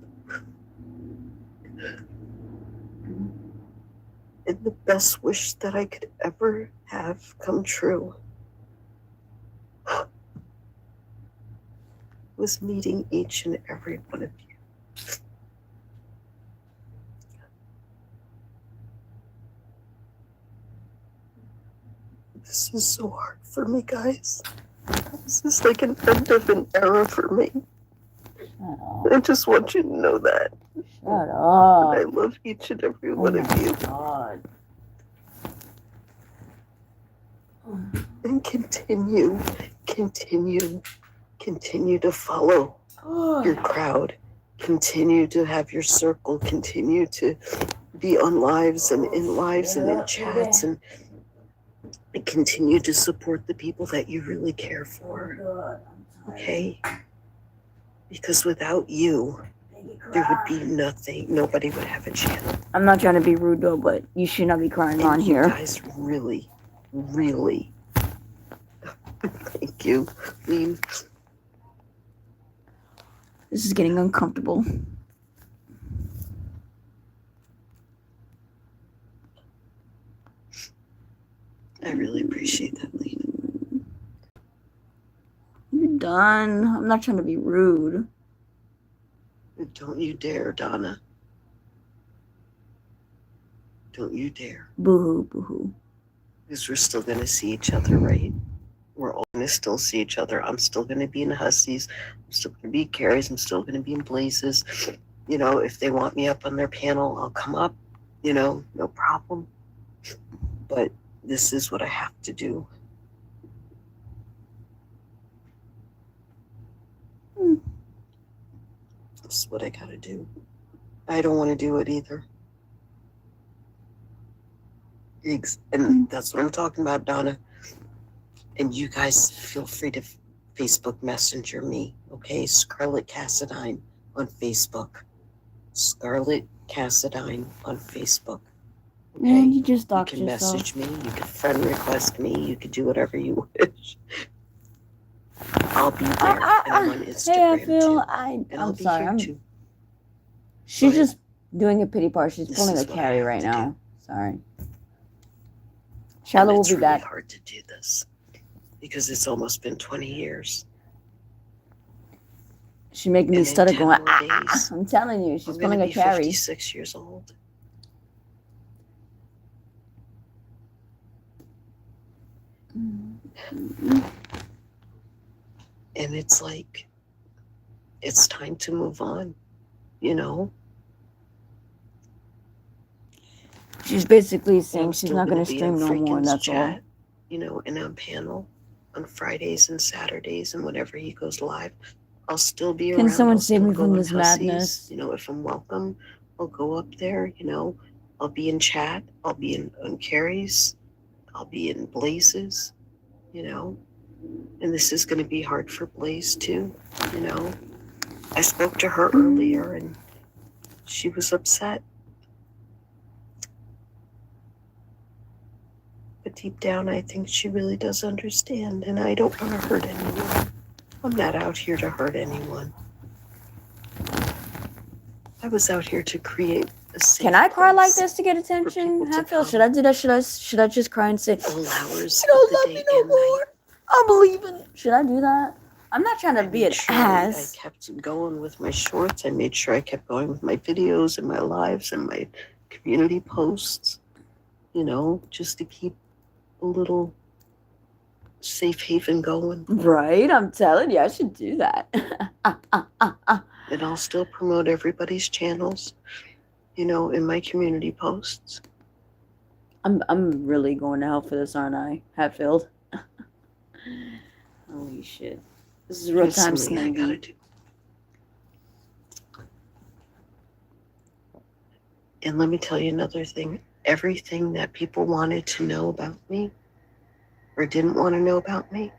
And the best wish that I could ever have come true was meeting each and every one of you. This is so hard for me, guys. This is like an end of an era for me. I just want you to know that. Shut up. I love each and every one of you. God. And continue to follow your crowd. Continue to have your circle. Continue to be on lives and in lives and in chats and continue to support the people that you really care for. Okay? Because without you, there would be nothing. Nobody would have a channel. I'm not trying to be rude though, but you should not be crying on here. You guys really, really. Thank you. I mean, this is getting uncomfortable. I really appreciate that, Lena. You're done. I'm not trying to be rude. Don't you dare, Donna. Don't you dare. Boo-hoo, boo-hoo. Because we're still going to see each other, right? We're all going to still see each other. I'm still going to be in Hussies. I'm still going to be Carrie's. I'm still going to be in Blazes. You know, if they want me up on their panel, I'll come up. You know, no problem. But this is what I have to do. This is what I gotta do. I don't want to do it either. And that's what I'm talking about, Donna. And you guys feel free to Facebook Messenger me, okay? Scarlett Cassadine on Facebook. Scarlett Cassadine on Facebook. Okay? Man, you just You doxed can yourself. message me, you can friend request me, you can do whatever you wish. I'll be there. And I'm on Instagram Hey, I feel too. I'm I'll be sorry. here too. She's But just doing a pity part. She's this pulling is a what I carry have right to now. Sorry. And Shallow will it's be really back. hard to do this because it's almost been 20 years. She's making me And in stutter 10 going, more days, I'm telling you, she's I'm gonna pulling a be carry. 56 years old. And it's like, it's time to move on, you know? She's basically And saying I'm she's still not going gonna to be in stream no more, Freakin's that's all. chat, you know, and on panel on Fridays and Saturdays and whenever he goes live. I'll still be around. Can someone I'll save still me go from on this Hussies. madness? You know, if I'm welcome, I'll go up there, you know. I'll be in chat. I'll be in on Carrie's. I'll be in Blazes, you know. And this is going to be hard for Blaze too, you know. I spoke to her earlier and she was upset. But deep down, I think she really does understand, and I don't want to hurt anyone. I'm not out here to hurt anyone. I was out here to create a safe Can I cry like place this to get attention? people to Hatfield, should I do that? Should I just cry and say, all hours you don't of love the me day no and night. more? I believe in. Should I do that? I'm not trying to be an Sure, ass. I kept going with my shorts. I made sure I kept going with my videos and my lives and my community posts, you know, just to keep a little safe haven going. Right? I'm telling you, I should do that. And I'll still promote everybody's channels, you know, in my community posts. I'm really going to hell for this, aren't I, Hatfield? Holy shit. This is real There's time something I gotta snaggy. do. And let me tell you another thing. Everything that people wanted to know about me or didn't want to know about me.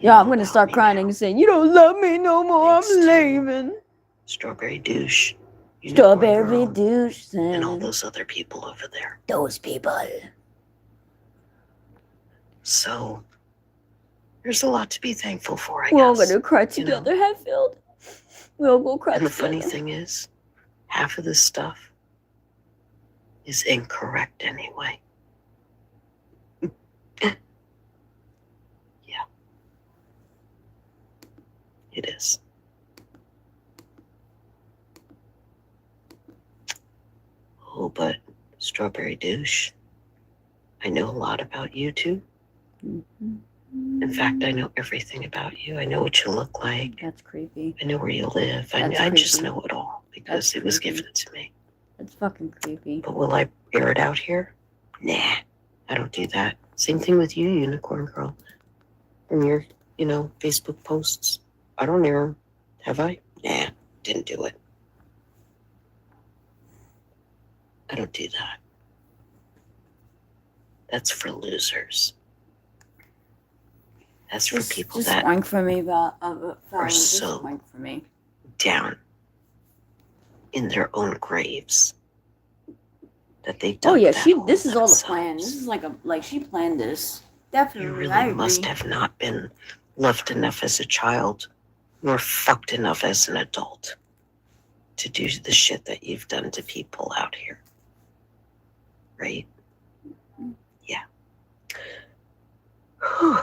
Yeah, I'm gonna start crying and saying, "You don't love me no more. I'm leaving." Strawberry Douche. Strawberry Douche. And all those other people over there. Those people. So there's a lot to be thankful for, I We're all guess. gonna cry you know? together, Hatfield. We'll go cry And the together. funny thing is, half of this stuff is incorrect anyway. Yeah. It is. Oh, but Strawberry Douche, I know a lot about you too. In fact, I know everything about you. I know what you look like. That's creepy. I know where you live. I just know it all because it was given to me. That's fucking creepy. But will I air it out here? Nah, I don't do that. Same thing with you, Unicorn Girl. And your, Facebook posts. I don't air them. Have I? Nah, didn't do it. I don't do that. That's for losers. That's for people just that oink for me, but are so oink for me. down in their own graves that they dug Oh yeah, that this is all the themselves. plan. This is like she planned this. Definitely. You really I agree. must have not been loved enough as a child, nor fucked enough as an adult to do the shit that you've done to people out here. Right? Yeah. Whew.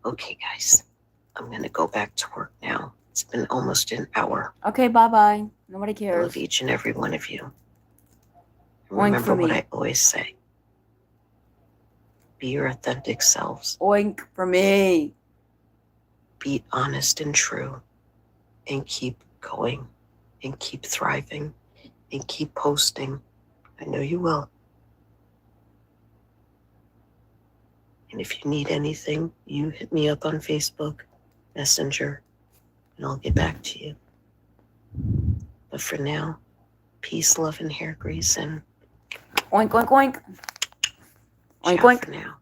Okay, guys. I'm gonna go back to work now. It's been almost an hour. Okay, bye-bye. Nobody I cares. love each and every one of you. And Oink remember for what me. I always say. Be your authentic selves. Oink for me. Be honest and true. And keep going. And keep thriving. And keep posting. I know you will. And if you need anything, you hit me up on Facebook, Messenger, and I'll get back to you. But for now, peace, love, and hair grease, and Oink, oink, oink. Oink, ciao oink. for now.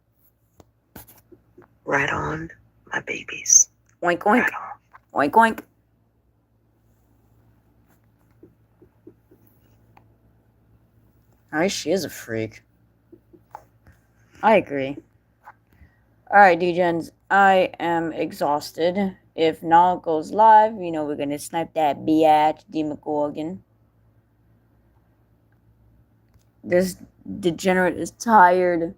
Right on, my babies. Oink, oink. Oink, oink. Alright, she is a freak. I agree. Alright, D-Gens. I am exhausted. If Nall goes live, we're gonna snipe that biatch, D. McGorgon. This degenerate is tired.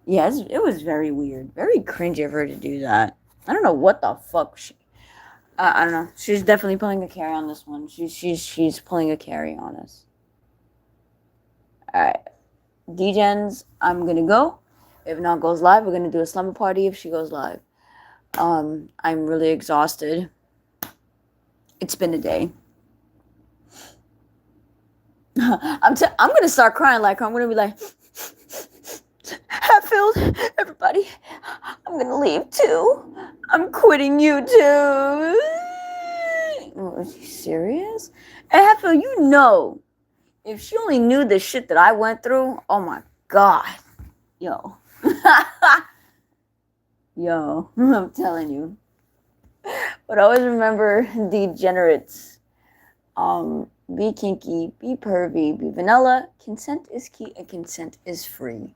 Yes, it was very weird. Very cringy of her to do that. I don't know what the fuck she... I don't know. She's definitely pulling a carry on this one. She's pulling a carry on us. Alright. D-Gens, I'm gonna go. If Nall goes live, we're gonna do a slumber party if she goes live. I'm really exhausted. It's been a day. I'm gonna start crying like her. I'm gonna be like, Hatfield, everybody, I'm gonna leave too. I'm quitting you too. Oh, is she serious? And Hatfield, if she only knew the shit that I went through, oh my god. Yo. Yo, I'm telling you. But always remember, degenerates. Be kinky, be pervy, be vanilla. Consent is key and consent is free.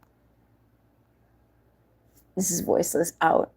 This is Voiceless out.